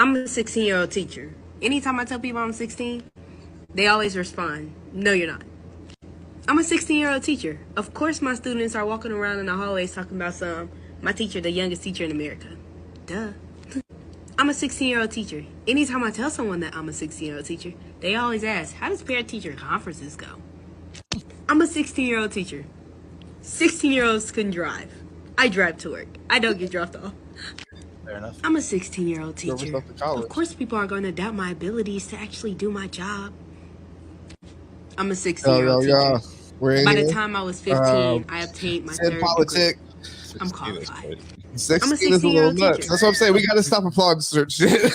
I'm a 16-year-old teacher. Anytime I tell people I'm 16, they always respond, no, you're not. I'm a 16-year-old teacher. Of course my students are walking around in the hallways talking about my teacher, the youngest teacher in America. Duh. I'm a 16-year-old teacher. Anytime I tell someone that I'm a 16-year-old teacher, they always ask, how does parent-teacher conferences go? I'm a 16-year-old teacher. 16-year-olds can drive. I drive to work. I don't get dropped off. Fair enough. I'm a 16-year-old teacher. Of course people are going to doubt my abilities to actually do my job. I'm a 16-year-old teacher. By the time I was 15, I obtained my third degree. I'm qualified. 16 is a little nuts. That's what I'm saying. We got to stop applauding certain shit.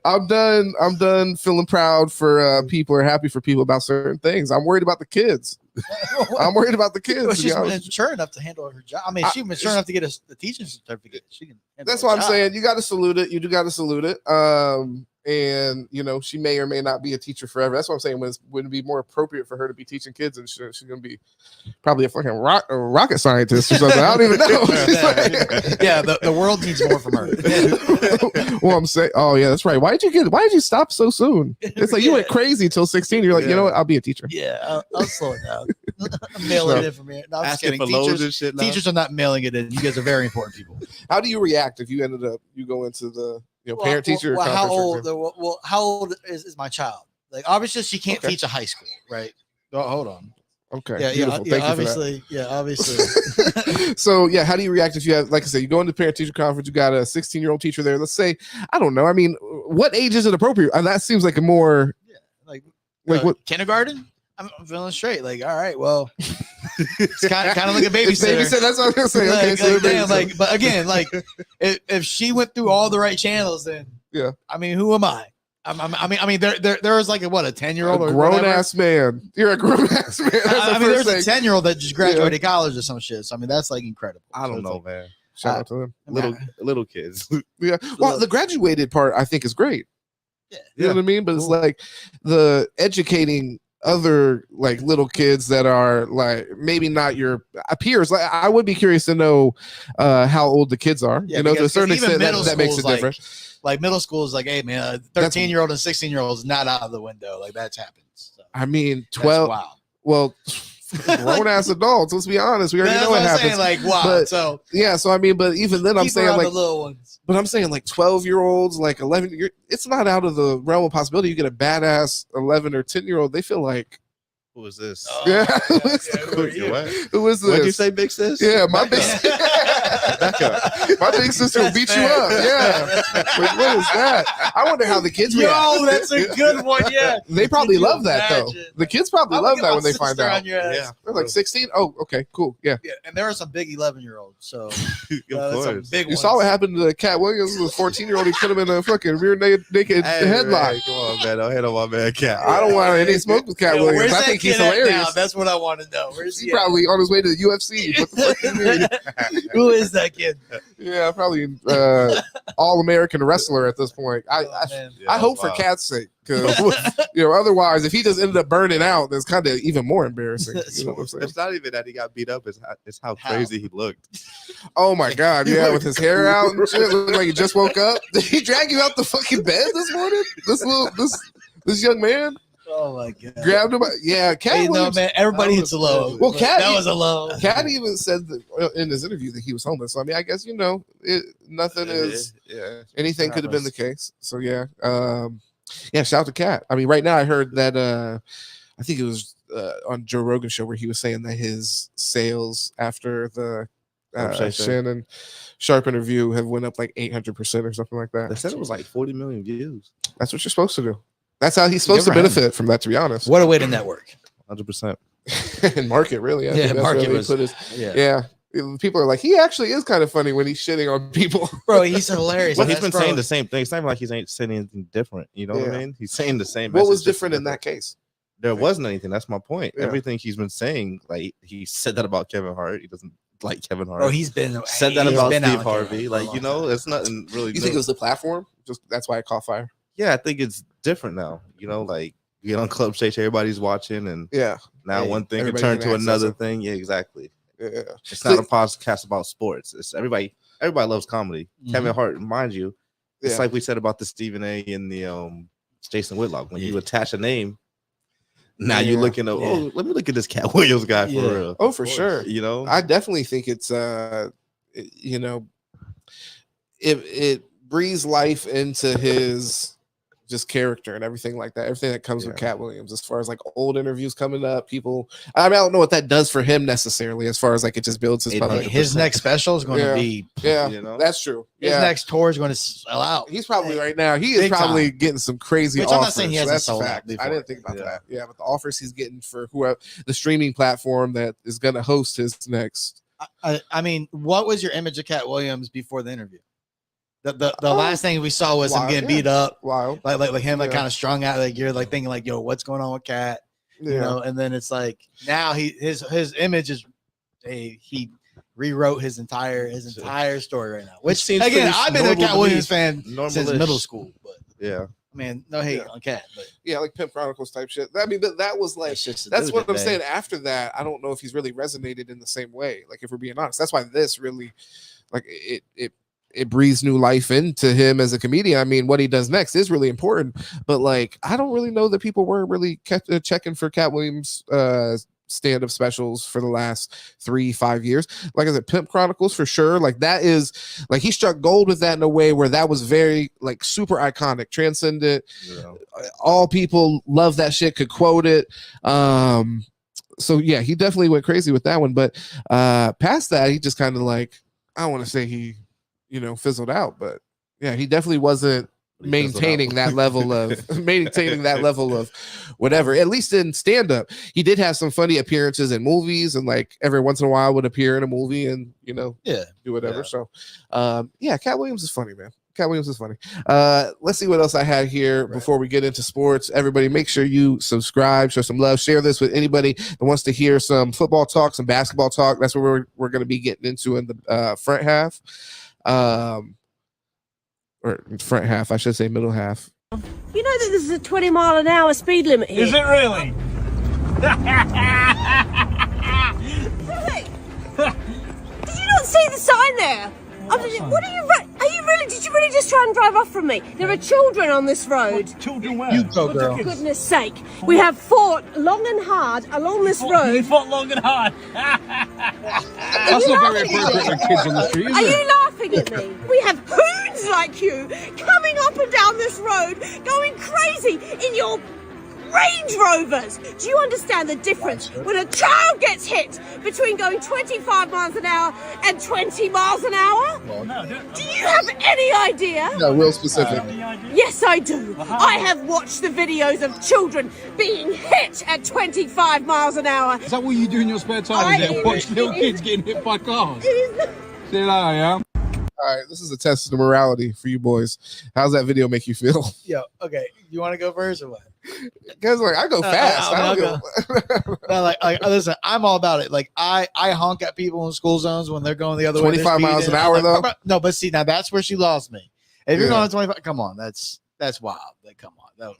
I'm done feeling proud for people or happy for people about certain things. I'm worried about the kids. I'm worried about the kids. Well, she's mature enough to handle her job. I mean, she's mature enough to get a teaching certificate. She can. That's what I'm saying. You got to salute it. You do got to salute it. And she may or may not be a teacher forever. That's what I'm saying. Wouldn't it be more appropriate for her to be teaching kids, and she's gonna be probably a fucking rocket scientist or something. I don't even know. Yeah, the world needs more from her. Well, I'm saying, oh yeah, that's right. Why did you stop so soon? It's like you went crazy till 16. You're like, you know what? I'll be a teacher. Yeah, I'll slow it down. I'm mailing it in from here. No, I'm just kidding. Teachers are not mailing it in. You guys are very important people. How do you react if you ended up go into the parent-teacher conference? How old is my child? Like, obviously, she can't teach a high school, right? Oh, hold on. Okay. Yeah. Obviously. So, how do you react if you have, like I said, you go into parent-teacher conference, you got a 16-year-old teacher there. Let's say, I don't know. I mean, what age is it appropriate? That seems like a more like what kindergarten? I'm feeling straight. Like, all right, well, it's kind of like a babysitter. That's what I'm gonna say. Okay, but again, if she went through all the right channels, then I mean, who am I? I mean, there is like a 10-year-old or grown ass man. You're a grown ass man. I mean, there's a 10-year-old that just graduated college or some shit. So I mean, that's like incredible. I don't know, man. Shout out to them, little kids. Yeah. Well, the graduated part I think is great. Yeah. You know what I mean? But it's like the educating other like little kids that are like maybe not your peers. Like, I would be curious to know how old the kids are. To a certain extent that makes it different. Like middle school is like, hey man, a 13-year-old and 16-year-old is not out of the window. Like that's happens. So, I mean, 12. Wow. Well, grown ass adults. Let's be honest. We already know what happens. Saying, like, wow. But, so I mean, but even then, I'm saying like the little ones. But I'm saying like 12-year-olds, like 11. It's not out of the realm of possibility. You get a badass 11 or 10-year-old. They feel like, who is this? Who is this? What'd you say, big sis? Yeah, my big my big sister will beat you up. Yeah. Like, what is that? I wonder how the kids react. Yo, that's a good one. Yeah. They probably love that though. The kids probably love that when they find out. Yeah. They're like 16. Oh, okay, cool. Yeah. Yeah, and there are some big 11-year-olds. So some big you saw what happened to Cat Williams, the 14-year-old. He put him in a fucking rear naked headlock. Hey, come on, man. Don't hit on my man Cat. I don't want any smoke with Cat Williams. I think he's hilarious. That's what I want to know. Where's he probably on his way to the UFC. What the fuck you mean? Who is that kid? Yeah, probably all-American wrestler at this point. I hope for Cat's sake, because otherwise, if he just ended up burning out, that's kind of even more embarrassing. You know what I'm saying? It's not even that he got beat up; it's how crazy he looked. Oh my god! Yeah, with his hair out and shit, looked like he just woke up. Did he drag you out the fucking bed this morning? This young man. Oh my god! Grabbed him. Yeah, Cat. Hey, no, man. Everybody hits a low. Well, Cat. That was a low. Cat even said that in his interview that he was homeless. So I mean, I guess nothing is. Yeah. Anything could have been the case. So yeah. Shout out to Cat. I mean, right now I heard that I think it was on Joe Rogan's show where he was saying that his sales after the Shannon Sharp interview have went up like 800% or something like that. They said it was like 40 million views. That's what you're supposed to do. That's how he's supposed to benefit from that, to be honest. What a way to network. 100%. And market, really. Market was. People are like, he actually is kind of funny when he's shitting on people. Bro, he's hilarious. Well, he's been saying the same thing. It's not like he's ain't saying anything different. You know what I mean? He's saying the same. What was different in that case? There wasn't anything. That's my point. Yeah. Everything he's been saying, like he said that about Kevin Hart. He doesn't like Kevin Hart. Oh, he's said that about Steve Harvey. Like, it's nothing really. You think it was the platform? Just that's why it caught fire? Yeah, I think it's different now. Like you get on Club Stage, everybody's watching, and now one thing can turn to another thing. Yeah, exactly. Yeah, it's not a podcast about sports. It's everybody loves comedy. Mm-hmm. Kevin Hart, mind you, It's like we said about the Stephen A. and the Jason Whitlock. When you attach a name, now you're looking at, oh, let me look at this Cat Williams guy for real. Oh, for sure. You know, I definitely think it's you know, it breathes life into his just character and everything like that. Everything that comes with Cat Williams, as far as like old interviews coming up, people. I mean, I don't know what that does for him necessarily, as far as like it just builds his public. His next special is going to be, you know, that's true. His next tour is going to sell out. He's probably right now. He is probably getting some crazy offers. I'm not saying he hasn't sold out before. I didn't think about that. Yeah, but the offers he's getting for whoever the streaming platform that is going to host his next. I mean, what was your image of Cat Williams before the interview? The last thing we saw was him getting beat up, like him like kind of strung out. Like you're like thinking like, yo, what's going on with Cat? You know, and then it's like now his image is he rewrote his entire story right now. Which again, I've been a Cat Williams fan since middle school, but I mean, no hate on Cat, but like Pimp Chronicles type shit. I mean, that was like that's what I'm saying. After that, I don't know if he's really resonated in the same way. Like if we're being honest, that's why this really like it breathes new life into him as a comedian. I mean, what he does next is really important, but like, I don't really know that people were really checking for Cat Williams stand-up specials for the last 3-5 years. Like I said, Pimp Chronicles for sure. Like that is like, he struck gold with that in a way where that was very like super iconic, transcendent. All people love that shit, could quote it. So yeah, he definitely went crazy with that one. But past that, he just kind of like, I don't want to say he, you know, fizzled out, but yeah, he definitely wasn't maintaining that level of whatever, at least in stand-up. He did have some funny appearances in movies, and like every once in a while would appear in a movie and, you know, do whatever. So Cat Williams is funny, man. Cat Williams is funny. Let's see what else I had here before we get into sports. Everybody, make sure you subscribe, show some love, share this with anybody that wants to hear some football talk, some basketball talk. That's what we're going to be getting into in the front half. Or front half, I should say middle half. You know that this is a 20-mile-an-hour speed limit here. Is it really? Hey, did you not see the sign there? What are you? Are you really? Did you really just try and drive off from me? There are children on this road. What, children where? You go, girl. For goodness sake, we have fought long and hard along this road. You fought long and hard. That's not very appropriate with kids on the street, is it? Are you laughing at me? We have hoons like you coming up and down this road, going crazy in your Range Rovers. Do you understand the difference when a child gets hit between going 25 miles an hour and 20 miles an hour? Well, no, do you have any idea? No, real specific. Yes, I do. I have watched the videos of children being hit at 25 miles an hour. Is that what you do in your spare time? Is it watch little kids getting hit by cars? It is not. See you later, yeah? All right, this is a test of the morality for you boys. How's that video make you feel? Yo, okay. You want to go first or what? Because like I go fast. Listen, I'm all about it. Like I honk at people in school zones when they're going the other 25 way. 25 miles an hour though. No, but see, now that's where she lost me. If you're going 25, come on, that's wild. Like, come on.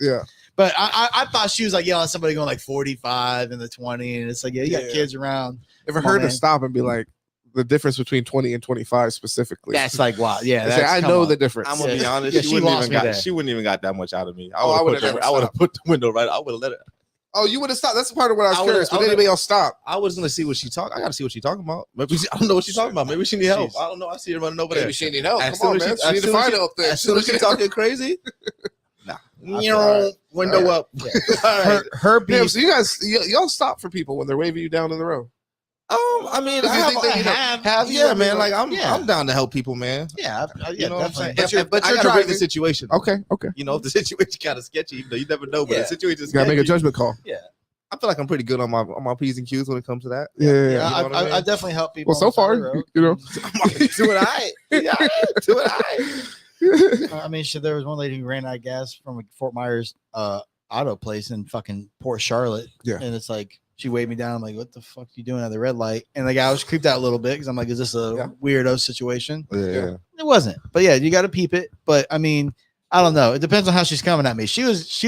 But I thought she was like yelling at somebody going like 45 in the 20, and it's like, you got kids around. Ever heard her stop and be like, the difference between 20 and 25 specifically? That's like, wow. Yeah. I know the difference. I'm gonna be honest. She wouldn't even got that much out of me. I would have put the window right. I would have let it. Oh, you would have stopped. That's the part of what I was curious. Would anybody else stop? I was gonna see what she talk. I gotta see what she's talking about. Maybe I don't know what she's talking about. Maybe she need help. I don't know. I see her running over there. Maybe she need help. Come on, man. She need to find help there. As soon as she's talking crazy. Nah. Window up. Her beef. So you guys, y'all stop for people when they're waving you down in the road. I mean, I have, yeah, man. Like I'm down to help people, man. Yeah, you know what I'm saying. But I gotta read the situation. Okay. You know, if the situation kind of sketchy, you never know. But the situation is gotta make a judgment call. Yeah, I feel like I'm pretty good on my P's and Q's when it comes to that. Yeah. I definitely help people. Well, so far, you know, do it. Do it. I mean, shit, there was one lady who ran out of gas from a Fort Myers auto place in fucking Port Charlotte. Yeah, and it's like. She waved me down. I'm like, what the fuck are you doing at the red light? And the guy was creeped out a little bit because I'm like, is this a weirdo situation? Yeah. It wasn't. But yeah, you got to peep it. But I mean, I don't know. It depends on how she's coming at me. She was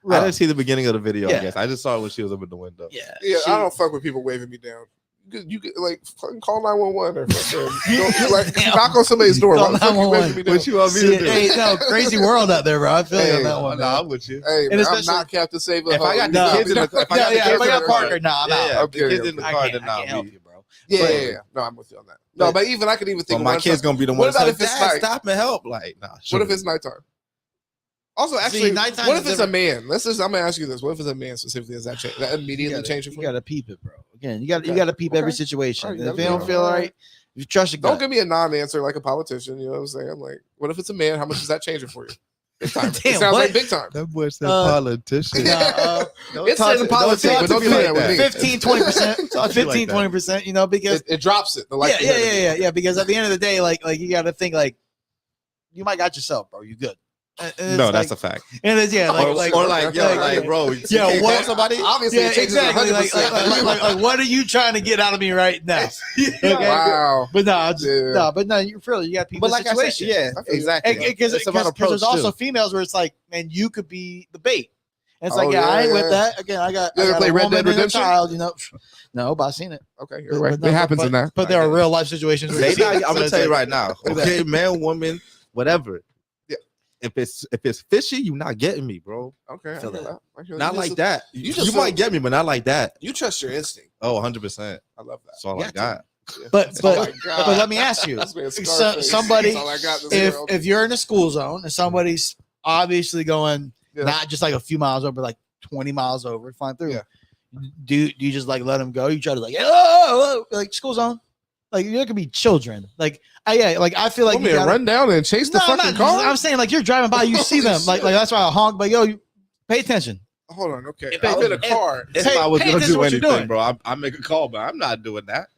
rough. I didn't see the beginning of the video, I guess. I just saw it when she was up in the window. Yeah. I don't fuck with people waving me down. You could like fucking call 911 or fucking like knock on somebody's door. Call What the fuck you 911. making me do? What you want me to do? Hey, no, crazy world out there, bro. I feel you on that one. Nah, I'm with you. Hey, man, I'm especially- not Captain Save a If I got the No. kids in the car, if I got the If kids I in got the Parker, car, nah, I'm out. yeah, Okay, the kids in the I car, can't, then I nah, can't help me. you, bro. Yeah. No, I'm with you on that. No, but even I could even think But my one kid's time- gonna be the What one. about Like, if it's Dad, night? stop and help? Like, nah. What if it's nighttime? Also, actually, nighttime what is if it's different. a man? I'm gonna ask you this. What if it's a man specifically? Does that change? That immediately change it for You you? gotta peep it, bro. Again, you Okay. gotta peep every Okay. situation. All right, you If gotta they don't peep. feel right, you trust your Don't gut. give me a non-answer like a politician. You know what I'm saying? Like, what if it's a man? How much does that change it for you? Big time. Damn, it sounds what? like big time. That boy said politician. It's in politics, but don't do that with me. 15, 20%. 15, 20%, you know, because It drops it. The likelihood of it. yeah. Because at the end of the day, like you gotta think like you might got yourself, bro. You good. No, that's a fact. And it's Or like, bro, you can't what- call somebody. Obviously, Yeah, it changes exactly. 100%. Like, what are you trying to get out of me right now? Okay? Wow. But no, Yeah. but no, you really you got people. But like I said, yeah, I feel you. exactly. Because It's about there's approach also too. females where it's like, man, you could be the bait. And it's Oh, like, yeah, I ain't yeah, with yeah. that. Again, I got You ever a play Red woman Dead and a Redemption? child, you know. No, but I've seen it. Okay, you're right. But It happens but, in that. But there are real life situations where They you see not, it. I'm So gonna it's tell you like- right now. Okay, man, woman, whatever. Yeah. If it's fishy, you not getting me, bro. Okay, I Feel hear that. that. I hear Not that. like that. you You, just might feel- get me, but not like that. You trust your instinct. Oh, 100%. I love that. That's all You I got got. But Oh my but God. but let me ask you, This man's Scarface. somebody, That's all I got in this world. if you're in a school zone and somebody's obviously going Yeah. not just like a few miles over, like 20 miles over, flying through, Yeah. do you just like let them go? You try to like, oh, like school zone, like there could be children, like I feel like Want you me to gotta- run down and chase the No, I'm fucking not- car? I'm saying like you're driving by, you see them, like that's why I honk, but yo, you pay attention. Hold on, okay. If- I'm in a if- car. If Pay- I was pay gonna attention to do what you're anything, doing. bro, I make a call, but I'm not doing that.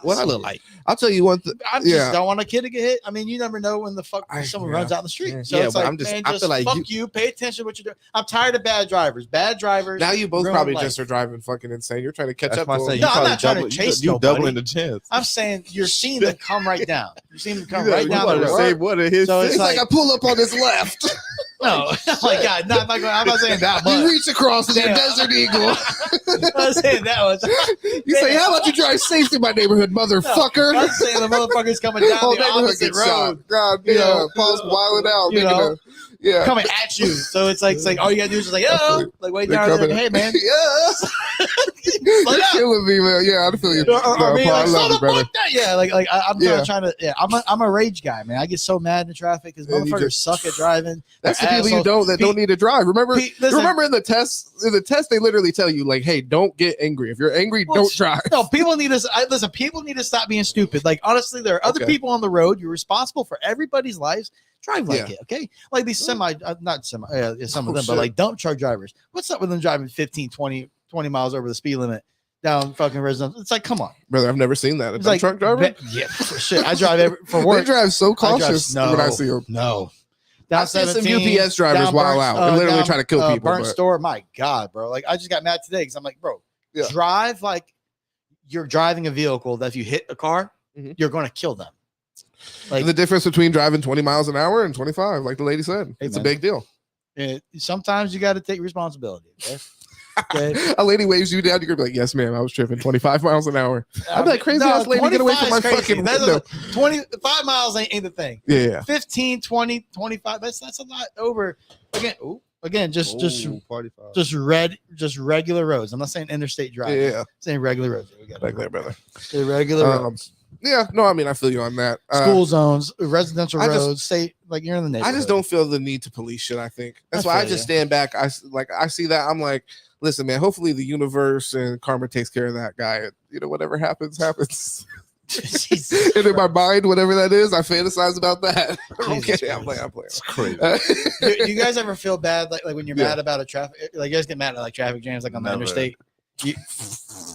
What I look like? I'll tell you one thing. I just Yeah. don't want a kid to get hit. I mean, you never know when the fuck someone runs out in the street. So Yeah, it's but like, I'm just- man, I feel like fuck you. Pay attention to what you're doing. I'm tired of bad drivers. Bad drivers. Now you both ruin probably life. just are driving fucking insane. You're trying to catch That's up why I to say them. you No, I'm probably not trying to double, chase you nobody. doubling the chance. I'm saying you're seeing them come right down. You're seeing them come You right down wanted the to road. save one of his. So it's It's like like, I pull up on his left. no, oh my God, no, I'm not saying that You much. reach across the Damn. Desert Eagle. I'm not saying that much. You say, "How about you drive safe through my neighborhood, motherfucker?" I'm saying the motherfucker's coming down Whole the neighborhood opposite gets road, shot. God, You yeah. know, Paul's wilding out. you making know. a- yeah. coming at you. So it's like all you gotta do is just like, oh, like wait They're down there. coming- Hey man, yeah. slow You're down. killing me, man. Yeah, I feel you. Or, No, I mean, Paul, I like, slow love the you, brother. fuck down. Yeah, like I'm Yeah. trying to. Yeah, I'm a rage guy, man. I get so mad in traffic because And you motherfuckers just- suck at driving. That's the They're people you assholes. don't need to drive. Remember, Listen, remember in the test, they literally tell you like, "Hey, don't get angry. If you're angry, Well, don't drive." No, people need to listen. People need to stop being stupid. Like honestly, there are other Okay. people on the road. You're responsible for everybody's lives. Drive like Yeah. it, okay? Like these not semi, some of them, shit. but like dump truck drivers. What's up with them driving 15, 20 miles over the speed limit down fucking residence? It's like, come on. Brother, I've never seen that. A It's dump like truck driver? Yeah, shit. I drive for They work. drive so I drive- cautious when I see them. No. I've seen some UPS drivers down wild Burnt- out and literally try to kill people. Burnt but- store. My God, bro. Like I just got mad today because I'm like, bro, Yeah. drive like you're driving a vehicle that if you hit a car, Mhm. you're going to kill them. Like the difference between driving 20 miles an hour and 25, like the lady said, Hey, it's a man. big deal. sometimes you got to take responsibility. Okay? Okay? A lady waves you down, you're gonna be like, "Yes, ma'am, I was tripping 25 miles an hour." I'm that crazy ass lady, get away from my 25 is crazy. fucking That's window. 25 miles ain't the thing. Yeah, 15, 20, 25. That's a lot over. Again, just party foul. just regular roads. I'm not saying interstate drive. yeah, I'm saying regular roads. We got like that, brother. regular roads. Yeah, no, I mean, I feel you on that. School zones, residential I just- roads, state like you're in the neighborhood. I just don't feel the need to police shit. I think that's I why I feel just ya. stand back. I see that. I'm like, listen, man. Hopefully, the universe and karma takes care of that guy. You know, whatever happens, happens. Jesus And in my mind, whatever that is, I fantasize about that. I'm Jesus kidding. I'm Christ. playing. It's crazy. do you guys ever feel bad like when you're Yeah. mad about a traffic like you guys get mad at like traffic jams like on the Never. interstate?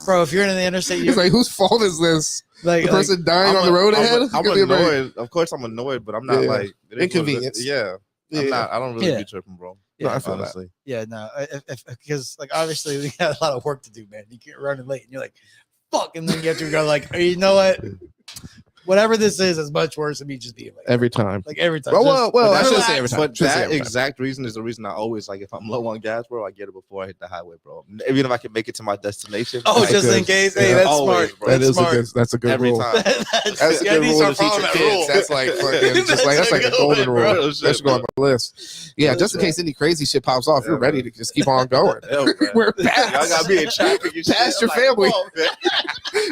Bro, if you're in the interstate, He's you're like, whose fault is this? like, The person dying on the road ahead? I'm Give me a break. annoyed. Of course, I'm annoyed, but I'm not Yeah. like it is what it is. Inconvenience. Yeah, Yeah. I'm not. I don't really Yeah. be tripping, bro. No, I feel Honestly, yeah, no, because like obviously we got a lot of work to do, man. You get running late, and you're like, fuck, and then you have to go like, hey, you know what? whatever this is much worse than me just being like every time. Like every time. Well, I Just shouldn't say every time. But Shouldn't say that every time. exact reason is the reason I always like if I'm low on gas, bro, I get it before I hit the highway, bro. Even if I can make it to my destination. Oh, like, just in case. Hey, that's always, smart. bro. That That's is smart. that's a good Every rule. time. That's a good rule to teach your kids. That's like fucking that's like a golden rule. That should go on the list. Yeah, just in case any crazy shit pops off, you're ready to just keep on going. We're past. Y'all gotta be in traffic. Past your family.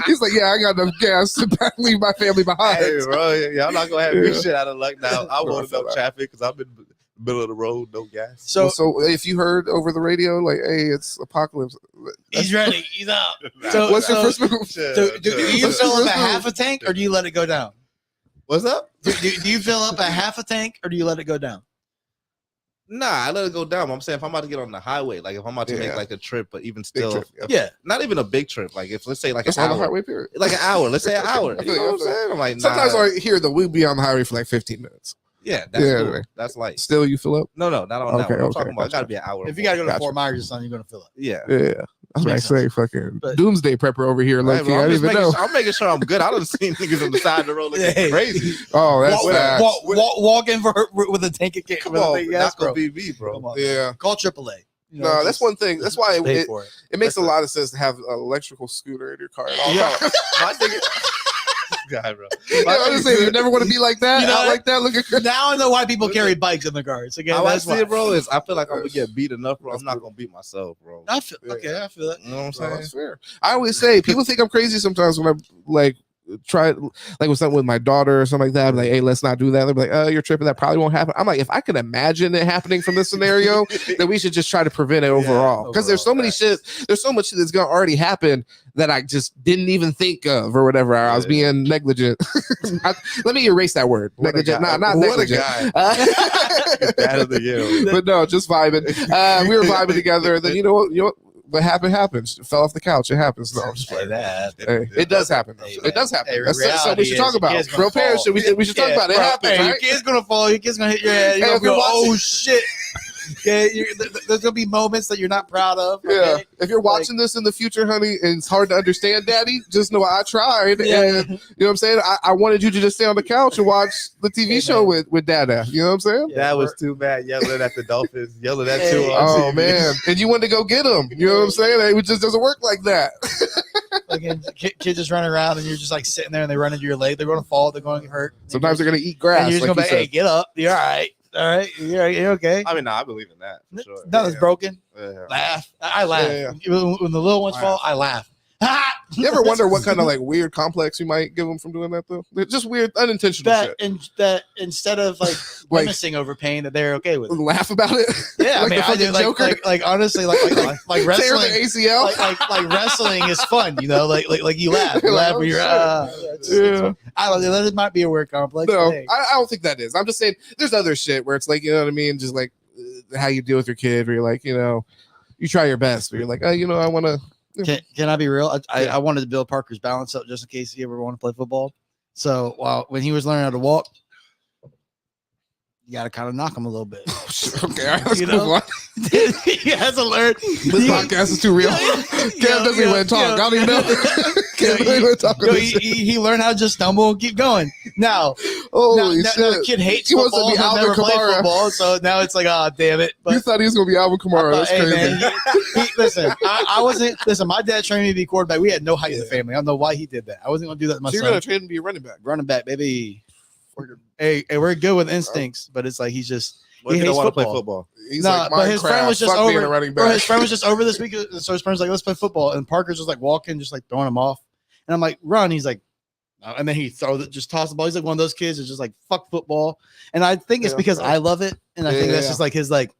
He's like, yeah, I got enough gas to leave my family behind. Hey, bro, y'all not gonna have me shit out of luck now. I No, I won't feel enough that. traffic because I'm in the middle of the road, no gas. So if you heard over the radio, like, hey, it's apocalypse. he's ready. He's out. So What's your first move? So do you fill up a half a tank or do you let it go down? What's up? Do you fill up a half a tank or do you let it go down? Nah, I let it go down. I'm saying if I'm about to get on the highway, like if I'm about to make like a trip, but even still, trip, Yeah. not even a big trip. Like if let's say like It's an on the hour, highway period. like an hour. Let's say an hour. I You feel know you, what I'm saying? I'm like, nah. Sometimes I hear that we'll be on the highway for like 15 minutes. Yeah, that's Yeah, cool. right. That's like Still, you fill up? no, not on that Okay, one. I'm okay, talking about it gotcha. gotta be an hour. If you gotta go to Gotcha. Fort Myers or something, you're gonna fill up. yeah. Yeah. I was about to Makes say fucking But- doomsday prepper over here. Like, Hey, bro, I I'm, didn't just even making know. sure, I'm making sure I'm good. I don't see niggas on the side of the road looking Hey. crazy. Oh, that's bad. Walk in with a tank of gas. Come on, not gonna be me, bro. Come on. Yeah. Call AAA. You know, No, that's just one thing. That's why pay it for it. makes a lot of sense to have an electrical scooter in your car. Yo, my nigga, guy, bro. I'm just saying, you never want to be like that. You know out what? like that. Look at Now I know why people carry bikes in the cars. Again, How I that's see why. it, bro, is I feel like I'm gonna get beat enough, bro. I'm not gonna beat myself, bro. I feel okay. I feel that. You know what I'm No, saying? that's fair. I always say people think I'm crazy sometimes when I like try like with something with my daughter or something like that. I'm like, hey, let's not do that. They're like, oh, you're tripping. That probably won't happen. I'm like, if I can imagine it happening from this scenario, then we should just try to prevent it overall. Because there's so many shit. There's so much shit that's gonna already happen that I just didn't even think of or whatever. I was being negligent. Let me erase that word. What a Negligent. guy. Not What a negligent. guy. Dad of the year. But no, just vibing. We were vibing together. And then you know what happens. Fell off the couch. It happens. No, I'm just playing. Hey, it does happen. It does happen. Hey, That's something we should talk about. reality is Real parents, gonna we should talk about it. It happens, Hey, your right? kid's gonna fall. Your kid's gonna hit your head. You're Hey, gonna if you're go, oh watching- shit. Yeah, there's gonna be moments that you're not proud of. Yeah. Okay? If you're watching this in the future, honey, and it's hard to understand, Daddy, just know I tried. Yeah. And you know what I'm saying? I wanted you to just stay on the couch and watch the TV show with Dada. You know what I'm saying? Dad was too mad yelling at the Dolphins, yelling at Hey. you on Oh TV. man. And you wanted to go get him. You know what I'm saying? It just doesn't work like that. Again, kids just running around and you're just like sitting there and they run into your leg. They're gonna fall. They're going to get hurt. Sometimes they're gonna eat grass. And you're just like gonna be, you hey, said. get up. You're all right. All right. You're okay. I mean, I believe in that for sure. Nothing's broken. Yeah. Laugh. I laugh. Yeah, When the little ones fall, I laugh. You ever wonder what kind of like weird complex you might give them from doing that though? They're just weird, unintentional that shit. and that instead of like Like- grimacing over pain, that they're okay with it. Laugh about it. Yeah, Like I mean, the I do fucking Joker? like honestly, like Tear the wrestling. ACL. Like wrestling is fun, you know. Like you laugh, you Like, laugh oh, when you're. shit. Yeah. I don't know. That might be a weird complex. No, but hey. I don't think that is. I'm just saying there's other shit where it's like, you know what I mean? Just like how you deal with your kid, where you're like, you know, you try your best, but you're like, oh, you know, I want to. Can I be real? I wanted to build Parker's balance up just in case he ever wanted to play football. So when he was learning how to walk, you got to kind of knock him a little bit. Okay, all right, let's You move know? on. He has to learn. This podcast is too real. Kev doesn't even want to talk. I don't even know. Kev doesn't even want to talk. Yo, he learned how to just stumble and keep going. Now, Holy now shit! the kid hates He wants football. to be He'll Alvin never play Kamara. football, so now it's like, oh, damn it. You thought he was gonna be Alvin Kamara? That's hey, crazy. man, listen, I wasn't. Listen, my dad trained me to be quarterback. We had no height in the family. I don't know why he did that. I wasn't gonna do that to my So you're son. gonna train him to be a running back. Running back, baby. Hey, we're good with instincts, but it's like he's just. What if He you don't hates want to play football. football? He's Nah, like but his friend Minecraft. was just Fuck being over. a running Bro, back. his friend was just over this week, so his friend's like, "Let's play football," and Parker's just like walking, just like throwing him off, and I'm like, "Run!" He's like, and then he throws it, just toss the ball. He's like one of those kids that's just like fuck football, and I think it's Yeah. because I love it, and I think Yeah, that's yeah. just like his like.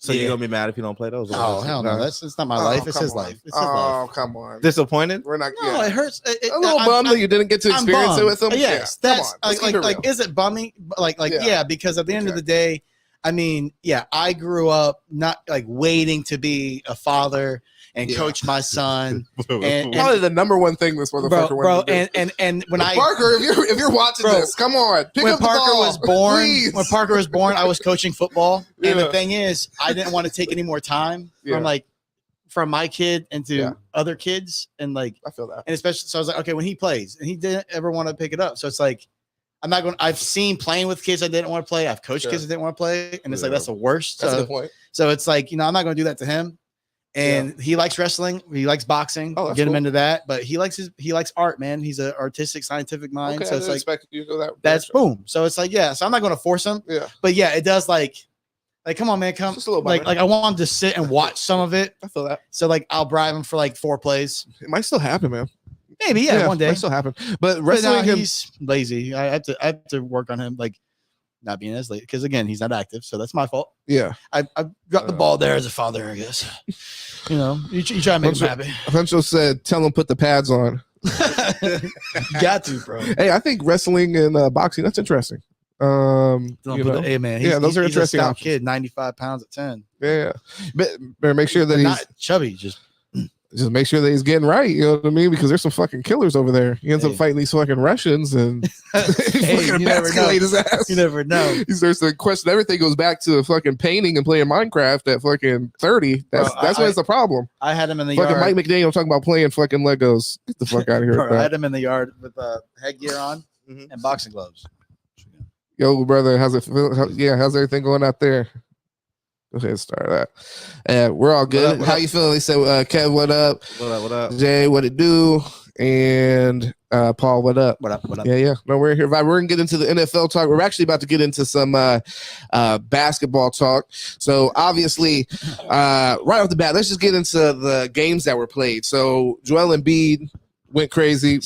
So you're gonna be mad if you don't play those? Oh hell no! It's not my Oh, life. It's come his on. life. It's his Oh life. come on. Disappointed? We're not. No, Yeah. it hurts. A little bummed that you didn't get to I'm experience it bummed. with him. Yes, Yeah, that's come on. Let's keep it like real. is it bumming? Like Yeah. yeah, because at the end of the day, I mean, yeah, I grew up not like waiting to be a father and Yeah. coach my son, and Probably the number one thing this motherfucker bro, wanted to do. and when I Parker, if you're watching Bro, this, come on, pick when up the Parker ball, was born, please. when Parker was born, I was coaching football, and Yeah. the thing is, I didn't want to take any more time. Yeah. I'm like, from my kid into other kids, and like I feel that, and especially so I was like, okay, when he plays, and he didn't ever want to pick it up, so it's like I'm not going. I've seen playing with kids I didn't want to play. I've coached kids that didn't want to play, and it's like that's the worst. That's a good point. So it's like I'm not going to do that to him. And he likes wrestling. He likes boxing. Get him into that. But he likes art, man. He's an artistic, scientific mind. So it's like you to go that that's boom. So it's like So I'm not going to force him. Yeah. But it does like come on, man, come. Just a little like I want him to sit and watch some of it. I feel that. So like I'll bribe him for like 4 plays. It might still happen, man. Maybe one day. It might still happen. But wrestling, he's lazy. I have to work on him like not being as late because again he's not active, so that's my fault. Yeah, I dropped the ball there as a father, I guess. You try to make him happy. Huncho said, "Tell him put the pads on." Got to, bro. Hey, I think wrestling and boxing, that's interesting. Hey man, those are interesting. A stout kid, 95 pounds at 10. Yeah, but better make sure that he's not chubby. Just make sure that he's getting right. You know what I mean? Because there's some fucking killers over there. He ends up fighting these fucking Russians and fucking emasculate his ass. You never know. He starts to question everything. Goes back to fucking painting and playing Minecraft at fucking 30. That's when it's a problem. I had him in the fucking yard. Mike McDaniel talking about playing fucking Legos. Get the fuck out of here. Bro, I had him in the yard with headgear on and boxing gloves. Yo, brother, how's it feel? How's everything going out there? Go ahead and start that. We're all good. How you feeling? They said, Kev, what up? What up? Jay, what it do? And Paul, what up? What up? Yeah. No, we're here. We're going to get into the NFL talk. We're actually about to get into some basketball talk. So, obviously, right off the bat, let's just get into the games that were played. So, Joel Embiid went crazy,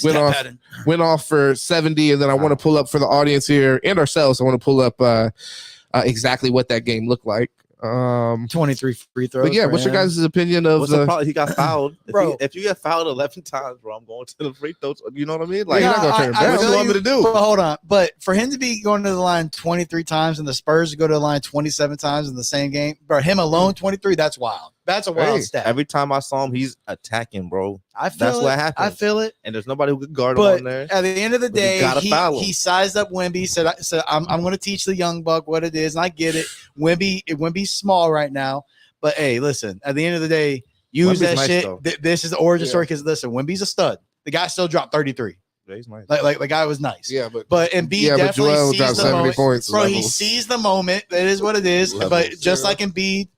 went off for 70. And then I want to pull up for the audience here and ourselves. I want to pull up exactly what that game looked like. 23 free throws. But what's your guys' opinion of the problem? He got fouled, bro. If you get fouled 11 times, bro, I'm going to the free throws. You know what I mean? Like, you're not gonna turn him down. What you want me to do? But hold on. But for him to be going to the line 23 times and the Spurs to go to the line 27 times in the same game, bro, him alone 23, that's wild. That's a wild stat. Every time I saw him, he's attacking, bro. That's what happened. I feel it. And there's nobody who could guard him on there. At the end of the day, he sized up Wemby. Said I'm going to teach the young buck what it is, and I get it. Wemby's small right now, but hey, listen. At the end of the day, use Wemby's that shit. This is the origin story because listen, Wemby's a stud. The guy still dropped 33. Yeah, he's nice. Like the guy was nice. Yeah, but Embiid definitely Joel sees the moment. Points bro, he sees the moment. That is what it is. But just like Embiid,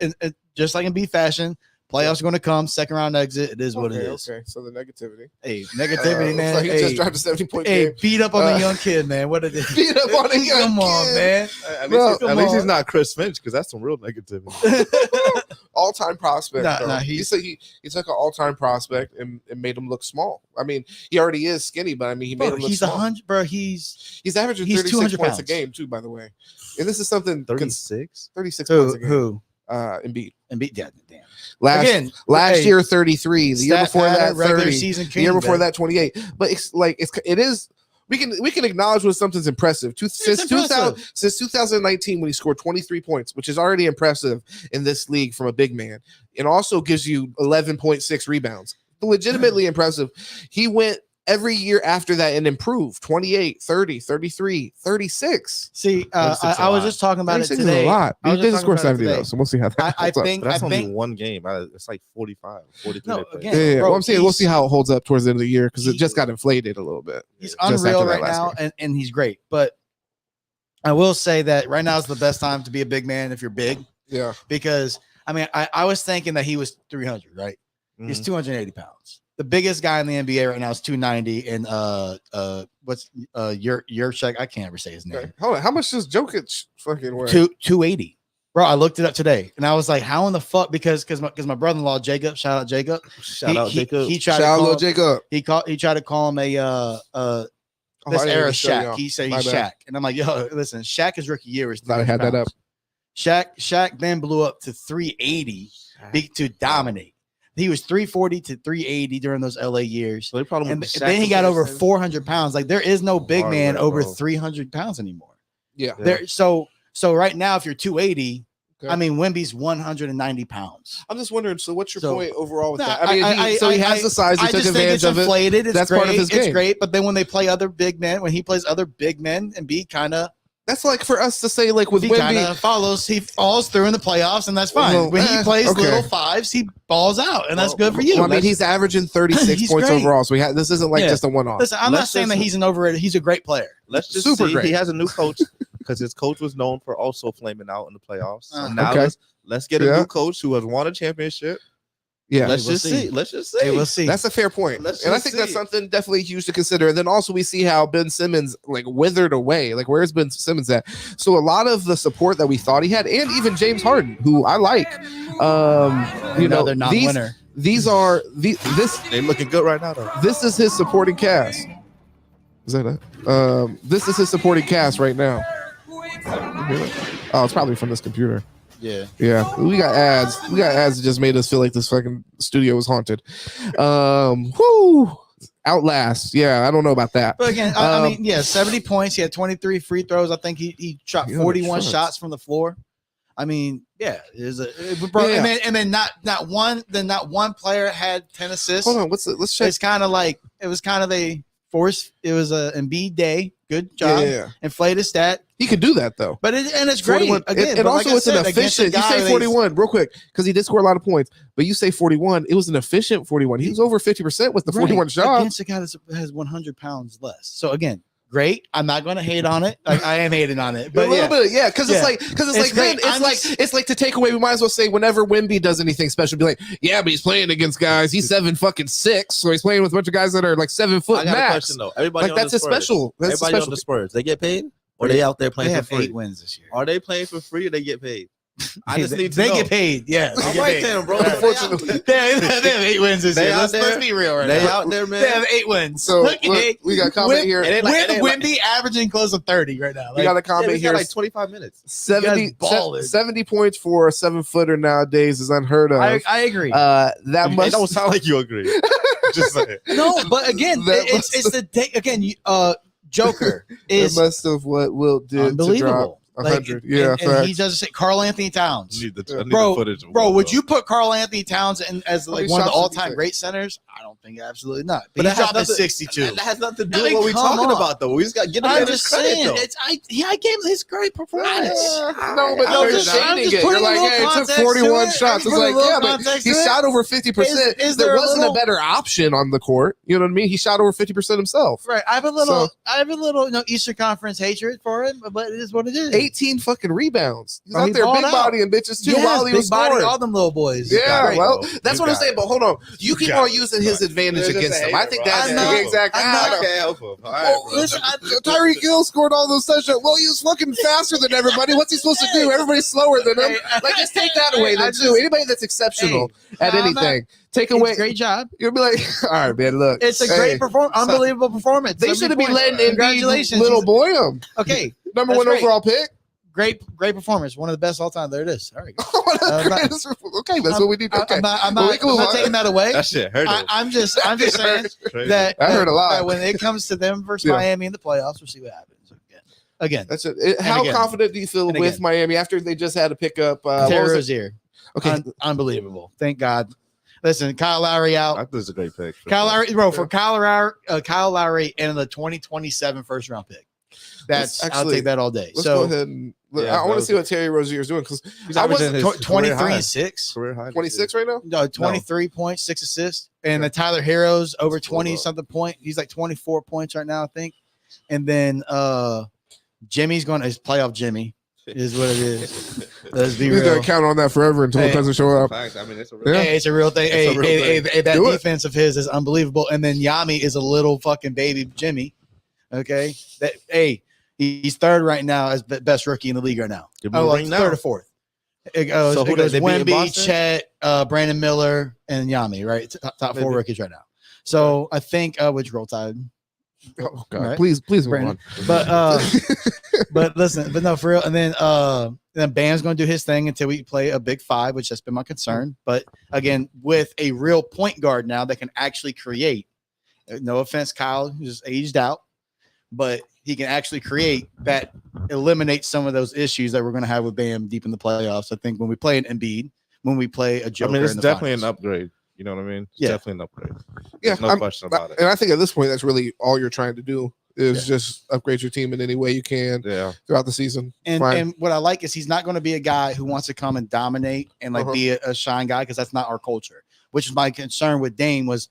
just like Embiid fashion. Playoffs are going to come. Second round exit. It is what it is. Okay, so the negativity. Hey, negativity, man. Like he just dropped a 70-point game. Hey, beat up on a young kid, man. What it is? Beat up on a young kid. Come on, man. At least he's not Chris Finch because that's some real negativity. All-time prospect. He took an all-time prospect and made him look small. I mean, he already is skinny, but I mean, he made him look small. 100, bro. He's averaging 36 points a game too, by the way. And this is something 36 points a game. Who? Embiid. Yeah, damn. Last year 33. The year before that 30. Season the year before that 28. But it is. We can acknowledge when something's impressive. Since 2019, when he scored 23 points, which is already impressive in this league from a big man, it also gives you 11.6 rebounds. Legitimately impressive. He went every year after that and improved 28, 30, 33, 36. See, I was just talking about it today. A lot. He did score 70 though, so we'll see how that I think that's only one game. It's like 45, 43. No, again, bro, I'm saying we'll see how it holds up towards the end of the year because it just got inflated a little bit. He's unreal right now, and he's great. But I will say that right now is the best time to be a big man if you're big. Yeah. Because I mean, I was thinking that he was 300, right? Mm-hmm. He's 280 pounds. The biggest guy in the NBA right now is 290, and what's Yurchek? I can't ever say his name. Okay. Hold on, how much does Jokic fucking weigh? 280, bro. I looked it up today, and I was like, how in the fuck? Because my brother-in-law Jacob, shout out Jacob, Jacob. He tried to call him a this era Shaq. He said he's Shaq, and I'm like, yo, listen, Shaq is rookie year. I had that up. Shaq then blew up to 380 to dominate. He was 340 to 380 during those LA years. So and then he got over 400 pounds. Like there is no big man over 300 pounds anymore. Yeah. So right now, if you're 280, okay. I mean, Wemby's 190 pounds. I'm just wondering. So what's your point overall with that? I mean, he has the size. He took advantage of it. Inflated. That's great. Part of his game. It's great. But then when they play other big men, when he plays other big men, and B kind of That's like for us to say, like with he Wemby, he falls through in the playoffs, and that's fine. Well, when he plays okay. little fives, he balls out, and that's good for you. Well, I mean, he's averaging 36 He's points great. overall, so this isn't like just a one-off. Listen, I'm not saying that he's an overrated. He's a great player. Let's just Super see. great. He has a new coach because his coach was known for also flaming out in the playoffs. So now let's get a new coach who has won a championship. Yeah, let's just see. Let's just see. We'll see. That's a fair point, and I think that's something definitely huge to consider. And then also we see how Ben Simmons like withered away. Like, where's Ben Simmons at? So a lot of the support that we thought he had, and even James Harden, who I like, another non-winner. These are this. They're looking good right now, though. This is his supporting cast. Is that it? This is his supporting cast right now. Oh, it's probably from this computer. Yeah. We got ads. That just made us feel like this fucking studio was haunted. Outlast. Yeah, I don't know about that. But again, I mean, 70 points. He had 23 free throws. I think he shot 41 shots from the floor. I mean, and then not one player had 10 assists. Hold on, let's check. It's kind of like it was kind of a force. It was a Embiid day. Good job. Yeah. Inflated stat. He could do that though. But it's great. Again, and also it's an efficient. You say 41 real quick because he did score a lot of points. But you say 41. It was an efficient 41. He was over 50% with the 41 shots against a guy that has 100 pounds less. So again, great. I'm not going to hate on it. Like, I am hating on it, but a little bit, because it's like to take away. We might as well say whenever Wemby does anything special, be like, yeah, but he's playing against guys. He's 7'6", so he's playing with a bunch of guys that are like 7 foot I got max. a question though. Everybody like, that's a special. That's everybody on the Spurs. They get paid, or they out there playing they for have free? 8 wins this year. Are they playing for free, or they get paid? I just need to they know. get paid. Yeah, All right, then, bro. Unfortunately, they have 8 wins this year. Let's be real right now. They out there, man. They have 8 wins. So look, we got a comment here. With Wemby averaging close to 30 right now. We got a comment here. Like 25 minutes. 70 points for a 7-footer nowadays is unheard of. I agree. It don't sound like you agree. Just saying. No, but again, it's the day again. Joker is most of what Wilt did unbelievable. To drop 100. And he doesn't say Karl Anthony Towns. I need the footage of bro, would you put Karl Anthony Towns as like one of the all-time 56. great centers? I don't think absolutely not. But he dropped at 62. That has nothing to do with what we're talking about, though. We just got to get him I'm just saying. I gave him his great performance. No, but you're shading it. You're like, hey, it took 41 shots. It's like, yeah, but he shot over 50%. There wasn't a better option on the court. You know what I mean? He shot over 50% himself. Right. I have a little Eastern Conference hatred for him, but it is what it is. 18 fucking rebounds. He's out there big body and bitches too while he was scoring. All them little boys. Yeah, well, that's what I'm saying. But hold on, you keep on using his advantage against him. I think that's the exact. I can't help him. Listen, Tyreek Hill scored all those touchdowns. Well, he was fucking faster than everybody. What's he supposed to do? Everybody's slower than him. Like, just take that away then too. Anybody that's exceptional at anything, take away. Great job. You'll be like, all right, man. Look, it's a great performance, unbelievable performance. They should have been letting congratulations, little boy him. Okay, number 1 overall pick. Great performance. One of the best all time. There it is. All right. Okay, that's what we need. Okay, I'm not taking that that away. That shit hurt. I'm just saying that I heard a lot. That when it comes to them versus Miami in the playoffs, we'll see what happens. Again. That's it. How confident do you feel with Miami after they just had to pick up Terry Rozier? Okay, unbelievable. Thank God. Listen, Kyle Lowry out. I think it's a great pick. Kyle Lowry, bro, for Kyle Lowry and the 2027 first round pick. I'll take that all day. Let's go ahead and I want to see what Terry Rozier is doing because I was 23 and 6. 26 right now? No, 23 points, 6 assists. And the Tyler Hero's over 20 something point. He's like 24 points right now, I think. And then Jimmy's going to playoff Jimmy. Is what it is. Let's be real. He's gonna count on that forever until it doesn't show up. I mean, it's a real thing. It's a real thing. Hey, that defense of his is unbelievable. And then Yami is a little fucking baby Jimmy. Okay, he's third right now as best rookie in the league right now. Third or fourth. It goes Wemby, Chet, Brandon Miller, and Yami. Right, top 4 rookies right now. So I think which Roll Tide. Oh God! Right? Please move on. But listen, but no, for real. And then Bam's going to do his thing until we play a big 5, which has been my concern. But again, with a real point guard now that can actually create. No offense, Kyle, who's aged out, but he can actually create that. Eliminate some of those issues that we're going to have with Bam deep in the playoffs. I think when we play an Embiid, when we play a Joker, it's definitely an upgrade. You know what I mean? It's definitely an upgrade. Yeah, no question about it. And I think at this point, that's really all you're trying to do is just upgrade your team in any way you can throughout the season. And what I like is he's not going to be a guy who wants to come and dominate and like be a shine guy, because that's not our culture. Which is my concern with Dame was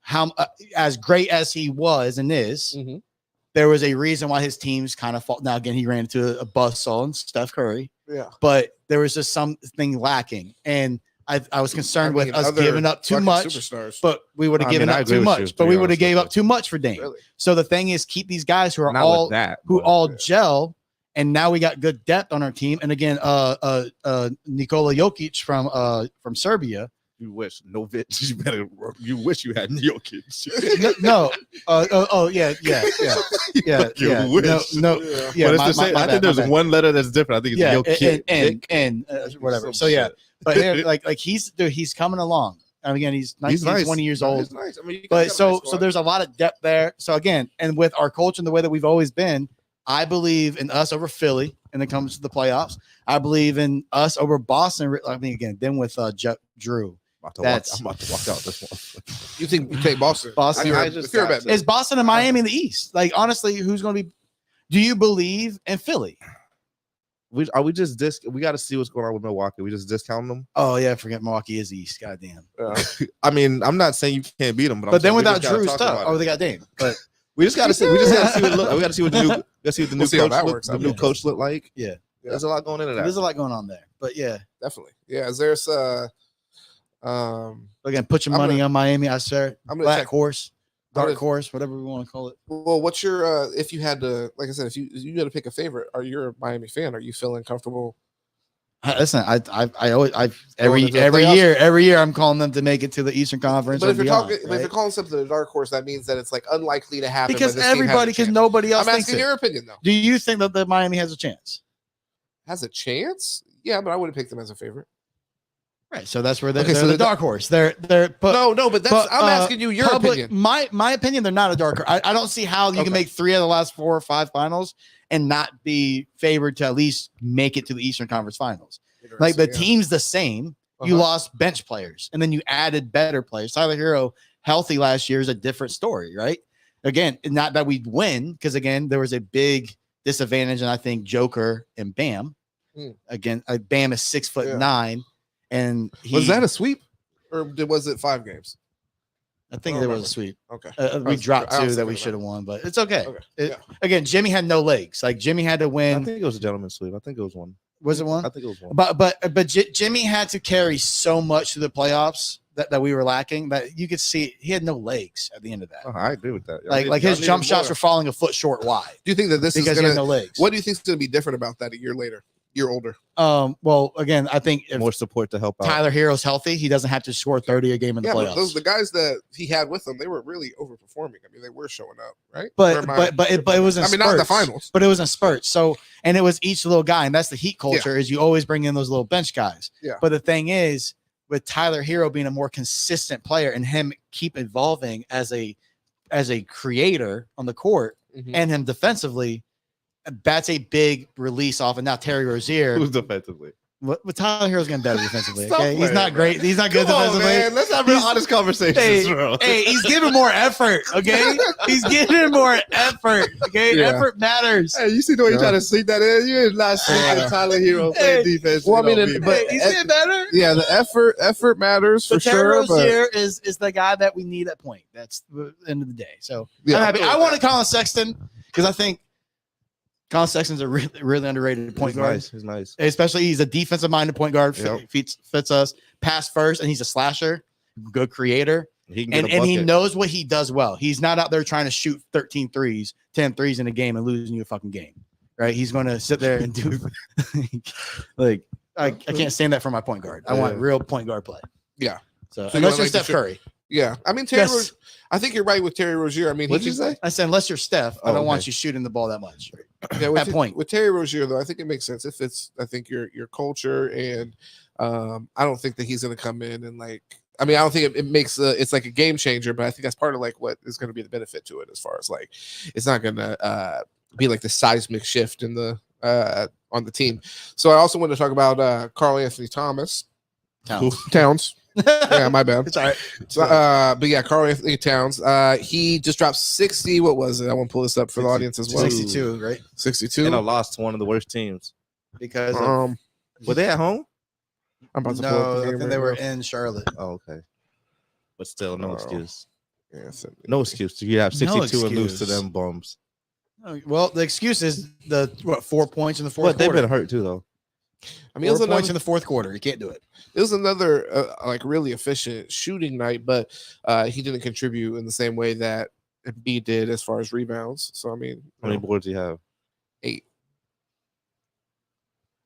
how as great as he was and is, there was a reason why his teams kind of fall. Now again, he ran into a buzzsaw and Steph Curry. Yeah, but there was just something lacking, and I was concerned with us giving up too much. Superstars. But we would have given up too much. But we would have gave up too much for Dame. Really? So the thing is, keep these guys who are all gel, and now we got good depth on our team. And again, Nikola Jokic from Serbia. You wish Novic. You wish you had Jokic. No. Yeah. You wish. No. Yeah. But it's I think there's one letter that's different. I think it's Jokic and whatever. So yeah, but like he's coming along. And again, he's 19, nice. 20 years old. Nice. I mean, but so there's a lot of depth there. So again, and with our culture and the way that we've always been, I believe in us over Philly when it comes to the playoffs. I believe in us over Boston. I mean, again, then with Drew. I'm about to walk out this one. You think you take Boston? Is Boston and Miami in the East? Like, honestly, who's going to be? Do you believe in Philly? We just we got to see what's going on with Milwaukee. We just discount them. Oh yeah, forget Milwaukee is East. Goddamn. I mean, I'm not saying you can't beat them, but then without Drew's stuff, they got Dame. But we just got to see. We just got to see what we got to see what the new coach look like. Yeah, there's a lot going into that. There's a lot going on there, but yeah, definitely. Yeah, there's again, put your money on Miami. I swear. Black horse, dark horse, whatever we want to call it. Well, what's your if you had to, like I said, if you got to pick a favorite, are you a Miami fan? Are you feeling comfortable? Listen, I always every year I'm calling them to make it to the Eastern Conference. But if you're calling something a dark horse, that means that it's like unlikely to happen because nobody else. I'm asking your opinion though. Do you think that the Miami has a chance? Has a chance? Yeah, but I wouldn't pick them as a favorite. Right, so that's where they're the dark horse. They're but I'm asking you your opinion. My opinion, they're not a dark horse. I don't see how you can make 3 of the last 4 or 5 finals and not be favored to at least make it to the Eastern Conference Finals. Like the team's the same. You lost bench players and then you added better players. Tyler Hero healthy last year is a different story, right? Again, not that we'd win because again there was a big disadvantage, and I think Joker and Bam. Again, Bam is 6'9". And was that a sweep, or was it 5 games? I think there was a sweep. Okay, we dropped 2 that we should have won, but it's okay. Again, Jimmy had no legs. Like Jimmy had to win. I think it was a gentleman's sweep. I think it was 1. Was it 1? I think it was 1. But Jimmy had to carry so much to the playoffs that we were lacking that you could see he had no legs at the end of that. I agree with that. Like his jump shots were falling a foot short wide. Do you think that this because is gonna, he had no legs? What do you think is going to be different about that a year later? You're older. Well, again, I think if more support to help out. Tyler Hero's healthy, he doesn't have to score 30 a game in the playoffs. The guys that he had with him, they were really overperforming. I mean, they were showing up, right? But it was in spurts. Not in the finals, but it was in spurts. So, and it was each little guy, and that's the Heat culture is you always bring in those little bench guys. Yeah. But the thing is, with Tyler Hero being a more consistent player and him keep evolving as a creator on the court and him defensively. That's a big release off, and now Terry Rozier. Who's defensively? But Tyler Hero's getting better defensively. Okay, he's not great. He's not good defensively. Man. Let's have an honest conversation, bro. Hey, he's giving more effort. Okay, he's giving more effort. Okay, effort matters. Hey, you see the way you try to sneak that in? You did not see Tyler Hero play defense. Well, I mean, but he's getting better. Yeah, the effort matters for Terry sure. Rozier is the guy that we need at point. That's the end of the day. So I'm happy. I wanted Colin Sexton because I think. Colin Sexton's a really, really underrated point guard. He's nice. Especially he's a defensive-minded point guard. Fits us. Pass first, and he's a slasher. Good creator. And he knows what he does well. He's not out there trying to shoot 13 threes, 10 threes in a game and losing you a fucking game. Right? He's going to sit there and do like I can't stand that for my point guard. I want real point guard play. Yeah. So unless you're Steph Curry. Yeah, I mean I think you're right with Terry Rozier. I mean, what did you say? I said unless you're Steph, I don't want you shooting the ball that much. Yeah, with Terry Rozier though, I think it makes sense. It fits. I think your culture, and I don't think that he's going to come in and like. I mean, I don't think it makes it's like a game changer, but I think that's part of like what is going to be the benefit to it as far as like it's not going to be like the seismic shift in the on the team. So I also want to talk about Karl Anthony Towns. Yeah, my bad. It's all right. So, but yeah, Karl Anthony Towns. He just dropped 60. What was it? I want to pull this up for the audience as well. 62, right? 62. And I lost to one of the worst teams. Because of, were they at home? I'm about to pull up the I game think they were in Charlotte. Oh, okay. But still, no excuse. Yeah, no excuse. You have 62 and lose to them bums. Well, the excuse is the 4 points in the fourth quarter. They've been hurt too, though. I mean, it was points in the fourth quarter. You can't do it. It was another like really efficient shooting night, but he didn't contribute in the same way that Embiid did as far as rebounds. So I mean, how many boards do you have? 8.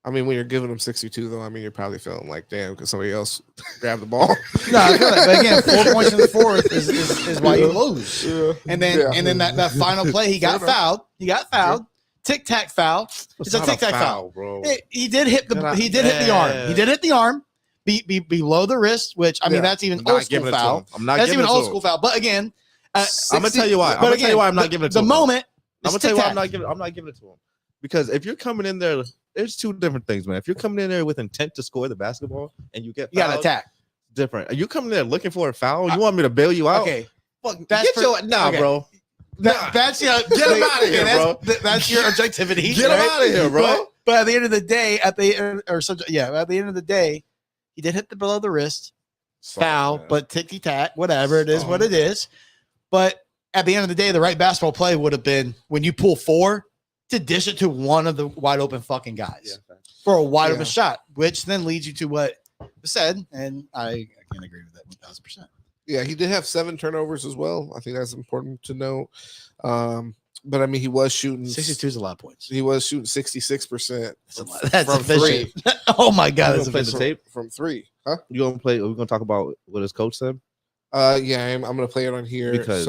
I mean, when you're giving them 62, though, I mean, you're probably feeling like, damn, because somebody else grabbed the ball. No, I feel that. But again, 4 points in the fourth is why you lose. Yeah. And then that final play, he got fouled. He got fouled. Tic tac foul. It's a tic tac foul, bro. He did hit the arm. He did hit the arm. Below the wrist, which I mean that's even old school foul. That's even old school foul. But again, I'm gonna tell you why. I'm gonna tell you why I'm not giving it to him. The moment. I'm gonna tell you why I'm not giving it to him. Because if you're coming in there, there's two different things, man. If you're coming in there with intent to score the basketball and you get fouled, you gotta attack. Different. Are you coming there looking for a foul? You want me to bail you out? Okay. Fuck, bro. That's your get him out of here, bro. That's your objectivity. Get him out of here, bro. But at the end of the day, at the end of the day, he did hit the below the wrist foul, but ticky tack, whatever it is, what it is. But at the end of the day, the right basketball play would have been when you pull 4 to dish it to one of the wide open fucking guys for a wide open shot, which then leads you to what was said, and I can agree with that 1,000%. Yeah, he did have 7 turnovers as well. I think that's important to note. But I mean, he was shooting 62 is a lot of points. He was shooting 66%. That's from 3. Oh my god, that's play the tape from 3. Huh? You gonna play? Are we gonna talk about what his coach said? Yeah, I'm gonna play it on here because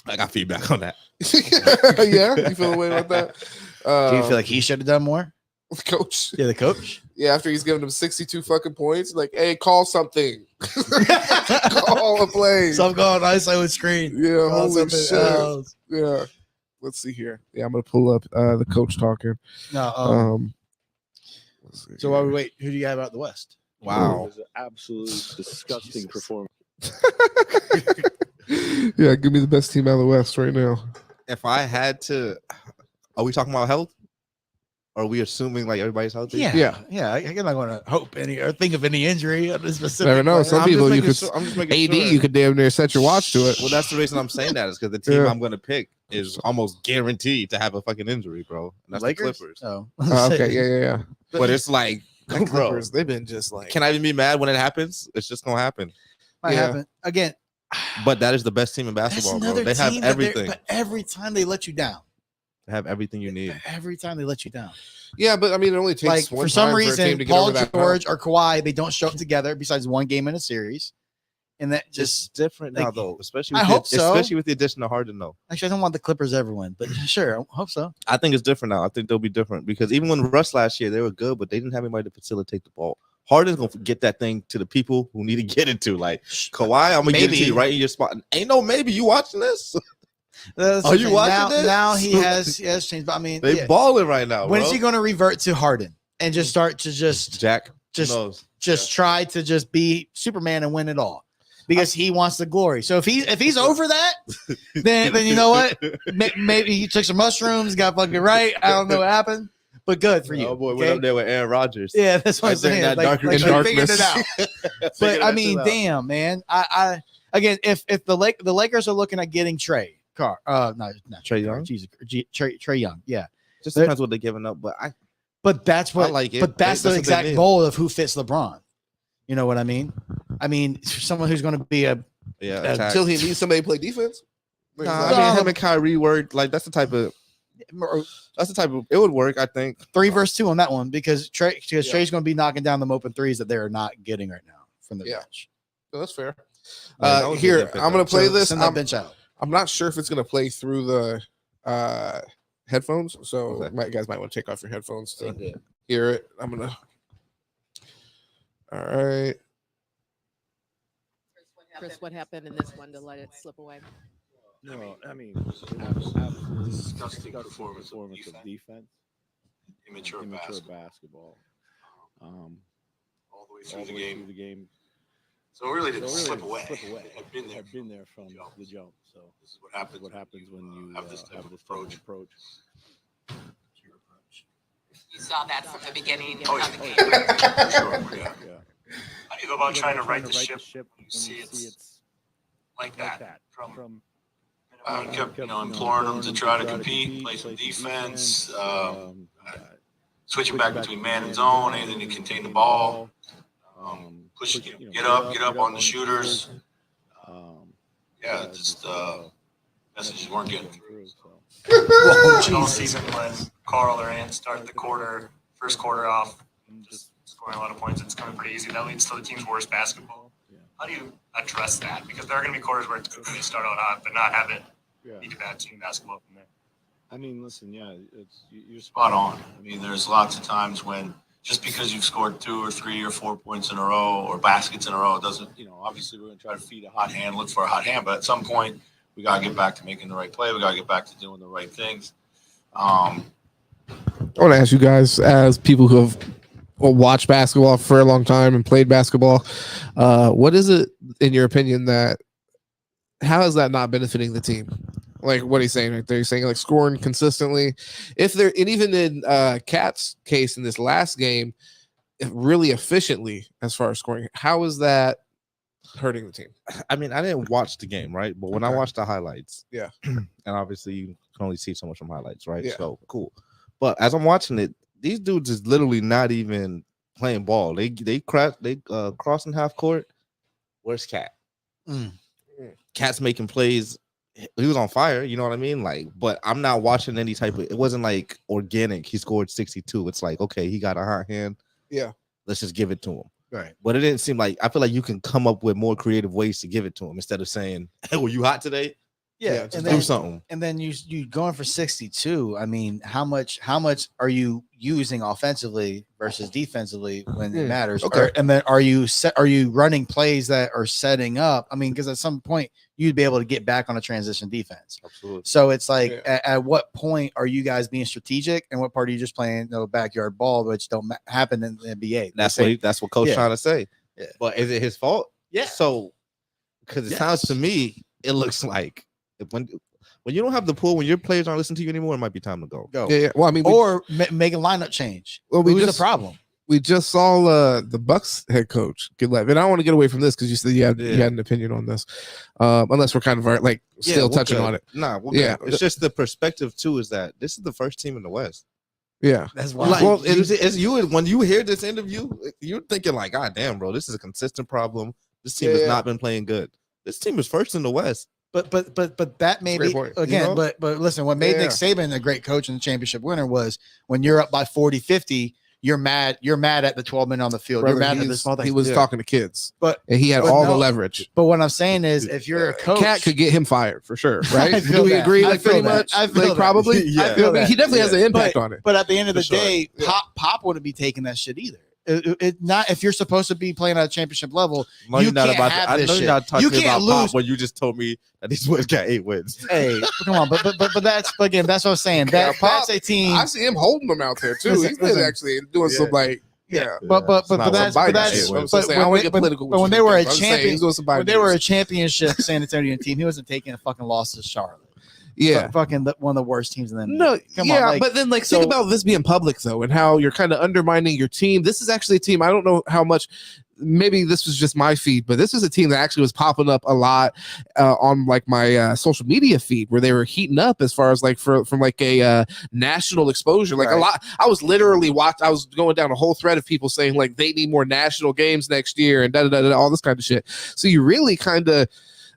I got feedback on that. Yeah, you feel the way about that? Do you feel like he should have done more? Coach. Yeah, the coach. Yeah, after he's giving him 62 fucking points, like, hey, call something. Call a play. Some going ISO and screen. Yeah, holy shit. Yeah. Let's see here. Yeah, I'm gonna pull up the coach talking. No. So while we wait, who do you have out the West? Wow, it was an absolute disgusting performance. Yeah, give me the best team out of the West right now. If I had to, are we talking about health? Or are we assuming like everybody's healthy? Yeah. I'm not going to hope any or think of any injury on this specific. Never know. Some people you could. AD, you could damn near set your watch to it. Well, that's the reason I'm saying that is because the team I'm going to pick is almost guaranteed to have a fucking injury, bro. And that's Lakers? The Clippers. Oh, okay, yeah. But it's like, bro, Clippers, they've been just like. Can I even be mad when it happens? It's just gonna happen. Might happen again. But that is the best team in basketball, bro. They have everything. But every time they let you down. They have everything you need. Every time they let you down. Yeah, but I mean, it only takes like one for some time reason, for a team to Paul get over George or Kawhi, they don't show up together besides one game in a series, and that just different now, though. Especially with the addition of Harden, though. Actually, I don't want the Clippers ever win, but sure, I hope so. I think it's different now. I think they'll be different because even when Russ last year, they were good, but they didn't have anybody to facilitate the ball. Harden's gonna get that thing to the people who need to get it to. Like Kawhi, I'm gonna get it to you right in your spot. Ain't no maybe. You watching this? Are you watching this? Now he has changed. But I mean, they balling right now. When is he going to revert to Harden and just start to try to just be Superman and win it all because he wants the glory. So if he's over that, then you know what? Maybe he took some mushrooms, got fucking right. I don't know what happened, but good for you. Oh boy, we're up there with Aaron Rodgers. Yeah, that's what I'm saying. Like figured it out. But I mean, damn, man. I again, if the Lakers are looking at getting Trey. Not Trae Young. Jesus, Trae Young. Yeah, just depends what they're giving up. But that's what I like it. But that's the exact goal of who fits LeBron. You know what I mean? I mean, someone who's going to be until he needs somebody to play defense. I mean, him and Kyrie work. Like that's the type of. It would work. I think 3 versus 2 on that one because Trey's going to be knocking down them open threes that they're not getting right now from the bench. So that's fair. That here, I'm going to play this. Send that bench out. I'm not sure if it's going to play through the headphones, so you guys might want to take off your headphones to hear it. I'm going to. All right. Chris, what happened in this one to let it slip away? No, I mean, absolutely disgusting performance of defense. Immature basketball. All the way through the game. So it really didn't slip away. It had been there from the jump. So this is what happens when you have this type of approach. You saw that from the beginning. Oh, of the game. Sure, yeah. How do you go about trying to right the ship when you see it's like that? I kept, imploring them to try to compete, play some defense, switching back between man and zone, anything to contain the ball, push, get up on the shooters. Just messages weren't getting through. All season when Carl or Ant start the first quarter off, just scoring a lot of points, it's coming pretty easy. That leads to the team's worst basketball. How do you address that? Because there are going to be quarters where they start out hot, but not have it be bad team basketball from there. I mean, listen, You're spot on. I mean, there's lots of times when just because you've scored 2 or 3 or 4 points in a row or baskets in a row, it doesn't, obviously we're going to try to feed a hot hand, look for a hot hand, but at some point we got to get back to making the right play. We got to get back to doing the right things. I want to ask you guys, as people who have watched basketball for a long time and played basketball, what is it, in your opinion, how is that not benefiting the team? Like what he's saying right there, he's saying like scoring consistently. And even in Cat's case in this last game, really efficiently as far as scoring. How is that hurting the team? I mean, I didn't watch the game, right? But when I watched the highlights, and obviously you can only see so much from highlights, right? Yeah. So cool. But as I'm watching it, these dudes is literally not even playing ball. They crossing half court. Where's Cat? Cat's making plays. He was on fire, you know what I mean? Like, but I'm not watching any type of. It wasn't like organic. He scored 62. It's like, okay, he got a hot hand. Yeah, let's just give it to him. Right. But it didn't seem like. I feel like you can come up with more creative ways to give it to him instead of saying, "Hey, were you hot today?" Yeah, and do something. And then you going for 62. I mean, how much are you using offensively versus defensively when it matters? Okay. And then are you running plays that are setting up? I mean, because at some point you'd be able to get back on a transition defense. Absolutely. So it's like, at what point are you guys being strategic, and what part are you just playing backyard ball, which don't happen in the NBA? That's what Coach trying to say. Yeah. But is it his fault? Yeah. So, because it sounds to me, it looks like when you don't have the pull, when your players aren't listening to you anymore, it might be time to go. Yeah. Well, I mean, make a lineup change. Well, who's the problem? We just saw the Bucks head coach get left, and I want to get away from this because you said you had an opinion on this, unless we're kind of still touching on it. Nah, it's just the perspective too. Is that this is the first team in the West? Yeah, that's why. Well, it's you. When you hear this interview, you're thinking like, "God damn, bro, this is a consistent problem. This team has not been playing good. This team is first in the West." But that may be again. But listen, what made Nick Saban a great coach and a championship winner was when you're up by 40-50. You're mad at the 12 men on the field. Brother, you're mad at the small things. He was talking to kids, and he had all the leverage. But what I'm saying is, if you're a coach, Cat could get him fired for sure, right? Do we agree? Like pretty much, I feel probably. I feel he definitely has an impact on it. But at the end of the day, Pop wouldn't be taking that shit either. Not if you're supposed to be playing at a championship level. No, you can't have this shit. You're not talking you can't about lose Pop when you just told me that these boys got 8 wins. Hey, come on, but that's again. That's what I'm saying. That's a team. I see him holding them out there too. He's been actually doing some when they were a champion, when they were a championship San Antonio team, he wasn't taking a fucking loss to Charlotte. Yeah, fucking one of the worst teams in the NBA. No, but then think about this being public though, and how you're kind of undermining your team. This is actually a team. I don't know how much. Maybe this was just my feed, but this is a team that actually was popping up a lot on my social media feed, where they were heating up as far as from a national exposure. A lot. I was literally I was going down a whole thread of people saying they need more national games next year and all this kind of shit. So you really kind of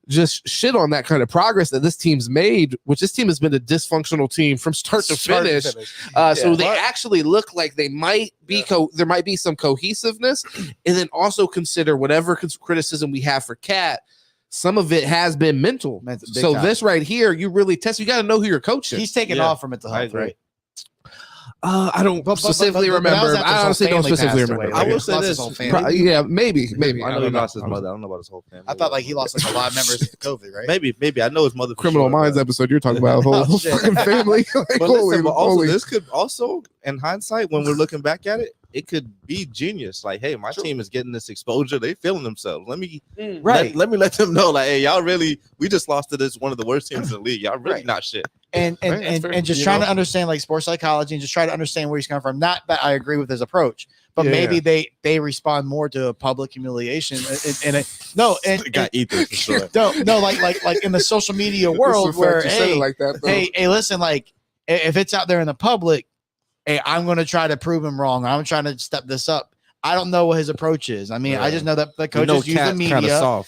just shit on that kind of progress that this team's made, which this team has been a dysfunctional team from start to finish. So they actually look like they might be there might be some cohesiveness, and then also consider whatever criticism we have for Cat. Some of it has been mental. So this right here, you really test. You got to know who you're coaching. He's taking off from mental health, right? I don't specifically remember. I honestly don't specifically remember. I will say this. Maybe. I know he lost his mother. I don't know about his whole family. I thought he lost a lot of members to COVID, right? Maybe. I know his mother. Criminal Minds episode. You're talking about a whole fucking family. But listen, this could also, in hindsight, when we're looking back at it, it could be genius. Like, hey, my team is getting this exposure. They feeling themselves. Let me right. Let me let them know. Like, hey, y'all really, we just lost to this one of the worst teams in the league. Y'all really not shit. And just trying to understand like sports psychology and just try to understand where he's coming from. Not that I agree with his approach, but maybe they respond more to public humiliation. Like in the social media world where hey, listen, like if it's out there in the public, hey, I'm going to try to prove him wrong. I'm trying to step this up. I don't know what his approach is. I mean, I just know that the coaches use the media.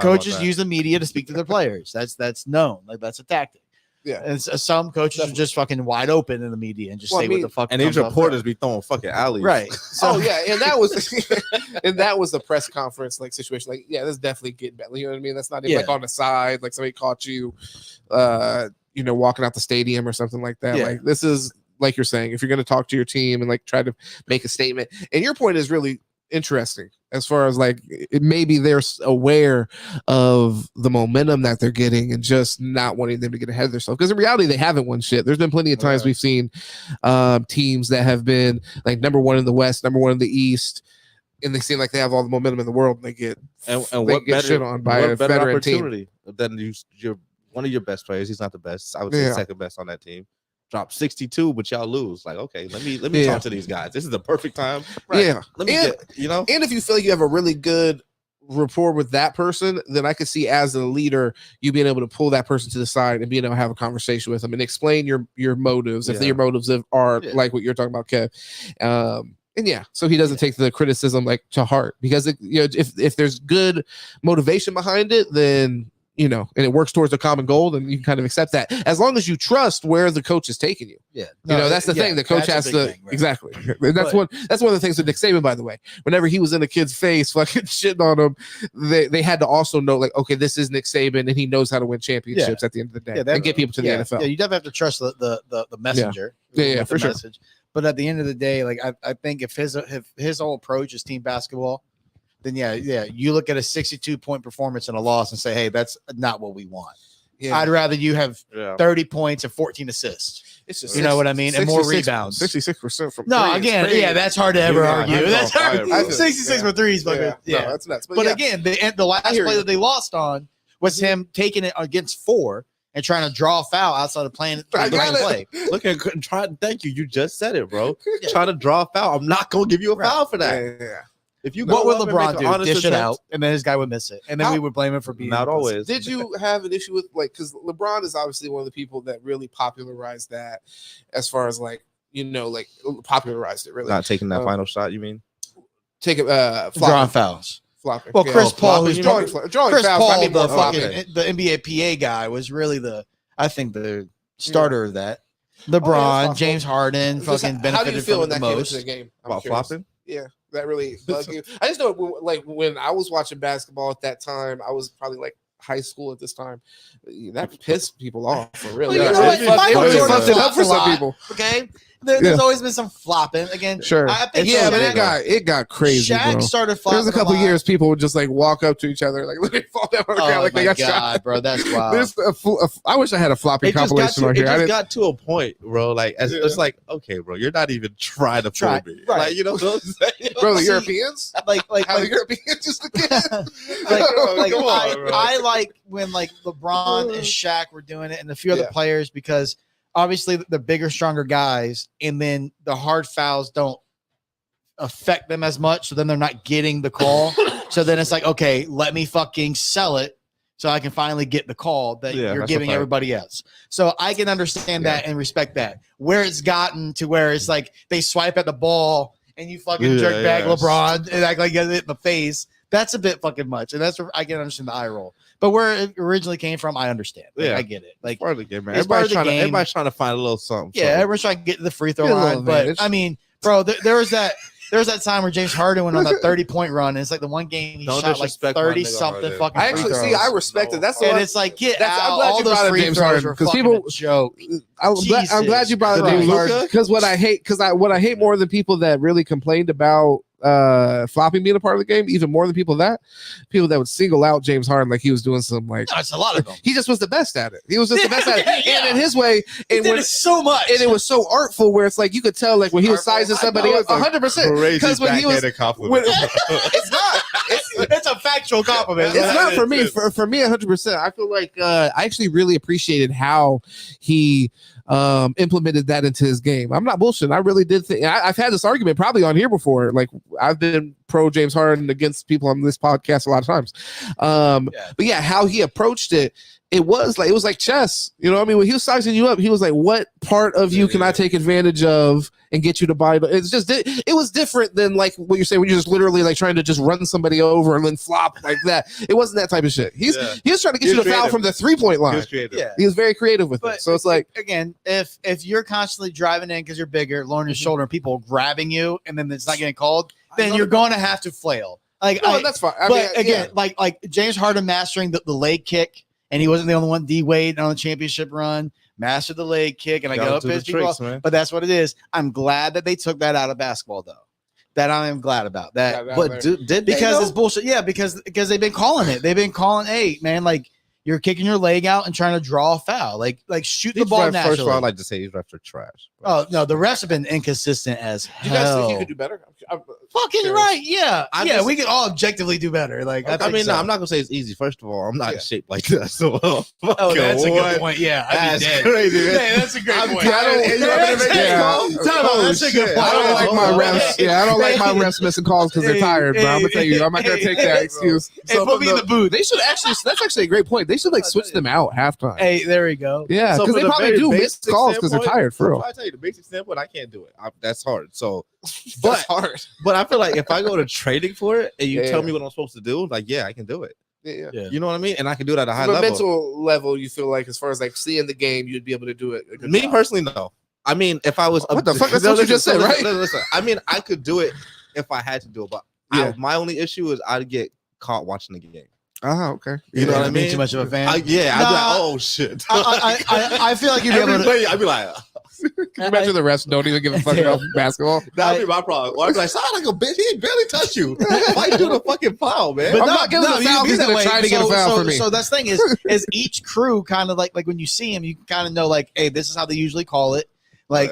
Coaches use the media to speak to their players. That's known. Like that's a tactic. Yeah, and some coaches are just fucking wide open in the media and just say what the fuck. And these reporters be throwing fucking alleys, right? So, and that was the press conference like situation. Like, yeah, that's definitely getting better. You know what I mean? That's not even like on the side, like somebody caught you, walking out the stadium or something like that. Like this is like you're saying, if you're going to talk to your team and like try to make a statement, and your point is really interesting as far as like maybe they're aware of the momentum that they're getting and just not wanting them to get ahead of themselves, because in reality they haven't won shit. There's been plenty of times we've seen teams that have been like number one in the West, number one in the East, and they seem like they have all the momentum in the world, and they get shit on by a veteran opportunity team. Then you're one of your best players. He's not the best. I would say second best on that team. Drop 62, but y'all lose. Like, okay, let me talk to these guys. This is the perfect time. Right. Yeah. Let me and if you feel like you have a really good rapport with that person, then I could see as a leader, you being able to pull that person to the side and being able to have a conversation with them and explain your motives. If your motives are like what you're talking about, Kev. So he doesn't take the criticism like to heart, because if there's good motivation behind it, then and it works towards a common goal, then you can kind of accept that, as long as you trust where the coach is taking you. Yeah, that's the thing. The coach has to exactly. That's one of the things with Nick Saban, by the way. Whenever he was in a kid's face, fucking shitting on him, they had to also know, like, okay, this is Nick Saban, and he knows how to win championships at the end of the day and get people to the NFL. Yeah, you definitely have to trust the messenger. Yeah, for sure. Message. But at the end of the day, like I think if his whole approach is team basketball, then you look at a 62-point performance and a loss and say, hey, that's not what we want. Yeah. I'd rather you have 30 points and 14 assists. It's just, you know what I mean? And more rebounds. 66% from that's hard to ever argue. That's hard. 66 for threes. No, that's nuts. But again, the last play that they lost on was him taking it against 4 and trying to draw a foul outside of playing play. Look at thank you. You just said it, bro. Try to draw a foul. I'm not gonna give you a foul for that. Yeah. If you what would LeBron do? Dish it out, and then his guy would miss it, and then we would blame him for being not always. Did you have an issue with because LeBron is obviously one of the people that really popularized that, as far as popularized it really. Not taking that final shot, you mean? Take it, drawing fouls. Flopping. Well, Chris Paul, who's drawing Chris fouls, Paul, the NBA PA guy was really the starter of that. LeBron, James Harden, fucking benefited. How do you feel from when the that most came into the game? About flopping? Yeah, that really bugged you. I just know, when I was watching basketball at that time, I was probably like high school at this time. That pissed people off, for real. Well, it fucked it up for some people. Okay. There's always been some flopping again. Sure. I think but it got crazy. Shaq bro. started flopping. There's a couple years people would just like walk up to each other, like literally fall down on the ground, like they got shot. Bro, that's wild. I wish I had a flopping compilation on here. It just got to a point, bro. Like it's like, okay, bro, you're not even trying to fool me. Right. Like, what I'm saying? Bro, the Europeans? Like how the Europeans just again. I like when LeBron and Shaq were doing it, and a few other players, because obviously the bigger, stronger guys, and then the hard fouls don't affect them as much. So then they're not getting the call. So then it's like, okay, let me fucking sell it so I can finally get the call that you're giving everybody else. So I can understand that and respect that. Where it's gotten to where it's like they swipe at the ball and you fucking jerk back LeBron and act like you get it in the face. That's a bit fucking much. And that's where I can understand the eye roll. But where it originally came from, I understand. I get it. Like, part of the game, man. Everybody's trying to find a little something. Yeah, everyone's trying to get to the free throw line. But I mean, bro, there was that time where James Harden went on that 30-point run, and it's like the one game he shot like 30-something fucking. I actually see. I respect it. That's and it's like get out. I'm glad all you those brought up free James throws Harden, because people joke. I'm glad you brought up James Harden, because what I hate more than people that really complained about flopping being a part of the game, even more than people that would single out James Harden like he was doing some like. No, it's a lot of them. He just was the best at it. He was just the best at it, and in his way, he did it so much, and it was so artful where it's like you could tell like when he was sizing somebody up 100%. Because when he was, it's not. It's a factual compliment. It's not for me. For me, 100%. I feel like I actually really appreciated how he implemented that into his game. I'm not bullshitting. I really did think I've had this argument probably on here before. Like I've been pro James Harden against people on this podcast a lot of times. But yeah, how he approached it. It was like chess. You know what I mean? When he was sizing you up, he was like, what part of you can I take advantage of and get you to buy? It's just, it was different than like what you're saying when you're just literally like trying to just run somebody over and then flop like that. It wasn't that type of shit. He was trying to get you to foul from the 3-point line. He was very creative with it. So it's like, again, if you're constantly driving in because you're bigger, lowering your shoulder, and people grabbing you, and then it's not getting called, then you're going to have to flail. Like, that's fine. But again, like James Harden mastering the leg kick. And he wasn't the only one. D Wade on the championship run mastered the leg kick, and I go up his people. But that's what it is. I'm glad that they took that out of basketball, though. That I am glad about that. But because it's bullshit. Yeah, because they've been calling it. They've been calling, hey man, like you're kicking your leg out and trying to draw a foul. Like shoot the ball naturally. First of all, I like to say these refs are trash. Oh no, the refs have been inconsistent as hell. You guys think you could do better? Fucking right, yeah. We can all objectively do better. Like I mean, no, I'm not gonna say it's easy. First of all, I'm not shaped like that. So that's a good point. Yeah, that's crazy. Man, that's a great point. That's a good point. I don't like my refs. Yeah, I don't like my refs missing calls because they're tired. But I'm gonna tell you, I'm not gonna take that excuse. So put me in the booth. They should actually. That's actually a great point. They should like switch them out halftime. Hey, there we go. Yeah, because they probably do miss calls because they're tired. For real. I tell you the basic standpoint, I can't do it. That's hard. So, that's hard. But I feel like if I go to trading for it and you tell me what I'm supposed to do, like I can do it. Yeah. You know what I mean? And I can do it at a high level. mental level, you feel like as far as like seeing the game, you'd be able to do it. Me personally, no. I mean, if I was what the fuck? That's what you just said, right? Listen, I mean, I could do it if I had to do it, but my only issue is I'd get caught watching the game. Oh, okay. You know what I mean? Too much of a fan. I'd be like, oh shit. I feel like you'd be able to. I'd be like. Can you imagine the refs don't even give a fuck about basketball? That'd be my problem. Well, I'd be like, sound like a bitch. He barely touched you. Why you doing a fucking foul, man? But I'm not giving a foul. He's gonna try to get a foul for me. So that's the thing is each crew kind of like when you see him, you kind of know like, hey, this is how they usually call it. Like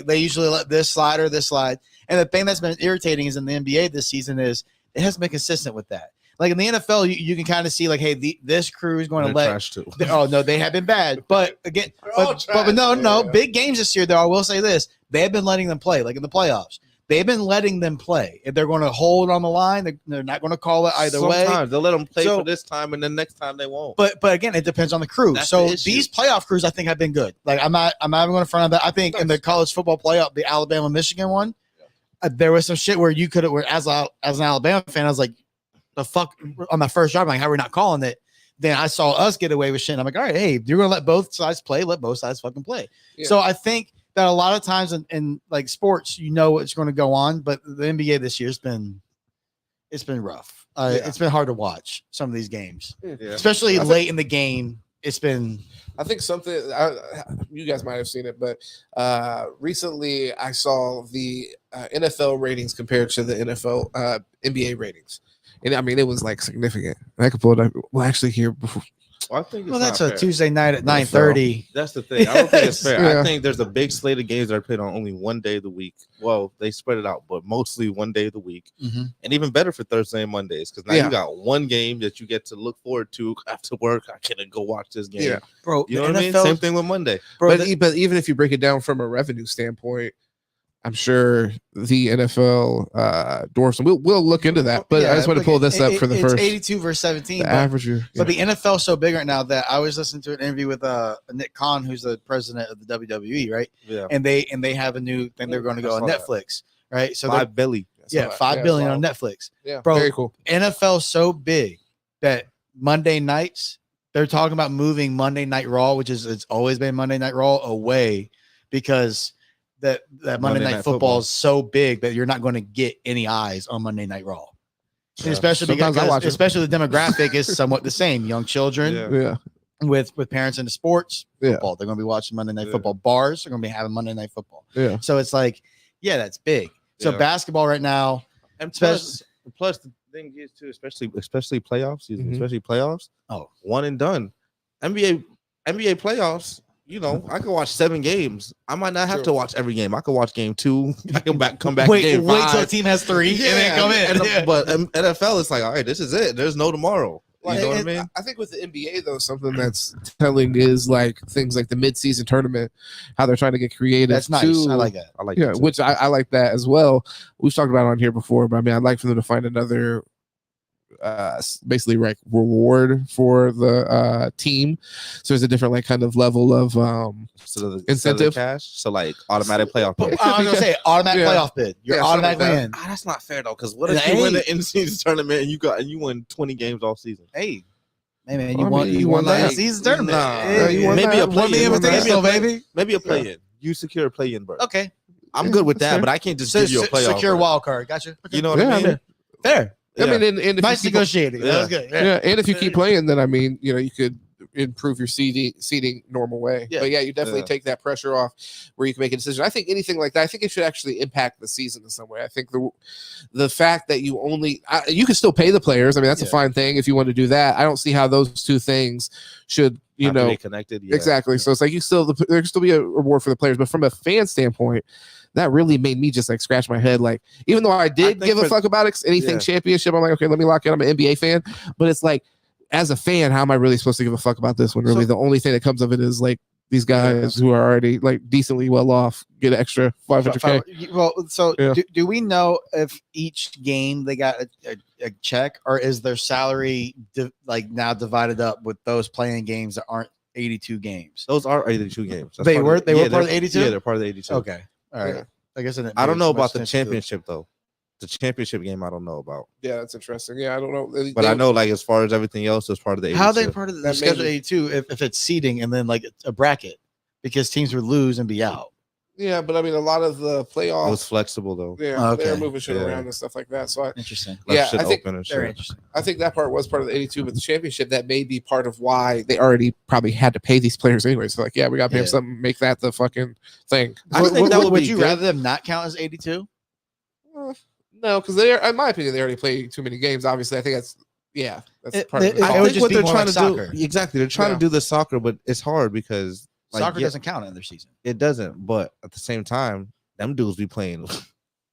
they usually let this slide or this slide. And the thing that's been irritating is in the NBA this season is it hasn't been consistent with that. Like in the NFL, you can kind of see like, hey, this crew is going to let. Trash too. Oh no, they have been bad. But again, but no, big games this year. Though I will say this: they have been letting them play. Like in the playoffs, they've been letting them play. If they're going to hold on the line, they're not going to call it either way. They'll let them play for this time, and then next time they won't. But again, it depends on the crew. That's so the issue. These playoff crews, I think, have been good. Like I'm not even going to front of that. I think in the college football playoff, the Alabama Michigan one, there was some shit where you could have, as an Alabama fan, I was like, the fuck on my first drive, I'm like, how are we not calling it? Then I saw us get away with shit. And I'm like, all right, hey, you're gonna let both sides play, let both sides fucking play. Yeah. So I think that a lot of times in like sports, you know what's going to go on, but the NBA this year has been rough. It's been hard to watch some of these games, especially late in the game. It's been. I think something you guys might have seen it, but recently I saw the NFL ratings compared to the NBA ratings. And I mean, it was like significant. I could pull it up. Well, actually, here before. Well, I think that's a Tuesday night at 9:30. That's the thing. I don't think it's fair. Yeah. I think there's a big slate of games that are played on only one day of the week. Well, they spread it out, but mostly one day of the week. Mm-hmm. And even better for Thursday and Mondays because now you got one game that you get to look forward to after work. I can't go watch this game. Yeah, bro. You know what I mean? Same thing with Monday. Bro, but even if you break it down from a revenue standpoint, I'm sure the NFL doors. We'll look into that, but I just want to pull this up for the first. 82 versus 17. The average. But the NFL is so big right now that I was listening to an interview with Nick Khan, who's the president of the WWE, right? Yeah. And they have a new thing they're going to go on Netflix, right? So $5 billion. Yeah, $5 billion on Netflix. Yeah, bro. Very cool. NFL's so big that Monday nights they're talking about moving Monday Night Raw, which is it's always been Monday Night Raw, away because. That Monday Night Football is so big that you're not going to get any eyes on Monday Night Raw. Yeah. Especially because the demographic is somewhat the same. Young children with parents into sports, football. They're going to be watching Monday Night Football. Bars are going to be having Monday Night Football. Yeah. So it's like, that's big. So basketball right now, And plus the thing is too, especially playoffs, especially playoffs. Oh, one and done. NBA playoffs. You know, I can watch 7 games. I might not have to watch every game. I can watch game 2. I can come back. Wait game 5. Wait till a team has 3 and then come in. But NFL, it's like, all right, this is it. There's no tomorrow. You know what I mean? I think with the NBA though, something that's telling is like things like the mid-season tournament, how they're trying to get creative. That's nice. I like that. I like yeah, that too. which I like that as well. We've talked about it on here before, but I mean, I'd like for them to find another basically like reward for the team. So there's a different like kind of level of incentive cash. So like automatic playoff bid. I was gonna say automatic playoff bid. You're automatically in. That's not fair though, because what if you win the in-season tournament and you win 20 games all season? Hey, man, you won that season tournament. Maybe a play-in, maybe a play-in. You secure a play-in berth. Okay, I'm good with that, but I can't just give you a playoff. Secure wild card. Gotcha. You know what I mean? Fair. I mean, and nice negotiating. That was good. Yeah, and if you keep playing, then I mean, you know, you could improve your seeding normal way. Yeah. But yeah, you definitely take that pressure off where you can make a decision. I think anything like that, I think it should actually impact the season in some way. I think the fact that you you can still pay the players. I mean, that's a fine thing if you want to do that. I don't see how those two things should be connected. Exactly. So it's like there can still be a reward for the players, but from a fan standpoint, that really made me just like scratch my head. Like, even though I did give a fuck about anything championship, I'm like, okay, let me lock in. I'm an NBA fan, but it's like, as a fan, how am I really supposed to give a fuck about this when really the only thing that comes of it is like these guys who are already like decently well off get an extra $500K. Well, so do we know if each game they got a check, or is their salary now divided up with those playing games that aren't 82 games? Those are 82 games. They were part of the 82? Yeah, they're part of the 82. Okay. All right. I guess I don't know about the championship though. The championship game I don't know about. Yeah, that's interesting. Yeah, I don't know. But I know like as far as everything else, it's part of the 82. How are they part of the schedule 82 if it's seeding and then like a bracket, because teams would lose and be out? Yeah, but I mean, a lot of the playoffs. It was flexible though. Yeah, they're moving shit around and stuff like that. So interesting. Yeah, I think very interesting. I think that part was part of the 82, but the championship, that may be part of why they already probably had to pay these players anyway. So like, we got to pay them something, make that the fucking thing. I think would you rather them not count as 82? No, because in my opinion, they already play too many games. Obviously, I think that's part of it. I think what they're trying to do, exactly, they're trying to do the soccer, but it's hard because soccer doesn't count in their season. It doesn't, but at the same time, them dudes be playing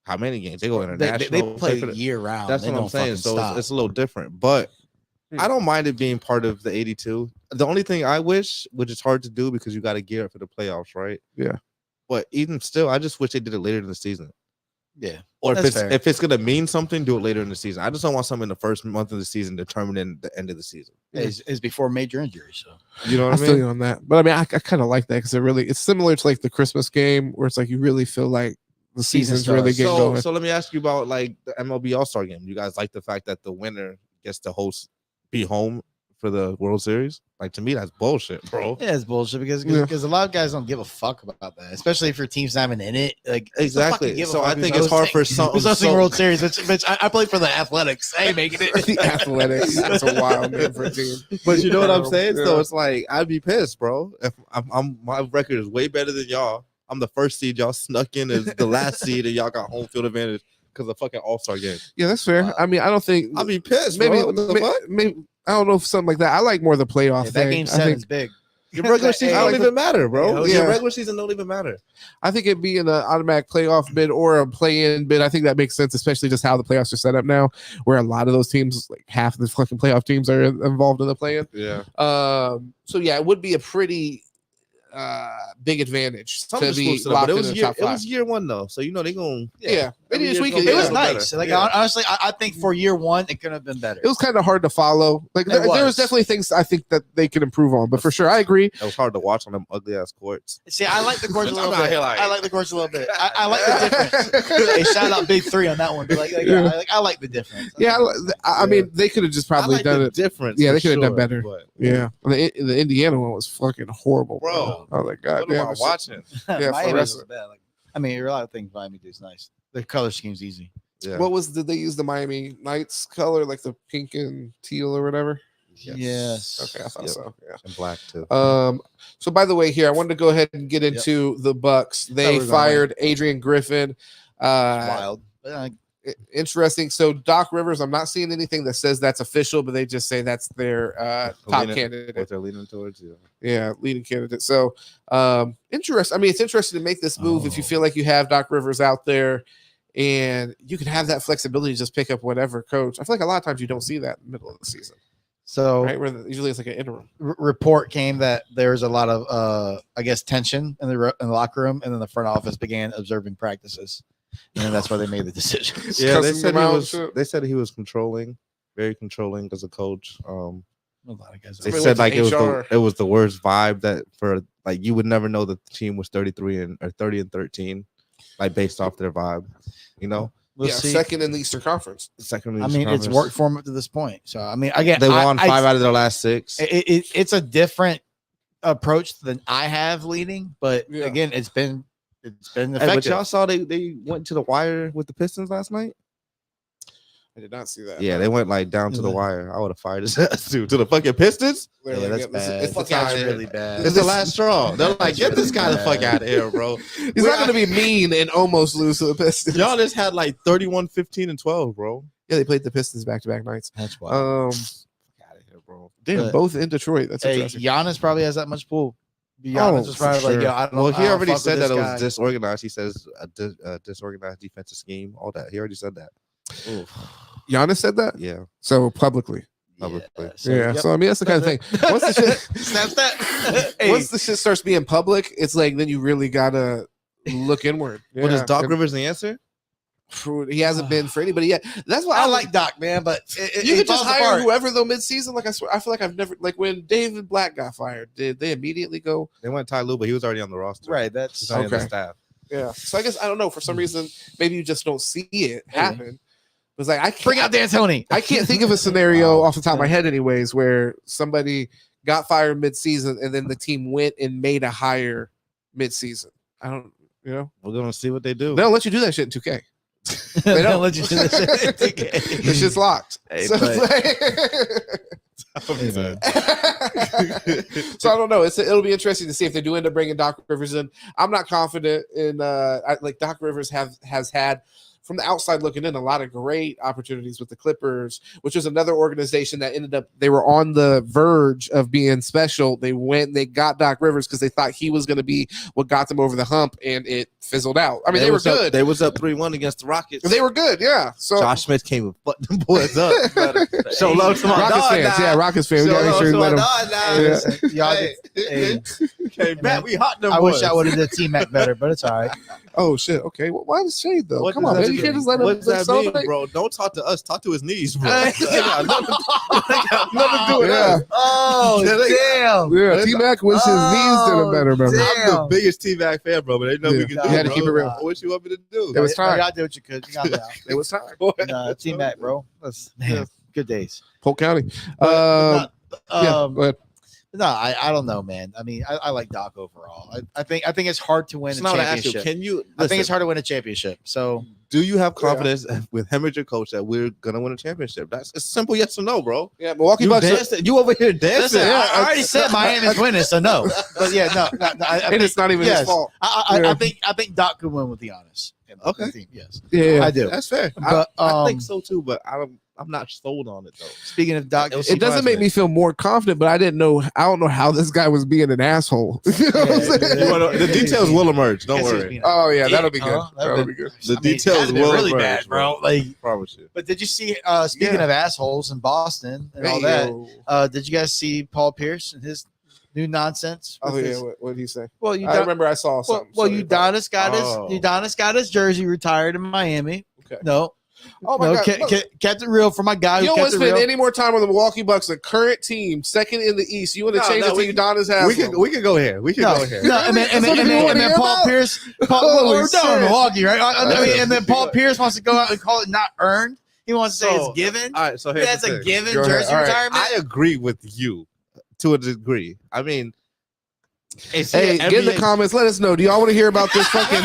how many games? They go international. They play year round. That's what I'm saying. So it's a little different, but I don't mind it being part of the 82. The only thing I wish, which is hard to do because you got to gear up for the playoffs, right? Yeah. But even still, I just wish they did it later in the season. Yeah. Or if it's gonna mean something, do it later in the season. I just don't want something in the first month of the season determining the end of the season. Is before major injuries. So you know what I mean? I feel you on that. But I mean, I kind of like that because it's similar to like the Christmas game where it's like you really feel like the season's really getting going. So let me ask you about like the MLB All-Star game. You guys like the fact that the winner gets to be home for the World Series? Like, to me, that's bullshit, bro. Yeah, it's bullshit because a lot of guys don't give a fuck about that, especially if your team's not even in it. Like, exactly. So I think it's hard for some. Who's hosting World Series? Which I play for the Athletics. I ain't making it. The Athletics. That's a wild name for a team. But you know what I'm saying? Yeah. So it's like, I'd be pissed, bro. If my record is way better than y'all. I'm the first seed. Y'all snuck in as the last seed, and y'all got home field advantage because of fucking All-Star game. Yeah, that's fair. Wow. I mean, I don't think I'd be pissed. Maybe, bro. maybe I don't know if something like that. I like more the playoff thing. That game 7 is big. Your regular season don't even matter, bro. Yeah. Your regular season don't even matter. I think it being an automatic playoff bid or a play-in bid, I think that makes sense, especially just how the playoffs are set up now, where a lot of those teams, like half of the fucking playoff teams, are involved in the play-in. Yeah. So yeah, it would be a pretty big advantage to be locked in the top 5. It was year 1 though, so you know they're going. Yeah. It was nice. Like honestly, I think for year 1 it could have been better. It was kind of hard to follow. Like there was definitely things I think that they could improve on, but for sure, I agree. It was hard to watch on them ugly ass courts. See, I like the courts a little bit. I like the courts a little bit. I like the difference. Hey, shout out Big 3 on that one. I like the difference. Yeah, I mean, they could have just probably done it different. Yeah, they could have done better. Yeah, the Indiana one was fucking horrible, bro. Oh my god, what am I watching? Yeah, Miami was bad. I mean, a lot of things Miami do is nice. The color scheme's easy. Yeah. Did they use the Miami Knights color, like the pink and teal or whatever? Yes. Okay, I thought so. Yeah. And black too. So by the way, here I wanted to go ahead and get into the Bucks. They fired Adrian Griffin. Wild. Interesting. So Doc Rivers, I'm not seeing anything that says that's official, but they just say that's their top candidate. What they're leaning towards, leading candidate. So interesting. I mean, it's interesting to make this move if you feel like you have Doc Rivers out there and you can have that flexibility to just pick up whatever coach. I feel like a lot of times you don't see that in the middle of the season. So right, where usually it's like an interim. Report came that there's a lot of I guess tension in the locker room, and then the front office began observing practices, and that's why they made the decision. Yeah, they said he was controlling, very controlling as a coach. A lot of guys. They said like it was the worst vibe that for like you would never know that the team was 30 and 13, like based off their vibe, you know. We'll see. Second in the Eastern Conference. It's worked for them up to this point. So I mean, again, they won 5 out of their last 6. It's a different approach than I have leading, but again, it's been effective. Hey, but y'all saw they went to the wire with the Pistons last night. I did not see that. Yeah, they went like down to the wire. I would have fired his ass to the fucking Pistons. Yeah, that's bad. It's really bad. It's the last straw. They're like, get this guy the fuck out of here, bro. He's not going to be mean and almost lose to the Pistons. Y'all just had like 31, 15, and 12, bro. Yeah, they played the Pistons back-to-back nights. That's why. Out of here, bro. Damn, both in Detroit. That's interesting. Giannis probably has that much pull. Giannis was probably like, yo, I don't. Well, he already said that it was disorganized. He says a disorganized defensive scheme. All that. He already said that. Oof. Giannis said that? Yeah. So publicly. So I mean, that's the kind of thing. Once the shit snaps that. Once the shit starts being public, it's like then you really gotta look inward. Yeah. What is Doc Rivers the answer? He hasn't been for anybody yet. That's why I like Doc, man. But you could just hire whoever though mid-season. Like I swear, I feel like I've never like when David Black got fired. Did they immediately go? They went Ty Lue, but he was already on the roster. Right. That's okay. On the staff. Yeah. So I guess I don't know. For some reason, maybe you just don't see it happen. It's like I can't, bring out D'Antoni. I can't think of a scenario off the top of my head, anyways, where somebody got fired mid-season and then the team went and made a hire mid-season. I don't, we're gonna see what they do. They don't let you do that shit in 2K. They don't let you do that shit in 2K. This shit's locked. Hey, so I don't know. It'll be interesting to see if they do end up bringing Doc Rivers in. I'm not confident in like Doc Rivers has had. From the outside looking in, a lot of great opportunities with the Clippers, which was another organization that ended up, they were on the verge of being special. They got Doc Rivers because they thought he was going to be what got them over the hump, and it fizzled out. I mean, they were good. They was up 3-1 against the Rockets. They were good, yeah. So Josh Smith came and fucked them boys up. Show love to my Rockets fans. Yeah, Rockets fans. We got to make sure we let them. We hot them. I wish I would have did T-Mac better, but it's all right. Oh, shit. Okay. Well, why the shade, though? Come on, man. You can't just let him. What does that mean, bro? Don't talk to us. Talk to his knees, bro. Nothing to do with us. Oh, damn. Yeah, T-Mac wishes his knees did him better, bro. I'm the biggest T-Mac fan, bro, but they know we can do it. You had to keep it real. What you want me to do? It was time. Y'all did what you could. You got it out. It was time. T-Mac, bro. Man, good days. Polk County. Go ahead. No, I don't know, man. I mean, I like Doc overall. I think it's hard to win a championship. Can you? I think it's hard to win a championship. So, do you have confidence with him as your coach that we're gonna win a championship? That's a simple yes or no, bro. Yeah, Milwaukee Bucks. You over here dancing? Listen, I already said Miami's winning, so no. But yeah, no. And it's not even his fault. I think Doc could win with Giannis. Okay. Team. Yes. Yeah, I do. That's fair. But I think so too. But I'm not sold on it though. Speaking of Doc, it doesn't make me feel more confident, but I don't know how this guy was being an asshole. You know what I'm saying? The details will emerge. Don't worry. Oh yeah, that'll be good. That'll be good. The details will really emerge, bad, bro. Like, promise you. But did you see? Speaking of assholes in Boston and all that, did you guys see Paul Pierce and his new nonsense? Oh yeah, what did he say? Well, I remember I saw something. Well, Udonis got his jersey retired in Miami. Okay. No. Oh my God! Kept it real for my guy. You don't want to spend any more time on the Milwaukee Bucks, the current team, second in the East. You want to change it to Udonis has? We can go here. We can go here. No, and then Paul Pierce. We're done with Milwaukee, right? I mean, and then Paul Pierce wants to go out and call it not earned. He wants to say it's given. All right, so that's a given jersey retirement. I agree with you to a degree. I mean. Hey, get in the comments. Let us know. Do y'all want to hear about this fucking?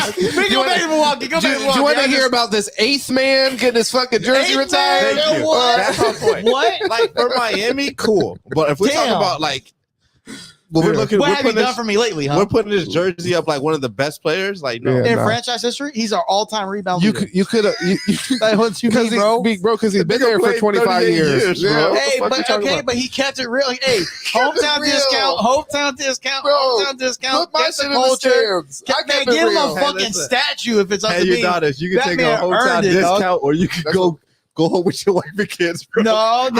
Go back to Milwaukee. Do you want to hear about this 8th man getting his fucking jersey retired? Thank you. That's my point. What? Like for Miami, cool. But if we talk about like we're looking. What have you done for me lately, huh? We're putting his jersey up like one of the best players. Like no, in franchise history, he's our all-time rebound leader. You could have. Like, what you mean, bro? Because he's been there for 25 years, bro. Hey, but he kept it real. Like, hey, hometown discount, hometown discount. Put my shit in the stands. Man, give him a fucking statue if it's up to me. You can take a hometown discount, or you can go home with your wife and kids, bro. No. Y'all feel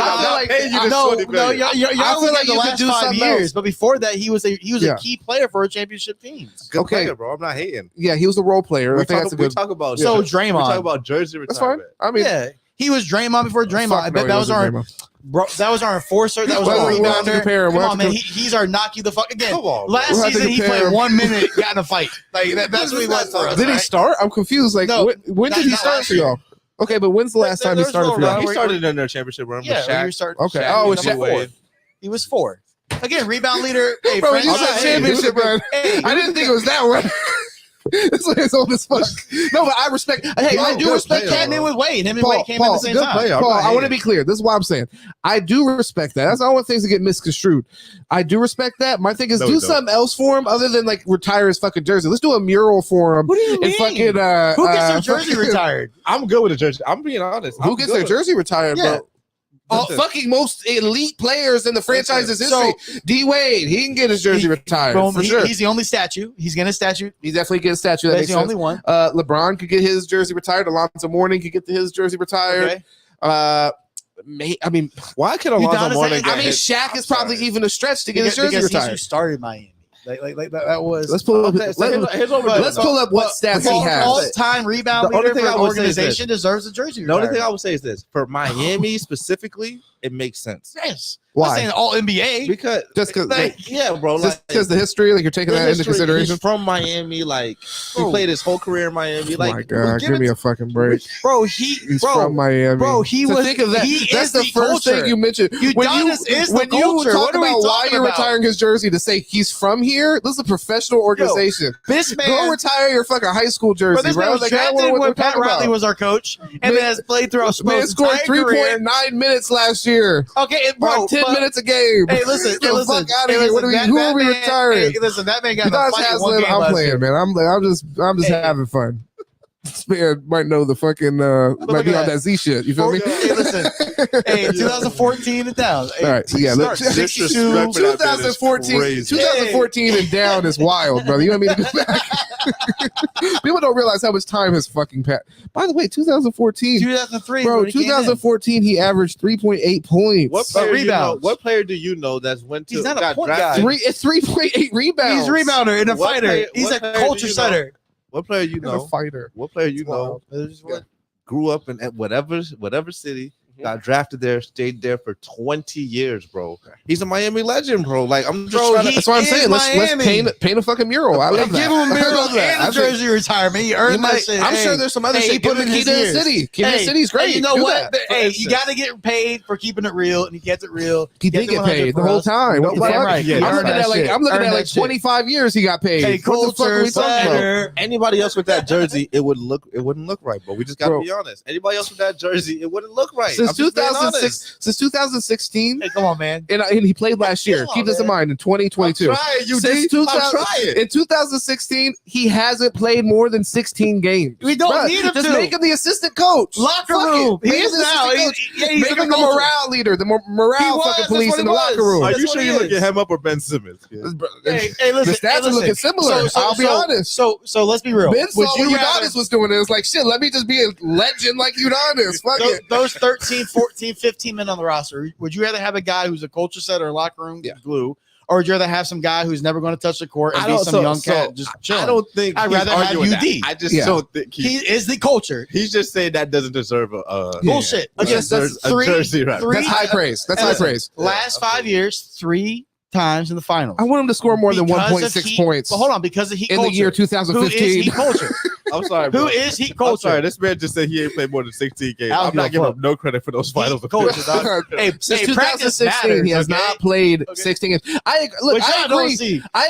like you could do 5 years, but before that, he was a key player for a championship team. Good player, bro. I'm not hating. Yeah, he was a role player. We talk about Draymond. We talk about jersey retirement. That's fine. I mean, yeah, he was Draymond before Draymond. That was our enforcer. That was our rebounder. Come on, man. He's our knock you the fuck again. Last season he played 1 minute, got in a fight. Like that's what he was for us. Did he start? I'm confused. Like when did he start for y'all? Okay, but when's the last time he started for y'all? He started in their championship run. Yeah, he started. Okay. Oh, it's Shaq. He was 4. Again, rebound leader. Hey, bro, you said championship run. I didn't think it was that one. This is old as fuck. No, but I respect. Hey, I do respect Cat with Wade. Him and Wade came at the same time. Paul, I want to be clear. This is what I'm saying. I do respect that. That's not one of the things that get misconstrued. I do respect that. My thing is do something else for him other than like retire his fucking jersey. Let's do a mural for him. What do you mean? Fucking, who gets their jersey retired? I'm good with the jersey. I'm being honest. Who gets their jersey retired, bro? Fucking most elite players in the franchise's history. D Wade, he can get his jersey retired for sure. He's the only statue. He's getting a statue. He definitely gets a statue. That's the only one. LeBron could get his jersey retired. Alonzo Mourning could get his jersey retired. Okay. I mean, why could Alonzo Mourning? I mean, Shaq is probably even a stretch to get his jersey retired. He started Miami. Like that was. Let's pull up. Let's pull up what stats he has. All-time rebound leader for an organization deserves a jersey. The only thing I would say is this: for Miami specifically, it makes sense. Yes. Why? I'm saying all NBA because yeah, bro. Just because the history, like you're taking that into consideration. He's from Miami, like he played his whole career in Miami. Like, my God, give me a fucking break, bro. He's from Miami, bro. He was. Think of that. That's the first thing you mentioned. When you talk about why you're retiring his jersey, to say he's from here. This is a professional organization. This man, go retire your fucking high school jersey, this man was drafted when Pat Riley was our coach, and then has played throughout. Man scored 3.9 minutes last year. Okay, bro, 10 minutes a game. Hey, listen, fuck out of here. Who are we retiring? Hey, listen, that man got a fight one game. I'm playing, man. I'm just having fun. This man might know the fucking might be on that Z shit. You feel me? Hey, listen. Hey, 2014 and down. All right, so yeah, 2014 and down is wild, brother. You want me to go back? People don't realize how much time has fucking passed. By the way, 2003, bro. 2014, he averaged 3.8 points. What player what player do you know that's went to? He's not a point guy. It's 3.8 rebounds. He's a rebounder and a fighter. He's a culture setter. What player you know? A fighter. What player you know? Grew up in whatever city, got drafted there, stayed there for 20 years, bro. He's a Miami legend, bro. Like I'm just that's what I'm saying. Let's paint a fucking mural. I love that. Give him a mural and a jersey retirement. He earned that shit. I'm sure there's some other shit. He put in the city. Key to the City's great. You know what? Hey, you got to get paid for keeping it real, and he gets it real. He did get paid the whole time. What the fuck? I'm looking at like 25 years he got paid. Hey, culture, anybody else with that jersey, it wouldn't look right, but we just got to be honest. Anybody else with that jersey, it wouldn't look right. Since 2016. Hey, come on, man. And he played last year. Keep this in mind in 2022. In 2016, he hasn't played more than 16 games. We don't need him just to. Make him the assistant coach. Locker room. He is now. Make him the morale leader, the morale fucking police in the locker room. Are you sure you look at him up or Ben Simmons? Hey, listen. The stats are looking similar. I'll be honest. So let's be real. Ben saw what Udonis was doing. It was like, shit, let me just be a legend like Udonis. Fuck it. Those 13, 14, 15 men on the roster, would you rather have a guy who's a culture setter or locker room glue, or would you rather have some guy who's never going to touch the court and be some young cat just chilling? I don't think I'd rather have UD. I just don't think he is the culture. He's just saying that doesn't deserve a bullshit. Again, that's a jersey. Right? That's high praise. That's high praise. Last 5 years, 3 times in the finals. I want him to score more than 1.6 points. But hold on, because of Heat in culture. The year 2015. Who is Heat culture? I'm sorry, bro. Who is Heat culture? I'm sorry, this man just said he ain't played more than 16 games. I'm not giving him no credit for those finals. Since 2016, he has not played 16 games. I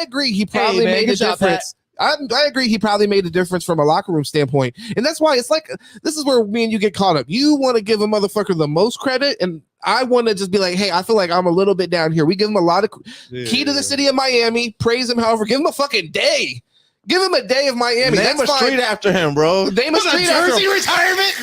agree. He probably made a difference. I agree. He probably made a difference from a locker room standpoint, and that's why it's like this is where me and you get caught up. You want to give a motherfucker the most credit, and I want to just be like, hey, I feel like I'm a little bit down here. We give him a lot of key to the city of Miami. Praise him, however, give him a fucking day. Give him a day of Miami. Name a street after him, bro. Name a street after him. Retirement.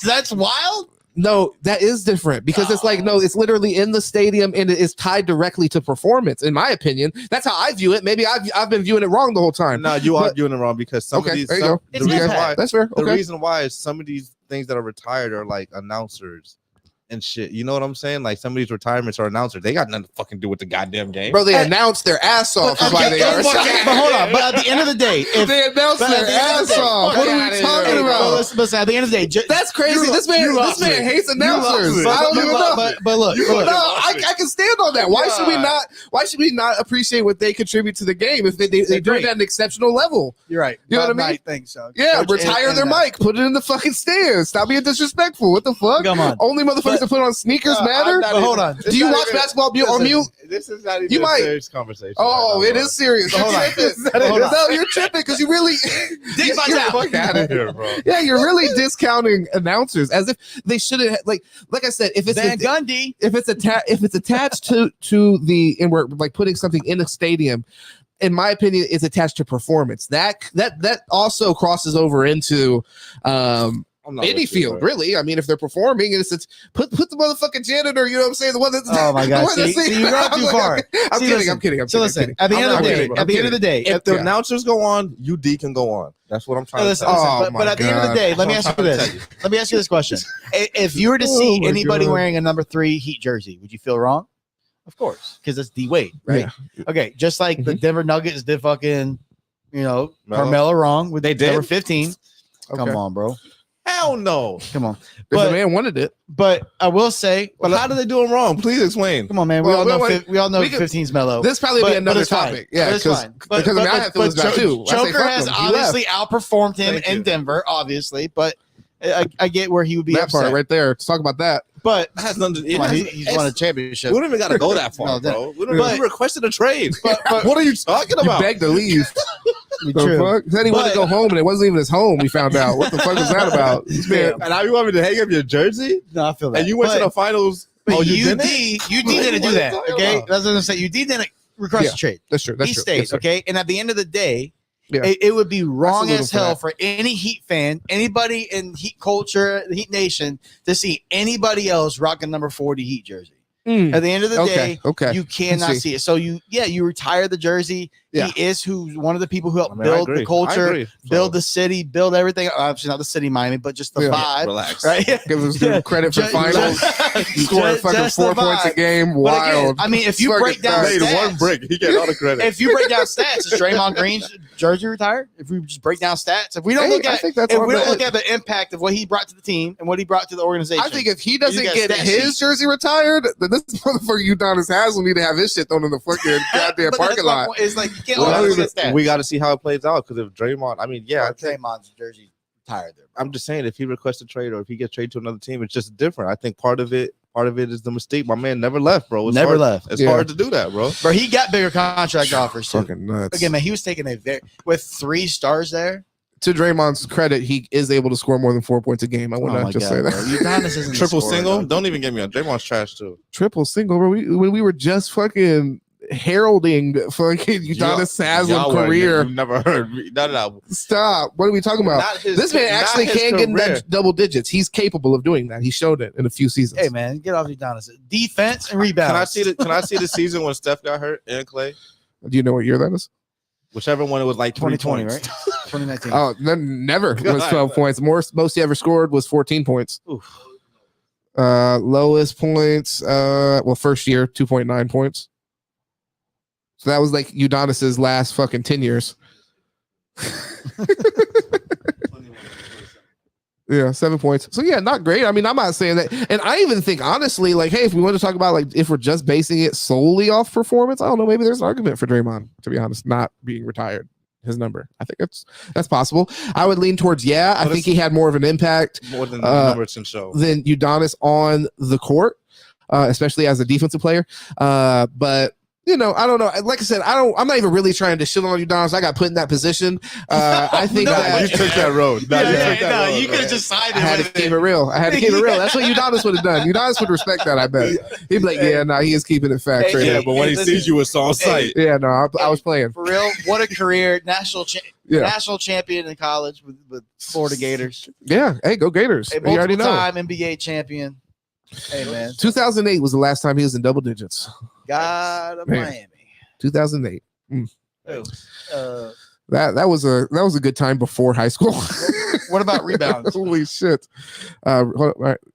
That's wild. No, that is different because it's like, no, it's literally in the stadium and it is tied directly to performance. In my opinion, that's how I view it. Maybe I've been viewing it wrong the whole time. No, you are viewing it wrong because some of these. The reason why that's fair. The reason why is some of these things that are retired are like announcers and shit. You know what I'm saying? Like some of these retirements are announcers. They got nothing to fucking do with the goddamn game. Bro, they announced their ass off. That's why they are. But hold on. But at the end of the day, if they announced their ass off, what are we talking about? Listen, at the end of the day, that's crazy. This man hates announcers. I don't even know. But look, no, I can stand on that. Why should we not? Why should we not appreciate what they contribute to the game if they do it at an exceptional level? You're right. You know what I mean? I think so. Yeah, retire their mic, put it in the fucking stands. Stop being disrespectful. What the fuck? Come on. Only motherfuckers that put on sneakers matter. But hold on. Do you watch basketball on mute? This is not even a serious conversation. Oh, it is serious. Hold on. No, you're tripping because you really dig my fuck out of here, bro. Yeah, you're really discounting announcers as if they shouldn't. Like I said, if it's Van Gundy, if it's attached to the and we're like putting something in a stadium. In my opinion, is attached to performance. That also crosses over into any field, really. I mean, if they're performing, it's put the motherfucking janitor. You know what I'm saying? The one that's oh my god, see, you're going too far. I'm kidding. At the end of the day, if the announcers go on, UD can go on. That's what I'm trying to say. But at the end of the day, let me ask you this. Let me ask you this question: if you were to see anybody wearing a number 3 Heat jersey, would you feel wrong? Of course, because it's D Wade, right? Yeah. Okay, just like the Denver Nuggets did fucking, Carmelo wrong with number 15. Okay. Come on, bro. Hell no. Come on. But the man wanted it. But I will say, how did they do it wrong? Please explain. Come on, man. We all know 15's mellow. This probably be another topic. Yeah, because I have to lose that too. Joker has obviously outperformed him in Denver, obviously, but I get where he would be that upset. Part right there. Let's talk about that. But he's won a championship. We don't even got to go that far, bro. We requested a trade. But what are you talking about? You begged to leave. Fuck? Then he wanted to go home, and it wasn't even his home. We found out. What the fuck is that about? And now you want me to hang up your jersey? No, I feel that. And you went to the finals. UD didn't do that. Okay, that's what I'm saying. UD didn't request a trade. That's true. He stayed. Yes, okay, and at the end of the day. Yeah. It would be wrong as hell for any Heat fan, anybody in Heat culture, the Heat Nation, to see anybody else rocking number 40 Heat jersey. At the end of the day, you cannot see it. So you retire the jersey. Yeah. He is one of the people who helped build the culture, build the city, build everything. Obviously not the city of Miami, but just the vibe. Relax. Right? Give us credit for finals. Scoring fucking 4 points a game. Wild. Again, I mean, if you break down stats, one brick, he get all the credit. If you break down stats, is Draymond Green's jersey retired? If we just break down stats, if we don't look at the impact of what he brought to the team and what he brought to the organization, I think if he doesn't get his jersey retired, then this motherfucker Udonis Haslem need to have his shit thrown in the fucking goddamn parking lot. It's like we got to see how it plays out because if Draymond, I think Draymond's jersey retired there. I'm just saying if he requests a trade or if he gets traded to another team, it's just different. I think part of it is the mistake. My man never left, bro. It's hard to do that, bro. But he got bigger contract offers too. Fucking nuts. Again, man, he was taking with 3 stars there. To Draymond's credit, he is able to score more than 4 points a game. I would not just say that. Triple single? Don't even get me on. Draymond's trash too. Triple single, bro. When we were just fucking heralding fucking Udonis Haslem career. You've never heard me. No. Stop. What are we talking about? This man actually can get in that double digits. He's capable of doing that. He showed it in a few seasons. Hey man, get off Udonis. Defense and rebounds. Can I see the season when Steph got hurt and Clay? Do you know what year that is? Whichever one it was, like 2020, right? 2019. Oh, never. It was 12 points. Most he ever scored was 14 points. Oof. Lowest points. First year 2.9 points. So that was like Udonis's last fucking 10 years. Yeah, 7 points. So yeah, not great. I mean, I'm not saying that. And I even think honestly, like, hey, if we want to talk about like if we're just basing it solely off performance, I don't know, maybe there's an argument for Draymond, to be honest, not being retired. His number. I think that's possible. I would lean towards I think he had more of an impact more than the numbers can show than Udonis on the court, especially as a defensive player. But I don't know. Like I said, I'm not even really trying to shit on Udonis. I got put in that position. I think you took that road. You could have just signed it. I had to keep it real. That's what Udonis would have done. Udonis would respect that, I bet. He'd be like, he is keeping it facts right now. But when he sees you, it's on site. Yeah, no, I was playing. For real, what a career. National champion in college with Florida Gators. Yeah, hey, go Gators. You already know. Time NBA champion. Hey, man. 2008 was the last time he was in double digits. God of Miami. 2008. That was a good time before high school. What about rebounds? Holy shit! All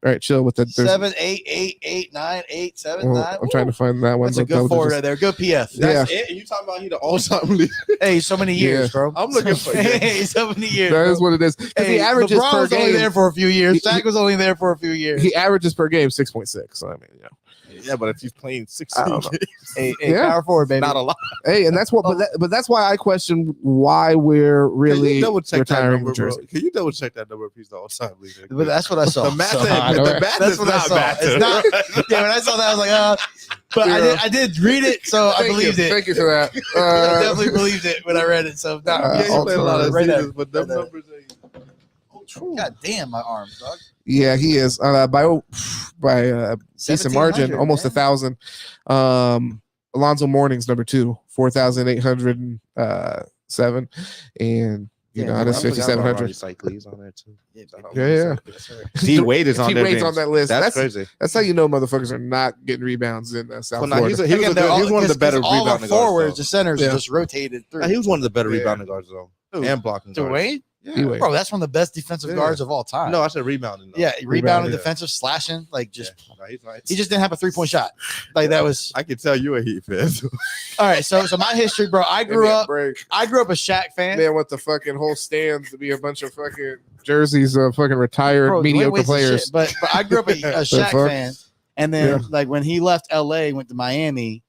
right, chill with that. 7, 8, 8, 8, 9, 8, 7, 9. I'm trying to find that one. That's a good forward right there. Good PF. That's it. And you talking about he the all-time leader? Hey, so many years, bro. I'm looking for so many years. That is what it is. Hey, the averages LeBron per was game. only there for a few years. Shaq was only there for a few years. He averages per game 6.6. So I mean, yeah, but if he's playing 16 games, power forward, baby, not a lot. Hey, and that's what. But that's why I question why we're really retiring number, jersey. Can you double check that number if he's the all-time leader? But that's what I saw. The math, is not math. It's not. Yeah, when I saw that, I was like, but I did read it, so I believed it. Thank you for that. I definitely believed it when I read it. So he played a lot of seasons, but them numbers. God damn, my arms, dog. Yeah, he is by decent margin, almost 1,000. Alonzo Mourning's number 2, 4,807, and Udonis 5,700. He's on there too. Yeah. D Wade is on there. D-Wade's on that list. That's crazy. That's how you know motherfuckers are not getting rebounds in South Florida. He was one of the better rebounding guards. Forwards, the centers just rotated through. He was one of the better rebounding guards though, and blocking guards. Wade? Yeah. Bro, that's one of the best defensive guards of all time. No, I said rebounding. Yeah, rebounding, defensive, slashing, like just. He just didn't have a 3-point shot. Like that was. I can tell you a Heat fan. All right, so my history, bro. I grew up a Shaq fan. Man, with the fucking whole stands to be a bunch of fucking jerseys of fucking retired mediocre players. But I grew up a Shaq fan, and then like when he left LA, went to Miami.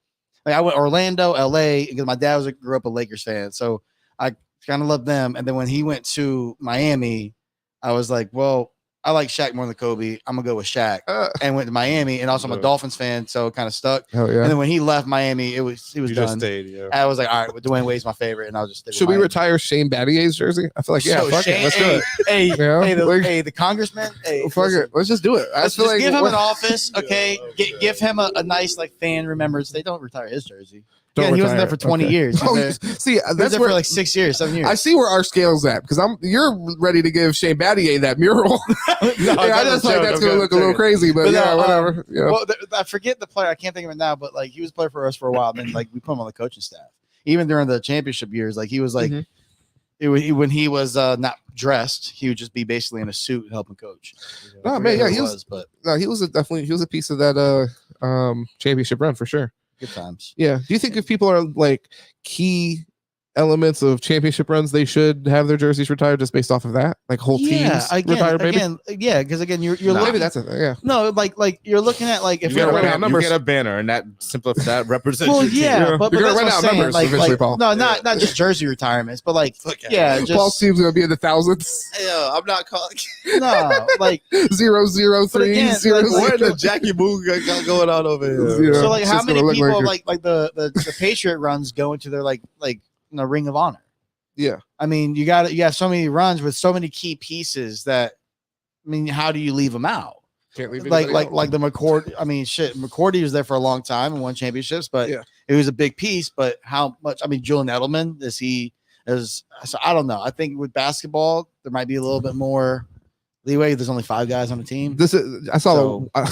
Like I went Orlando, LA, because my dad grew up a Lakers fan, so I kind of loved them. And then when he went to Miami, I was like, well, I like Shaq more than Kobe. I'm gonna go with Shaq, and went to Miami. And also, I'm a Dolphins fan, so it kind of stuck. Oh yeah. And then when he left Miami, he was done. Just stayed, yeah. I was like, all right, well, Dwayne Wade's my favorite, and I'll just. Should we retire Shane Battier's jersey? I feel like fuck it, let's do it. The congressman. Hey, fuck it, let's just do it. Let's just give him an office, okay? Give him a nice fan remembrance. They don't retire his jersey. Yeah, he wasn't there for 20 years. See, that's where for like 6 years, 7 years. I see where our scale's at because you're ready to give Shane Battier that mural. I just like that's gonna look a little crazy, but whatever. Well, I forget the player. I can't think of it now, but like he was playing for us for a while. Then like we put him on the coaching staff, even during the championship years. Like he was like, when he was not dressed, he would just be basically in a suit helping coach. No man, yeah, he was a piece of that championship run for sure. Good times. Yeah. Do you think if people are like key elements of championship runs, they should have their jerseys retired just based off of that? Like whole teams retired, maybe? Because again, you're looking, maybe that's a thing. Yeah. No, like you're looking at like if you get a banner and that represents. Well, yeah, but you're gonna run out numbers eventually, Paul. No, not just jersey retirements, but like Paul's team's gonna be in the thousands. Yeah, I'm not calling. No, like 003 0. What the Jackie Boo got going on over here? So like, how many people like the Patriot runs go into their like Ring of Honor? Yeah, I mean, you have so many runs with so many key pieces that, I mean, how do you leave them out? Can't leave like the McCourty. I mean, shit, McCourty was there for a long time and won championships, but it was a big piece. But how much? I mean, Julian Edelman so I don't know. I think with basketball there might be a little bit more leeway. There's only 5 guys on the team. I saw 5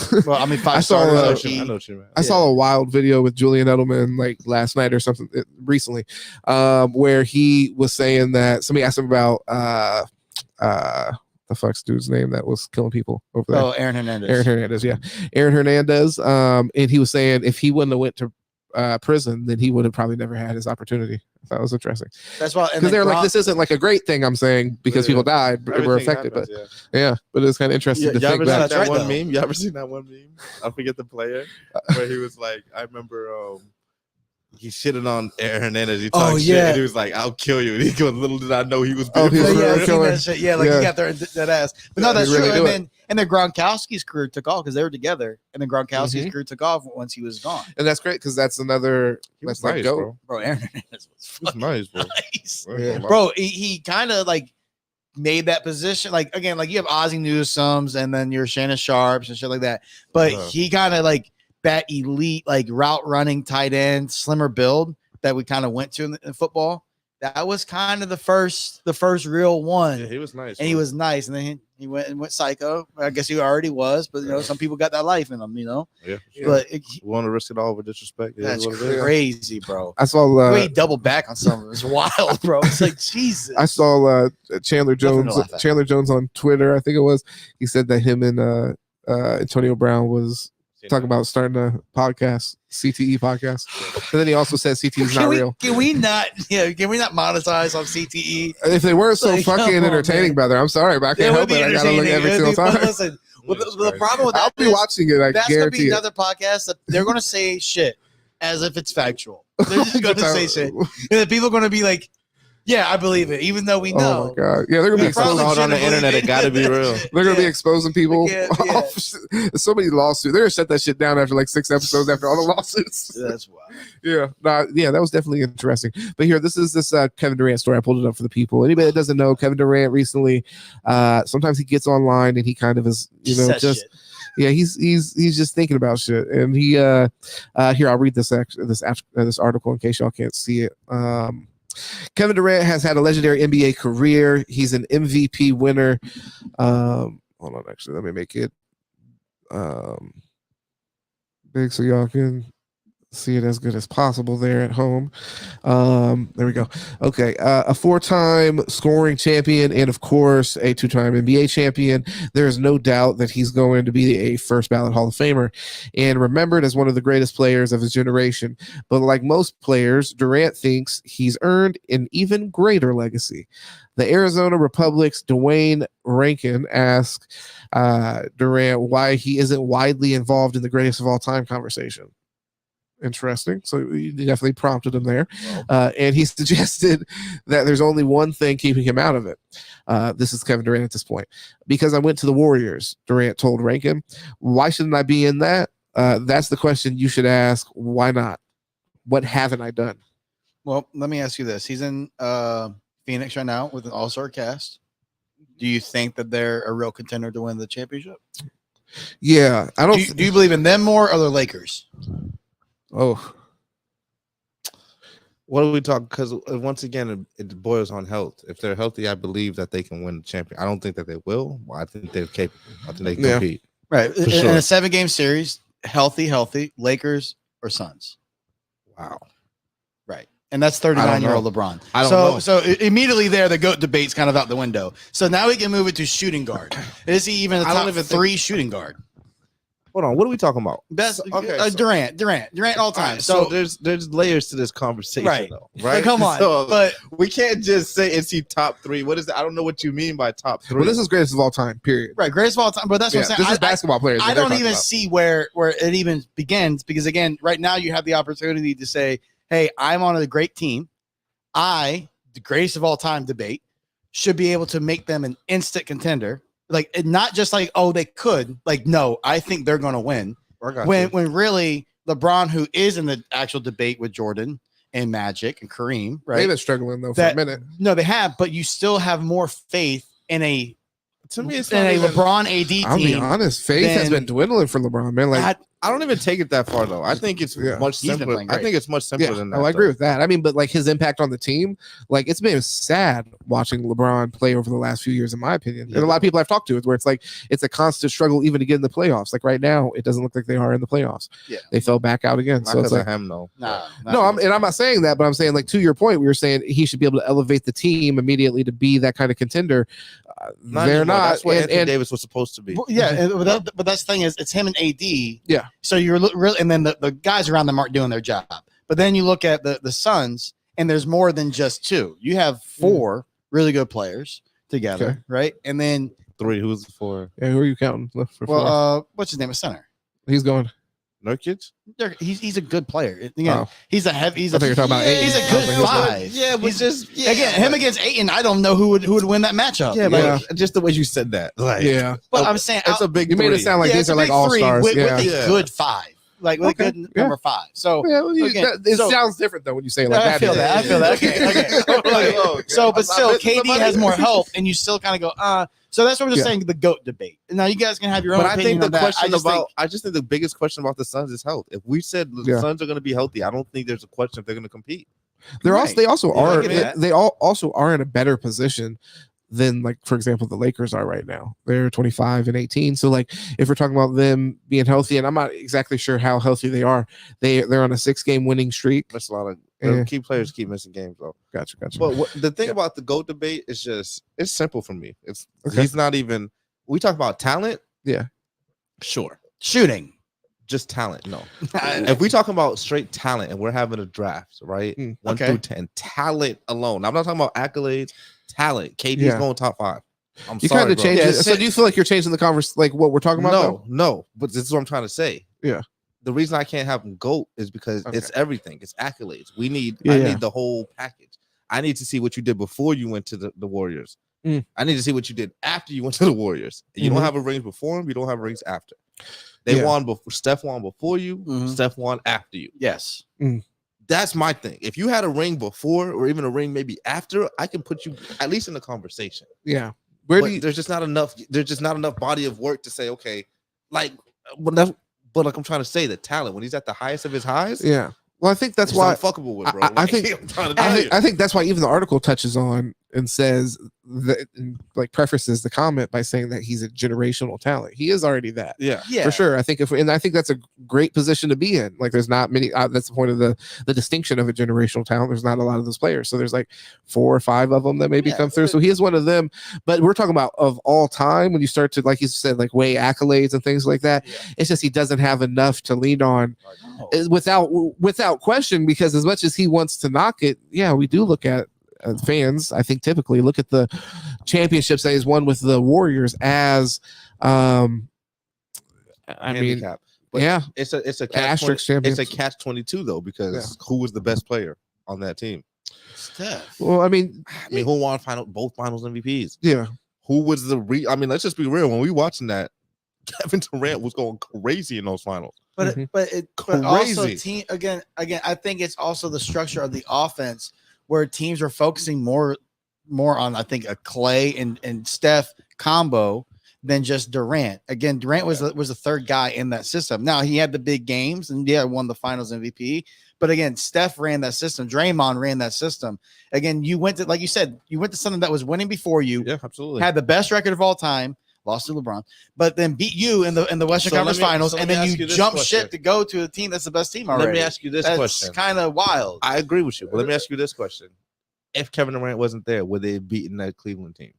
starters. I saw a wild video with Julian Edelman like last night or something recently, where he was saying that somebody asked him about the fuck's dude's name that was killing people over there. Oh, Aaron Hernandez. Aaron Hernandez. And he was saying if he wouldn't have went to prison, then he would have probably never had his opportunity. I thought it was interesting. That's why, because they're like, this isn't like a great thing. I'm saying because people died, were affected, happens, but it's kind of interesting to think about. That one meme? You ever seen that one meme? I forget the player where he was like, I remember he shitted on Aaron Hernandez. He talked shit, and he was like, "I'll kill you." And he goes, "Little did I know he was being he got that ass." But no, that's true. I mean, And then Gronkowski's career took off because they were together, and then Gronkowski's career took off once he was gone. And that's great because that's another. That's like nice, go, bro. Aaron Hernandez was fucking nice, bro. nice. Yeah. Bro. He kind of like made that position. Like again, like you have Ozzie Newsome's, and then your Shannon Sharps and shit like that. But he kind of like that elite like route running tight end, slimmer build that we kind of went to in football. That was kind of the first real one. Yeah, he was nice. And he was nice. And then he went psycho. I guess he already was, but some people got that life in them, Yeah. But we want to risk it all for disrespect. That's crazy, bro. I saw he doubled back on some of it. It's wild, bro. It's like Jesus. I saw Chandler Jones on Twitter. I think it was. He said that him and Antonio Brown was talking about starting a podcast, CTE podcast. And then he also said CTE is not real. Can we not monetize on CTE? If they weren't so fucking entertaining, brother, I'm sorry, but I can't help it. I gotta look every single time. Listen, the problem with that, I'll be watching it. I that's guarantee gonna be it. another podcast that they're gonna say shit as if it's factual. They're just gonna say shit, and people are gonna be like, "Yeah, I believe it," even though we know. Oh my god! Yeah, they're gonna be exposing on the internet. It got to be real. They're gonna be exposing people. So many lawsuits. They're gonna shut that shit down after like 6 episodes after all the lawsuits. That's wild. Yeah, that was definitely interesting. But here, this is this Kevin Durant story. I pulled it up for the people. Anybody that doesn't know, Kevin Durant recently, sometimes he gets online and he kind of is, just. Shit. Yeah, he's just thinking about shit, and he here I'll read this article in case y'all can't see it. Kevin Durant has had a legendary NBA career. He's an MVP winner. Hold on, actually, let me make it big so y'all can see it as good as possible there at home. There we go. Okay. A 4-time scoring champion and of course a 2-time NBA champion. There is no doubt that he's going to be a first ballot Hall of Famer and remembered as one of the greatest players of his generation. But like most players, Durant thinks he's earned an even greater legacy. The Arizona Republic's Dwayne Rankin asked Durant why he isn't widely involved in the greatest of all time conversation. Interesting. So you definitely prompted him there. And he suggested that there's only one thing keeping him out of it. This is Kevin Durant at this point. Because I went to the Warriors, Durant told Rankin. Why shouldn't I be in that? That's the question you should ask. Why not? What haven't I done? Well, let me ask you this. He's in Phoenix right now with an all-star cast. Do you think that they're a real contender to win the championship? Yeah. I don't. Do you believe in them more or the Lakers? Oh, what are we talking? Because once again, it boils on health. If they're healthy, I believe that they can win the champion. I don't think that they will. Well, I think they're capable. I think they can compete. Right. In a 7-game series, healthy, Lakers or Suns. Wow. Right. And that's 39-year-old LeBron. I don't know. So immediately there, the GOAT debate's kind of out the window. So now we can move it to shooting guard. Is he even a top 3 shooting guard? Hold on, what are we talking about? Best Durant all time. Right, so there's layers to this conversation, right? Though, right? Come on, but we can't just say is he top 3. What is it? I don't know what you mean by top 3. Well, this is greatest of all time. Period. Right, greatest of all time. But that's what I'm saying. This is basketball players. I don't even see where it even begins because again, right now you have the opportunity to say, "Hey, I'm on a great team. The greatest of all time debate should be able to make them an instant contender." Like not just like, oh, they could. Like, no, I think they're going to win. When really LeBron, who is in the actual debate with Jordan and Magic and Kareem, right? They've been struggling though for a minute. No, they have, but you still have more faith in a. To me, it's in a LeBron AD team. I'll be honest, faith has been dwindling for LeBron, man. Like I don't even take it that far though. I think it's much simpler. I think it's much simpler than that. I agree with that. I mean, but like his impact on the team, like it's been sad watching LeBron play over the last few years, in my opinion. And a lot of people I've talked to, where it's like it's a constant struggle even to get in the playoffs. Like right now, it doesn't look like they are in the playoffs. Yeah, they fell back out again. Not so it's like him, no. I'm not saying that, but I'm saying like to your point, we were saying he should be able to elevate the team immediately to be that kind of contender. They're not. That's what Anthony Davis was supposed to be. Yeah, but that's the thing is, it's him and AD. Yeah. So you're really, and then the guys around them aren't doing their job. But then you look at the Suns, and there's more than just 2. You have 4 really good players together, right? And then 3. Who's the 4? Yeah, who are you counting? For well, what's his name? A center. He's going. Nurkic? He's a good player. Again, he's a heavy. He's I think you're talking about Ayton. He's a good five. Yeah, but again him against Ayton. I don't know who would win that matchup. Yeah, but just the way you said that. Like, but I'm saying it's a big. You made it sound like these are like all stars. With a good five. Like with a good number five. So it sounds different though when you say it like that. I feel that. Okay. So, but still, KD has more help, and you still kind of go, So that's what we're just saying. The GOAT debate. Now you guys can have your own. But opinion I think on the that. question I just think the biggest question about the Suns is health. If we said the Suns are going to be healthy, I don't think there's a question if they're going to compete. They also are in a better position than, like, for example, the Lakers are right now. They're 25 and 18. So, like, if we're talking about them being healthy, and I'm not exactly sure how healthy they are, they're on a 6-game winning streak. That's a lot of key players keep missing games, though. Gotcha. But the thing about the GOAT debate is just it's simple for me. He's not even. We talk about talent, sure. Shooting, just talent. No, if we talk about straight talent, and we're having a draft, right? 1 through 10, talent alone. I'm not talking about accolades. Talent. KD's going top 5. You kind of change it. So do you feel like you're changing the conversation, like what we're talking about? No. But this is what I'm trying to say. Yeah. The reason I can't have him GOAT is because it's everything. It's accolades. I need the whole package. I need to see what you did before you went to the Warriors. I need to see what you did after you went to the Warriors. You don't have a rings before him. You don't have rings after. They won before. Steph won before you. Steph won after you. Yes. That's my thing. If you had a ring before or even a ring maybe after, I can put you at least in the conversation. Yeah. There's just not enough. There's just not enough body of work to say, okay, like, but like I'm trying to say, the talent when he's at the highest of his highs. Yeah. Well, I think that's why unfuckable with, bro. I think that's why even the article touches on and says that, like, prefaces the comment by saying that he's a generational talent. He is already that. Yeah, for sure. I think I think that's a great position to be in. Like, there's not many. That's the point of the distinction of a generational talent. There's not a lot of those players. So there's like 4 or 5 of them that maybe come through. So he is one of them. But we're talking about of all time when you start to, like you said, like weigh accolades and things like that. It's just he doesn't have enough to lean on without question, because as much as he wants to knock it, we do look at fans, I think, typically look at the championships that he's won with the Warriors as handicap. It's a catch-22 though, because who was the best player on that team? Steph. Well, I mean, who won both finals MVPs? Yeah. Who was let's just be real. When we watching that, Kevin Durant was going crazy in those finals. But also again, I think it's also the structure of the offense where teams are focusing more on, I think, a Clay and Steph combo than just Durant. Again, Durant was the third guy in that system. Now he had the big games and won the finals MVP. But again, Steph ran that system. Draymond ran that system. Again, you went to, like you said, something that was winning before you. Yeah, absolutely. Had the best record of all time. Lost to LeBron, but then beat you in the Western Conference Finals, and then you jump ship to go to a team that's the best team already. Let me ask you this question. That's kind of wild. I agree with you, but let me ask you this question: if Kevin Durant wasn't there, would they have beaten that Cleveland team?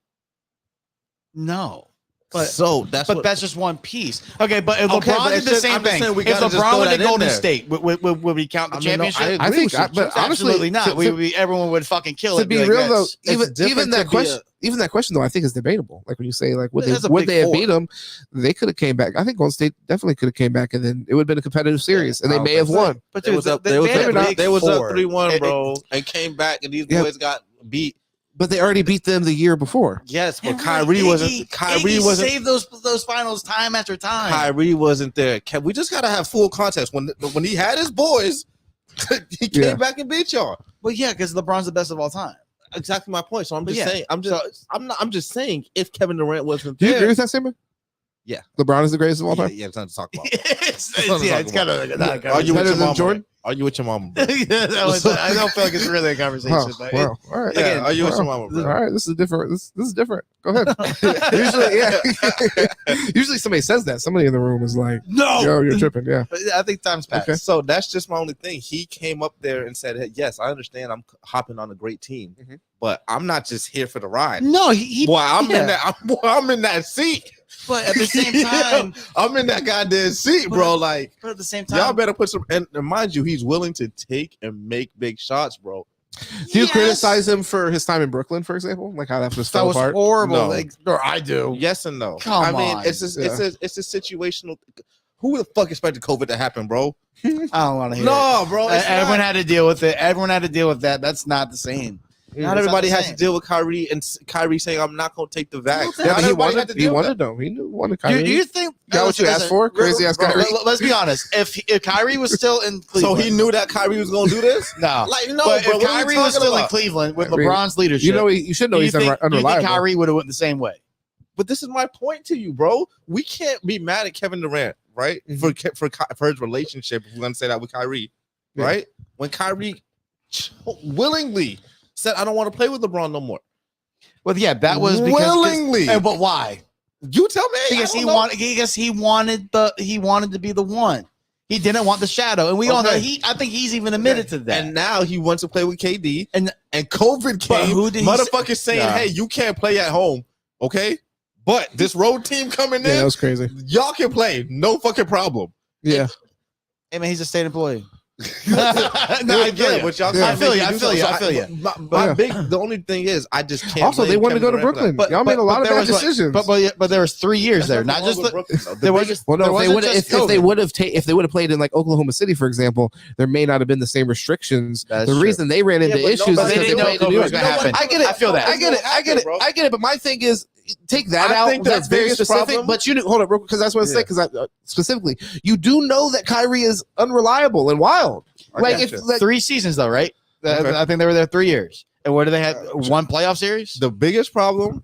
No. That's just one piece. Okay, but if LeBron did the same thing, if LeBron went to Golden State, would we count the championship? I think, but honestly, absolutely not. Everyone would fucking kill it. To be real though, even that question though, I think is debatable. Like when you say, like, would they have beat them? They could have came back. I think Golden State definitely could have came back, and then it would have been a competitive series, and they may have won. But they was up 3-1, bro, and came back, and these boys got beat. But they already beat them the year before. Yes, but Kyrie wasn't saved those finals time after time. Kyrie wasn't there. We just gotta have full context. When he had his boys, he came back and beat y'all. Well, yeah, because LeBron's the best of all time. Exactly my point. So I'm just saying. I'm just saying. If Kevin Durant wasn't there, do you agree with that statement? Yeah, LeBron is the greatest of all time. Yeah, it's not to talk about. It's kind of. Are you better than Jordan? Are you with your mama? I don't feel like it's really a conversation. But all right. Again, are you with your mama? Bro? All right, this is different. This is different. Go ahead. Usually somebody says that. Somebody in the room is like, "No, yo, you're tripping." Yeah, I think time's passed. Okay. So that's just my only thing. He came up there and said, hey, "Yes, I understand. I'm hopping on a great team, but I'm not just here for the ride." No, I'm in that seat. But at the same time, I'm in that goddamn seat, bro. Like, but at the same time, y'all better put some. And mind you, he's willing to take and make big shots, bro. Do you criticize him for his time in Brooklyn, for example? Like how that just fell apart? Horrible. No. Or I do. Yes and no. Come on. It's a situational. Who the fuck expected COVID to happen, bro? I don't want to hear No, it. bro. Everyone had to deal with it. Everyone had to deal with that. That's not the same. Not everybody has to deal with Kyrie and Kyrie saying, I'm not going to take the vax. Yeah, he wanted though. He wanted Kyrie. Do you think got what you asked for? Crazy ass Kyrie. Let's be honest. If Kyrie was still in Cleveland. So he knew that Kyrie was going to do this? No. Like, no, but bro. if Kyrie was still in Cleveland with LeBron's leadership. You know, you should know he's unreliable. Do you think Kyrie would have went the same way? But this is my point to you, bro. We can't be mad at Kevin Durant, right? For his relationship, if we're going to say that with Kyrie, right? When Kyrie willingly said, I don't want to play with LeBron no more. Well, yeah, that was because willingly. But why? You tell me. Because he wanted to be the one. He didn't want the shadow, and we all know I think he's even admitted to that. And now he wants to play with KD, and COVID came. Who did motherfuckers saying, "Hey, you can't play at home, okay?" But this road team coming in, that was crazy. Y'all can play, no fucking problem. Yeah. Hey man, he's a state employee. No, I get it, but y'all I feel you. The only thing is, I just can't. Also, they wanted to go to Brooklyn. But y'all made a lot of bad decisions. But there was 3 years there, not just if they would have played in like Oklahoma City, for example, there may not have been the same restrictions. The reason they ran into issues is because they played in New York. I get it. I feel that. I get it. But my thing is, take that out. That's very specific. But hold up, because that's what I say. Because specifically, you do know that Kyrie is unreliable and wild. Like 3 seasons though, right? I think they were there 3 years. And what do they have? One playoff series? The biggest problem.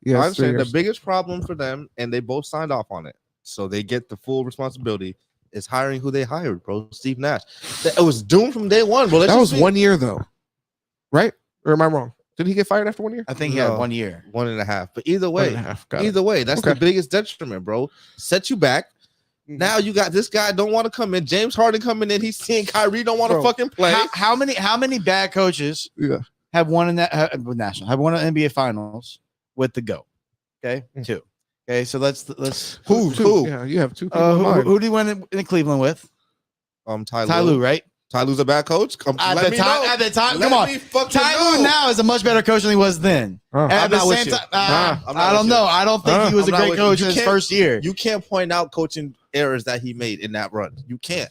Yeah, I'm saying the biggest problem for them, and they both signed off on it, so they get the full responsibility. Is hiring who they hired, bro. Steve Nash. It was doomed from day one, bro. That was 1 year though, right? Or am I wrong? Did he get fired after 1 year? I think he had 1 year, 1.5. But either way, that's the biggest detriment, bro. Set you back. Now you got this guy don't want to come in. James Harden coming in. He's seeing Kyrie don't want to fucking play. How many bad coaches have won in that have won an NBA Finals with the GOAT? Okay, 2. Okay, so let's who? Yeah, you have 2 people. Who do you win in Cleveland with? Ty Lue, right? Ty Lue's a bad coach. At the time, come on. Ty Lue now is a much better coach than he was then. At the same time, I don't know. I don't think he was a great coach in his first year. You can't point out coaching errors that he made in that run. You can't.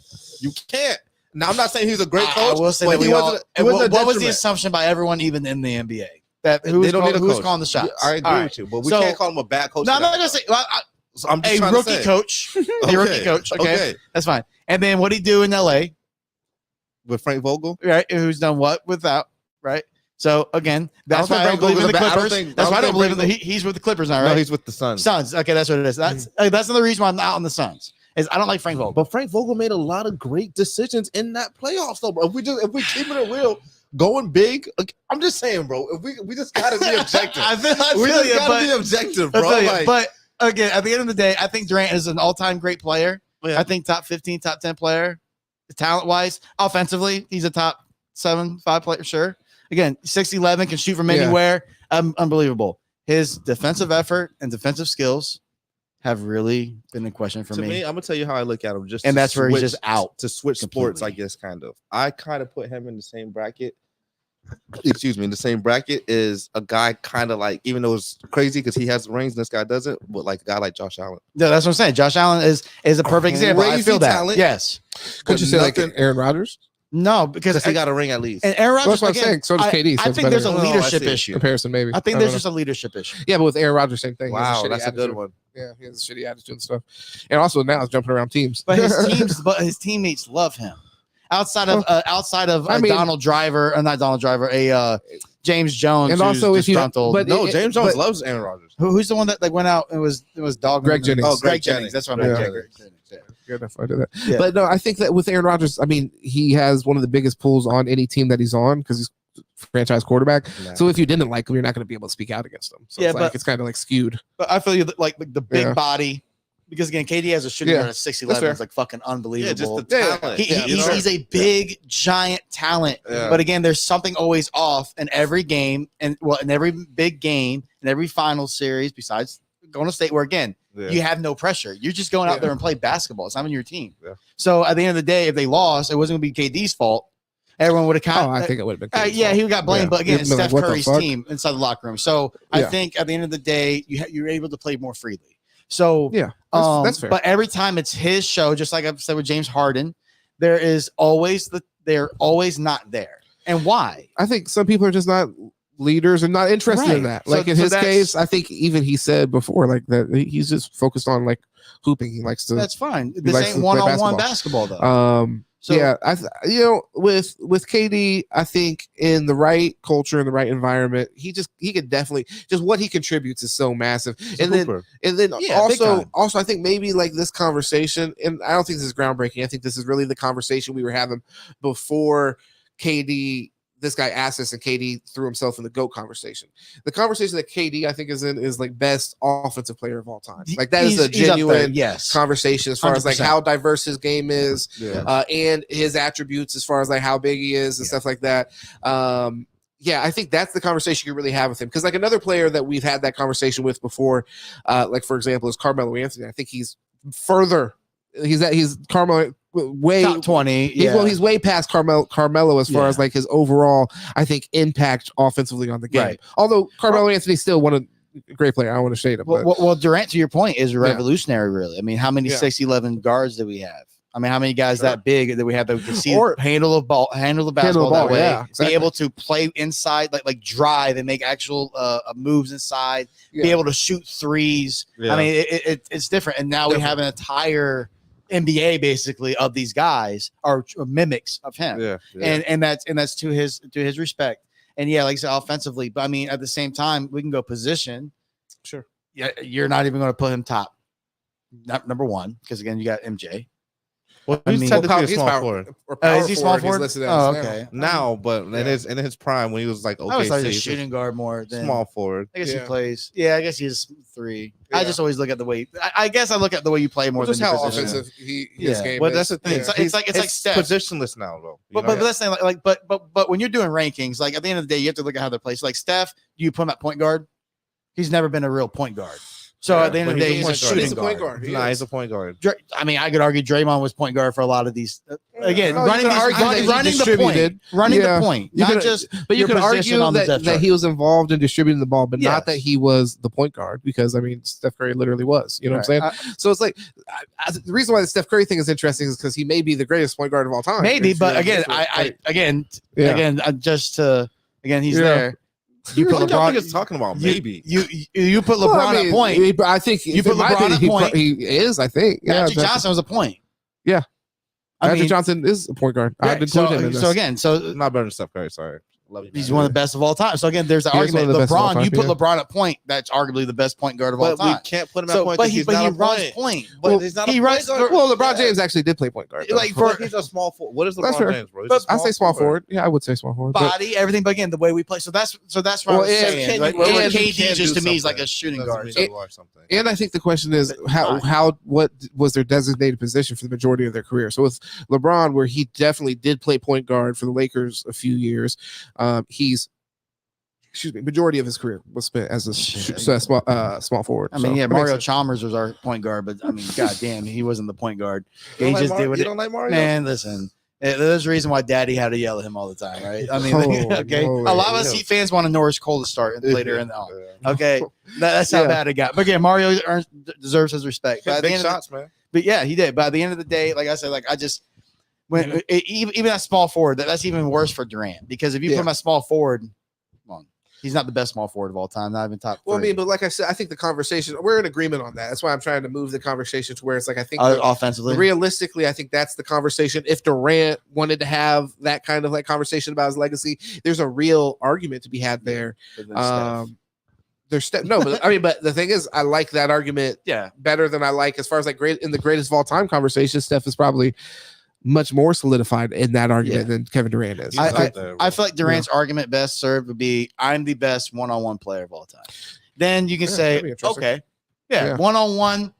Now I'm not saying he's a great coach. I will say that what was the assumption by everyone, even in the NBA, that who's calling the shots? I agree with you, but we can't call him a bad coach. No, I'm not gonna say. I'm just a rookie coach. A rookie coach. Okay, that's fine. And then what did he do in LA? With Frank Vogel, right? Who's done what without, right? So again, that's why I don't believe in the Clippers. That's why I don't believe in the. He's with the Clippers now, right? No, he's with the Suns. Okay, that's what it is. That's another reason why I'm not on the Suns. Is I don't like Frank Vogel. But Frank Vogel made a lot of great decisions in that playoffs, though, bro. If we keep it real, going big. I'm just saying, bro. If we just gotta be objective. We just gotta be objective, bro. But again, at the end of the day, I think Durant is an all-time great player. Yeah. I think top 15, top 10 player. Talent wise, offensively, he's a top 7-5 player. Sure. Again, 6'11", can shoot from anywhere. Unbelievable. His defensive effort and defensive skills have really been in question for me. I'm gonna tell you how I look at him. That's where he's just out to switch completely. Sports, I guess. Kind of. I kind of put him in the same bracket. Excuse me. In the same bracket is a guy kind of like, even though it's crazy because he has rings and this guy doesn't, but like a guy like Josh Allen. Yeah, that's what I'm saying. Josh Allen is a perfect example. I feel that. Talent, yes. Could you say like Aaron Rodgers? No, because he got a ring at least. And Aaron Rodgers, that's what I'm saying. So does KD. So I think there's a leadership issue. Comparison, maybe. I think there's just a leadership issue. Yeah, but with Aaron Rodgers, same thing. Wow, that's a good one. Yeah, he has a shitty attitude and stuff. And also now he's jumping around teams. But his teammates love him. Outside of Donald Driver, not Donald Driver, James Jones, and also if you, James Jones loves Aaron Rodgers. Who's the one that went out and was dog? Greg Jennings. Oh, Greg Jennings. That's what I meant. Good enough. I do that. Yeah. But no, I think that with Aaron Rodgers, I mean, he has one of the biggest pulls on any team that he's on because he's franchise quarterback. Nah. So if you didn't like him, you're not going to be able to speak out against him. So it's kind of like skewed. But I feel like the big body. Because again, KD has a shooting guard at 6'11". It's like fucking unbelievable. Yeah, just the talent. He's a big, giant talent. Yeah. But again, there's something always off in every game, in every big game, in every final series, besides going to state where again, you have no pressure. You're just going out there and play basketball. It's not on your team. Yeah. So at the end of the day, if they lost, it wasn't going to be KD's fault. Everyone would have I think it would have been. He got blamed, but again, it's Steph Curry's team inside the locker room. So I think at the end of the day, you're able to play more freely. So Yeah, that's fair. But every time it's his show, just like I've said with James Harden, they're always not there. And why? I think some people are just not leaders and not interested in that. Like in his case, I think even he said before, like that he's just focused on like hooping. He likes to. That's fine. This ain't one-on-one basketball though. So yeah, with KD, I think in the right culture, in the right environment, he could definitely just what he contributes is so massive. And then also I think maybe like this conversation, and I don't think this is groundbreaking. I think this is really the conversation we were having before KD. This guy asked us, and KD threw himself in the GOAT conversation. The conversation that KD I think is in is like best offensive player of all time. Like that is a genuine conversation as far 100%. As like how diverse his game is, and his attributes as far as like how big he is and stuff like that. I think that's the conversation you really have with him. Because like another player that we've had that conversation with before, like for example, is Carmelo Anthony. I think he's further. He's Carmelo. Way top 20. He's way past Carmelo as far as like his overall, I think, impact offensively on the game. Right. Although Carmelo Anthony still one of a great player. I don't want to shade him. Well, Durant, to your point, is revolutionary, really. I mean, how many 6'11" guards do we have? I mean, how many guys that big that we have that we can see handle the basketball that way, exactly. Be able to play inside, like drive and make actual moves inside, be able to shoot threes. I mean, it's different. And now we have an entire NBA basically of these guys are mimics of him. And that's to his respect. And like I said, offensively, but I mean at the same time we can go position. Sure. Yeah, you're not even going to put him top. Not number one, because again you got MJ. Well, he's technically a small forward. Is he small forward? Oh, okay. Now, but in his prime when he was like I was like a shooting guard more than small forward. I guess he plays. Yeah, I guess he's 3. Yeah. I just always look at the way. I guess I look at the way you play more than just how offensive his game. But that's the thing. It's like Steph. Positionless now, though. But let's say but when you're doing rankings, like at the end of the day, you have to look at how they're played. So like Steph, do you put him at point guard? He's never been a real point guard. So at the end of the day, he's a shooting guard. He's a point guard. I mean, I could argue Draymond was point guard for a lot of these. Again, running the point. But you could argue that he was involved in distributing the ball, but not that he was the point guard, because I mean, Steph Curry literally was. You know what I'm saying? So it's like the reason why the Steph Curry thing is interesting is because he may be the greatest point guard of all time. Maybe, but again, he's there. You put LeBron is talking about maybe you put LeBron at point. I think you put LeBron at point. He is. I think. Magic Johnson was a point. Yeah, Magic Johnson is a point guard. I'd include him in this. So again, not better than Steph Curry. Sorry. He's one of the best of all time. So again, there's the argument. LeBron, you put LeBron at point. That's arguably the best point guard of all time. We can't put him at point. But he runs point. But he's not a point guard. Well, LeBron James actually did play point guard. He's a small forward. What is LeBron James, bro? I say small forward. Yeah, I would say small forward. Body, everything. But again, the way we play. So that's what I was saying. KD just to me is like a shooting guard. And I think the question is what was their designated position for the majority of their career? So with LeBron, where he definitely did play point guard for the Lakers a few years, majority of his career was spent as a small forward. I mean, Mario Chalmers was our point guard, but I mean, goddamn, he wasn't the point guard. You don't like Mario? Man, listen, there's a reason why Daddy had to yell at him all the time, right? I mean, a lot of us Heat fans want to Norris Cole to start later in the okay. That's how bad it got. But again, Mario deserves his respect. Big shots, man. But yeah, he did. By the end of the day, like I said, even that small forward, that's even worse for Durant, because if you put him at small forward, he's not the best small forward of all time, not even top 3. Well, I mean, but like I said, I think the conversation, we're in agreement on that. That's why I'm trying to move the conversation to where it's like, I think offensively, realistically, I think that's the conversation. If Durant wanted to have that kind of like conversation about his legacy, there's a real argument to be had there. But the thing is, I like that argument better than I like as far as like in the greatest of all time conversation. Steph is probably much more solidified in that argument than Kevin Durant is. I feel like Durant's argument best served would be, I'm the best one-on-one player of all time. Then you can say, okay, one-on-one,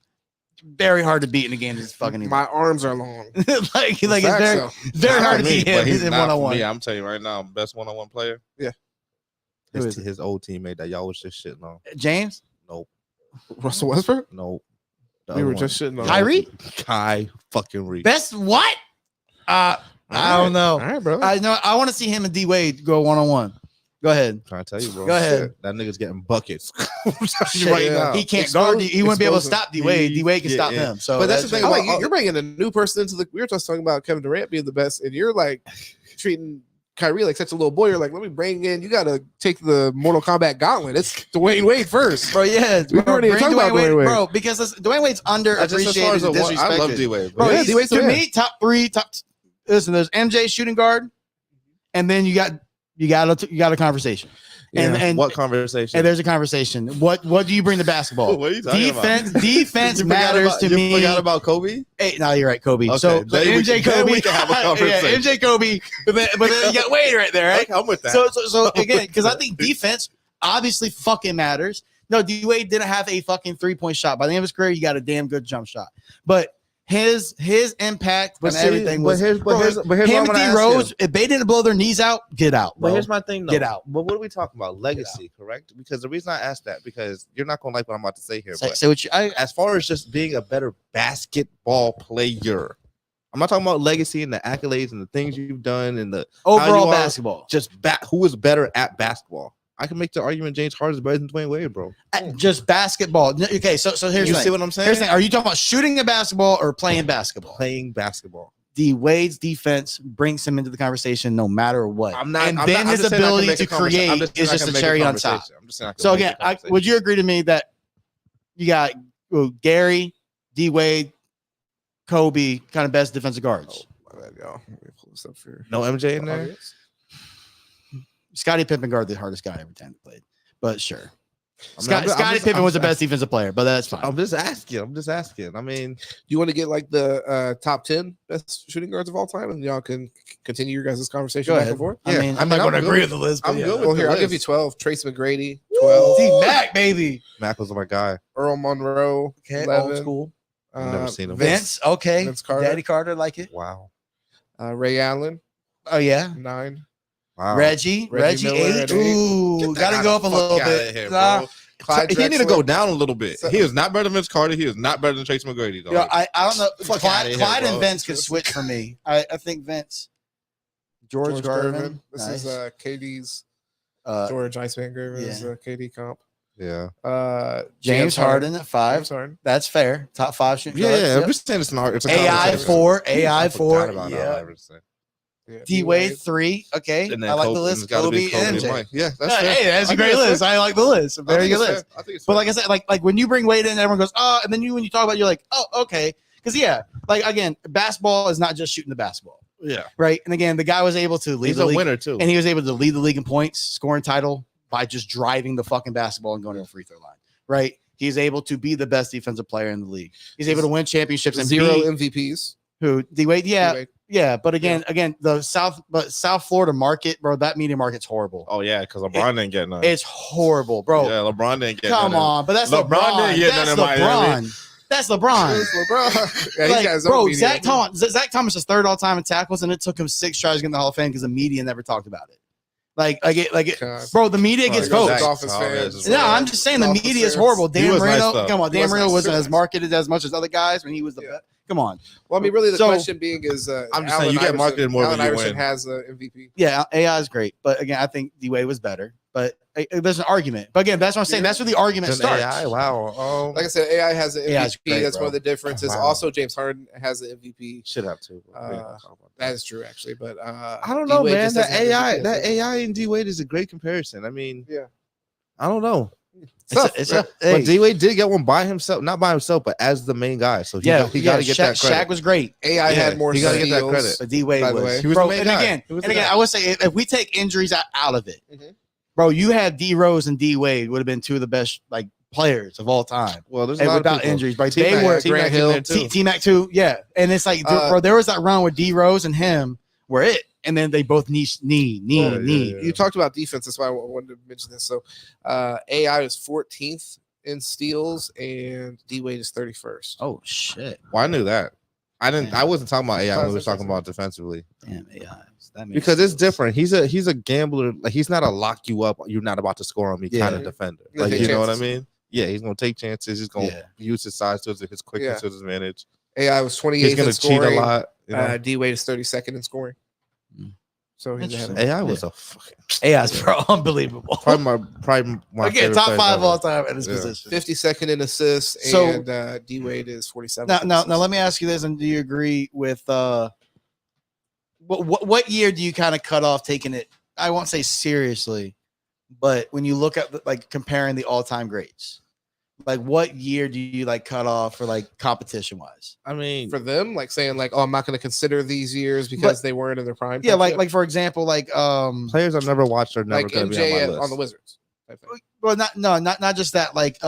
very hard to beat in a game that's fucking. My arms are long. like it's very hard to beat him in one-on-one. Yeah, I'm telling you right now, best one-on-one player. Yeah, his old teammate that y'all was just shitting on. James? Nope. Russell Westbrook? Nope. We were just shitting on Kyrie. Kai fucking Reed. Best what? I don't know. All right, bro. I know. I want to see him and D Wade go one-on-one. Go ahead. Trying to tell you, bro. Go ahead. That nigga's getting buckets Right now. He can't guard. He wouldn't be able to stop D Wade. D Wade can stop him. So, but that's the thing. Like you're bringing a new person into the. We were just talking about Kevin Durant being the best, and you're like treating Kyrie like such a little boy. You're like, let me bring in. You got to take the Mortal Kombat gauntlet. It's Dwayne Wade first, bro. Yeah, we already talking about Dwayne Wade, bro. Because Dwayne Wade's underappreciated and disrespected. I love D Wade, bro. Yeah, D-Wade's to me, top 3. Listen, there's MJ shooting guard, and then you got a conversation. And what conversation? And there's a conversation. What do you bring to basketball? What are you talking about? Defense matters to me. You forgot about Kobe? Hey, no, you're right, Kobe. Okay, so MJ Kobe. We can have a conversation. Yeah, MJ Kobe. But then you got Wade right there, right? Okay, I'm with that. So again, because I think defense obviously fucking matters. No, D Wade didn't have a fucking 3-point shot. By the end of his career, he got a damn good jump shot. But his impact and everything was. But here's him and D Rose. If they didn't blow their knees out, get out. Bro. But here's my thing, though. Get out. But what are we talking about? Legacy, correct? Because the reason I asked that, because you're not gonna like what I'm about to say here. Say what you. As far as just being a better basketball player, I'm not talking about legacy and the accolades and the things you've done and the overall basketball. Just who is better at basketball? I can make the argument James Harden is better than Dwayne Wade, bro. Just basketball. Okay, so here's you the thing. See what I'm saying? Here's the thing. Are you talking about shooting a basketball or playing basketball? Playing basketball. D Wade's defense brings him into the conversation no matter what. His just ability to create is just a cherry on top. So again, would you agree to me that you got Gary, D Wade, Kobe, kind of best defensive guards? Let me pull this up here. No MJ in there. Scottie Pippen guarded the hardest guy every time he played, but sure. Scottie Pippen was the best defensive player, but that's fine. I'm just asking. I mean, do you want to get like the top 10 best shooting guards of all time, and y'all can continue your guys' conversation back and forth? Yeah. I'm not going to agree with the list. I'm good. Well, here I'll give you 12. Trace McGrady, 12. T-Mac, baby. Mac was my guy. Earl Monroe, okay, 11. Old school. I've never seen him. Vince, okay. Vince Carter. Daddy Carter, like it. Wow. Ray Allen. Oh yeah. 9. Wow. Reggie 8. Ooh, gotta go up a little bit. Here, he need to go down a little bit. He is not better than Vince Carter. He is not better than Trace McGrady. Dog. Yeah, I don't know. Clyde here, and Vince could switch for me. I think Vince. George Garvin. This is KD's George Iceman Garvin is KD comp. Yeah. James Harden at 5. James Harden. That's fair. Top 5 shooting. Yeah. I'm just saying it's not. It's AI 4. AI 4. Yeah. D Wade 3. Okay, and I like the list. Kobe and MJ. Yeah, that's fair. Hey, that's a great list. I like the list. A very good list. But like I said, like when you bring Wade in, everyone goes, oh, and then when you talk about it, you're like, oh, okay. Because like again, basketball is not just shooting the basketball. Yeah. Right. And again, the guy was able to lead He's the a league, winner too. and he was able to lead the league in points, scoring title by just driving the fucking basketball and going to the free throw line. Right. He's able to be the best defensive player in the league. He's able to win championships and 0 MVPs. Who D Wade? Yeah. D-Wade. Yeah, but again, the South Florida market, bro, that media market's horrible. Oh yeah, because LeBron didn't get none. It's horrible, bro. Yeah, LeBron didn't get none. Come on, but that's LeBron. Didn't get That's none in Miami. That's LeBron. Yeah, like, bro, Zach Thomas is third all time in tackles, and it took him 6 tries to get in the Hall of Fame because the media never talked about it. Bro, the media gets votes. No, I'm just saying the media is horrible. Dan Marino, come on, Dan Marino wasn't as marketed as much as other guys when he was the best. Come on. Well, I mean, really, the question being is, I'm just saying you get marketed more than you win. Has MVP. Yeah, AI is great, but again, I think D-Wade was better. But there's an argument. But again, that's what I'm saying. That's where the argument starts. AI, wow. Like I said, AI has an MVP. Great, that's one of the differences. Wow. Also, James Harden has an MVP. Should have too. That is true, actually. But I don't know, man. That AI and D-Wade is a great comparison. I mean, I don't know. But D-Wade did get one by himself, not by himself, but as the main guy. So he got to get that credit. Shaq was great. AI had more. He got to get that credit. But D-Wade was. He was the main guy. And again, I would say if we take injuries out of it, bro, you had D Rose and D Wade would have been 2 of the best players of all time. Well, there's a lot without of people. Injuries, right? They were Grant Hill, T-Mac too. Yeah, and it's like, bro, there was that run where D Rose and him were it. And then they both knee. You talked about defense. That's why I wanted to mention this. So AI is 14th in steals and D-Wade is 31st. Oh, shit. Well, I knew that. I wasn't talking about AI when we were talking about defensively. Damn, AI. Because it's different. He's a gambler. Like, he's not a lock you up, you're not about to score on me kind of defender. Like, you know what I mean? Yeah, he's going to take chances. He's going to use his size to his quickness to his advantage. AI was 28th He's going to cheat a lot. D-Wade is 32nd in scoring. So AI was a fucking AI's unbelievable. Probably my again, top 5 all time in his Yeah. position. 52nd in assists, So- and D Wade is 47th. Now, let me ask you this: and do you agree with what year do you kind of cut off taking it? I won't say seriously, but when you look at like comparing the all-time greats, like what year do you like cut off for like competition wise? I mean, for them, like saying like, oh, I'm not going to consider these years because they weren't in their prime. Yeah, like for example, like players I've never watched are never like going to be on my list. on the Wizards. Well, not just that. Like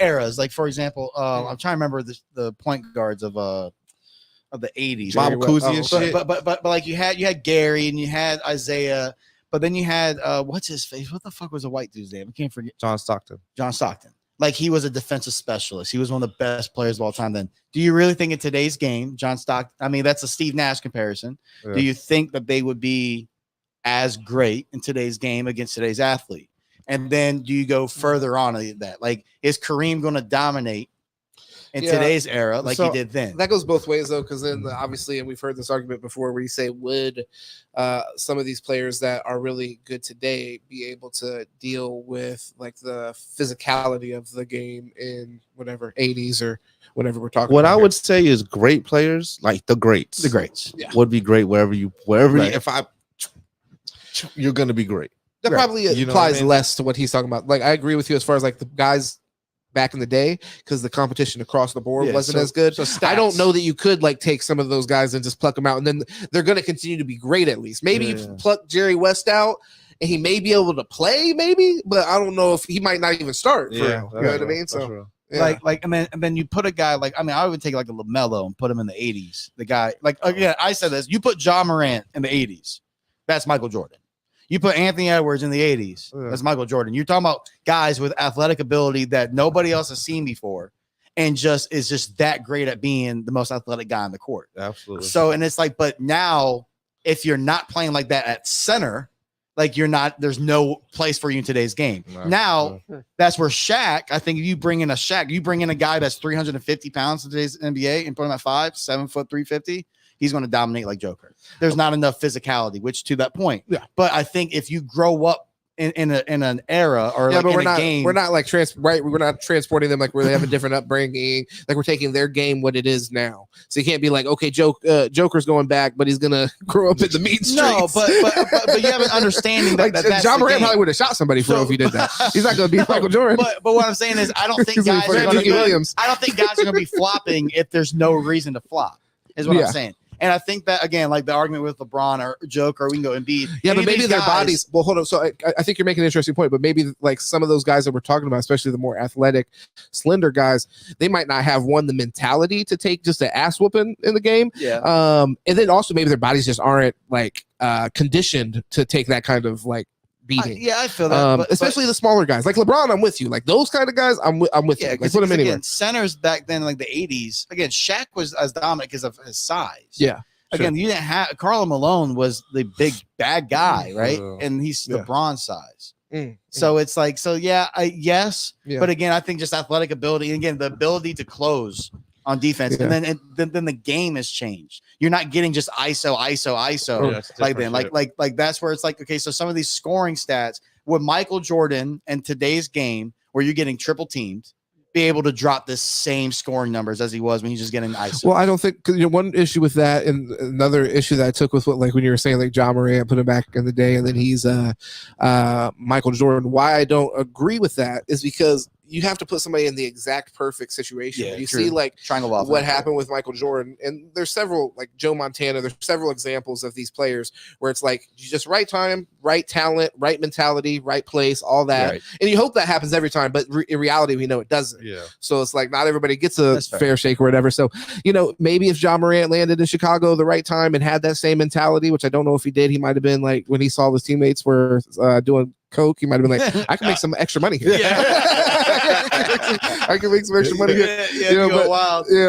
eras. Like for example, I'm trying to remember the point guards of the 80s. Bob Cousy and shit. But like you had Gary and you had Isaiah, but then you had what's his face? What the fuck was a white dude's name? I can't forget. John Stockton. Like he was a defensive specialist. He was one of the best players of all time. Then, do you really think in today's game, John Stockton? I mean, that's a Steve Nash comparison. Yeah. Do you think that they would be as great in today's game against today's athlete? And then do you go further on that? Like, is Kareem going to dominate in today's era like he did then? That goes both ways, though, because then obviously, and we've heard this argument before where you say, would some of these players that are really good today be able to deal with like the physicality of the game in whatever 80s or whatever we're talking about? What I would say is great players, like the greats, would be great wherever you, you're going to be great. That probably applies less to what he's talking about. Like, I agree with you as far as like the guys back in the day, because the competition across the board wasn't as good. So I don't know that you could like take some of those guys and just pluck them out, and then they're going to continue to be great at least. Maybe you pluck Jerry West out, and he may be able to play, maybe, but I don't know if he might not even start. You know what I mean? So. Yeah. Like and then you put a guy like, I mean, I would take like a LaMelo and put him in the 80s. The guy, like, again, I said this, you put Ja Morant in the 80s, that's Michael Jordan. You put Anthony Edwards in the 80s, that's Michael Jordan. You're talking about guys with athletic ability that nobody else has seen before, and is just that great at being the most athletic guy on the court. Absolutely. So, and it's like, but now if you're not playing like that at center, like there's no place for you in today's game. Now, that's where Shaq, I think if you bring in a guy that's 350 pounds in today's NBA and put him at 7 foot 350, he's going to dominate like Joker. There's not enough physicality, which to that point. Yeah. But I think if you grow up in an era or like in a game, we're not like we're not transporting them like where they have a different upbringing. Like we're taking their game what it is now. So you can't be like, okay, Joker's going back, but he's gonna grow up in the mean streets. No, but you have an understanding that, like, that's John Morant probably would have shot somebody for if he did that. He's not gonna be Michael Jordan. But what I'm saying is, I don't think guys are gonna be flopping if there's no reason to flop. Is what I'm saying. And I think that, again, like the argument with LeBron or Joker, or we can go Embiid. Yeah, but maybe their bodies. Well, hold on. So I think you're making an interesting point, but maybe like some of those guys that we're talking about, especially the more athletic, slender guys, they might not have the mentality to take just an ass whooping in the game. Yeah. And then also maybe their bodies just aren't like conditioned to take that kind of like beating. I feel that. Especially the smaller guys, like LeBron. I'm with you. Like those kind of guys, I'm with you. Like put them anywhere. Centers back then, like the 80s. Again, Shaq was as dominant because of his size. Yeah. Again, you didn't have Karl Malone was the big bad guy, right? And he's the bronze size. So it's like, yes. But again, I think just athletic ability, and again, the ability to close on defense, and then the game has changed. You're not getting just ISO like then, like that's where it's like, okay, so some of these scoring stats with Michael Jordan and today's game, where you're getting triple teamed, be able to drop the same scoring numbers as he was when he's just getting ISO. Well, I don't think, because one issue with that, and another issue that I took with what, like when you were saying like John Morant put him back in the day, and then he's Michael Jordan. Why I don't agree with that is because you have to put somebody in the exact perfect situation. You see like triangle what happened with Michael Jordan, and there's several, like Joe Montana, there's several examples of these players where it's like you just right time, right talent, right mentality, right place, all that. And you hope that happens every time, but in reality we know it doesn't. So it's like not everybody gets a fair shake or whatever. So maybe if John Morant landed in Chicago the right time and had that same mentality, which I don't know if he did, he might have been like, when he saw his teammates were doing coke, he might have been like, I can make some extra money here. I can make some extra money here.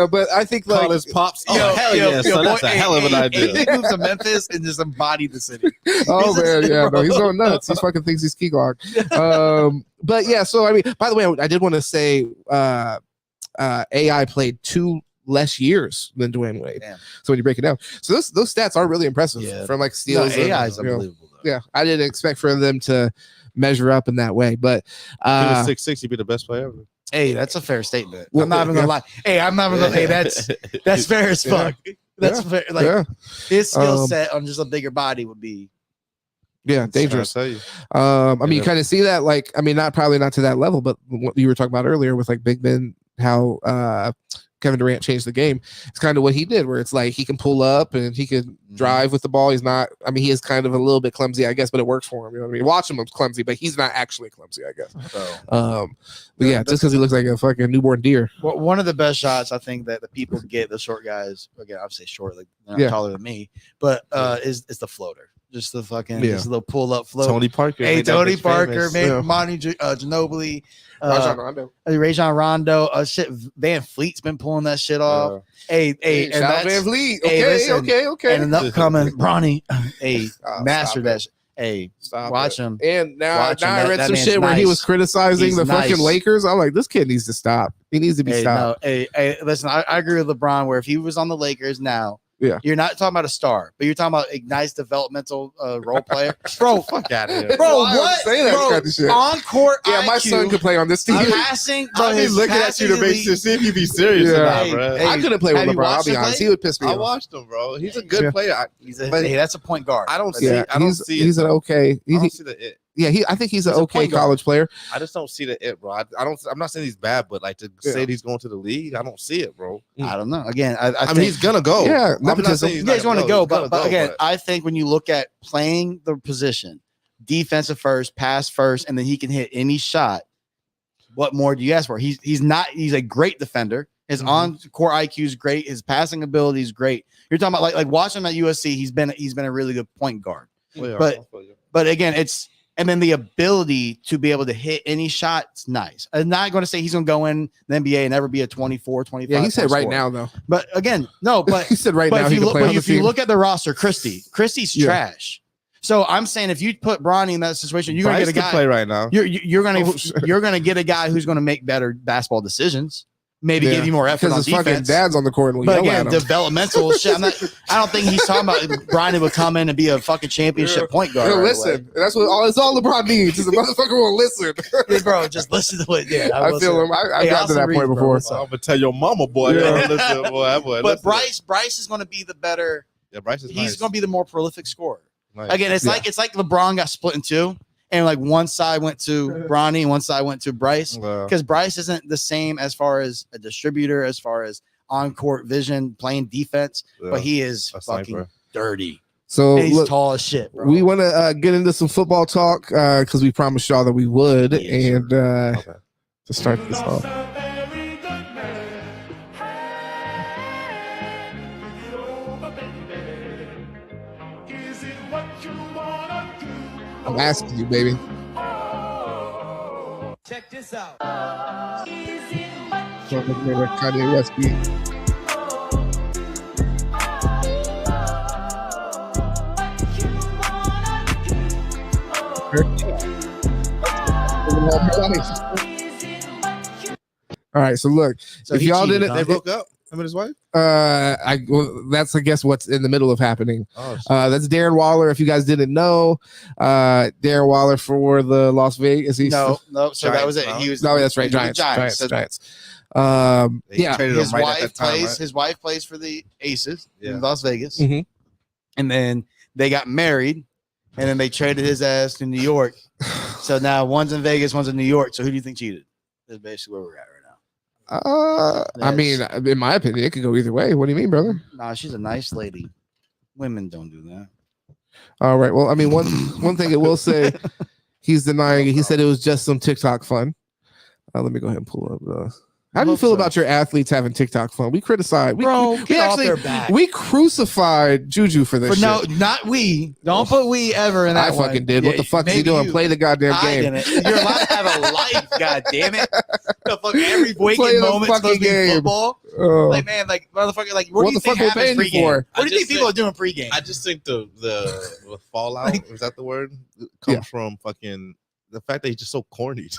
But I think like call his pops. Hell yeah, so that's a hell of an idea. He moves to Memphis and just embody the city. Oh man, no, he's going nuts. He fucking thinks he's Key Glock. But yeah, so I mean, by the way, I did want to say AI played 2 less years than Dwayne Wade. Damn. So when you break it down, so those stats are really impressive from like steals. AI is unbelievable. Yeah, I didn't expect for them to measure up in that way, but he was 6'6", he'd be the best player ever. Hey, that's a fair statement. I'm not even gonna lie. Hey, I'm not even gonna. Hey, that's fair as fuck. That's fair. Like his skill set on just a bigger body would be. Yeah, dangerous. I mean, you kind of see that, like, I mean, not to that level, but what you were talking about earlier with like Big Ben, how Kevin Durant changed the game. It's kind of what he did, where it's like he can pull up and he can drive with the ball. He's not, I mean, he is kind of a little bit clumsy, I guess, but it works for him. You know what I mean? Watch him, clumsy, but he's not actually clumsy, I guess. But yeah, just because he looks like a fucking newborn deer. Well, one of the best shots I think that the people get, the short guys, again, I'll say short, like they're not taller than me, but is the floater. Just the fucking just a little pull up float. Tony Parker. Hey, Tony Parker, man, Monty Ginobili, Rajon Rondo. Shit, Van Fleet's been pulling that shit off. Hey, and that's Van Fleet. Okay. And an upcoming Bronny, master that shit. Hey, watch him. And now I read some shit where he was criticizing the fucking Lakers. I'm like, this kid needs to stop. He needs to be stopped. No, hey, listen, I agree with LeBron where if he was on the Lakers now, yeah, you're not talking about a star, but you're talking about a nice developmental role player. Bro, fuck out of here. Bro, what? Bro, on court IQ, my son could play on this team. Passing, I'll be looking at you to make sure, see if you be serious or not, bro. Hey, I couldn't play with LeBron, I'll be honest. He would piss me off. I watched him, bro. He's a good player. Hey, that's a point guard. I don't see it. I don't see an okay. I don't see the it. Yeah, I think he's an okay college player. I just don't see the it, bro. I'm not saying he's bad, but like to say he's going to the league, I don't see it, bro. I don't know. Again, I mean, he's gonna go. Yeah, he's going to go. But again, I think when you look at playing the position, defensive first, pass first, and then he can hit any shot. What more do you ask for? He's a great defender. His on-court IQ is great. His passing ability is great. You're talking about like watching him at USC. He's been a really good point guard. But again, it's. And then the ability to be able to hit any shot is nice. I'm not going to say he's going to go in the NBA and never be a 24, 25. Yeah, he said right now, though. But again, no. But he said right now. If you look at the roster, Christie's trash. So I'm saying if you put Bronny in that situation, you're going to get a guy. Play right now. You're going to get a guy who's going to make better basketball decisions. Maybe give you more effort on defense. Because his fucking dad's on the court and but again, developmental shit. I don't think he's talking about Brian would come in and be a fucking championship point guard. Right listen, that's all LeBron needs is a motherfucker will listen. Yeah, bro, just listen to what. Yeah, I feel him. I got to that point before. I'm gonna tell your mama, boy. Yeah. Listen, boy. But Bryce is going to be the better. Yeah, Bryce is. He's going to be the more prolific scorer. Nice. Again, it's like LeBron got split in two. And like one side went to Bronny and one side went to Bryce because Bryce isn't the same as far as a distributor, as far as on-court vision, playing defense, but he is fucking dirty. So and he's tall as shit, bro. We want to get into some football talk because we promised y'all that we would. And to start this off. I'm asking you, baby. Check this out. Kanye West beat. All right, so look, if y'all didn't, they broke up. Him and his wife? That's I guess what's in the middle of happening. That's Darren Waller. If you guys didn't know, Darren Waller for the Las Vegas. No. So Giants, that was it. He was. No, that's right. Giants. Yeah. His wife plays for the Aces in Las Vegas, and then they got married, and then they traded his ass to New York. So now one's in Vegas, one's in New York. So who do you think cheated? That's basically where we're at right now. I mean, in my opinion, it could go either way. What do you mean, brother? Nah, she's a nice lady. Women don't do that. All right. Well, I mean, one thing I will say, he's denying it. He said it was just some TikTok fun. Let me go ahead and pull up. How do you feel about your athletes having TikTok fun? We criticize. We crucified Juju for this. No, not we. Don't put we ever in that. I fucking did. What the fuck is he doing? Play the goddamn game. You're allowed to have a life. God damn it! The fuck every waking moment supposed to be football. Like man, like motherfucker, like what do you think happens pregame? What do you think people are doing pregame? I just think the fallout is that the word comes from fucking the fact that he's just so corny.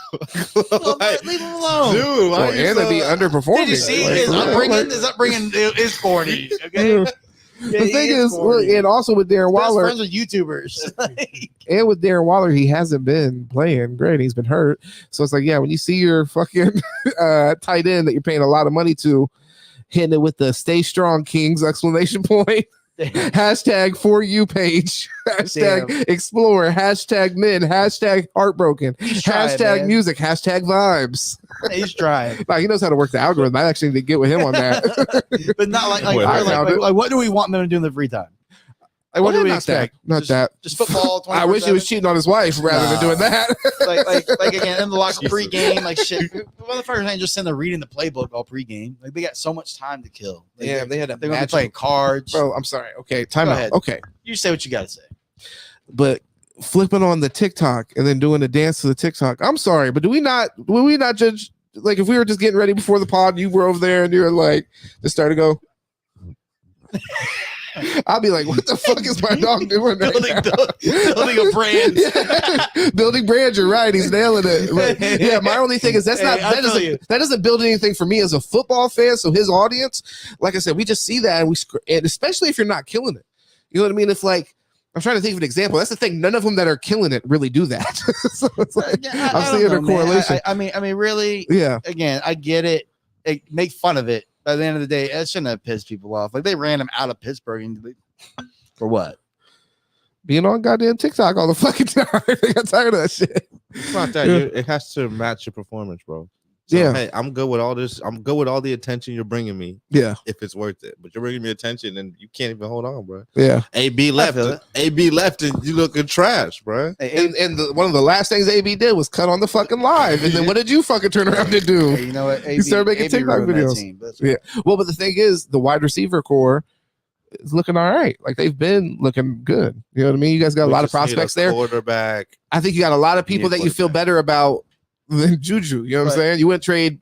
Like, leave him alone, dude. Well, and to be underperforming. Did you see his upbringing? His upbringing is corny. Okay. The thing is, and also with Darren Waller, friends with YouTubers, and with Darren Waller, he hasn't been playing great. He's been hurt, so it's like, yeah, when you see your fucking tight end that you're paying a lot of money to, hitting it with the "Stay Strong, Kings!" exclamation point. Hashtag for you page, hashtag explore, hashtag men, hashtag heartbroken, hashtag music, hashtag vibes. He's trying. Like, he knows how to work the algorithm. I actually need to get with him on that. But not like what do we want them to do in the free time? Like, what do we expect? Not that. Just football. I wish he was cheating on his wife rather than doing that. like again in the locker pregame, like shit. Motherfuckers ain't just sitting there reading the playbook all pregame. Like, they got so much time to kill. Like, yeah, they had. They're gonna be playing cards. Bro, I'm sorry. Okay, time out. Ahead. Okay, you say what you gotta say. But flipping on the TikTok and then doing the dance to the TikTok. I'm sorry, but will we not judge? Like, if we were just getting ready before the pod, you were over there and you were like, just started to go. I'll be like, what the fuck is my dog doing? Building a brand. Yeah. Building brand, you're right. He's nailing it. But, yeah, my only thing is that doesn't build anything for me as a football fan. So his audience, like I said, we just see that, and especially if you're not killing it. You know what I mean? If, like, I'm trying to think of an example. That's the thing. None of them that are killing it really do that. So it's like, I'm seeing a correlation. I mean, really, yeah. Again, I get it. Make fun of it. By the end of the day, it shouldn't have pissed people off. Like, they ran him out of Pittsburgh for what? Being on goddamn TikTok all the fucking time. They got tired of that shit. It's not that. It has to match your performance, bro. So, yeah. Hey, I'm good with all this. I'm good with all the attention you're bringing me. Yeah. If it's worth it. But you're bringing me attention and you can't even hold on, bro. Yeah. AB left. AB left and you looking trash, bro. And one of the last things AB did was cut on the fucking live. And then what did you fucking turn around and do? Hey, you know what? You started making TikTok videos. Yeah. Well, but the thing is, the wide receiver core is looking all right. Like, they've been looking good. You know what I mean? You guys got a lot of prospects there. Quarterback. I think you got a lot of people that you feel better about than Juju. You know what I'm saying? You wouldn't trade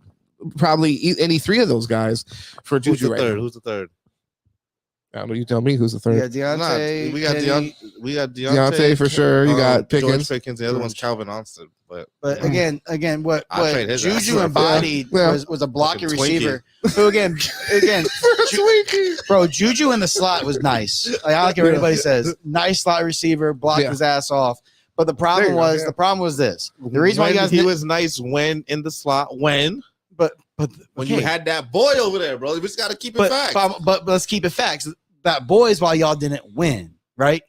probably any three of those guys for Juju right now. Who's the third? I don't know. You tell me who's the third. Yeah, Deontay. We got Deontay for sure. You got Pickens. George Pickens. The other one's Calvin Austin. But again, what Juju embodied was a blocky receiver. So again, bro, Juju in the slot was nice. Like, I don't care what anybody says. Nice slot receiver, blocked his ass off. But the problem was this. The reason why he was nice when in the slot but when you had that boy over there, bro, we just got to keep it facts. But let's keep it facts. That boy's why y'all didn't win, right?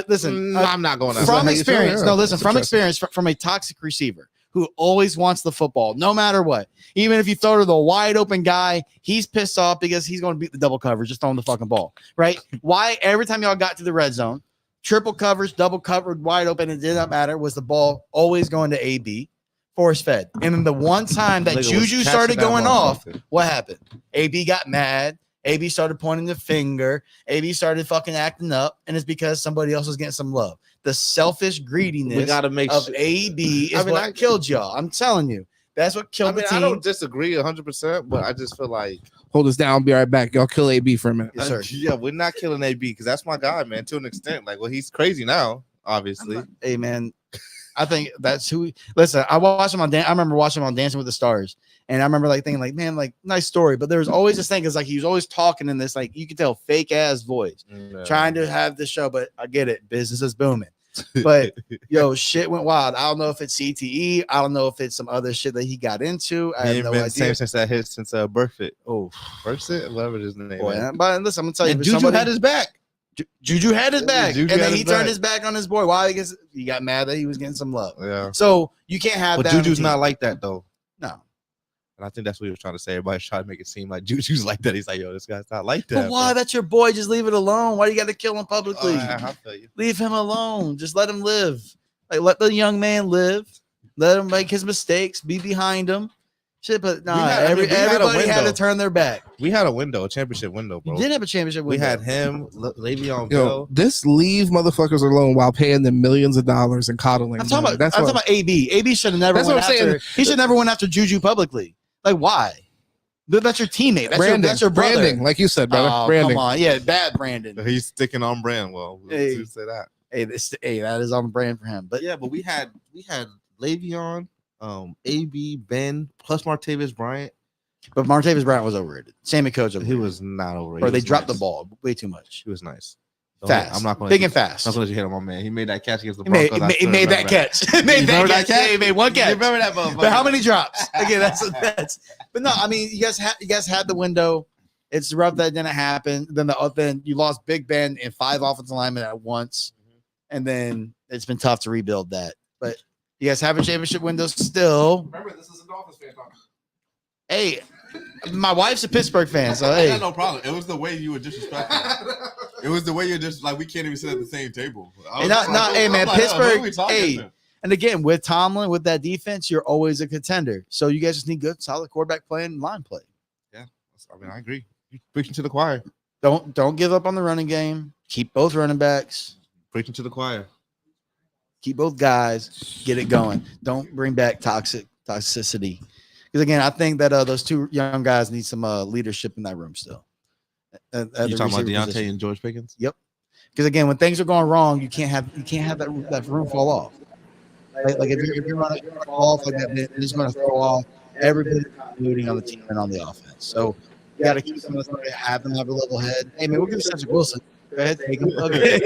Listen, I'm not going from experience. No, listen, from experience, from a toxic receiver who always wants the football, no matter what. Even if you throw to the wide open guy, he's pissed off because he's going to beat the double coverage, just throwing the fucking ball, right? Why every time y'all got to the red zone, triple coverage, double covered, wide open, it did not matter. Was the ball always going to AB? Force fed. And then the one time that Juju started going off, what happened? AB got mad. AB started pointing the finger. AB started fucking acting up. And it's because somebody else was getting some love. The selfish greediness of AB is what killed y'all. I'm telling you. That's what killed the team. I don't disagree 100%, but I just feel like... Hold us down. I'll be right back. Y'all kill AB for a minute. Yes, sir. Yeah, we're not killing AB because that's my guy, man, to an extent. Like, well, he's crazy now, obviously. Hey, man. I think that's who. Listen, I watched him on. I remember watching him on Dancing with the Stars, and I remember like thinking, like, man, like nice story. But there was always this thing, is like he was always talking in this, like you could tell, fake ass voice, trying to have this show. But I get it, business is booming. But yo, shit went wild. I don't know if it's CTE. I don't know if it's some other shit that he got into. I have no idea. Same since that hit since Burfitt. Oh, Burfitt, whatever his name. Boy, but listen, I'm gonna tell you, Juju had his back. Juju had his back, and then he turned his back on his boy. Why? Because he got mad that he was getting some love. Yeah. So you can't have that. But Juju's not like that though. No. And I think that's what he was trying to say. Everybody's trying to make it seem like Juju's like that. He's like, yo, this guy's not like that. But why? That's your boy. Just leave it alone. Why do you got to kill him publicly? I feel you. Leave him alone. Just let him live. Like, let the young man live. Let him make his mistakes. Be behind him. Shit, but everybody had to turn their back. We had a championship window, bro. We did have a championship window. We had him, Le'Veon Bell. Bell. This leave motherfuckers alone while paying them millions of dollars and coddling. I'm talking about AB. AB should have never went after. He should never went after Juju publicly. Like, why? That's your teammate. That's your brother. Branding, like you said, brother. Oh, branding. Come on. Yeah, bad Brandon. He's sticking on brand. Well, let's say that. Hey, that is on brand for him. But yeah, but we had Le'Veon, AB, Ben, plus Martavis Bryant. But Martavis Bryant was overrated. Sammy Coates overrated. He was not overrated. Or they dropped the ball way too much. He was nice. Fast. I'm not going big and fast. I'm not going to let you hit on my man. He made that catch against the He Broncos. made that catch. He made that catch. He made one catch. You remember that motherfucker? But how many drops? Again, that's. But no, I mean, you guys had the window. It's rough that didn't happen. Then you lost Big Ben and 5 offensive linemen at once, and then it's been tough to rebuild that. But you guys have a championship window still. Remember, this is a Dolphins fan talking. Hey, my wife's a Pittsburgh fan, so hey, I got no problem. It was the way you were disrespectful. It was the way you're just like we can't even sit at the same table. Hey man, Pittsburgh. Hey, and again with Tomlin with that defense, you're always a contender. So you guys just need good, solid quarterback play and line play. Yeah, I mean, I agree. You're preaching to the choir. Don't give up on the running game. Keep both running backs. Preaching to the choir. Keep both guys. Get it going. Don't bring back toxicity. Because again, I think that those two young guys need some leadership in that room still. You talking about Deontay and George Pickens? Yep. Because again, when things are going wrong, you can't have that room fall off. Like if you're running off like that, it's just going to throw off every bit of continuity on the team and on the offense. So you got to keep some of this, have them have a level head. Hey man, we'll give Cedric Wilson. Go ahead, take him. Okay.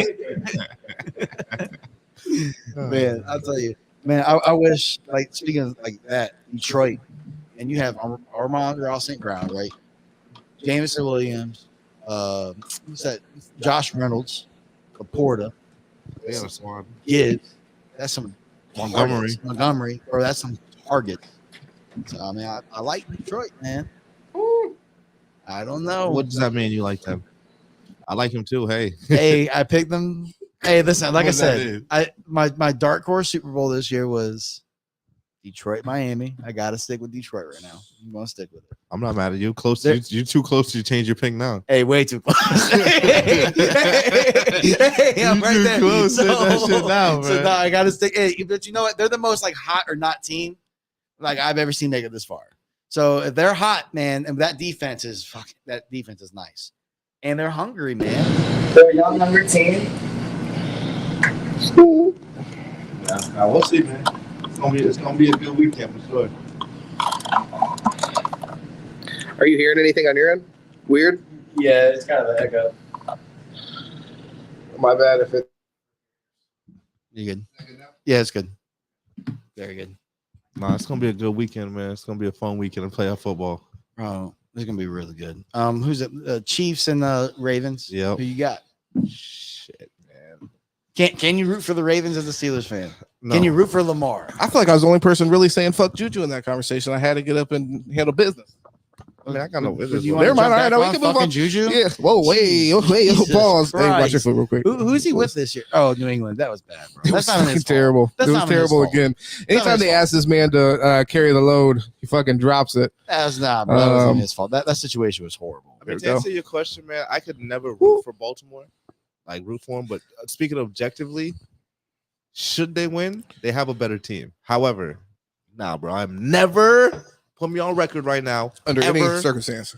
Man, I'll tell you, man, I wish, like, speaking of like that, Detroit, and you have Amon-Ra St. Brown, right? Jameson Williams, what's that? Josh Reynolds, Laporta, Gibbs. That's some Montgomery, or that's some targets. So I mean, I like Detroit, man. I don't know. What does that mean? You like them? I like him too. Hey, I picked them. Hey, listen, like I said, my dark horse Super Bowl this year was Detroit, Miami. I gotta stick with Detroit right now. I'm gonna stick with it. I'm not mad at you. You're too close to change your pick now. Hey, way too close. Hey, I'm right there. Close to that shit now, so man. no, I gotta stick. Hey, but you know what? They're the most like hot or not team like I've ever seen make it this far. So if they're hot, man, and that defense is nice, and they're hungry, man. They're a young, hungry team. Yeah, we'll see, man. It's gonna be a good weekend for sure. Are you hearing anything on your end? Weird? Yeah, it's kind of an echo. My bad if it. You good? Yeah, it's good. Very good. Nah, it's gonna be a good weekend, man. It's gonna be a fun weekend of playoff football. Oh, it's gonna be really good. Who's it? Chiefs and the Ravens. Yep. Who you got? Shit, man. Can you root for the Ravens as a Steelers fan? No. Can you root for Lamar? I feel like I was the only person really saying fuck Juju in that conversation. I had to get up and handle business. I mean, I got no business. Never mind. All right, we can move on. Juju? Yeah. Whoa, wait, pause. Hey, watch your foot real quick. Who's he with this year? Oh, New England. That was bad, bro. That's not his terrible. That's it was terrible again. Anytime they ask this man to carry the load, he fucking drops it. That's not, bro. That wasn't his fault. That situation was horrible. I mean, to answer your question, man, I could never root for Baltimore, like root for them. But speaking objectively, should they win, they have a better team. However, nah, bro, I'm never put me on record right now under any circumstance.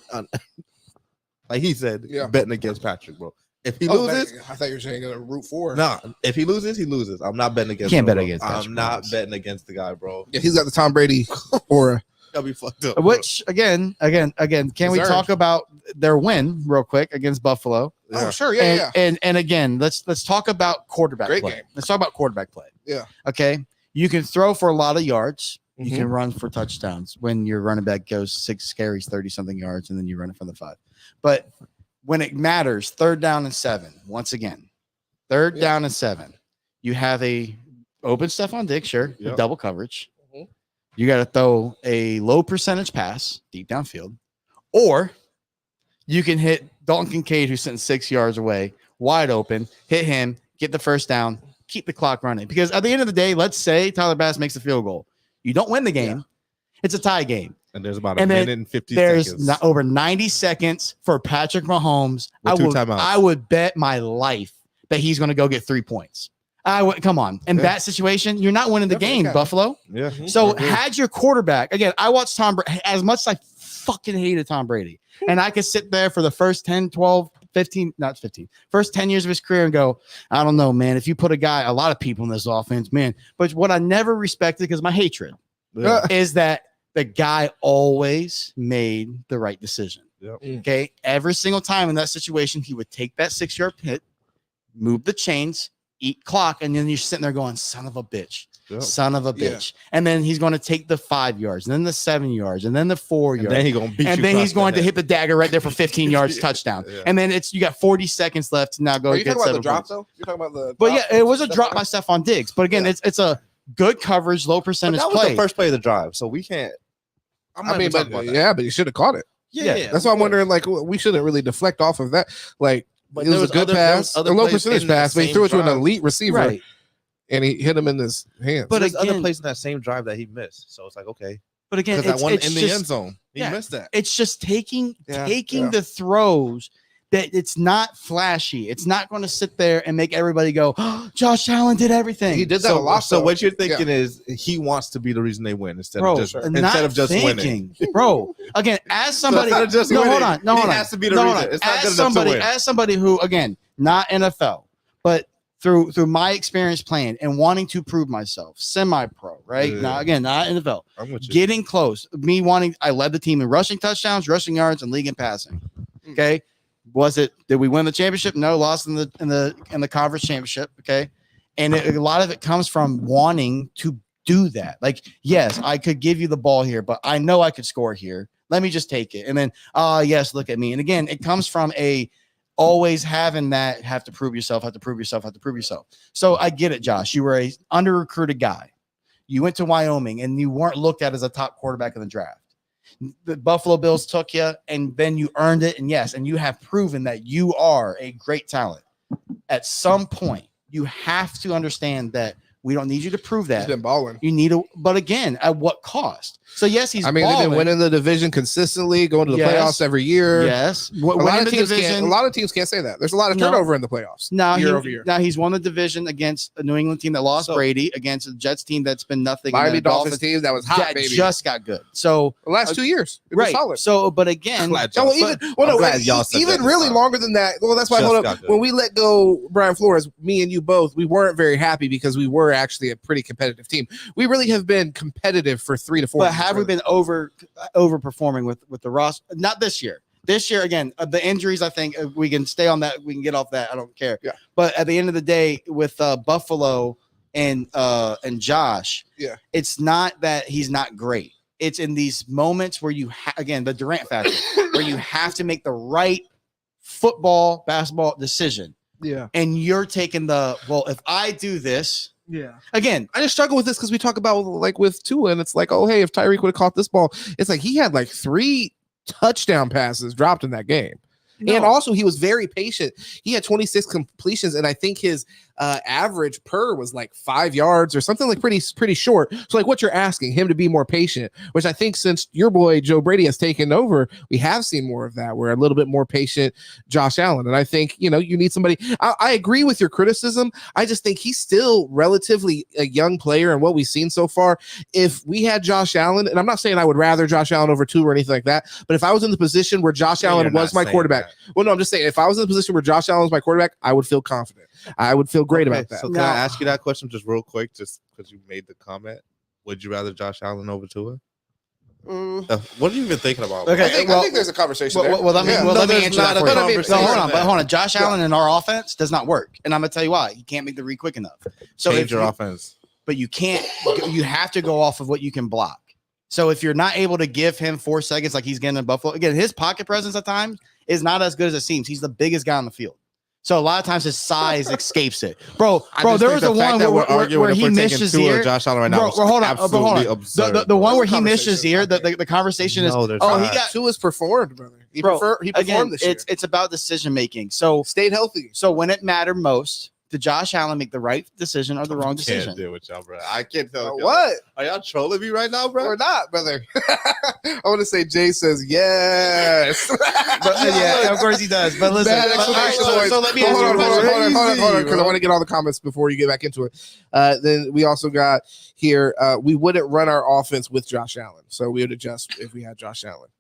Like he said, yeah, betting against Patrick, bro. If he loses, I thought you were saying gonna root for. Nah, if he loses, he loses. I'm not betting against. Can't him, bet against. I'm not betting against the guy, bro. Yeah, he's got the Tom Brady aura. That'll be fucked up. Which again, can we talk about their win real quick against Buffalo? Oh, sure, yeah. And again, let's talk about quarterback Great play. game. Let's talk about quarterback play. Yeah. Okay. You can throw for a lot of yards. You Mhm. can run for touchdowns when your running back goes 6 carries, 30-something yards, and then you run it from the 5. But when it matters, 3rd down and 7, once again, 3rd down and 7, you have a open Stephon Diggs, sure, with double coverage. Mhm. You got to throw a low percentage pass deep downfield, or you can hit Dalton Kincaid, who's sitting 6 yards away, wide open, hit him, get the 1st down, keep the clock running. Because at the end of the day, let's say Tyler Bass makes a field goal. You don't win the game. Yeah. It's a tie game. And there's about a minute and 50 seconds. There's over 90 seconds for Patrick Mahomes. I would bet my life that he's going to go get 3 points. Come on. In that situation, you're not winning the game, Buffalo. Yeah. So had your quarterback, again, I watched Tom Brady as much as I fucking hated Tom Brady. And I could sit there for the first 10, 12, first 10 years of his career and go, I don't know, man. If you put a lot of people in this offense, man. But what I never respected, because my hatred is that the guy always made the right decision. Yep. Okay. Every single time in that situation, he would take that 6-yard hit, move the chains, eat clock, and then you're sitting there going, son of a bitch. Yep. Son of a bitch. And then he's going to take the 5 yards, and then the 7 yards, and then the 4 yards. And then he's going to beat you. And then he's going to hit the dagger right there for 15 yards touchdown. Yeah. And then you got 40 seconds left to now go. Are you get talking about the 7 drop points. though? You're talking about the. But drop yeah, it was a drop by Stephon Diggs. But again, it's a good coverage, low percentage That was play. the first play of the drive, so we can't. But you should have caught it. Yeah. That's why I'm wondering. Like, we shouldn't really deflect off of that. Like, But it was a good pass, a low percentage pass, but he threw it to an elite receiver, Right. and he hit him in his hands. But there's other plays in that same drive that he missed, so it's like okay. But again, because that one it's in the just, end zone, he missed that. It's just taking Yeah. the throws that it's not flashy. It's not going to sit there and make everybody go, oh, Josh Allen did everything. He did that a lot. So what you're thinking is he wants to be the reason they win instead of just winning. Bro, again, as somebody, So instead of just no, winning, hold on, no, he hold on. has to be the No, reason. hold on. It's not As good enough to win. As somebody who, again, not NFL, but through my experience playing and wanting to prove myself, semi-pro, right? Yeah. Now, again, not NFL. I'm with you. Getting close. I led the team in rushing touchdowns, rushing yards, and league in passing. Okay. Did we win the championship? No, lost in the conference championship. Okay. And a lot of it comes from wanting to do that. Like, yes, I could give you the ball here, but I know I could score here. Let me just take it. And then, yes, look at me. And again, it comes from always having that have to prove yourself. So I get it, Josh. You were a under-recruited guy. You went to Wyoming and you weren't looked at as a top quarterback in the draft. The Buffalo Bills took you, and then you earned it. And yes, and you have proven that you are a great talent. At some point, you have to understand that we don't need you to prove that. He's been balling. You need but again, at what cost? So yes, he's. They've been winning the division consistently, going to the playoffs every year. Yes, a lot of teams can't say that. There's a lot of turnover in the over playoffs. year. Now he's won the division against a New England team that lost Brady, against a Jets team that's been nothing. Miami Dolphins team that was hot, baby. Just got good. So the last 2 years, it right? Was solid. So, but again, even really longer than that. Well, that's why when we let go Brian Flores, me and you both, we weren't very happy because we were actually a pretty competitive team. We really have been competitive for 3 to 4 But years. have we been overperforming with the roster? Not this year. This year, again, the injuries, I think we can stay on that. We can get off that. I don't care. Yeah. But at the end of the day, with Buffalo and Josh, it's not that he's not great. It's in these moments where again, the Durant factor, where you have to make the right basketball decision. Yeah. And you're taking if I do this. Yeah. Again, I just struggle with this because we talk about like with Tua, and it's like, oh, hey, if Tyreek would have caught this ball, it's like he had like 3 touchdown passes dropped in that game. No. And also he was very patient. He had 26 completions, and I think his average per was like 5 yards or something like pretty short. So like what you're asking him to be more patient, which I think since your boy Joe Brady has taken over, we have seen more of that. We're a little bit more patient Josh Allen. And I think, you need somebody. I agree with your criticism. I just think he's still relatively a young player, and what we've seen so far, if we had Josh Allen, and I'm not saying I would rather Josh Allen over Tua or anything like that, but if I was in the position where Josh Allen was my quarterback, well, no, I'm just saying if I was in the position where Josh Allen was my quarterback, I would feel confident. I would feel great about that. So can I ask you that question just real quick, just because you made the comment? Would you rather Josh Allen over Tua? What are you even thinking about? Okay, I think there's a conversation there. Let me answer that for you. Hold on. Josh Allen in our offense does not work, and I'm gonna tell you why. He can't make the read quick enough. So change your offense, but you can't. You have to go off of what you can block. So if you're not able to give him 4 seconds like he's getting in Buffalo, again, his pocket presence at times is not as good as it seems. He's the biggest guy on the field. So a lot of times his size escapes it. Bro, there was a one where he missed his ear. Josh Allen right now. Hold on. The one where he missed his ear, the conversation is, he got Tua's performed, brother. He performed this year. It's about decision making. So stayed healthy. So when it mattered most, did Josh Allen make the right decision or the wrong decision? I can't deal with y'all, bro. I can't tell. What? Are y'all trolling me right now, bro? We're not, brother. I want to say Jay says yes. Yeah, of course he does. But listen, so let me ask you a question. Hold on, because I want to get all the comments before you get back into it. Then we also got here, we wouldn't run our offense with Josh Allen. So we would adjust if we had Josh Allen.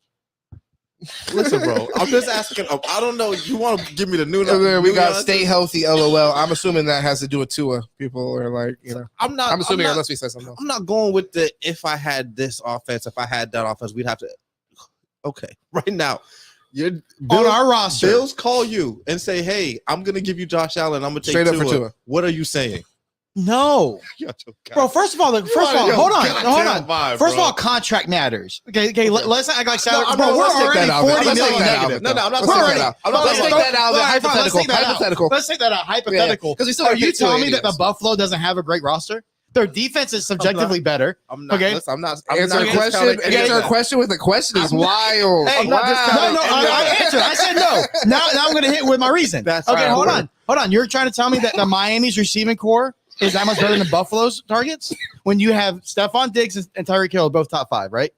Listen, bro. I'm just asking. I don't know. You want to give me the new? And then we got stay healthy. LOL. I'm assuming that has to do with Tua. People are like, I'm assuming unless we say something else. I'm not going with the if I had this offense, if I had that offense, we'd have to. Okay, right now, on our roster. Bills call you and say, "Hey, I'm gonna give you Josh Allen. I'm gonna take straight up for Tua." What are you saying? No, bro. First of all, hold on. First of all, contract matters. Okay. Let's act like salary. Bro, we're already 40 million negative. No, I'm not saying that out. Let's take that out. Hypothetical. Let's take that out. Hypothetical. Because are you telling me that the Buffalo doesn't have a great roster? Their defense is subjectively better. I'm not. Okay. Listen, I'm not. Answer a question with a question is wild. Hey, I answered. I said no. Now I'm going to hit with my reason. Okay, hold on. You're trying to tell me that the Miami's receiving core is that much better than Buffalo's targets when you have Stephon Diggs and Tyreek Hill both top 5, right?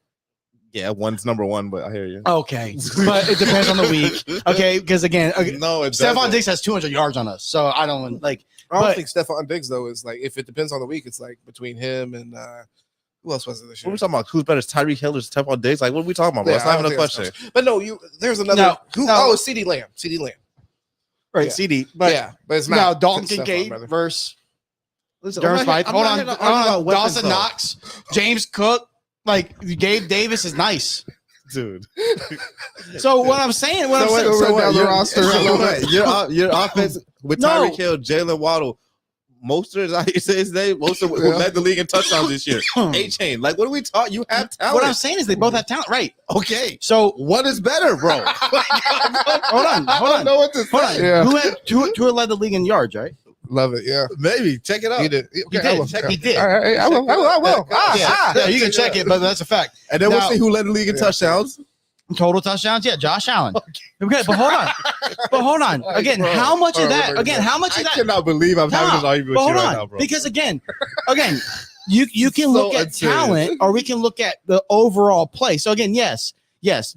Yeah, one's number 1, but I hear you. Okay, but it depends on the week. Okay, because again, Stephon Diggs has 200 yards on us, so I don't like. I don't think Stephon Diggs though is like if it depends on the week, it's like between him and who else was it this year? What are we talking about? Who's better, Tyreek Hill or Stephon Diggs? Like, what are we talking about? Bro? Yeah, That's not even a question. But no, there's another. It's CeeDee Lamb. CeeDee Lamb. Right, yeah. CD. But it's now not Dalton Kincaid versus Durham Smythe. Hold on. Dawson Knox, James Cook, like Gabe Davis is nice. Dude. So what I'm saying, your offense with Tyreek Hill, Jalen Waddle, Mostert, I say his name. Mostert who led the league in touchdowns this year. A-Chain, like what are we talking? You have talent. What I'm saying is they both have talent, right? Okay. So what is better, bro? hold on. I don't know what to say. Yeah. Who led the league in yards, right? Love it, yeah. Maybe check it out. He did. He did. All right, I will. Yeah, you can check it, but that's a fact. And then we'll see who led the league in touchdowns. Total touchdowns, yeah, Josh Allen. Okay, but hold on. Again, how much of that? Again, how much of that? I cannot believe I'm having this argument with you right now, bro. Because again, you can look at talent, or we can look at the overall play. So again, yes,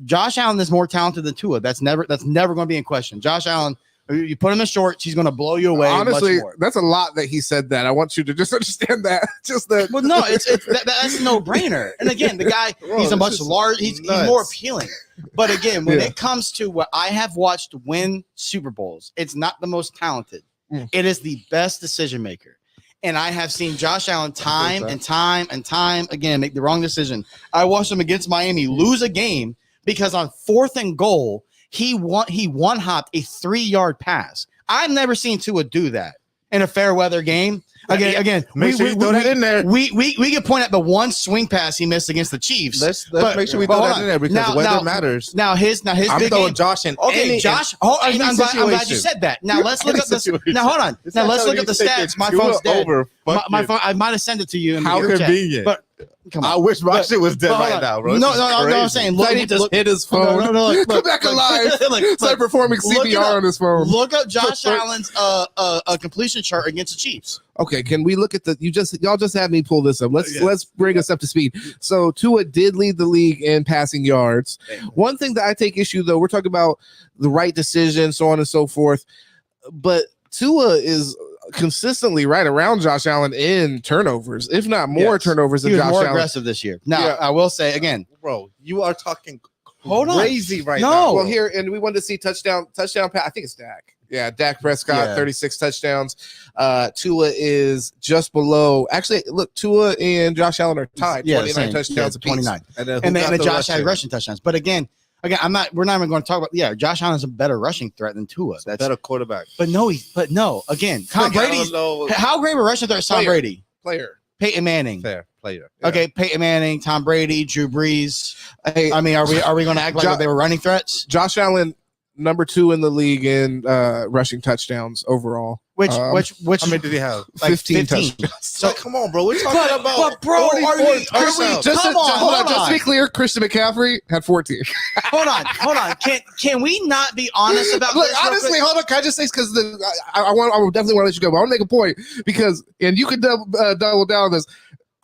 Josh Allen is more talented than Tua. That's never going to be in question. Josh Allen. You put him in shorts, he's going to blow you away. Honestly, that's a lot that he said that. I want you to just understand that. Just that. Well, no, that's a no-brainer. And again, the guy, he's a much larger, he's more appealing. But again, when it comes to what I have watched win Super Bowls, it's not the most talented. It is the best decision maker. And I have seen Josh Allen time and time again make the wrong decision. I watched him against Miami lose a game because on 4th and goal, he one-hopped a 3-yard pass. I've never seen Tua do that in a fair weather game. Again, make sure you throw that in there. We can point at the one swing pass he missed against the Chiefs. Let's make sure we throw that in there because the weather matters. Now his I'm big throwing game. Josh in. Okay, Josh. I'm glad you said that. Now let's look up this. Now hold on. Now let's look up the stats. My phone's dead. My phone. I might have sent it to you. How convenient. But come on. I wish my shit was dead right now, bro. No. I'm saying look. He just hit his phone. No. Come back alive. Start performing CPR on his phone. Look up Josh Allen's completion chart against the Chiefs. Okay, can we look at y'all just had me pull this up. Let's bring us up to speed. So Tua did lead the league in passing yards. One thing that I take issue though, we're talking about the right decision, so on and so forth. But Tua is consistently right around Josh Allen in turnovers, if not more turnovers than Josh Allen. He was more aggressive this year. Now, I will say again, bro, you are talking crazy right now. Well, here, and we wanted to see touchdown pass. I think it's Dak. Yeah, Dak Prescott, 36 touchdowns. Tua is just below. Actually, look, Tua and Josh Allen are tied. 29 touchdowns apiece. 29. And then Josh had rushing touchdowns. But again, we're not even going to talk about. Josh Allen's a better rushing threat than Tua. That's better quarterback. But no. Again, Tom Brady's. How great of a rushing threat is Tom Brady? Player. Peyton Manning. Fair player. Yeah. Okay, Peyton Manning, Tom Brady, Drew Brees. Hey, I mean, are we going to act like they were running threats? Josh Allen, number 2 in the league in rushing touchdowns overall. Which how many did he have? Like 15 touchdowns. So come on, bro. We're talking about. But bro, just to be clear, Christian McCaffrey had 14. Hold on. Can we not be honest about Look, this? honestly, hold on. Can I just say because I will definitely want to let you go, but I want to make a point because you can double down on this.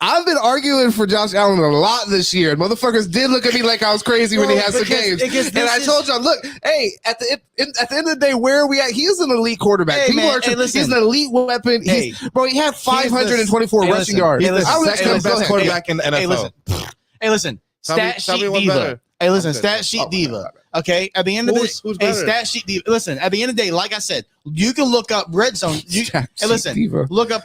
I've been arguing for Josh Allen a lot this year. And motherfuckers did look at me like I was crazy when he had some games. And I told y'all, look, hey, at the end of the day, where are we at? He is an elite quarterback. Hey, he's an elite weapon. He had 524 rushing yards. He's the second best quarterback in the NFL. Hey, listen. Stat sheet diva. Hey, listen, stat sheet diva. Okay, at the end of Who's the better? stat sheet diva. Listen, at the end of the day, like I said, you can look up red zone. Hey, listen, look up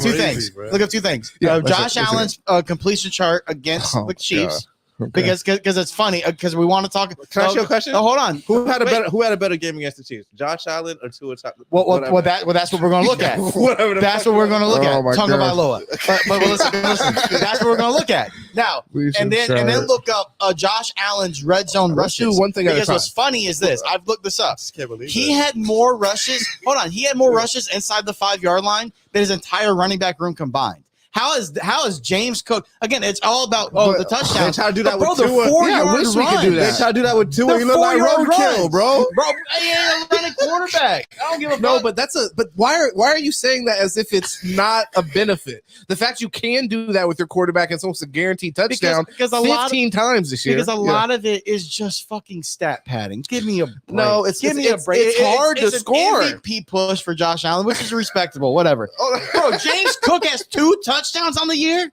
two things. bro. Look up two things. Yeah, Josh let's Allen's completion chart against the Chiefs. Okay. Because it's funny because we want to talk. Can I ask you a question? Oh, hold on. Who had a better game against the Chiefs? Josh Allen or Tua? Well, that's what we're going to look at. Whatever. That's what we're going to look Oh, my at. Tonga God. Bailoa. But listen, that's what we're going to look at now. And then look up Josh Allen's red zone Let's rushes. do one thing at a because time. what's funny is this. I've looked this up. Can't believe He had more rushes. Hold on. He had more rushes inside the 5-yard line than his entire running back room combined. How is James Cook? Again, it's all about the touchdown. They try to do that with the Tua. 4-yard wish we could run. do that. They try to do that with Tua. The He look like 4-yard roadkill, runs. bro. Bro, he ain't a running quarterback. I don't give a No, fuck. but why are you saying that as if it's not a benefit? The fact you can do that with your quarterback and it's almost a guaranteed touchdown because a lot of, 15 times this year. because a lot of it is just fucking stat padding. Give me a break. No, give me a break. It's hard to an score. MVP push for Josh Allen, which is respectable. Whatever. Bro, James Cook has 2 touchdowns on the year.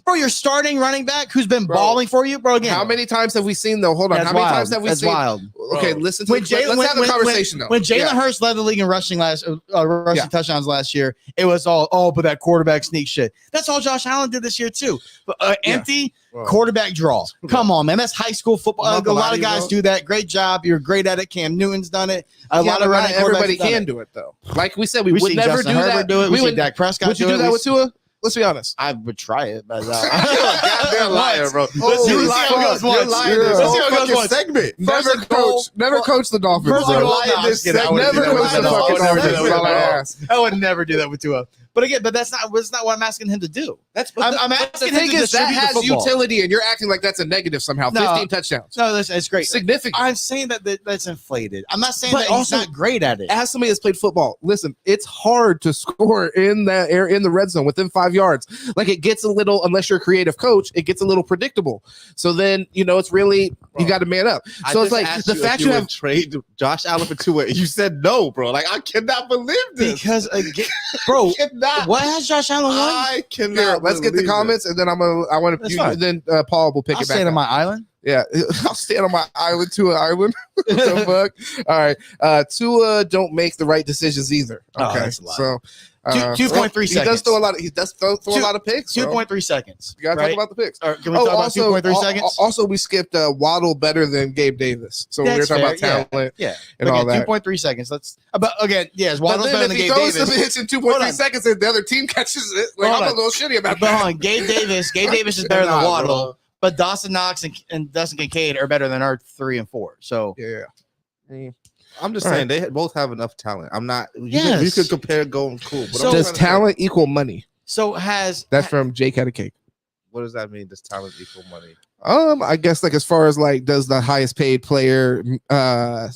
Bro, you're starting running back who's been balling for you, bro. Again, How many times have we seen though? Hold on, That's how many wild. times have we That's seen? wild. Okay, listen. To let's have a conversation though. When Jalen Hurts led the league in rushing touchdowns last year, it was all but that quarterback sneak shit. That's all Josh Allen did this year too. But empty quarterback draw. Come on, man. That's high school football. A lot of guys do that. Great job. You're great at it. Cam Newton's done it. A lot of running. Everybody can do it though. Like we said, we would see never Justin do Herbert that. do it. We see Dak Prescott Would you do do it. that We with Tua? Let's be honest. I would try it, but Goddamn liar, bro. You're lying. segment. Never coach the Dolphins. First of bro. all, Never coach the fucking Dolphins. I would never do that with Tua. But again, that's not what I'm asking him to do. I'm asking him to that distribute has the football. utility, and you're acting like that's a negative somehow. No. 15 touchdowns. No, it's great. Significant. I'm saying that's inflated. I'm not saying But that also, he's not great at it. As somebody that's played football, listen, it's hard to score in that air in the red zone within 5 yards. Like it gets a little, unless you're a creative coach, it gets a little predictable. So then it's really you got to man up. So it's like the fact you have trade Josh Allen for Tua. You said no, bro. Like I cannot believe this because again, bro, what has Josh Allen won? I cannot. Here, let's get the comments, and then I want to. Then Paul will pick I'll it back. stay on my island. Yeah, I'll stand on my island to an island. What the fuck? All right. Tua don't make the right decisions either. Okay. That's a lot. So 2.3 seconds. He does throw a lot of a lot of picks. 2.3 seconds. You gotta talk about the picks. Or can we talk about 2.3 seconds? Also, we skipped Waddle better than Gabe Davis. So we were talking about talent and all that. 2.3 seconds. Let's again, yes, Waddle's better than Gabe Davis. If he throws some hits in 2.3 seconds and the other team catches it, like, I'm a little shitty about that. But hold on, Gabe Davis is better than Waddle. But Dawson Knox and Dustin Kincaid are better than our 3 and 4. So I'm just saying they both have enough talent. I'm not. You could compare going cool. But So does talent equal money? So that's from Jake Had a Cake. What does that mean? Does talent equal money? I guess like as far as like does the highest paid player are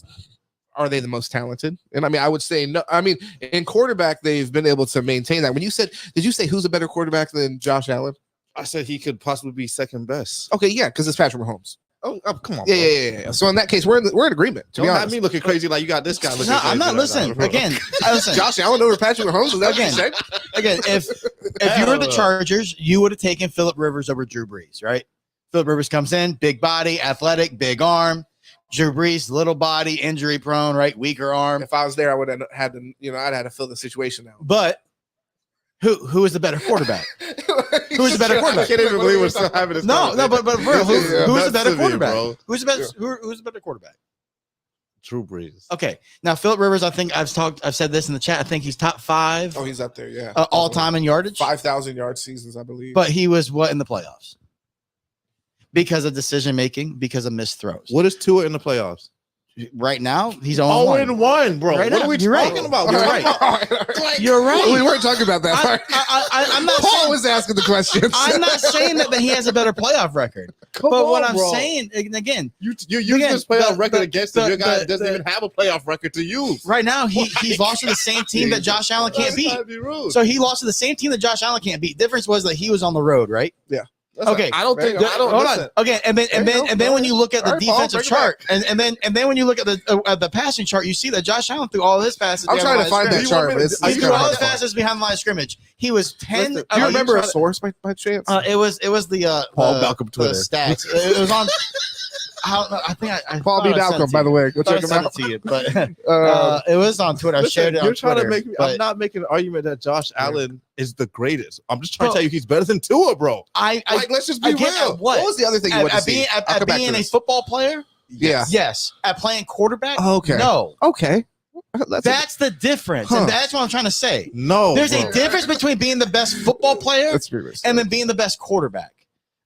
they the most talented? And I mean, I would say no. I mean, in quarterback, they've been able to maintain that. When you said, did you say who's a better quarterback than Josh Allen? I said he could possibly be second best. Okay, yeah, because it's Patrick Mahomes. Oh, come on. Yeah. So in that case, we're in agreement. To be honest, me looking crazy like you got this guy looking. No, crazy I'm not right listening. now. Again, Josh Allen over Patrick Mahomes. Is that again, what you said? Again, if you were the Chargers, you would have taken Phillip Rivers over Drew Brees, right? Phillip Rivers comes in, big body, athletic, big arm. Drew Brees, little body, injury prone, right? Weaker arm. If I was there, I would have had to, I'd had to fill the situation out. But who is the better quarterback? Who is the better quarterback? I can't even believe we're still having this. No, but for real, who is the better quarterback? Bro. Who's the better quarterback? Drew Brees. Okay, now Phillip Rivers, I think I've said this in the chat. I think he's top 5. Oh, he's up there, yeah. All time in yardage, 5,000 yard seasons, I believe. But he was what in the playoffs? Because of decision making, because of missed throws. What is Tua in the playoffs? Right now, he's 0-1, bro. Right what now, are we you're talking right. about? You're right. You're right. We weren't talking about that. I'm not. Paul was asking the questions. I'm not saying that he has a better playoff record. What I'm saying again, you use this playoff record against him. Your guy doesn't even have a playoff record to use. Right now, he's lost to the same team that Josh Allen can't beat. So he lost to the same team that Josh Allen can't beat. Difference was that he was on the road, right? Yeah. Okay, I don't think. Hold on. Okay, and then when you look at the defensive chart, and then when you look at the passing chart, you see that Josh Allen threw all his passes. I'm trying to find that chart. He threw all his passes behind the line of scrimmage. He was 10. Do you remember a source by chance? It was the Paul Malcolm Twitter. The stats. It was on. I think I Paul B. Malcolm, by the way. Go check him out. To you, but it was on Twitter. I shared it on Twitter. I'm not making an argument that Josh Allen is the greatest. I'm just trying to tell you he's better than Tua, bro. Let's just be real. What was the other thing you want to see? At being a football player? Yeah. Yes. At playing quarterback? Okay. No. Okay. That's the difference, and that's what I'm trying to say. No, there's a difference between being the best football player and then being the best quarterback.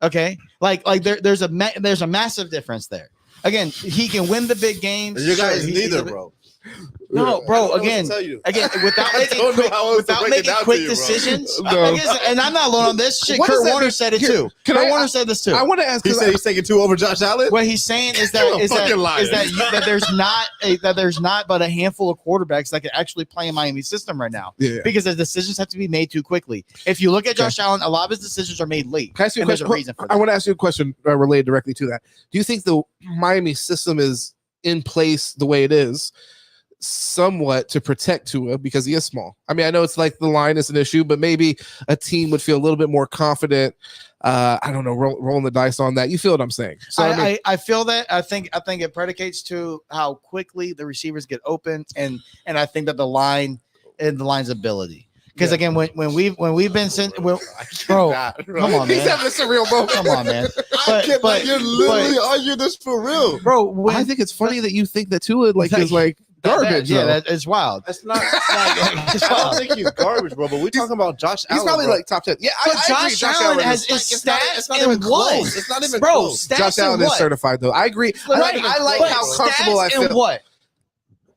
Okay, there's a massive difference there. Again, he can win the big games. You guys neither, bro. No, bro. Again, without making quick decisions. And I'm not alone on this. Shit, Kurt Warner said it too. Kurt Warner said this too. I want to ask. He said he's taking 2 over Josh Allen. What he's saying is that there's not but a handful of quarterbacks that can actually play in Miami's system right now. Yeah. Because the decisions have to be made too quickly. If you look at Josh Allen, a lot of his decisions are made late. Can I ask you a question? There's a reason for that. I want to ask you a question related directly to that. Do you think the Miami system is in place the way it is somewhat to protect Tua because he is small? I mean, I know it's like the line is an issue, but maybe a team would feel a little bit more confident. I don't know, rolling the dice on that. You feel what I'm saying? So I feel that. I think it predicates to how quickly the receivers get open, and I think that the line's ability. Because again, when we've been sent, bro, come on, man. He's having a surreal moment. Come on, man. But you're literally arguing this for real, bro. I think it's funny that you think that Tua is like garbage. It's wild. It's not. I don't think he's garbage, bro. But we're talking about Josh Allen. He's probably like top 10. Yeah, but Josh Allen has stats. It's not even close. It's not even close. Josh Allen is certified though. I agree. I like how comfortable I feel. What?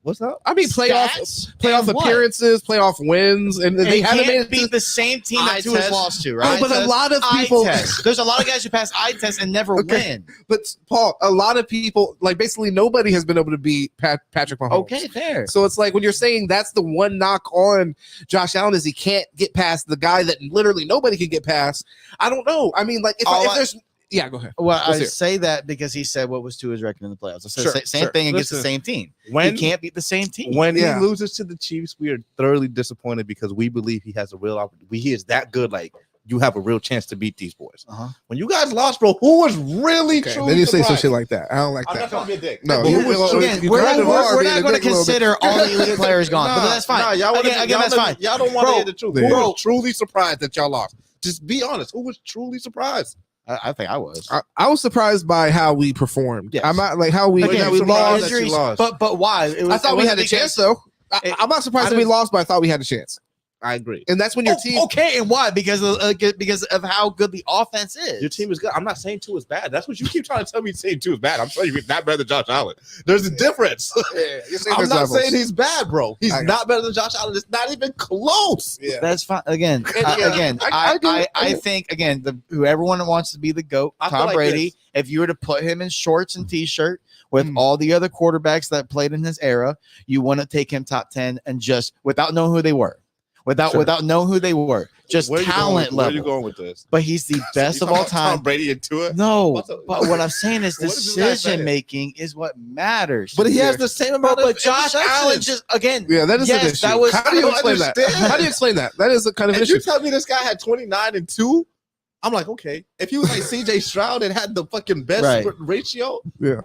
What's up? I mean, playoff appearances, playoff wins, and they haven't beat the same team that Tua's lost to, right? But a lot of people, there's a lot of guys who pass eye tests and never win. But Paul, a lot of people, like basically nobody has been able to beat Patrick Mahomes. Okay, fair. So it's like when you're saying that's the one knock on Josh Allen is he can't get past the guy that literally nobody can get past. I don't know. I mean, like if there's. Yeah, go ahead. Well, I say that because he said what was Tua's record in the playoffs. I said same thing against the same team. He can't beat the same team. When he loses to the Chiefs, we are thoroughly disappointed because we believe he has a real opportunity. He is that good. Like you have a real chance to beat these boys. When you guys lost, bro, who was really truly then you surprised? say some shit like that. I don't like that. I'm not trying to be a dick. No, we're not going to consider all the elite players gone, but that's fine. That's fine. Y'all don't want to hear the truth. Who was truly surprised that y'all lost? Just be honest. Who was truly surprised? I think I was. I was surprised by how we performed. Yes. I'm not like how we lost. But why? I thought we had a chance though. I'm not surprised that we lost, but I thought we had a chance. I agree. And that's when your team. Okay, and why? Because of how good the offense is. Your team is good. I'm not saying 2 is bad. That's what you keep trying to tell me. Saying 2 is bad. I'm telling you, he's not better than Josh Allen. There's a difference. I'm not saying he's bad, bro. He's not better than Josh Allen. It's not even close. Yeah. That's fine. I think who everyone wants to be the GOAT, Tom Brady. If you were to put him in shorts and t-shirt with all the other quarterbacks that played in his era, you want to take him top 10 and just without knowing who they were. Without knowing who they were, just talent level. Where are you going with this? But he's the best of all time. Tom Brady and Tua? No, but what I'm saying is decision making is what matters. But he has the same amount of. But Josh Allen just that is an issue. How do you explain that? How do you explain that? That is a kind of issue. You tell me this guy had 29 and 2. I'm like, okay. If he was like CJ Stroud and had the fucking best ratio,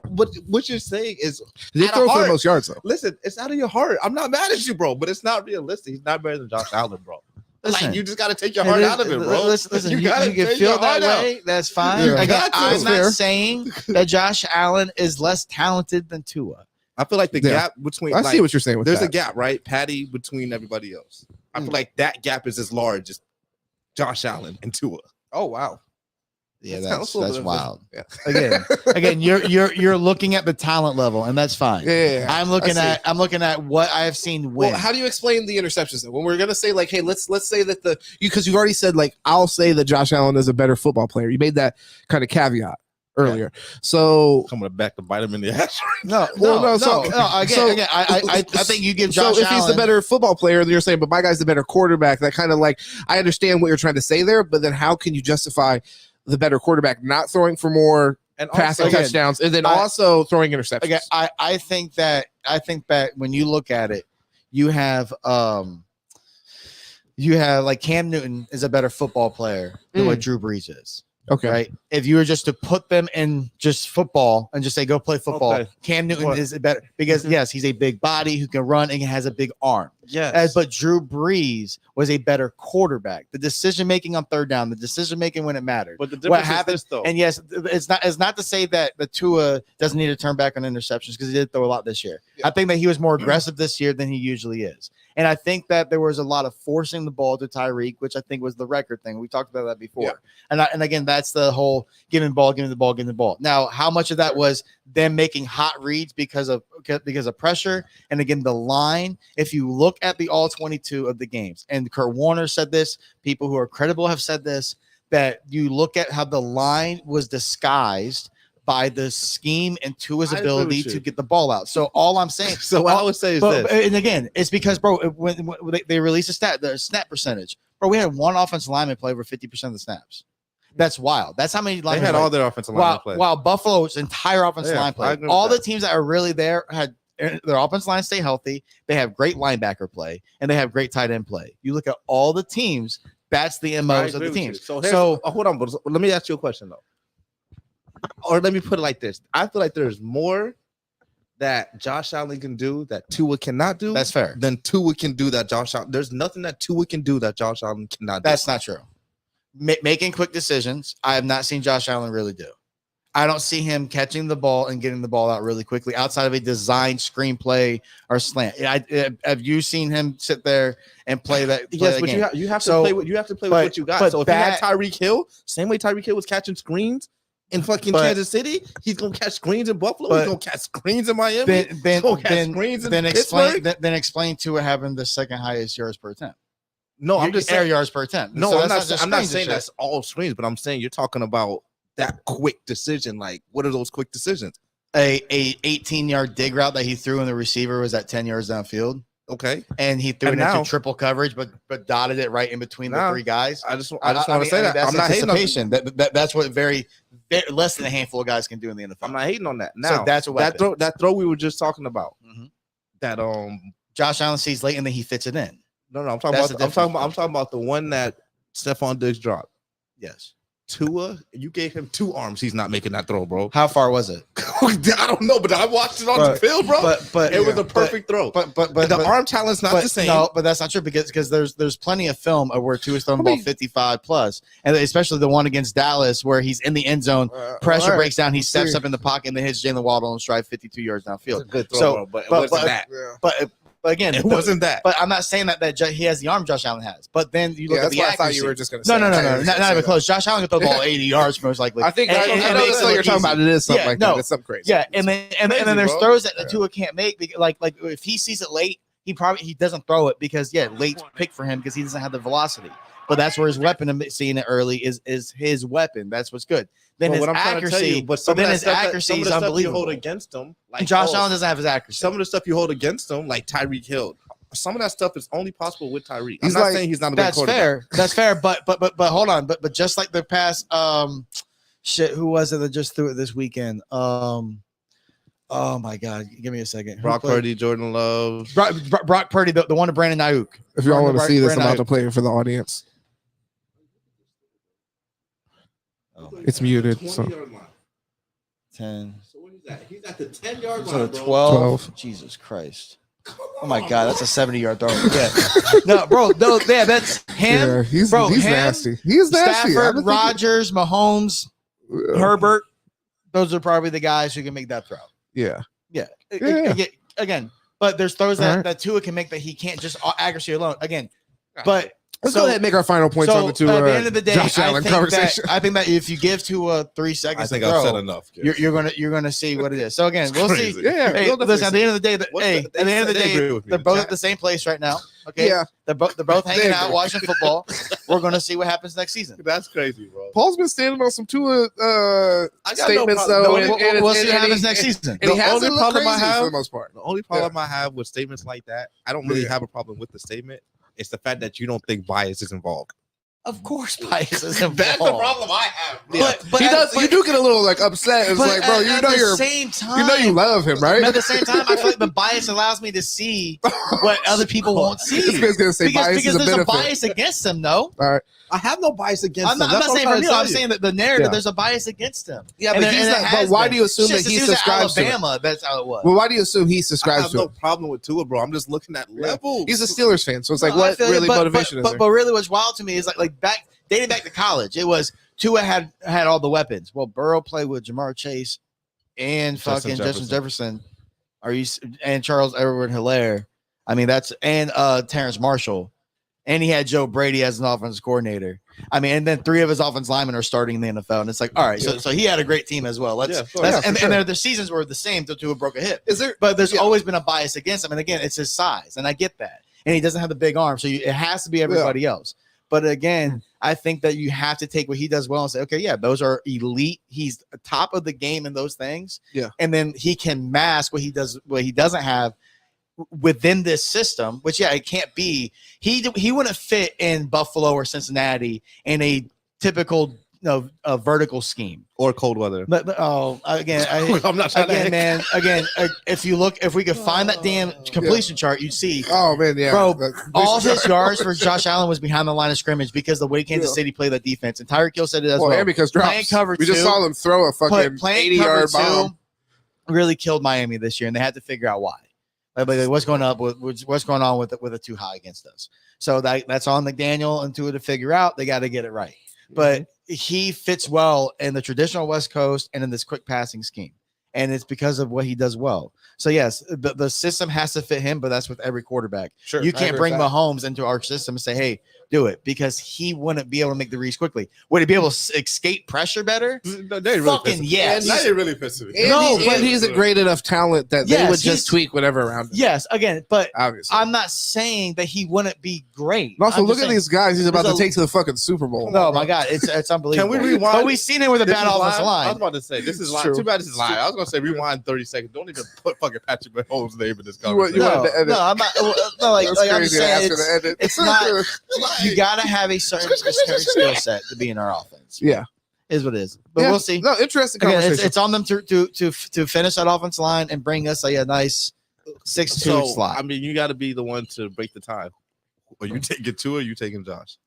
but what you're saying is he throw for the most yards though. Listen, it's out of your heart. I'm not mad at you, bro, but it's not realistic. He's not better than Josh Allen, bro. Like you just got to take your heart out of it, bro. Listen, you can feel that way. That's fine. Yeah. I'm not saying that Josh Allen is less talented than Tua. I feel like the gap between. I see what you're saying. With there's that. a gap, right, Patty, between everybody else. I feel like that gap is as large as Josh Allen and Tua. Oh wow. Yeah, that's wild. Yeah. Again, you're looking at the talent level, and that's fine. Yeah. I'm looking at what I have seen win. Well, how do you explain the interceptions though? When we're gonna say like, hey, let's say that because you've already said like, I'll say that Josh Allen is a better football player. You made that kind of caveat earlier. So coming back to bite him in the ass. I think you give Josh Allen. So if he's the better football player, then you're saying, but my guy's the better quarterback. That kind of like, I understand what you're trying to say there, but then how can you justify the better quarterback not throwing for more and passing touchdowns and then also throwing interceptions? Again, I think that when you look at it, you have like Cam Newton is a better football player than what Drew Brees is. Okay. Right. If you were just to put them in just football and just say go play football, Okay. Cam Newton is better because yes, he's a big body who can run and he has a big arm. Yes. But Drew Brees was a better quarterback. The decision making on third down, the decision making when it mattered. But the difference what happened, is this, though. and yes, it's not to say that the Tua doesn't need to turn back on interceptions because he did throw a lot this year. I think that he was more aggressive this year than he usually is. And I think that there was a lot of forcing the ball to Tyreek, which I think was the record thing. We talked about that before. Yeah. And again, that's the whole giving the ball. Now, how much of that was them making hot reads because of pressure? And again, the line, if you look at the all 22 of the games, and Kurt Warner said this, people who are credible have said this, that you look at how the line was disguised by the scheme and Tua's ability to get the ball out. So all I'm saying, what I would say is this. And again, it's because, bro, when they released the snap percentage, bro, we had one offensive lineman play over 50% of the snaps. That's wild. That's how many linemen they had all their offensive line play. While Buffalo's entire offensive line play, all the teams that are really there had their offensive line stay healthy. They have great linebacker play and they have great tight end play. You look at all the teams, that's the MOs of the teams. So hold on, but let me ask you a question though. Or let me put it like this. I feel like there's more that Josh Allen can do that Tua cannot do. That's fair. Than Tua can do that Josh Allen. There's nothing that Tua can do that Josh Allen cannot do. That's not true. Making quick decisions, I have not seen Josh Allen really do. I don't see him catching the ball and getting the ball out really quickly outside of a designed screenplay or slant. Have you seen him sit there and play that? Yes, but you have to play with what you got. So if you had Tyreek Hill, same way Tyreek Hill was catching screens in fucking Kansas City, he's gonna catch screens in Buffalo. He's gonna catch screens in Miami. Then explain to what happened the second highest yards per attempt. No, I'm just air yards per attempt. No, I'm not saying that's all screens, but I'm saying you're talking about that quick decision. Like, what are those quick decisions? A 18-yard dig route that he threw and the receiver was at 10 yards downfield. Okay, and he threw it into triple coverage, but dotted it right in between the three guys. I just want to say that that's anticipation. That's what very less than a handful of guys can do in the NFL. I'm not hating on that. Now, so that's what that throw we were just talking about. Mm-hmm. That Josh Allen sees late and then he fits it in. No, I'm talking about the one that Stephon Diggs dropped. Yes. Tua, you gave him two arms. He's not making that throw, bro. How far was it? I don't know, but I watched it on the field, bro. But it was a perfect throw. But the arm talent's not the same. No, but that's not true because there's plenty of film of where Tua's throwing the ball 55 plus, and especially the one against Dallas where he's in the end zone, pressure breaks down, he steps up in the pocket and then hits Jalen Waddle and stride 52 yards downfield. It's a good throw, but it wasn't that. But again, it wasn't that. But I'm not saying that he has the arm Josh Allen has. But then you look at the accuracy. I thought you were just going to say. No, not even close. Josh Allen can throw the ball 80 yards most likely. I think I know you're talking about. It is something like that. It's something crazy. Yeah, and then there's throws that Tua can't make. Like if he sees it late, he doesn't throw it because late pick for him because he doesn't have the velocity. But that's where his weapon, seeing it early, is his weapon. That's what's good. Then his accuracy, his accuracy is unbelievable. You hold against him, like Josh Allen doesn't have his accuracy. Some of the stuff you hold against him, like Tyreek Hill, some of that stuff is only possible with Tyreek. I'm not saying he's not a good quarterback. That's fair. But hold on. But just like the past, who was it that just threw it this weekend? Oh my God! Give me a second. Brock Purdy, Jordan Love, Brock Purdy, the one to Brandon Ayuk. If y'all want to see this, I'm about to play it for the audience. It's muted. So 10. So what is that? He's at the 10-yard line. So 12. Jesus Christ. Oh my God, that's a 70-yard throw. Yeah. No, bro. No, yeah, that's him. Yeah, he's nasty. He's nasty. Stafford, Rodgers, Mahomes, Herbert. Those are probably the guys who can make that throw. Yeah. Again, but there's throws that Tua can make that he can't just accuracy alone. Again, but. Let's go ahead and make our final points on the two. At the end of the day, Josh Allen conversation. I think that if you give Tua 3 seconds, I think I've said enough. You're gonna see what it is. So again, we'll see. Yeah. Hey, listen, at the end of the day, they're both at the same place right now. Okay. Yeah. They're both hanging out watching football. We're gonna see what happens next season. That's crazy, bro. Paul's been standing on some Tua statements though. We'll see what happens next season. And the only problem I have, for the most part, the only problem I have with statements like that, I don't really have a problem with the statement. It's the fact that you don't think bias is involved. Of course, bias is involved. That's the problem I have. But he does. You do get a little like upset. It's like, bro, you know you're. Same time, you know you love him, right? But at the same time, I feel like the bias allows me to see what other people won't see. This man's gonna say bias because is a there's benefit. a bias against them, though. All right. I have no bias against I'm not saying for I'm saying that the narrative, there's a bias against him. Yeah, but he's not. But why do you assume that he subscribes to Alabama? That's how it was. Well, why do you assume he subscribes to I have no problem with Tua, bro. I'm just looking at levels. He's a Steelers fan, so it's like, what really motivation is there? But really, what's wild to me is like dating back to college, it was Tua had all the weapons. Well, Burrow played with Jamar Chase and fucking Justin Jefferson. And Charles Edward-Helaire. I mean, and Terrence Marshall. And he had Joe Brady as an offensive coordinator. I mean, and then 3 of his offensive linemen are starting in the NFL. And it's like, all right, so he had a great team as well. And their seasons were the same till Tua broke a hip. But there's always been a bias against him. And again, it's his size. And I get that. And he doesn't have the big arm. So it has to be everybody else. But again, I think that you have to take what he does well and say, okay, yeah, those are elite. He's top of the game in those things. Yeah. And then he can mask what he doesn't have within this system, which it can't be. He wouldn't fit in Buffalo or Cincinnati in a typical vertical scheme or cold weather. But again, I'm not trying again, man. Again, if we could find that damn completion chart, you'd see. Oh man, yeah, bro. All his yards for Josh Allen was behind the line of scrimmage because the way Kansas City played that defense. And Tyreek Hill said it as well. And because drops. We just saw them throw a fucking 80-yard bomb. Really killed Miami this year, and they had to figure out why. Like what's going on with a too high against us. So that's on McDaniel and Tua to figure out. They got to get it right. But he fits well in the traditional West Coast and in this quick passing scheme. And it's because of what he does well. So, yes, the system has to fit him, but that's with every quarterback. Sure, you can't bring Mahomes into our system and say, hey, do it, because he wouldn't be able to make the reads quickly. Would he be able to escape pressure better? No, fucking yes. That didn't really piss me. But he's a great enough talent that they would just tweak whatever around him. Yes, again, but obviously, I'm not saying that he wouldn't be great. Also, look at these guys he's about to take to the fucking Super Bowl. Oh my God, it's unbelievable. Can we rewind? But we've seen it with a bad offensive line. I was about to say this is live. Too bad this is live. I was going to say rewind 30 seconds. Don't even put fucking Patrick Mahomes' name in this conversation. No, I'm not. No, like I'm just saying, it's not. You gotta have a certain skill set to be in our offense. Yeah, is what it is. But we'll see. No, interesting conversation. Again, it's on them to finish that offensive line and bring us a nice 6-2 slot. I mean, you got to be the one to break the tie. Or you taking Tua, or you taking Josh?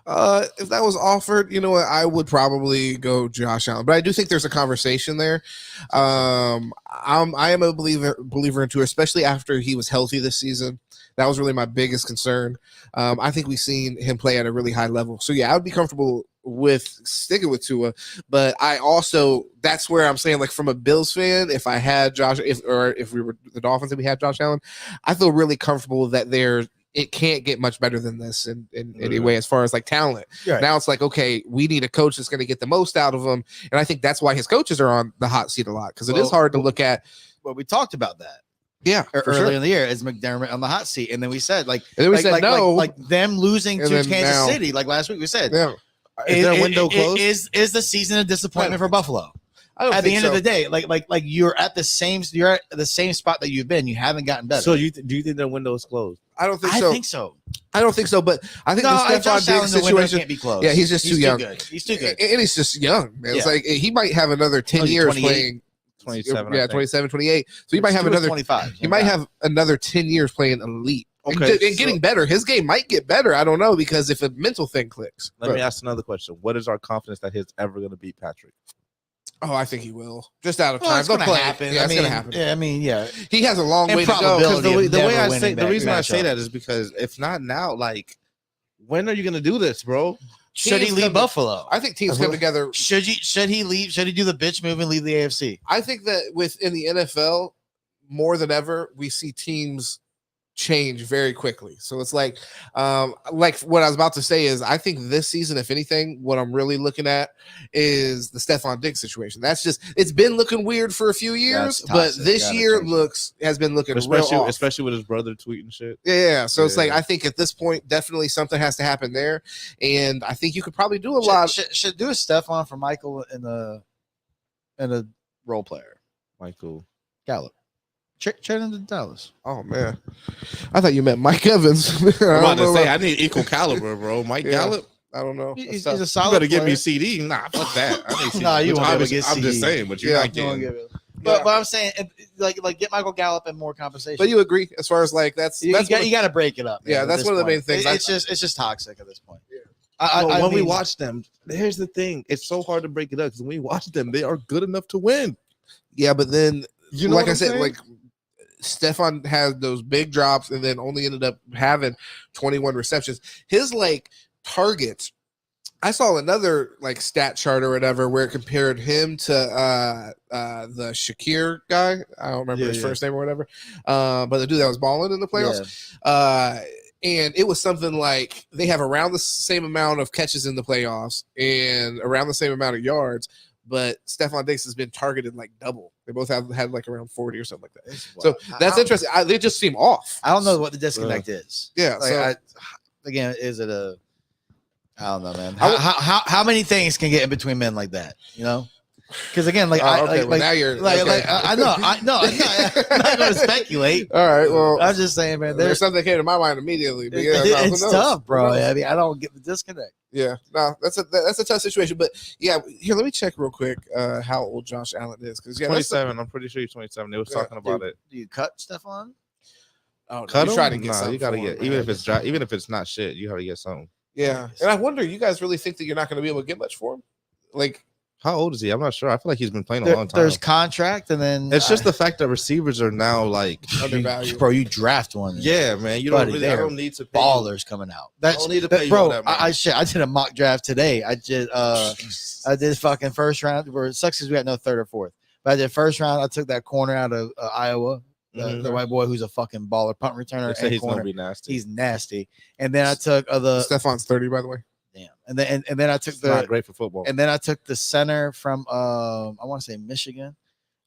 If that was offered, you know what, I would probably go Josh Allen, but I do think there's a conversation there. I am a believer in Tua, especially after he was healthy this season. That was really my biggest concern. I think we've seen him play at a really high level. So yeah, I would be comfortable with sticking with Tua, but I also, that's where I'm saying, like, from a Bills fan, if I had Josh, if we were the Dolphins and we had Josh Allen, I feel really comfortable that it can't get much better than this in any way as far as like talent. Right. Now it's like, okay, we need a coach that's going to get the most out of him. And I think that's why his coaches are on the hot seat a lot, because it is hard to look at. Well, we talked about that. Yeah, earlier in the year, is McDermott on the hot seat, and then we said like them losing to Kansas City like last week. We said, is their window closed? Is the season a disappointment for Buffalo? At the end of the day, like you're at the same spot that you've been. You haven't gotten better. So do you think their window is closed? I don't think so. I think so. I don't think so, but I think the Stephon Diggs situation can't be closed. Yeah, he's just too young. He's too good, and he's just young. Man. It's like he might have another 10 years playing. 27, yeah, 27, 28. So he might have another 25. He might have another 10 years playing elite. Okay, and getting better. His game might get better. I don't know, because if a mental thing clicks. Let me ask another question. What is our confidence that he's ever going to beat Patrick? Oh, I think he will. Just out of time. It's going to happen. Yeah, it's going to happen. Yeah, I mean, yeah. He has a long way to go. The reason I say that is because if not now, like, when are you going to do this, bro? Should he leave Buffalo? I think teams come together. Should he leave? Should he do the bitch move and leave the AFC? I think that within the NFL, more than ever, we see teams change very quickly. So it's like what I was about to say is, I think this season, if anything, what I'm really looking at is the Stephon Diggs situation. That's just, it's been looking weird for a few years, but this year has been looking especially with his brother tweeting shit. Yeah. So it's like, I think at this point, definitely something has to happen there, and I think you could probably do a lot. Should do a Stephon for Michael and a role player, Michael Gallup. Trade him to Dallas. Oh man, I thought you meant Mike Evans. I'm about to say I need equal caliber, bro. Mike Gallup. I don't know. He's a solid. You better give player. me CD. Nah, fuck that. I need CD. Nah, you won't be able to get I'm CD. just saying, but you're not getting. But I'm saying, like get Michael Gallup and more compensation. But you agree as far as like that's you got to break it up. Yeah, that's one of the main things. It's just toxic at this point. Yeah. When we watch them, here's the thing: it's so hard to break it up because when we watch them, they are good enough to win. Yeah, but then you know, like I said, like Stephon had those big drops and then only ended up having 21 receptions. His like targets. I saw another like stat chart or whatever where it compared him to the Shakir guy. I don't remember his first name or whatever. But the dude that was balling in the playoffs. Yeah. And it was something like they have around the same amount of catches in the playoffs and around the same amount of yards, but Stephon Diggs has been targeted like double. They both have had like around 40 or something like that. So that's interesting. They just seem off. I don't know what the disconnect is. Yeah. Like, again, is it a I don't know, man. How many things can get in between men like that? You know, because again, like now you're I know, I'm not going to speculate. All right, well, I'm just saying, man. There's something that came to my mind immediately. But yeah, it's tough, bro. I mean, I don't get the disconnect. Yeah, no, that's a tough situation. But yeah, here, let me check real quick how old Josh Allen is because 27. I'm pretty sure he's 27. They was talking about it. Do you cut Stephon? Oh, cut him? Try to get something. You gotta get even if it's not shit. You gotta get something. Yeah, and I wonder, you guys really think that you're not going to be able to get much for him? Like, how old is he? I'm not sure. I feel like he's been playing a long time. There's contract, and then it's just the fact that receivers are now like undervalued. Bro, you draft one. Yeah, man. You don't really. I don't need to pay ballers coming out. I don't need to pay bro. You that, I did a mock draft today. I did fucking first round. Where it sucks because we had no third or fourth. But I did first round. I took that corner out of Iowa. The white boy who's a fucking baller, punt returner. He's corner. Gonna be nasty. He's nasty. And then I took the Stephon's 30, by the way. Damn. And then I took not great for football. And then I took the center from I want to say Michigan.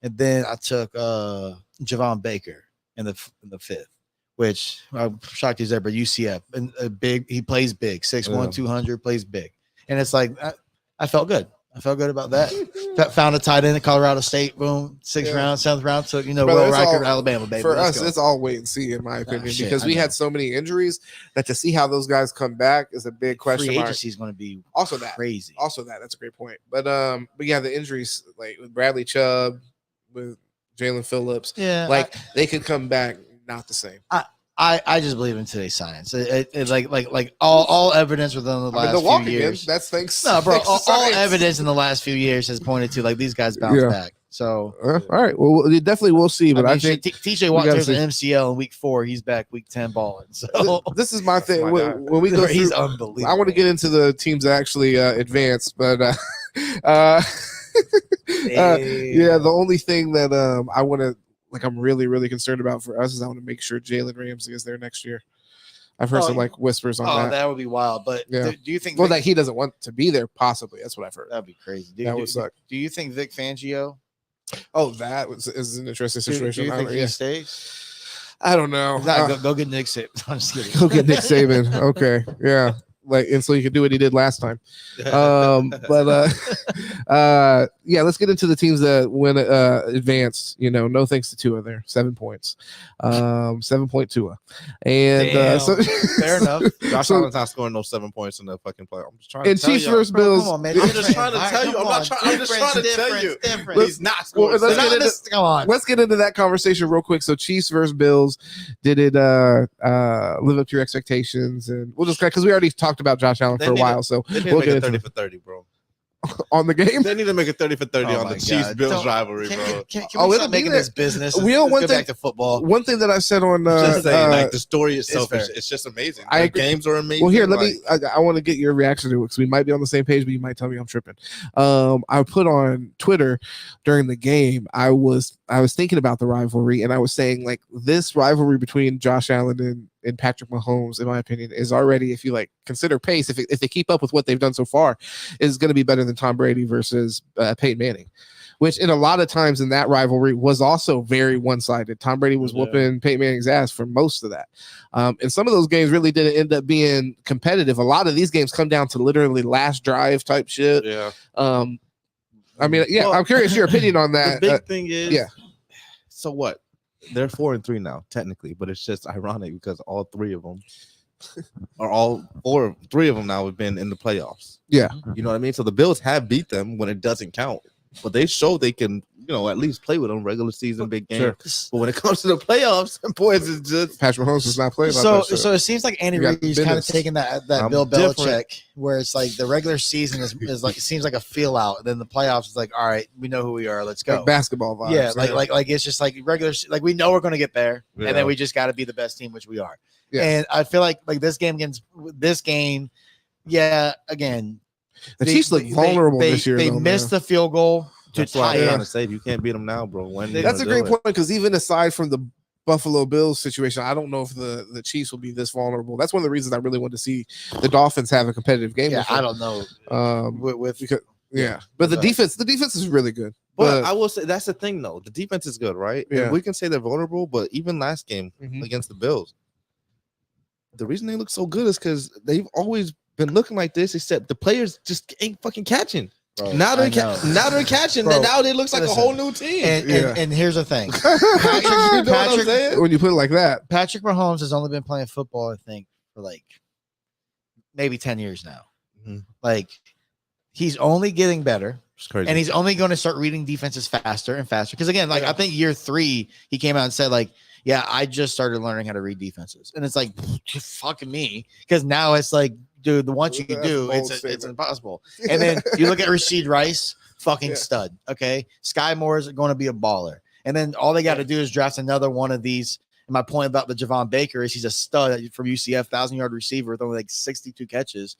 And then I took Javon Baker in the fifth, which I'm shocked he's there, but UCF and he plays big, 6'1", 200, plays big. And it's like I felt good. I felt good about that. Found a tight end at Colorado State. Boom, 6th round, 7th round. Took Will Riker, Alabama, baby. For us, it's all wait and see, in my opinion, because we had so many injuries that to see how those guys come back is a big question mark. Free agency is going to be also that crazy. Also that's a great point. But yeah, the injuries like with Bradley Chubb, with Jalen Phillips, like they could come back not the same. I just believe in today's science. It's like all evidence within the last few years. That's thanks. No, bro. All evidence in the last few years has pointed to like these guys bounce back. So all right, well, definitely we'll see. But I think TJ Watt tears an MCL in week 4. He's back week 10 balling. So this is my thing. When we go through, he's unbelievable. I want to get into the teams that actually advance, but yeah, the only thing that I want to. Like I'm really, really concerned about for us is I want to make sure Jalen Ramsey is there next year. I've heard some like whispers on that. Oh, that would be wild. But do you think? Well, that he doesn't want to be there. Possibly, that's what I've heard. That'd be crazy. That would suck. Do you think Vic Fangio? Oh, that is an interesting situation. Do you think he stays? I don't know. Go get Nick Saban. I'm just kidding. Go get Nick Saban. Okay, yeah. Like, and so you can do what he did last time. But yeah, let's get into the teams that went advanced. No thanks to Tua there, 7 points, 7-point Tua, and so fair enough. Josh Allen's not scoring no 7 points in the fucking play. I'm just trying to tell Chiefs you. versus Bills. Come on, man. I'm just trying to tell you. I'm just trying to tell you. He's not scoring. Let's get into that conversation real quick. So Chiefs versus Bills, did it live up to your expectations? And we'll just because we already talked about Josh Allen for a while, so we'll get 30 for 30, bro. On the game, they need to make it 30 for 30 on the Chiefs Bills rivalry, bro. Can we stop making this business? One thing, back to football. One thing that I've said on just saying, like the story itself, it's just amazing. The games are amazing. Well, here, let me. I want to get your reaction to it because we might be on the same page, but you might tell me I'm tripping. I put on Twitter during the game. I was thinking about the rivalry, and I was saying like this rivalry between Josh Allen and Patrick Mahomes, in my opinion, is already, if you like consider pace, if they keep up with what they've done so far, is going to be better than Tom Brady versus Peyton Manning, which in a lot of times in that rivalry was also very one-sided. Tom Brady was whooping Peyton Manning's ass for most of that. And some of those games really didn't end up being competitive. A lot of these games come down to literally last drive type shit. Yeah. I mean, yeah, well, I'm curious your opinion on that. The big thing is, so what? They're 4-3 now, technically, but it's just ironic because all 3 of them are three of them now have been in the playoffs. Yeah. You know what I mean? So the Bills have beat them when it doesn't count, but they show they can, at least play with them regular season, big game. Sure. But when it comes to the playoffs, boys, it's just Patrick Mahomes does not play. So it seems like Andy Reid's kind of taking that Bill Belichick, where it's like the regular season is like, it seems like a feel out. Then the playoffs is like, all right, we know who we are, let's go. Like basketball vibes. Yeah, like it's just like regular, like we know we're going to get there, and then we just got to be the best team, which we are. Yeah. And I feel like this game, yeah, again, the Chiefs look vulnerable this year. They missed the field goal. That's why I'm trying to say you can't beat them now, bro. That's a great point, because even aside from the Buffalo Bills situation, I don't know if the Chiefs will be this vulnerable. That's one of the reasons I really want to see the Dolphins have a competitive game. Yeah, I don't know. But the defense is really good. But I will say that's the thing, though. The defense is good, right? Yeah. And we can say they're vulnerable, but even last game against the Bills, the reason they look so good is because they've always been looking like this, except the players just ain't fucking catching. Bro, now they're catching, and now it looks like a whole new team. And here's the thing, Patrick, when you put it like that, Patrick Mahomes has only been playing football, I think, for like maybe 10 years now. Like, he's only getting better, and he's only going to start reading defenses faster and faster. Because again, like I think year 3, he came out and said like, yeah, I just started learning how to read defenses, and it's like, fucking me, because now it's like, dude, the ones you can do, it's impossible. And then you look at Rashid Rice, fucking stud. Okay, Sky Moore is going to be a baller, and then all they got to do is draft another one of these. And my point about the Javon Baker is he's a stud from UCF, 1,000-yard receiver with only like 62 catches.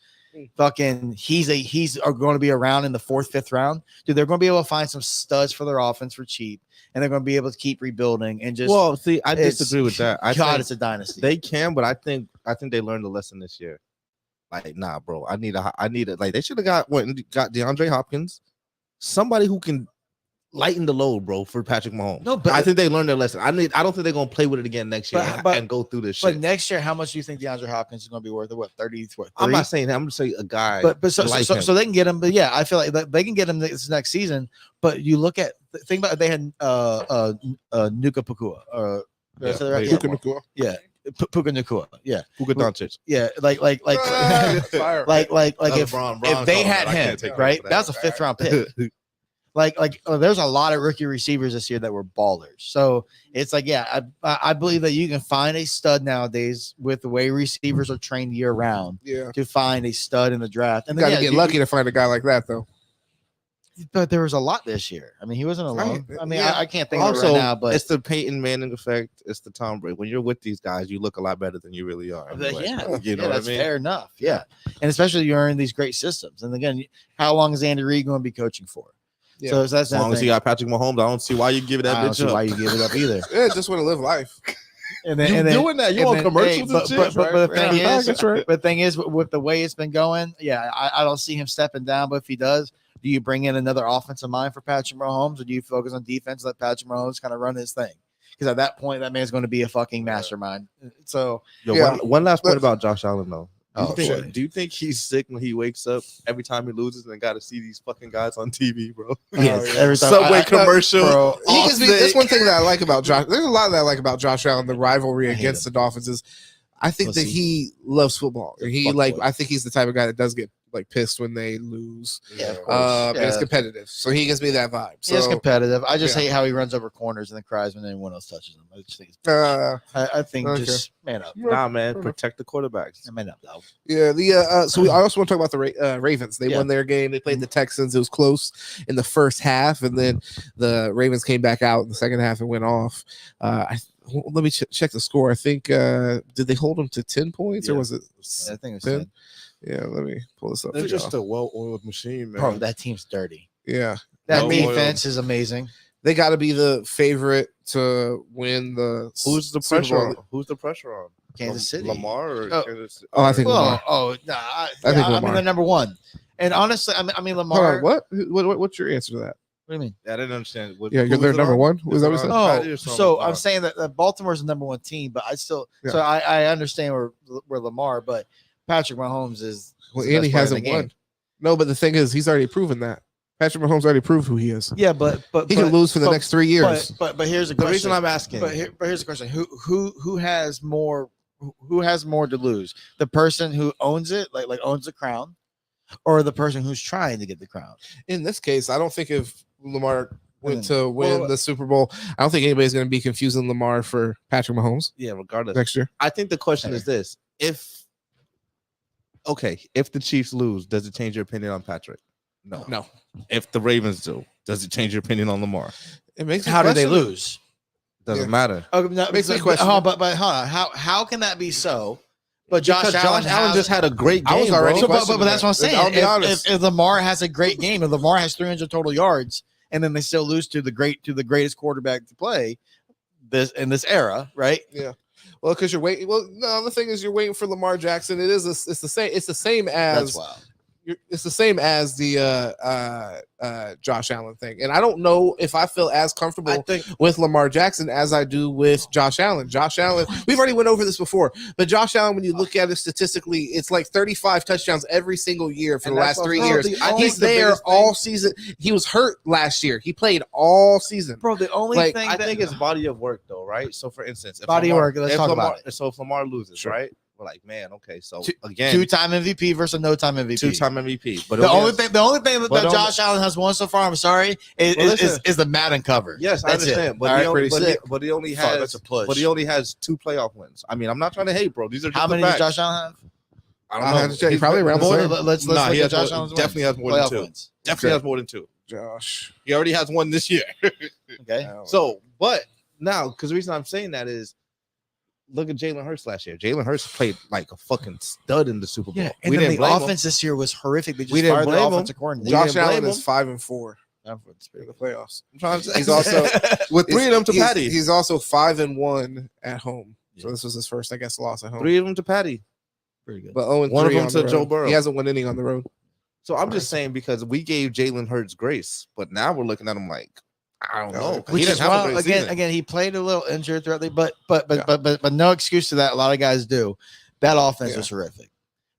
Fucking, he's going to be around in the 4th, 5th round. Dude, they're going to be able to find some studs for their offense for cheap, and they're going to be able to keep rebuilding and just. Well, see, I disagree with that. I think it's a dynasty. They can, but I think they learned the lesson this year. Like, nah, bro. I need it. Like, they should have got DeAndre Hopkins, somebody who can lighten the load, bro, for Patrick Mahomes. No, but I think they learned their lesson. I don't think they're gonna play with it again next year and go through this shit. But next year, how much do you think DeAndre Hopkins is gonna be worth? What, 30? I'm not saying that. I'm just saying a guy. But so they can get him. But yeah, I feel like they can get him this next season. But you look at think about it, they had Nuka Pukua. Puka Nacua. Yeah. Puka Nacua, yeah, Puka Doncic, yeah, like if they had him, right, that was a 5th round pick. There's a lot of rookie receivers this year that were ballers. So it's like, yeah, I believe that you can find a stud nowadays with the way receivers are trained year round. Yeah, to find a stud in the draft, and you gotta get lucky to find a guy like that, though. But there was a lot this year. I mean, he wasn't alone. I mean, I can't think of it right now, but it's the Peyton Manning effect. It's the Tom Brady. When you're with these guys, you look a lot better than you really are. You know that's what I mean? Fair enough. Yeah, and especially you're in these great systems. And again, how long is Andy Reid going to be coaching for? Yeah. So that's as long as he got Patrick Mahomes, I don't see why you give it that bitch up. Why you give it up either? Yeah, just want to live life. And then doing that, you on commercials and shit. But the thing is, with the way it's been going, yeah, I don't see him stepping down. But if he does, do you bring in another offensive mind for Patrick Mahomes, or do you focus on defense, let Patrick Mahomes kind of run his thing? Because at that point, that man's going to be a fucking mastermind. So, one last point about Josh Allen, though. Do you think he's sick when he wakes up every time he loses and got to see these fucking guys on TV, bro? Yes, every time. Subway commercial. Bro, that's one thing that I like about Josh. There's a lot that I like about Josh Allen. The rivalry against the Dolphins is, I think that he loves football. I think he's the type of guy that does get pissed when they lose. Yeah, of course. It's competitive, so he gives me that vibe. So, it's competitive. I just hate how he runs over corners and then cries when anyone else touches him. I just think I think just man up. Nah, man, protect the quarterbacks. Man up, though. Yeah. I also want to talk about the Ravens. They won their game. They played the Texans. It was close in the first half, and then the Ravens came back out in the second half and went off. Let me check the score. I think did they hold them to 10 points or was it? I think it was 10. Yeah, let me pull this up. They're just a well-oiled machine, man. Bro, that team's dirty. Yeah, that defense is amazing. They got to be the favorite to win the. Who's the pressure on? Who's the pressure on? Kansas City, Lamar. Or Kansas City? I think. Lamar. I mean, they're number one. And honestly, I mean, Lamar. Hold on, what's your answer to that? What do you mean? I didn't understand. You're their number one. Was that what you said? So I'm saying that Baltimore's the number one team, but I still. Yeah. So I understand where Lamar, but Patrick Mahomes is. Well, and he hasn't won. No, but the thing is, he's already proven that. Patrick Mahomes already proved who he is. Yeah, but he can lose for the next 3 years. But here's the reason I'm asking. But here's the question: Who has more who has more to lose? The person who owns it, like owns the crown, or the person who's trying to get the crown? In this case, I don't think if Lamar went to win the Super Bowl, I don't think anybody's going to be confusing Lamar for Patrick Mahomes. Yeah, regardless. Next year. I think the question is this. If the Chiefs lose, does it change your opinion on Patrick? No. If the Ravens do, does it change your opinion on Lamar? It makes How do they lose? Doesn't matter. Okay, no, makes me question. But hold on. How can that be so? But Josh Allen just had a great game. I was already but that's what I'm saying. I'll be honest. If Lamar has a great game, if Lamar has 300 total yards, and then they still lose to the greatest quarterback to play in this era, right? Yeah. Well, because you're waiting. Well, no, the thing is, you're waiting for Lamar Jackson. It's the same. It's the same as. That's wild. It's the same as the Josh Allen thing, and I don't know if I feel as comfortable with Lamar Jackson as I do with Josh Allen. Josh Allen, we've already went over this before, but Josh Allen, when you look at it statistically, it's like 35 touchdowns every single year for the last 3 years. He's there all season. He was hurt last year. He played all season, bro. The only thing I think it's body of work, though, right? So, for instance, of work. Let's talk about it. So, if Lamar loses, right? We're like, man, okay, so again, 2-time MVP versus no-time MVP. 2-time MVP. But the only thing that Josh Allen has won so far, I'm sorry, is the Madden cover. Yes, I understand, but he only has 2 playoff wins. I mean, I'm not trying to hate, bro. These are how many does Josh Allen have? I don't know. He's probably around more. Let's look at Josh Allen's definitely has more than 2. Definitely has more than 2. Josh, he already has 1 this year. Okay. So, but now, because the reason I'm saying that is, look at Jalen Hurts last year. Jalen Hurts played like a fucking stud in the Super Bowl. Yeah, and then the offense this year was horrific. They just fired the offensive coordinator. Josh Allen is 5-4 in the playoffs. He's also with 3 of them to Patty. He's also 5-1 at home. So this was his first, I guess, loss at home. 3 of them to Patty. Pretty good. But 0-3 1 of them to Joe Burrow. He hasn't won any on the road. So I'm just saying, because we gave Jalen Hurts grace, but now we're looking at him like, I don't know. Which is wild. Again, he played a little injured throughout but no excuse to that. A lot of guys do. That offense was horrific,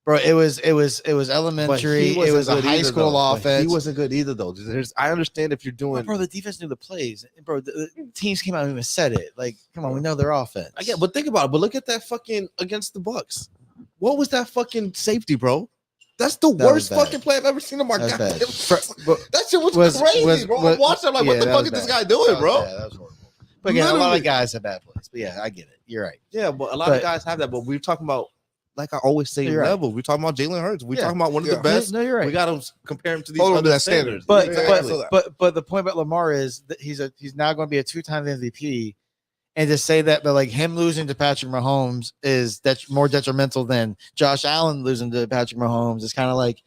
bro. It was elementary. It was a high school offense. He wasn't good either, though. I understand if you're doing, bro. The defense knew the plays, bro. The teams came out and even said it. Like, come on, we know their offense. I get, but think about it. But look at that fucking against the Bucks. What was that fucking safety, bro? That's the worst fucking play I've ever seen in my goddamn. That shit was crazy, bro. I watched it, I'm like, what the fuck is this guy doing, bro? That was horrible. But again, a lot of guys have bad plays. But yeah, I get it. You're right. Yeah, but a lot of guys have that. But we're talking about, like I always say, level. We're talking about Jalen Hurts. We're talking about one of the best. No, you're right. We got to compare him to these other standards. But the point about Lamar is that he's now going to be a 2-time MVP. And to say that, but like him losing to Patrick Mahomes is more detrimental than Josh Allen losing to Patrick Mahomes. It's kind of like,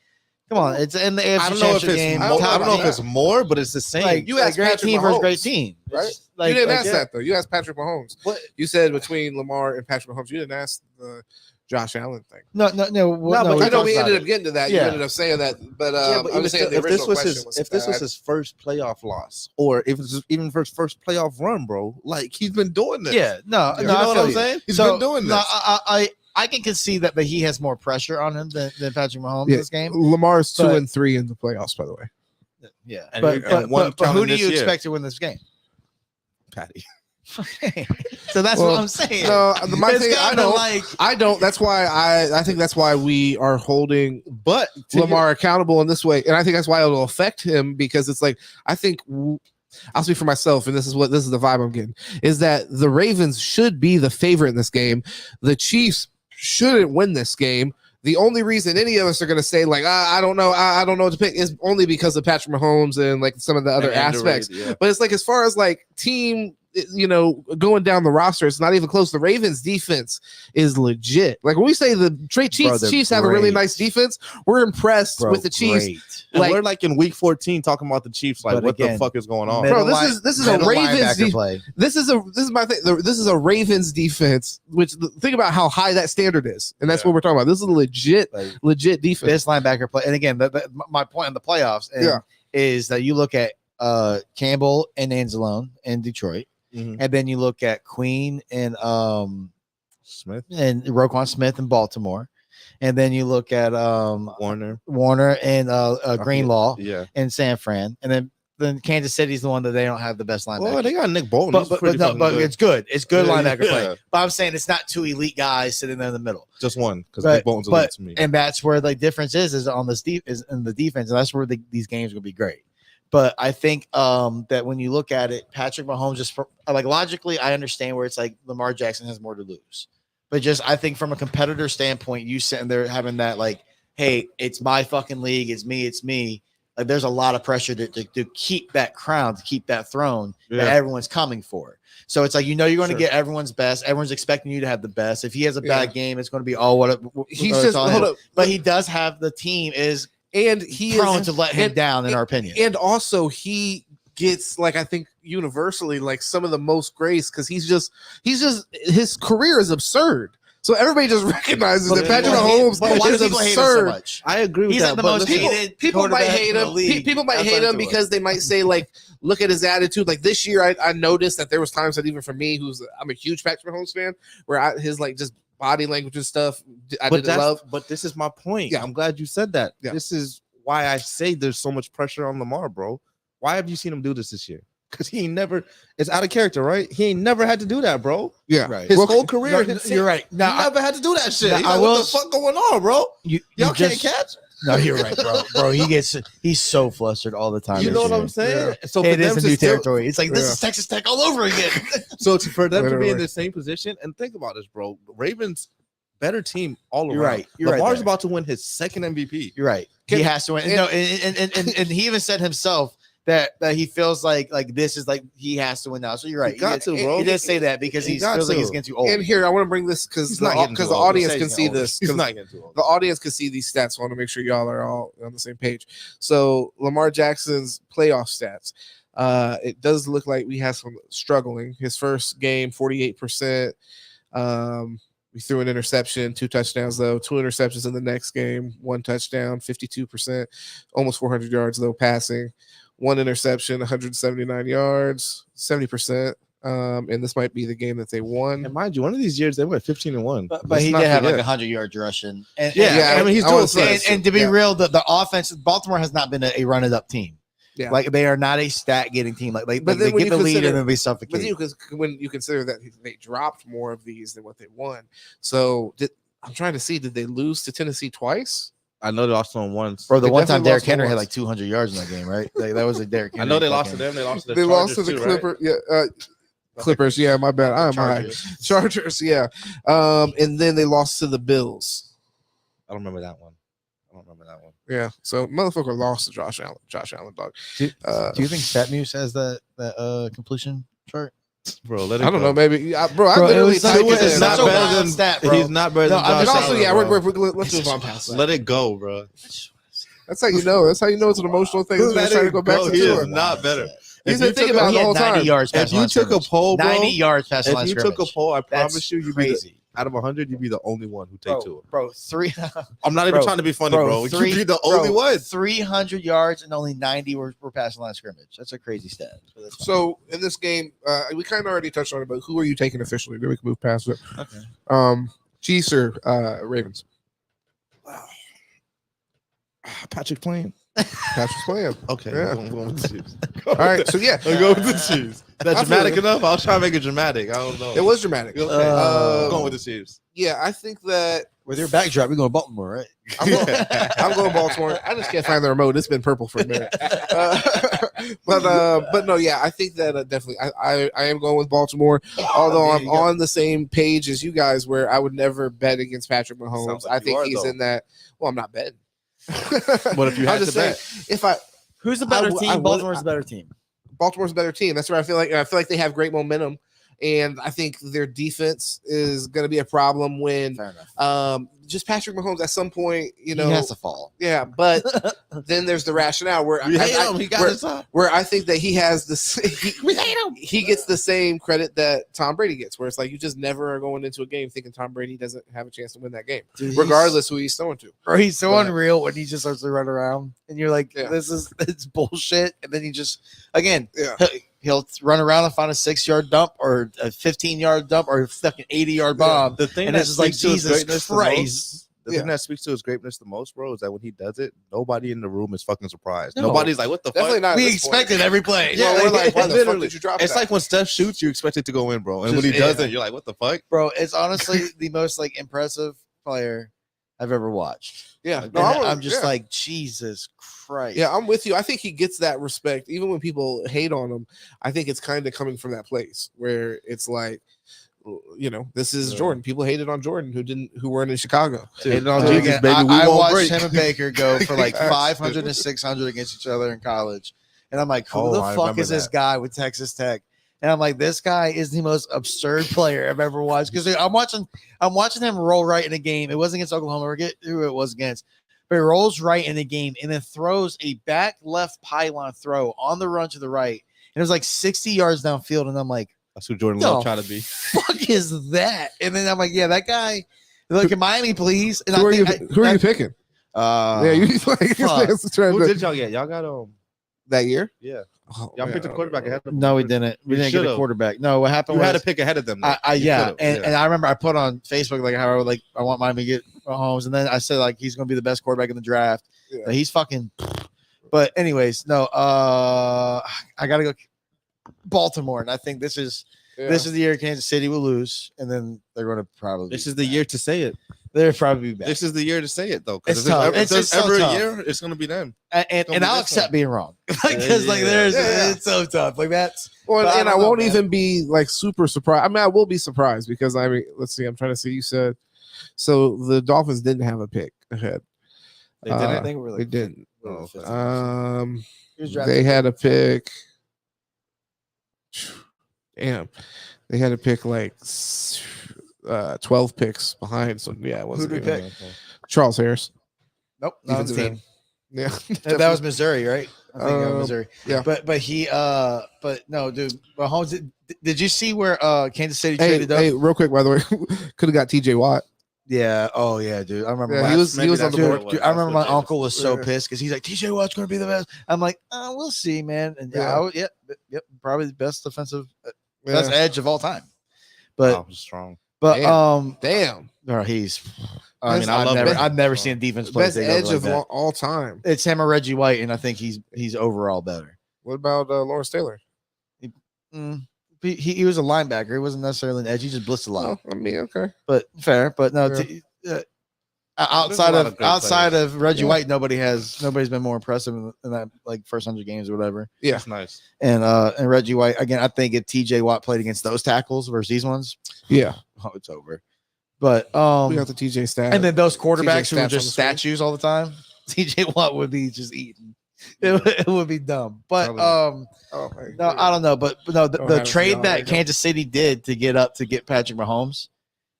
come on, it's in the AFC I don't know if it's game. I don't know if it's more, but it's the same. Like, you asked great Patrick team Mahomes, versus great team, right? Like, you didn't ask that though. You asked Patrick Mahomes. What you said between Lamar and Patrick Mahomes. You didn't ask the Josh Allen thing. No. But I know we ended up getting to that. You ended up saying that, but I'm just saying the original question was if this was his first playoff loss, or if it's even first playoff run, bro, like he's been doing this. Yeah, you know what I'm saying? He's been doing this. I can concede that he has more pressure on him than Patrick Mahomes in this game. Lamar's 2-3 in the playoffs, by the way. Yeah, but who do you expect to win this game? Patty. So that's what I'm saying. No, my thing, I don't. That's why I think that's why we are holding Lamar accountable in this way, and I think that's why it'll affect him, because it's like, I think I'll speak for myself, and this is the vibe I'm getting, is that the Ravens should be the favorite in this game. The Chiefs shouldn't win this game. The only reason any of us are going to say, like, I don't know, I don't know what to pick, is only because of Patrick Mahomes and like some of the other aspects. But it's like, as far as like team, going down the roster, it's not even close. The Ravens defense is legit. Like, when we say the Chiefs have a really nice defense, we're impressed with the Chiefs. Like, we're like in week 14 talking about the Chiefs, like, what the fuck is going on? Bro, this is a Ravens play. This is my thing. This is a Ravens defense, which, think about how high that standard is. And that's what we're talking about. This is a legit defense. This linebacker play. And again, my point in the playoffs is that you look at Campbell and Anzalone in Detroit. Mm-hmm. And then you look at Queen and Smith and Roquan Smith in Baltimore, and then you look at Warner and Greenlaw in San Fran, and then then Kansas City's the one that they don't have the best linebacker. Well, they got Nick Bolton. but it's good. It's good linebacker yeah. play. But I'm saying it's not two elite guys sitting there in the middle. Just one, because Nick Bolton's elite to me. And that's where the difference is on this is in the defense, and that's where these games will be great. But I think that when you look at it, Patrick Mahomes just logically, I understand where it's like Lamar Jackson has more to lose. But just I think from a competitor standpoint, you sitting there having that hey, it's my fucking league, it's me. Like there's a lot of pressure to keep that crown, to keep that throne that everyone's coming for. So it's like you're going to get everyone's best. Everyone's expecting you to have the best. If he has a bad game, it's going to be he's just hold up. But he does have the team and he prone to let him down in our opinion. And also he gets I think universally some of the most grace because he's just his career is absurd. So everybody just recognizes that Patrick Mahomes is absurd. So much? I agree with he's that. The most hated people might hate him. People might hate him because they might say look at his attitude. Like this year, I noticed that there was times that even for me, I'm a huge Patrick Mahomes fan, where his just body language and stuff I didn't love. But this is my point. Yeah, I'm glad you said that. Yeah. This is why I say there's so much pressure on Lamar, bro. Why have you seen him do this year? Because he ain't never, it's out of character, right? He ain't never had to do that, bro. Yeah, right. His whole career, you're right. Now, he never had to do that shit. What the fuck going on, bro? Y'all can't catch? No, you're right, bro. Bro, he's so flustered all the time. You know what I'm saying? Yeah. So it is a new territory. It's like this is Texas Tech all over again. So for them to be in the same position, and think about this, bro. Ravens better team all around. Right. Lamar's about to win his second MVP. You're right. He has to win. And he even said himself that he feels like this is he has to win now. So you're right. He got to, bro. He did say that because he feels like he's getting too old. And here, I want to bring this because the audience can see this. He's not getting too old. The audience can see these stats. So I want to make sure y'all are all on the same page. So Lamar Jackson's playoff stats. It does look like we have some struggling. His first game, 48%. We threw an interception, 2 touchdowns, though. 2 interceptions in the next game, 1 touchdown, 52%. Almost 400 yards, though, passing. 1 interception, 179 yards, 70%. And this might be the game that they won. And mind you, one of these years they went 15-1. But he did have 100 yards rushing. And I mean, he's doing it. And to be real, the offense, Baltimore has not been a run-it-up team. Yeah. They are not a stat-getting team. They get the lead and then they suffocate. Because when you consider that they dropped more of these than what they won. So I'm trying to see, did they lose to Tennessee twice? I know they lost to them once. Bro, the one time Derrick Henry had 200 yards in that game, right? That was a Derrick Henry. I know they lost to them. They lost to the Clippers. Right? Yeah, Clippers. Yeah, my bad. I'm Chargers. Yeah. And then they lost to the Bills. I don't remember that one. Yeah. So motherfucker lost to Josh Allen, dog. Do you think StatMuse has that completion chart? Bro, let it I don't know, maybe. Bro, I literally typed it. It's not better than stat, bro. He's not better than Josh Allen. Also, yeah, let's move on past that. Let it go, bro. That's how you know. That's how you know it's an emotional thing. He's trying to go back to he is not better. He's been thinking about it the whole time. If you took a poll, bro, 90 yards past the line scrimmage. If you took a poll, I promise you'd be crazy. Out of 100, you'd be the only one who take to it. Bro, I'm not even trying to be funny, bro. You'd be the only one. 300 yards and only 90 were past the line of scrimmage. That's a crazy stat. So in this game, we kind of already touched on it, but who are you taking officially? Then we can move past it. Okay. Chiefs or Ravens? Wow. Patrick's playing. Patrick's playing. Okay. Yeah. I'm going with the Chiefs. All right. So yeah, I'll go with the Chiefs. That's dramatic enough. I'll try to make it dramatic. I don't know. It was dramatic. Okay. I'm going with the Chiefs. Yeah, I think that with your backdrop, we're going to Baltimore, right? I'm going Baltimore. I just can't find the remote. It's been purple for a minute. But no, yeah, I think that definitely I am going with Baltimore. Although I'm on the same page as you guys, where I would never bet against Patrick Mahomes. I think he's in that. Well, I'm not betting. What if you had to bet? Who's the better team? Baltimore's the better team. Baltimore's a better team. That's where I feel like they have great momentum. And I think their defense is going to be a problem when just Patrick Mahomes at some point, he has to fall. Yeah, but then there's the rationale where where I think that he has he gets the same credit that Tom Brady gets, where it's like you just never are going into a game thinking Tom Brady doesn't have a chance to win that game, regardless who he's throwing to. Bro, he's so unreal when he just starts to run around, and you're like, it's bullshit, and then he just he'll run around and find a 6-yard dump or a 15-yard dump or a fucking 80-yard bomb. The thing and that's just like Jesus Christ. The thing that speaks to his greatness the most, bro, is that when he does it, nobody in the room is fucking surprised. Nobody's like, what the Definitely fuck? not. We expected every play. Yeah, we're like, why the fuck literally. did you drop It's that? like when Steph shoots, you expect it to go in, bro. And when he does it, you're like, what the fuck? Bro, it's honestly the most like impressive player I've ever watched. Yeah. Like, No, I'm just like, Jesus Christ. Yeah, I'm with you. I think he gets that respect. Even when people hate on him, I think it's kind of coming from that place where it's like, you know, this is Jordan. People hated on Jordan who weren't in Chicago. Hated on Jesus, baby. I won't watched break. him and Baker go for like 500 and 600 against each other in college. And I'm like, who the fuck is this guy with Texas Tech? And I'm like, this guy is the most absurd player I've ever watched. Because I'm watching him roll right in a game. It wasn't against Oklahoma. I forget who it was against. But he rolls right in the game and then throws a back left pylon throw on the run to the right. And it was like 60 yards downfield. And I'm like, that's who Jordan Love trying to be. Fuck is that? And then I'm like, yeah, that guy. Look at Miami, please. And who are you picking? Yeah, you like who did y'all get? Y'all got that year? Yeah. Y'all picked a quarterback ahead of them. No, we didn't. We didn't get a quarterback. No, what happened you was had to pick ahead of them. And I remember I put on Facebook like how I want Miami to get Mahomes, and then I said like he's gonna be the best quarterback in the draft. Yeah. He's fucking. But anyways, no. I gotta go Baltimore, and I think this is the year Kansas City will lose, and then they're gonna probably. This is the year to say it. They're probably be back. This is the year to say it though. It's tough. It's every year, it's gonna be them. And I'll accept being wrong because it's so tough. Like that's. Well, and I won't even be like super surprised. I mean, I will be surprised because let's see. I'm trying to see. You said so the Dolphins didn't have a pick ahead. They didn't. I think they didn't. They they had a pick. Damn, they had a pick like 12 picks behind. So yeah, it wasn't. Who did we pick? Charles Harris. Nope, not on the team. Yeah, that was Missouri, right? I think it was Missouri. Yeah, but he but no, dude. Mahomes, did you see where Kansas City traded up? Hey, real quick, by the way, could have got TJ Watt. Yeah. Oh yeah, dude. I remember. Yeah, he was on the board. Dude, I remember my uncle was so pissed because he's like, TJ Watt's going to be the best. I'm like, we'll see, man. And yep, probably the best defensive, best edge of all time. But strong. But damn. No, he's. I mean, I've never seen a defense play best edge of all time. It's him or Reggie White, and I think he's overall better. What about Lawrence Taylor? He was a linebacker. He wasn't necessarily an edge. He just blitzed a lot. I mean, okay, but fair. But no, outside of Reggie White, nobody's been more impressive in that like first 100 games or whatever. Yeah, that's nice. And Reggie White again. I think if TJ Watt played against those tackles versus these ones, it's over. But we got the TJ stat, and then those quarterbacks who were just statues all the time. TJ Watt would be just eating. It would be dumb. But no, I don't know. But no, the trade that Kansas City did to get Patrick Mahomes,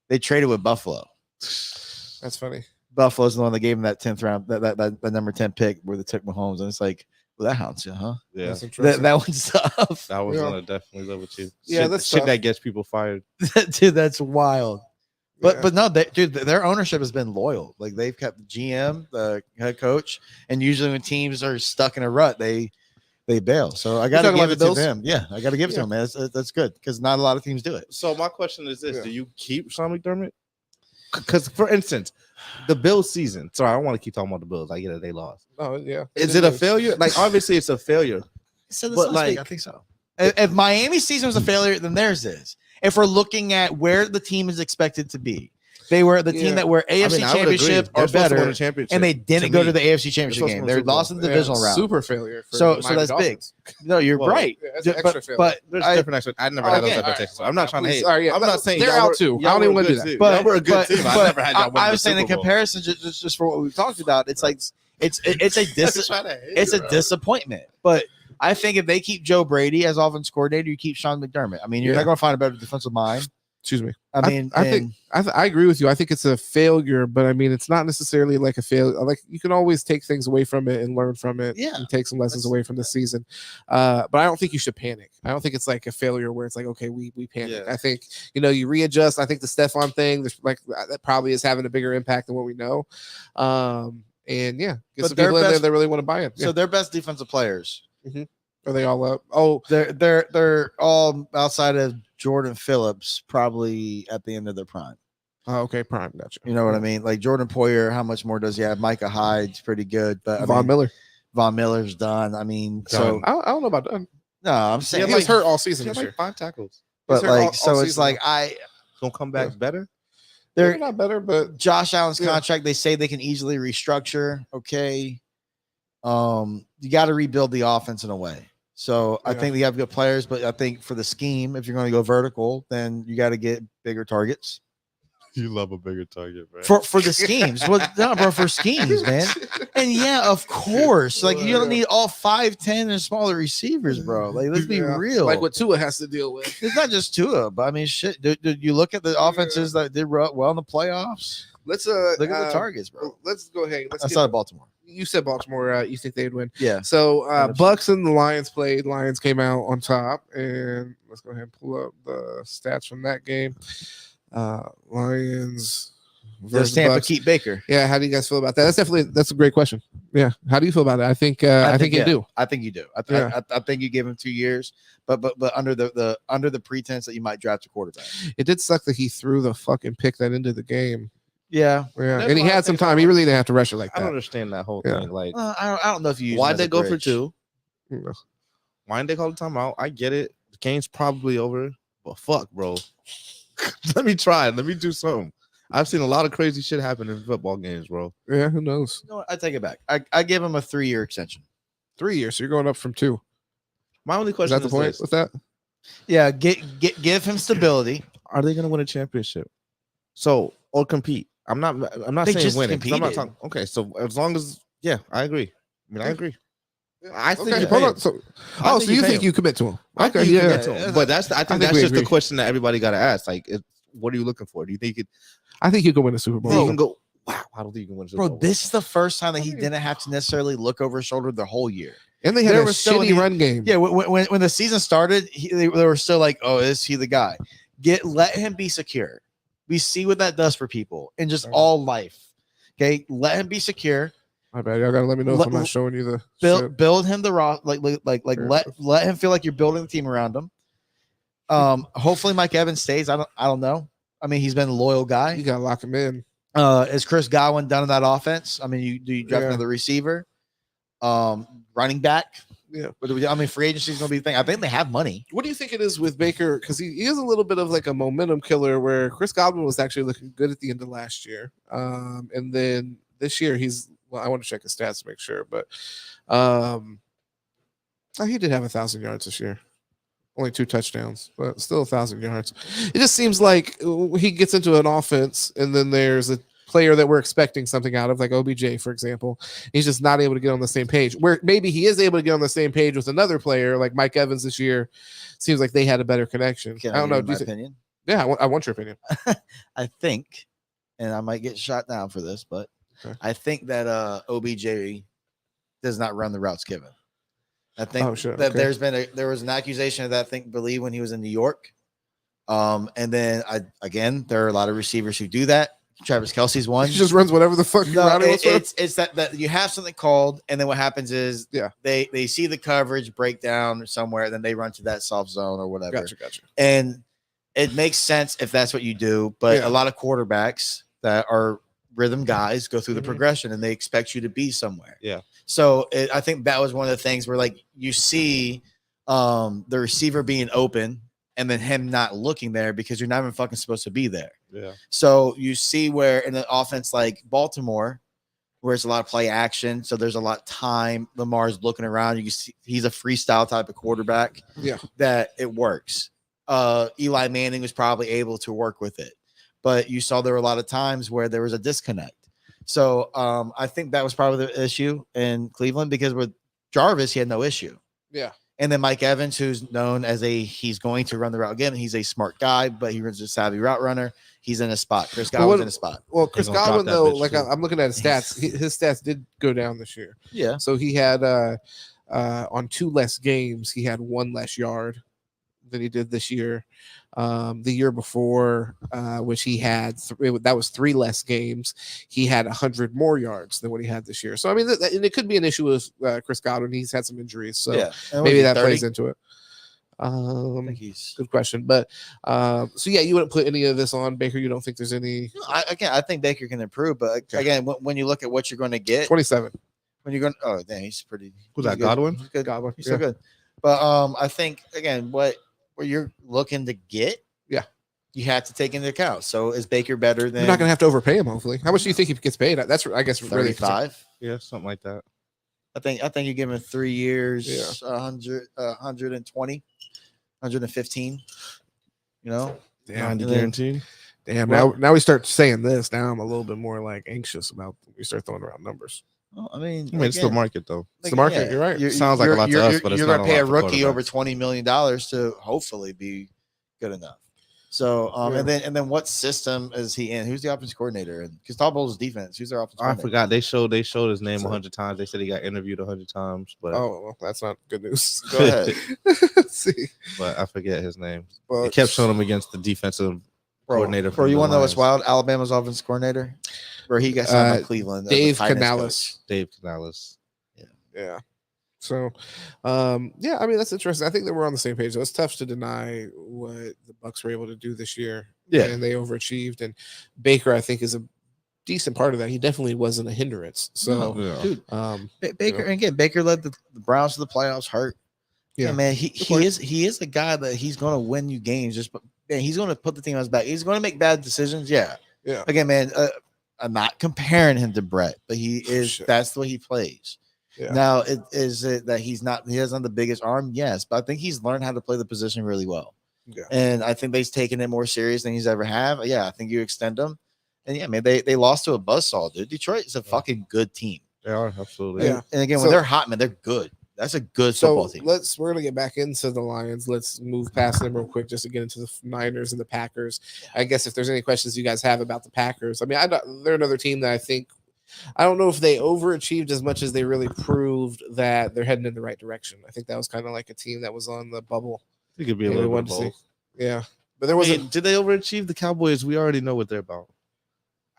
they traded with Buffalo. That's funny. Buffalo's the one that gave him that 10th round, that number 10 pick where they took Mahomes, and it's like, well, that haunts you, huh? Yeah, that one's tough. That was gonna definitely live with you. Yeah, that's shit that gets people fired. Dude, that's wild. But no, their ownership has been loyal. Like they've kept the GM, the head coach, and usually when teams are stuck in a rut, they bail. So I got to give it to them. Yeah, I got to give it to them, man. That's good because not a lot of teams do it. So my question is this: do you keep Sean McDermott? Because, for instance, the Bills season. Sorry, I don't want to keep talking about the Bills. I get it; they lost. Oh yeah. Is it a failure? Like obviously, it's a failure. But like, I think so. If Miami's season was a failure, then theirs is. If we're looking at where the team is expected to be, they were the team that were AFC championship or better, and they didn't go to the AFC championship game. They lost in the divisional round. Super failure. So that's big. No, you're right. But there's different expectations. I never had those expectations. I'm not trying to hate. I'm not saying they're out too. I don't even want to do that. But we're a good team. I never had y'all win I the was saying in Super Bowl. comparison, just for what we've talked about, it's like it's a disappointment. But I think if they keep Joe Brady as offense coordinator, you keep Sean McDermott. I mean, you're not going to find a better defensive mind. Excuse me. I mean, I agree with you. I think it's a failure, but I mean, it's not necessarily like a failure. Like you can always take things away from it and learn from it. Yeah, and take some lessons away from the season. But I don't think you should panic. I don't think it's like a failure where it's like, okay, we panic. Yeah. I think you readjust. I think the Stephon thing, there's like that probably is having a bigger impact than what we know. And yeah, get some people in there that really want to buy it. So their best defensive players. Mm-hmm. Are they all up? Oh, they're all outside of Jordan Phillips, probably at the end of their prime. Oh, okay, prime. Gotcha. You know what I mean? Like Jordan Poyer, how much more does he have? Micah Hyde's pretty good, but Miller. Von Miller's done. I mean, Done. so I don't know about done. No, I'm saying he was hurt all season this year. 5 tackles. But like, so it's like gonna come back better. They're not better, but Josh Allen's contract, they say they can easily restructure. Okay. You got to rebuild the offense in a way. So I think they have good players, but I think for the scheme, if you're going to go vertical, then you got to get bigger targets. You love a bigger target, man. For the schemes. Well, no, bro, for schemes, man. And yeah, of course. Like you don't need all 5'10" and smaller receivers, bro. Like let's be real. Like what Tua has to deal with. It's not just Tua, but I mean, shit. Did you look at the offenses that did well in the playoffs? Let's look at the targets, bro. Let's go ahead. Outside of Baltimore. You said Baltimore. You think they'd win? Yeah. So Bucks and the Lions played. Lions came out on top, and let's go ahead and pull up the stats from that game. Lions versus Tampa Bucks. keep Baker. Yeah, how do you guys feel about that? That's a great question. Yeah, how do you feel about it? I think you do. I think you do. I think you give him 2 years, but under the pretense that you might draft a quarterback. It did suck that he threw the fucking pick that into the game. Yeah. And he had some time. He really didn't have to rush it like that. I don't understand that whole thing. Like, I don't know if you. Why'd they go for 2? Why didn't they call the timeout? I get it. The game's probably over, but fuck, bro. Let me try. Let me do something. I've seen a lot of crazy shit happen in football games, bro. Yeah, who knows? You know what? I take it back. I give him a 3-year extension. 3 years. So you're going up from 2. My only question is that the point with that? Yeah, give him stability. Are they going to win a championship? So or compete? I'm not saying winning. I'm not talking. Okay, so as long as I agree. I mean, I agree. I think you hold on. So you think you commit to him? Okay, yeah. To him. But I think that's just the question that everybody got to ask. Like, what are you looking for? Do you think I think you can win a Super Bowl. You can go. Wow, I don't think you can win a Super Bowl. Bro, this is the first time that he didn't have to necessarily look over his shoulder the whole year. And they had a shitty run game. Yeah, when the season started, they were still like, "Oh, is he the guy?" Let him be secure. We see what that does for people in just all life. Okay, let him be secure. My bad. Y'all gotta let me know if I'm not showing you the build him the raw let him feel like you're building the team around him. Hopefully Mike Evans stays. I don't know. I mean, he's been a loyal guy. You gotta lock him in. Is Chris Godwin done in that offense? I mean, you draft another receiver, running back. Yeah, but I mean, free agency is going to be the thing. I think they have money. What do you think it is with Baker? Because he is a little bit of like a momentum killer. Where Chris Godwin was actually looking good at the end of last year, and then this year he's. Well, I want to check his stats to make sure, but he did have 1,000 yards this year. Only 2 touchdowns, but still 1,000 yards. It just seems like he gets into an offense, and then there's a player that we're expecting something out of, like OBJ, for example. He's just not able to get on the same page. Where maybe he is able to get on the same page with another player, like Mike Evans this year. Seems like they had a better connection. I don't know. My opinion. Yeah, I want your opinion. I think, and I might get shot down for this, but I think that OBJ does not run the routes given. I think there was an accusation of that. I believe when he was in New York, and then there are a lot of receivers who do that. Travis Kelce's one. He just runs whatever the fuck. It's that you have something called, and then what happens is they see the coverage breakdown somewhere, then they run to that soft zone or whatever. Gotcha. And it makes sense if that's what you do, but a lot of quarterbacks that are rhythm guys go through the progression, and they expect you to be somewhere. Yeah. So I think that was one of the things where like you see the receiver being open, and then him not looking there because you're not even fucking supposed to be there. Yeah. So you see where in an offense like Baltimore, where it's a lot of play action, so there's a lot of time. Lamar's looking around. You can see he's a freestyle type of quarterback. Yeah. That it works. Eli Manning was probably able to work with it, but you saw there were a lot of times where there was a disconnect. So I think that was probably the issue in Cleveland, because with Jarvis, he had no issue. Yeah. And then Mike Evans, who's known as he's going to run the route again. He's a smart guy, but he runs a savvy route runner. He's in a spot. Chris Godwin's in a spot. Well, Chris Godwin, though, like I'm looking at his stats. His stats did go down this year. Yeah. So he had on 2 less games, he had 1 less yard than he did this year. The year before, which he had, that was 3 less games. He had 100 more yards than what he had this year. So, I mean, and it could be an issue with Chris Godwin. He's had some injuries, so maybe that plays into it. I think he's Good question. But so yeah, you wouldn't put any of this on Baker. You don't think there's any? I think Baker can improve, but again, when you look at what you're going to get, 27. When you're going, oh, dang, he's pretty. Who's that? Good. Godwin? He's good. Godwin. He's so good. But I think again, what you're looking to get, you have to take into account. So is Baker better than? You're not going to have to overpay him. Hopefully, how much do you think he gets paid? That's I guess 35. Yeah, something like that. I think you give him 3 years, Yeah. 120, 115. You know, Damn, guaranteed. Damn. Now we start saying this. Now I'm a little bit more like anxious about. We start throwing around numbers. Well, I mean, it's the market though. It's the market. You're right. Sounds like a lot to us, but it's you're not going to pay a lot for rookie over quarterbacks. $20 million to hopefully be good enough. So, and then what system is he in? Who's the offense coordinator? And because Todd Bowles' defense, who's their offense I coordinator? forgot they showed his name 100 times. They said he got interviewed 100 times, but well, that's not good news. Go ahead. Let's see. But I forget his name. But They kept showing him against the defensive coordinator. Bro, you want to know what's wild? Alabama's offense coordinator, where he got signed by Cleveland. Dave Canales. Dave Canales. Yeah. So, I mean, that's interesting. I think that we're on the same page. So it's tough to deny what the Bucs were able to do this year. Yeah. And they overachieved. And Baker, I think, is a decent part of that. He definitely wasn't a hindrance. So, dude, Baker, and again, Baker led the Browns to the playoffs hurt. Yeah, man, he is a guy that he's going to win you games. He's going to put the team on his back. He's going to make bad decisions. Yeah. Again, man, I'm not comparing him to Brett, but he is. That's the way he plays. Yeah. Now, is it that he doesn't have the biggest arm? Yes, but I think he's learned how to play the position really well. Yeah. And I think they've taken it more serious than he's ever have. Yeah, I think you extend them. And yeah, man, they lost to a buzzsaw, dude. Detroit is a fucking good team. They are, absolutely. And again, when they're hot, man, they're good. That's a good football team. We're gonna get back into the Lions. Let's move past them real quick just to get into the Niners and the Packers. I guess if there's any questions you guys have about the Packers, I mean, they're another team that I don't know if they overachieved as much as they really proved that they're heading in the right direction. I think that was kind of like a team that was on the bubble. It could be a little bit of both. Yeah, but there wasn't. Did they overachieve the Cowboys? We already know what they're about.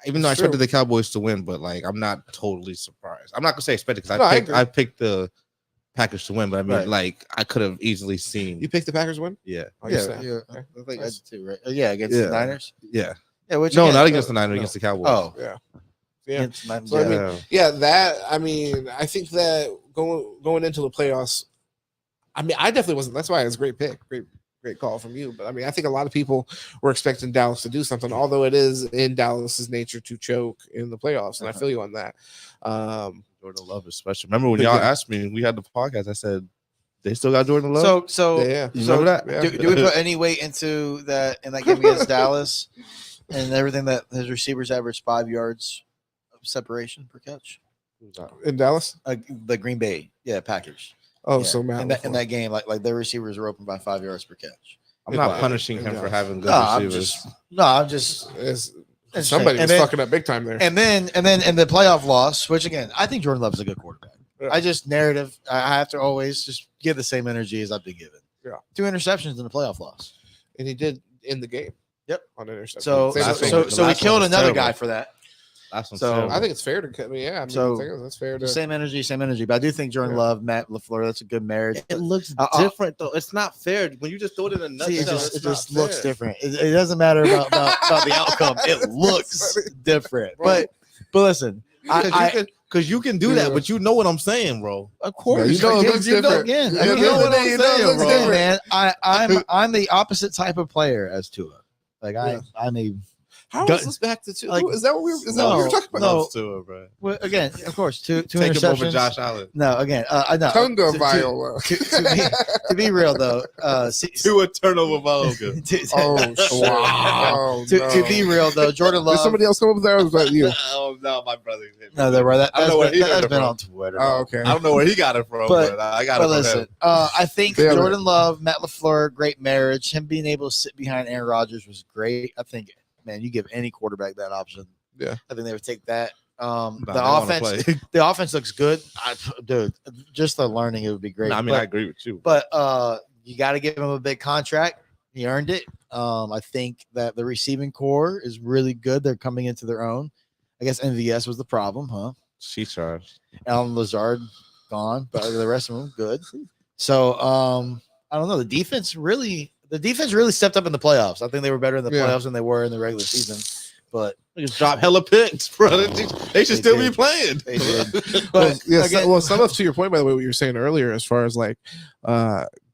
Even though I expected the Cowboys to win, but I'm not totally surprised. I'm not gonna say expected because I picked the Packers to win, but I mean, I could have easily seen. You picked the Packers win? Yeah. Oh, yeah. Okay. I think that's too, right? Yeah, against the Niners. Yeah. Yeah. Not against the Niners, against the Cowboys. Oh, yeah. Yeah. So, I mean, I think that going into the playoffs, I mean, I definitely wasn't. That's why it was a great pick. Great call from you. But I mean, I think a lot of people were expecting Dallas to do something, although it is in Dallas's nature to choke in the playoffs. And I feel you on that. Jordan Love is special. Remember when y'all asked me, we had the podcast, I said, they still got Jordan Love? So yeah. You remember that? Yeah. Do we put any weight into that in that game against Dallas and everything that his receivers averaged 5 yards of separation per catch? In Dallas? The Green Bay, Packers. Oh, yeah. so Matt in that game, like their receivers were open by 5 yards per catch. I'm not punishing him for having good receivers. I'm just somebody was fucking up big time there. And then in the playoff loss, which again, I think Jordan Love is a good quarterback. Yeah. I have to always just give the same energy as I've been given. Yeah. 2 interceptions in the playoff loss. And he did in the game. Yep. On interception. So we killed another guy for that. So I think it's fair to cut me. Yeah, I mean, that's fair. Same energy. But I do think Jordan Love, Matt LaFleur, that's a good marriage. It looks different though. It's not fair when you just throw it in a nutshell. It just looks different. It doesn't matter about the outcome. It looks different. But listen, because you can do that, but you know what I'm saying, bro. Of course, you know it looks different. Again, you know what I'm saying, bro. Man, I'm the opposite type of player as Tua. I'm a. How is this back to 2? Is that what we were talking about? No, Tua, bro. Well, again, of course, two Take interceptions. him over Josh Allen. No, again, no. Tunga Viola. To be real though, Tua turnover Viola. Wow. To be real though, Jordan Love. Did somebody else come up there? Or was that you? Oh no, my brother. No, that's been on Twitter. Oh, okay. I don't know where he got it from, but I got it from listen, him. I think Jordan Love, Matt LaFleur, great marriage. Him being able to sit behind Aaron Rodgers was great. I think, man, you give any quarterback that option. Yeah, I think they would take that. The offense looks good. Dude, just the learning, it would be great. No, I mean, I agree with you. But you got to give him a big contract. He earned it. I think that the receiving core is really good. They're coming into their own. I guess MVS was the problem, huh? She charged. Alan Lazard gone, but the rest of them good. So I don't know. The defense really stepped up in the playoffs. I think they were better in the playoffs than they were in the regular season. But they just drop hella picks, bro. They should still be playing. They did. But some of, to your point, by the way, what you were saying earlier, as far as like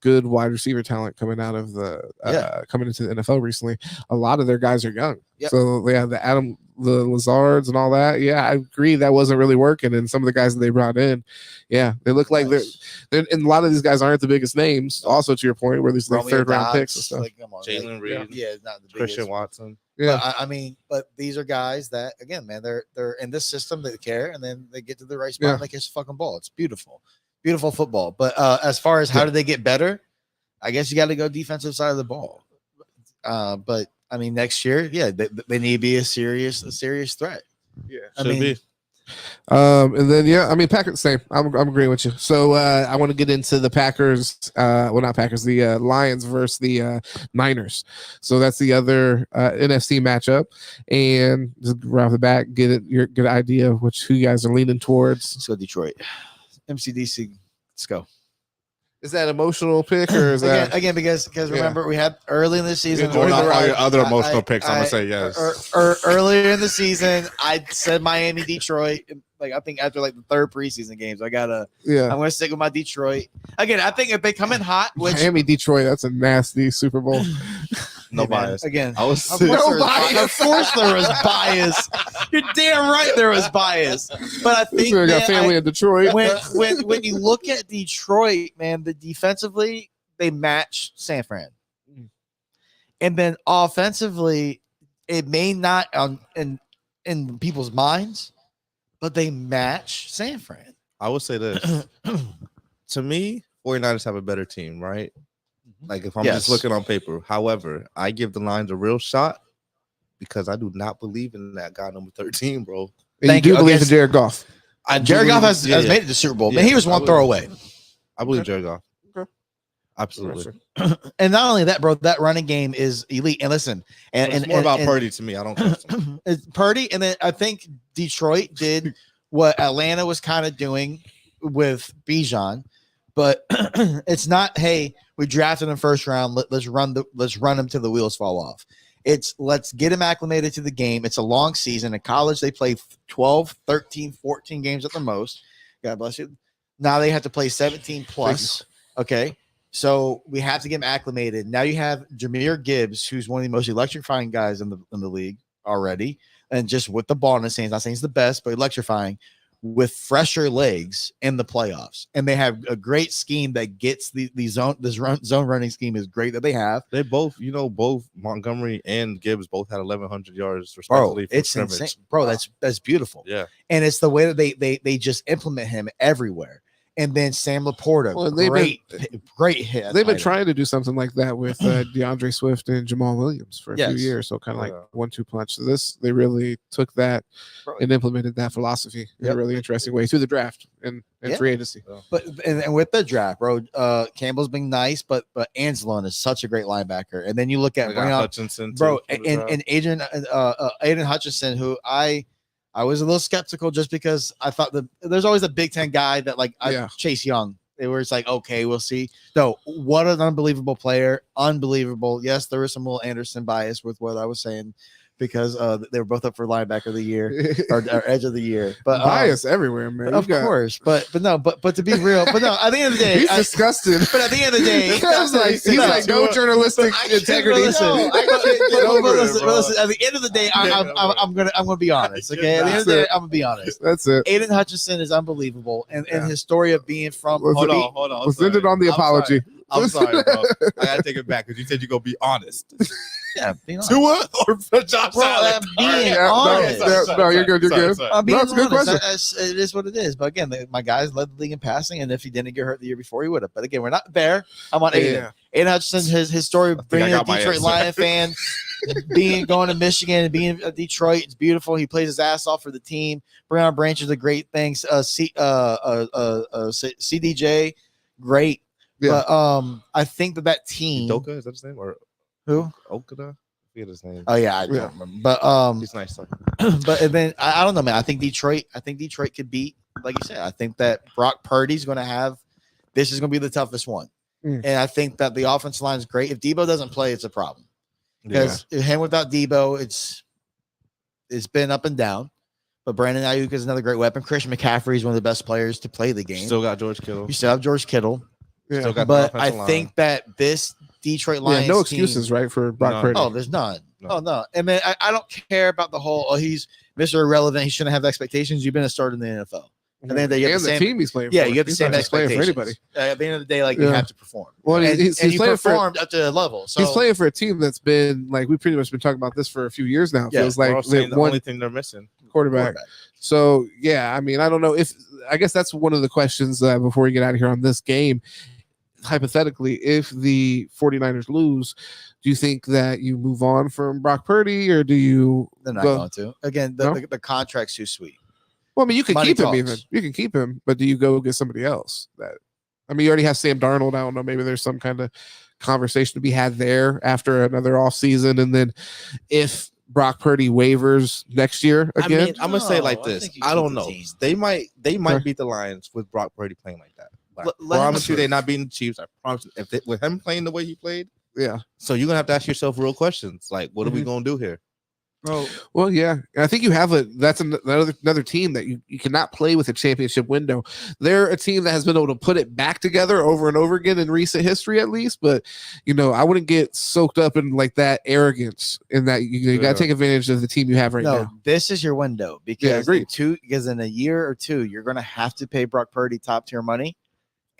good wide receiver talent coming out of the coming into the NFL recently, a lot of their guys are young. Yep. So they have the Lazards and all that. Yeah, I agree that wasn't really working. And some of the guys that they brought in, they look like they're and a lot of these guys aren't the biggest names. Also, to your point, where these like third round picks and stuff. Like, come on, Jalen Reed, not the Christian biggest. Watson. Yeah, but these are guys that, again, man, they're in this system, they care, and then they get to the right spot and they catch the fucking ball. It's beautiful football. But as far as how do they get better, I guess you got to go defensive side of the ball. But I mean, next year, they need to be a serious threat. Yeah, I mean, and then I mean, Packers same. I'm agreeing with you. So I want to get into the Packers. Not Packers. The Lions versus the Niners. So that's the other NFC matchup. And just right off the bat, get an idea of who you guys are leaning towards. Let's go Detroit. MCDC. Let's go. Is that emotional pick or is that again because remember we had early in the season all your other emotional picks? I'm gonna say yes. Earlier in the season, I said Miami, Detroit. Like I think after like the third preseason games, I'm gonna stick with my Detroit. Again, I think if they come in hot, Miami, Detroit, that's a nasty Super Bowl. No bias. Again, of course there was bias. You're damn right there was bias. But I think we got family in Detroit. When you look at Detroit, man, the defensively they match San Fran, and then offensively, it may not in people's minds, but they match San Fran. I would say this. To me, 49ers have a better team, right? Like if I'm just looking on paper. However, I give the Lions a real shot because I do not believe in that guy number 13, bro. You do believe in Jared Goff. Jared Goff has made it to the Super Bowl. Man, he was one throw away. I believe Jared Goff. Okay. Absolutely. And not only that, bro, that running game is elite. And listen, it's more about Purdy to me. I don't trust him. It's Purdy, and then I think Detroit did what Atlanta was kind of doing with Bijan, but it's not, hey, we drafted him first round. Let's run him till the wheels fall off. It's let's get him acclimated to the game. It's a long season. In college, they play 12, 13, 14 games at the most. God bless you. Now they have to play 17 plus. Okay. So we have to get him acclimated. Now you have Jahmyr Gibbs, who's one of the most electrifying guys in the league already. And just with the ball in his hands, not saying he's the best, but electrifying, with fresher legs in the playoffs. And they have a great scheme that gets the zone running scheme is great that they have. They both, both Montgomery and Gibbs both had 1,100 yards respectively. Bro, it's insane. Bro, that's beautiful. Yeah. And it's the way that they just implement him everywhere. And then Sam Laporta, great hit. They've been trying to do something like that with DeAndre Swift and Jamal Williams for a few years. So kind of like 1-2 punch. So they really took that and implemented that philosophy in a really interesting way through the draft and free agency. But and with the draft, bro, Campbell's been nice, but Anzalone is such a great linebacker. And then you look at Hutchinson, bro, and Aiden Hutchinson, who I was a little skeptical just because I thought there's always a Big Ten guy that Chase Young. They were just like, okay, we'll see. No, what an unbelievable player. Unbelievable. Yes, there was some little Anderson bias with what I was saying because they were both up for linebacker of the year or edge of the year. But bias everywhere, man. Of course. But to be real, but no, at the end of the day, he's disgusted. But at the end of the day, he's like no journalistic integrity. Listen, at the end of the day, I'm gonna be honest. Okay, at the end of the day, I'm gonna be honest. That's it. Aiden Hutchinson is unbelievable, and his story of being from. Hold on. Let's end it on the apology. I'm sorry, bro. I gotta take it back because you said you're gonna be honest. Yeah, being honest. Tua or Josh Allen? Being honest. No, you're good. You're good. That's a good question. It is what it is. But again, my guys led the league in passing, and if he didn't get hurt the year before, he would have. But again, we're not there. I'm on Aiden. Aiden Hutchinson, his story of being a Detroit Lion fan, going to Michigan and being a Detroit, it's beautiful. He plays his ass off for the team. Breon Branch is a great thing. CDJ, great. Yeah. But I think that team. Udoka, is that his name? Or who? Okada? I forget his name. Oh yeah, I don't remember. But he's nice. But then I don't know, man. I think Detroit could beat, like you said. I think that Brock Purdy's going to have. This is going to be the toughest one. And I think that the offensive line is great. If Debo doesn't play, it's a problem. Because him without Debo, it's been up and down. But Brandon Ayuk is another great weapon. Christian McCaffrey is one of the best players to play the game. Still got George Kittle. You still have George Kittle. Yeah. Still got but I think that this Detroit Lions no excuses, team, right, for Brock Purdy. Oh, there's none. No. Oh, no. I mean, I don't care about the whole, he's Mr. Irrelevant. He shouldn't have expectations. You've been a starter in the NFL. And then you have the team he's playing for. You have the same expectations. For anybody. At the end of the day, you have to perform. Well, and he's you playing performed up to a level. So he's playing for a team that's been we've pretty much been talking about this for a few years now. It feels like the only thing they're missing quarterback. So I mean, I don't know I guess that's one of the questions before we get out of here on this game. Hypothetically, if the 49ers lose, do you think that you move on from Brock Purdy, or do you? They're not going to. Again, the contract's too sweet. Well, I mean, you can keep him talks. even. You can keep him, but do you go get somebody else? I mean, you already have Sam Darnold. I don't know. Maybe there's some kind of conversation to be had there after another offseason. And then if Brock Purdy waivers next year again, I mean, I'm gonna say it like this. I don't know. They might beat the Lions with Brock Purdy playing like that. I promise you, they're not beating the Chiefs. I promise you. With him playing the way he played, So you're gonna have to ask yourself real questions, like, what are we gonna do here? Bro. Well, yeah, I think you have that's another team that you cannot play with a championship window. They're a team that has been able to put it back together over and over again in recent history, at least. But I wouldn't get soaked up in that arrogance. In that you got to take advantage of the team you have right now. This is your window because in a year or two you're going to have to pay Brock Purdy top tier money,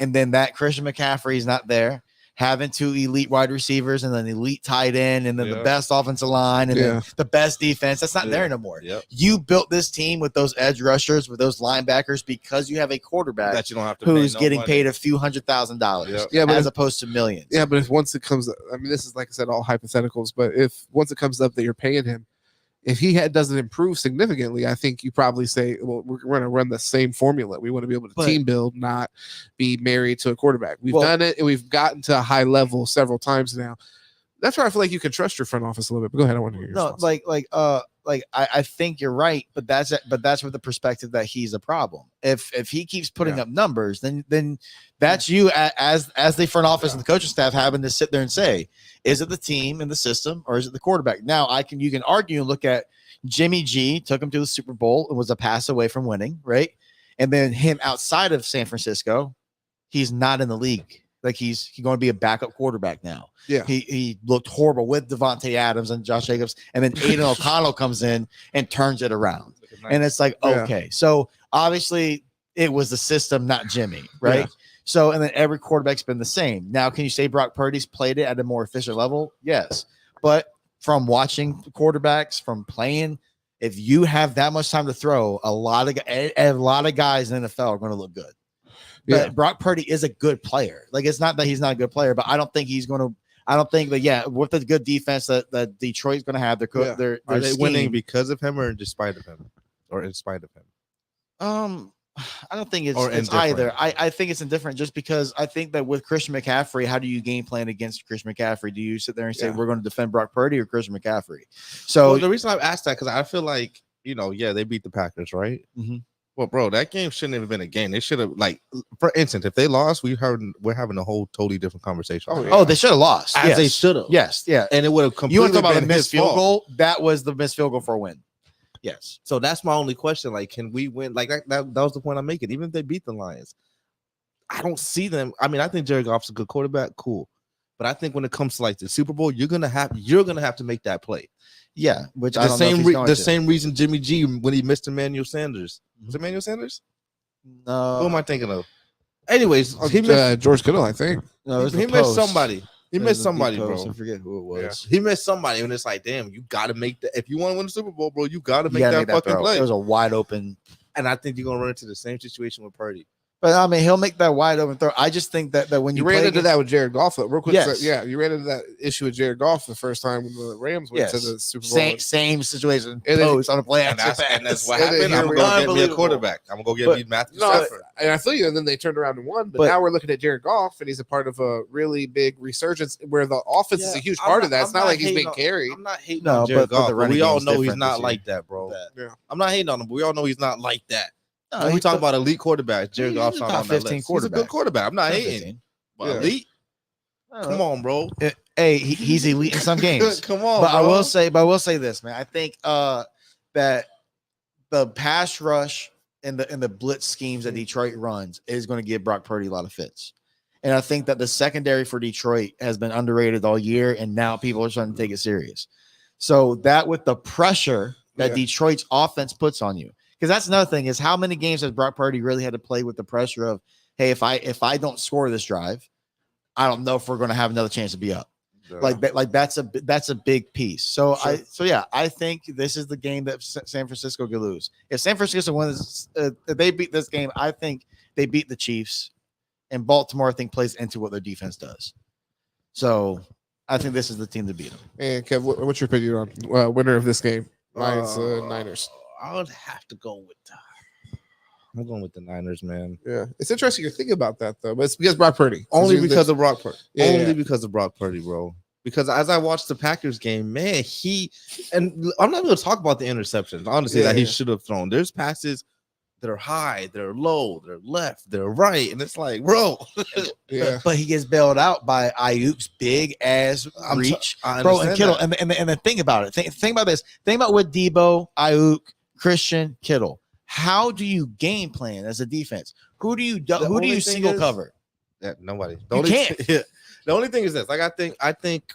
and then that Christian McCaffrey is not there. Having 2 elite wide receivers and then elite tight end and then the best offensive line and then the best defense. That's not there no more. You built this team with those edge rushers, with those linebackers, because you have a quarterback that you don't have to who's getting paid a few $100,000 as opposed to millions. Yeah, but if once it comes, I mean, this is like I said, all hypotheticals. But if once it comes up that you're paying him, if he doesn't improve significantly, I think you probably say, well, we're going to run the same formula. We want to be able to team build, not be married to a quarterback. We've done it, and we've gotten to a high level several times now. That's where I feel like you can trust your front office a little bit. But go ahead, I want to hear your response. I think you're right, but that's with the perspective that he's a problem. If he keeps putting up numbers, then that's you as the front office and the coaching staff having to sit there and say, is it the team and the system or is it the quarterback? Now you can argue and look at Jimmy G took him to the Super Bowl and was a pass away from winning, right? And then him outside of San Francisco, he's not in the league. He's going to be a backup quarterback now. Yeah, he looked horrible with Devontae Adams and Josh Jacobs, and then Aiden O'Connell comes in and turns it around. And it's okay, so obviously it was the system, not Jimmy, right? Yeah. So, and then every quarterback's been the same. Now, can you say Brock Purdy's played it at a more efficient level? Yes, but from watching quarterbacks, from playing, if you have that much time to throw, a lot of guys in the NFL are going to look good. But Brock Purdy is a good player. It's not that he's not a good player, but I don't think he's going to. I don't think that. With the good defense that Detroit's going to have, they're are they winning because of him or despite of him, or in spite of him? I don't think it's either. I think it's indifferent just because I think that with Christian McCaffrey, how do you game plan against Christian McCaffrey? Do you sit there and say we're going to defend Brock Purdy or Christian McCaffrey? So the reason I've asked that because I feel like they beat the Packers, right? Mm-hmm. Well, bro, that game shouldn't have been a game. They should have, for instance, if they lost, we're having a whole totally different conversation. Oh, they should have lost. As they should have. Yes, yeah. And it would have completely You want to talk about been the missed his field fault. goal? That was the missed field goal for a win. Yes. So that's my only question. Can we win? That was the point I'm making. Even if they beat the Lions, I don't see them. I mean, I think Jared Goff's a good quarterback. Cool. But I think when it comes to the Super Bowl, you're gonna have to make that play. Yeah, which the same reason Jimmy G when he missed Emmanuel Sanders. Was it Emmanuel Sanders? No. Who am I thinking of? Anyways, he missed George Kittle, I think. No, he missed somebody. He missed somebody, bro. I forget who it was. Yeah. He missed somebody, and it's damn, you got to make that. If you want to win the Super Bowl, bro, you got to make that fucking play. It was a wide open, and I think you're gonna run into the same situation with Purdy. But I mean, he'll make that wide open throw. I just think that when you ran into that with Jared Goff, real quick. Yes. You ran into that issue with Jared Goff the first time when the Rams went to the Super Bowl. Same situation. And on a play and that's what happened. I'm gonna get me a quarterback. I'm gonna go get me Matthew Stafford. And I feel you. And then they turned around and won. But now we're looking at Jared Goff, and he's a part of a really big resurgence where the offense is a huge part of that. It's not like he's being carried. I'm not hating on Jared Goff. But we all know he's not like that, bro. I'm not hating on him, but we all know he's not like that. No, when we talk about elite quarterbacks, Jared Goff's not on that list. He's a good quarterback. I'm not hating. But elite, Come on, bro. Hey, he's elite in some games. Come on, but bro. I will say this, man. I think that the pass rush and the blitz schemes that Detroit runs is going to give Brock Purdy a lot of fits. And I think that the secondary for Detroit has been underrated all year, and now people are starting to take it serious. So that with the pressure that Detroit's offense puts on you, because that's another thing is how many games has Brock Purdy really had to play with the pressure of, hey, if I don't score this drive, I don't know if we're going to have another chance to be up. Like that's a big piece. So I think this is the game that San Francisco could lose. If San Francisco wins, if they beat this game, I think they beat the Chiefs, and Baltimore I think plays into what their defense does. So I think this is the team to beat them. And Kev, what's your opinion on winner of this game? Lions, Niners. I would have to go with. I'm going with the Niners, man. Yeah, it's interesting you're thinking about that though, but it's because Brock Purdy. Only because of Brock Purdy. Because of Brock Purdy, bro. Because as I watched the Packers game, man, and I'm not going to talk about the interceptions, honestly, that he should have thrown. There's passes that are high, they're low, they're left, they're right, and it's like, bro. But he gets bailed out by Ayuk's big ass reach, bro, and Kittle. And the thing about it, think about this. Think about what Debo, Ayuk, Christian, Kittle. How do you game plan as a defense? Who do you single cover? Yeah, nobody. The only thing is this. Like I think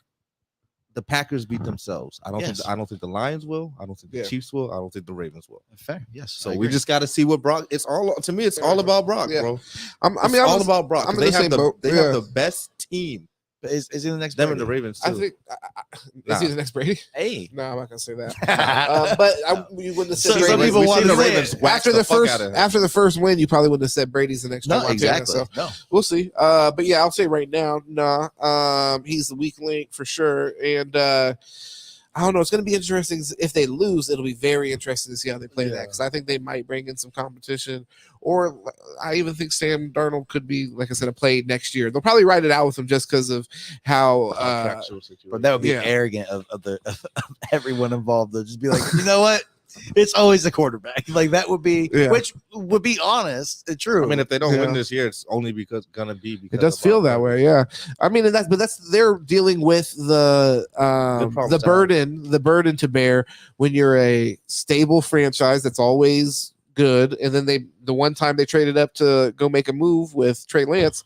the Packers beat themselves. I don't think the Lions will. I don't think the Chiefs will. I don't think the Ravens will. Fair. Yes. So we just got to see what Brock. It's all to me. It's all about Brock, bro. I'm all about Brock. They have the best team. Is he the next? Them and the Ravens too. I think is he the next Brady? Hey, no, I'm not gonna say that. But you wouldn't have said some people want the Ravens after the first win. You probably wouldn't have said Brady's the next. No, exactly. So no, we'll see. But yeah, I'll say right now, he's the weak link for sure. And I don't know. It's going to be interesting. If they lose, it'll be very interesting to see how they play that, because I think they might bring in some competition. Or I even think Sam Darnold could be, like I said, a play next year. They'll probably write it out with him just because of how. But that would be arrogant of everyone involved. They'll just be like, you know what? It's always the quarterback. Like that would be, which would be honest and true. I mean, if they don't win this year, it's only because it does feel that way. Yeah, I mean, that's they're dealing with the burden to bear when you're a stable franchise that's always good, and then the one time they traded up to go make a move with Trey Lance,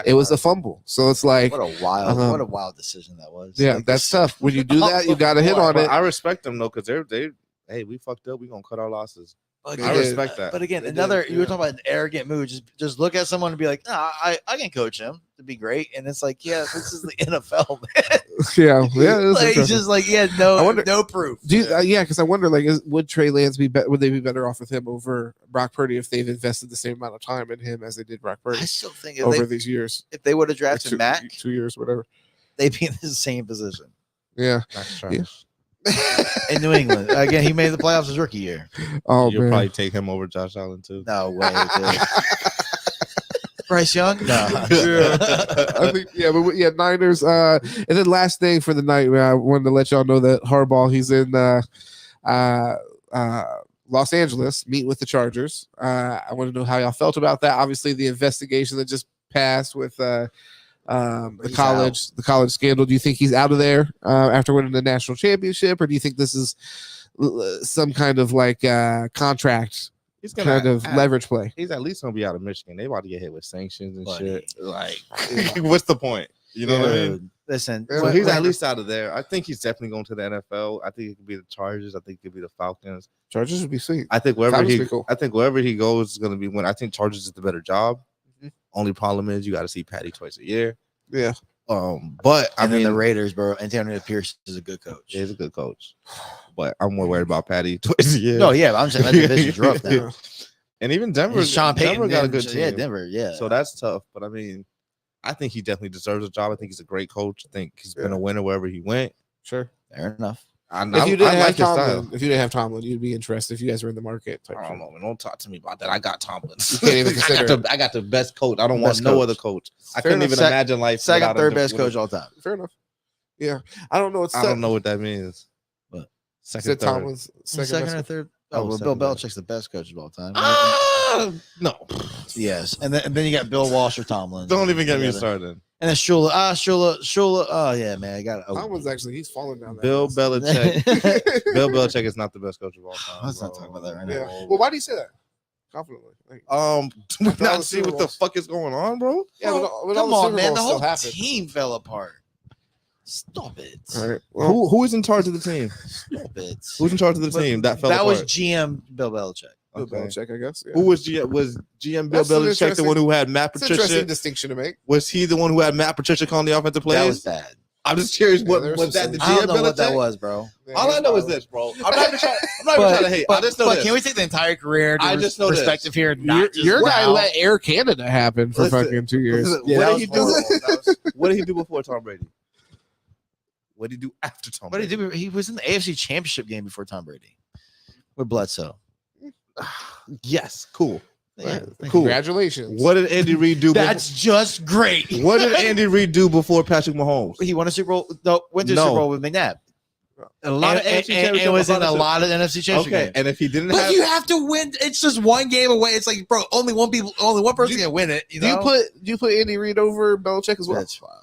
it was a fumble. So it's like what a wild decision that was. Yeah, like, that's tough. When you do that, you got to hit on it. I respect them though, because they. Hey, we fucked up. We're gonna cut our losses. I respect that. But again, you were talking about an arrogant move. Just look at someone and be like, no, I can coach him to be great. And it's like, yeah, this is the NFL, man. Yeah. Like, just like, no proof. Because I wonder, like, would Trey Lance would they be better off with him over Brock Purdy if they've invested the same amount of time in him as they did Brock Purdy? I still think over these years, if they would have drafted Mac 2 years, whatever, they'd be in the same position. Yeah. That's true. In New England. Again, he made the playoffs his rookie year. Oh, you'll probably take him over Josh Allen too. No way. Bryce Young? No. I think, but Niners. And then last thing for the night, I wanted to let y'all know that Harbaugh, he's in Los Angeles, meeting with the Chargers. I want to know how y'all felt about that. Obviously, the investigation that just passed with the college scandal. Do you think he's out of there after winning the national championship, or do you think this is some kind of like contract leverage play? He's at least gonna be out of Michigan. They about to get hit with sanctions and shit. Like, what's the point? You know what I mean? Listen, so he's at least out of there. I think he's definitely going to the NFL. I think it could be the Chargers. I think it could be the Falcons. Chargers would be sweet. I think wherever he goes is going to be when I think Chargers is the better job. Mm-hmm. Only problem is you got to see Patty twice a year. Yeah. But I mean the Raiders, bro. Antonio Pierce is a good coach. He's a good coach. But I'm more worried about Patty twice a year. No, yeah, I'm saying that division's rough now. And even Denver, Sean Payton, Denver got a good team. Yeah, Denver, yeah. So that's tough. But I mean, I think he definitely deserves a job. I think he's a great coach. I think he's been a winner wherever he went. Sure. Fair enough. If you didn't have Tomlin, you'd be interested if you guys were in the market. I don't know. Man. Don't talk to me about that. I got Tomlin. You can't even consider I got the best coach. I don't want no other coach. I couldn't even imagine life. Second, third best coach all time. Fair enough. Yeah. I don't know. I don't know what that means. But second, Tomlin's second or third. Oh, well, Bill Belichick's the best coach of all time. No. Yes, and then you got Bill Walsh or Tomlin. Don't even get me started. And then Shula. Oh yeah, man, I got. Tom was actually he's falling down. Bill Belichick. Bill Belichick is not the best coach of all time. Let's not talk about that right now. Yeah. Well, why do you say that? Confidently. Do we not see what the fuck is going on, bro? Yeah, but Come on, man. The whole happened. team fell apart. Stop it. All right. Well, Who is in charge of the team? Stop it. Who's in charge of the team that fell apart? That was GM Bill Belichick. Bill Belichick, I guess. Yeah. Who was GM? Was GM Bill That's an Belichick the one who had Matt It's an interesting Patricia? distinction to make. Was he the one who had Matt Patricia calling the offensive plays? That was bad. I'm just curious. Yeah, What there was was that? some- The I don't GM know what that Belichick? was, bro. Yeah, All I know is this, bro. I'm not even trying to hate. I just know but this. can we take the entire career? I just know this. perspective here. Not just Your guy wow. let Air Canada happen for Listen, fucking 2 years. Yeah, what that did he do? was What did he do before Tom Brady? What did he do after Tom What Brady? did he do? He was in the AFC Championship game before Tom Brady with Bledsoe. Yes, cool. Yeah, Cool. Congratulations. What did Andy Reid do? That's just great. What did Andy Reid do before Patrick Mahomes? He won a Super Bowl. No, went to the No. Super Bowl with McNabb. A lot of and, NFC and it was in a championships. lot of NFC Championship Okay, games. and if he didn't But have, you have to win. It's just one game away. It's like, bro, only one person can win it. You know? Do you put Andy Reid over Belichick as well? That's wild.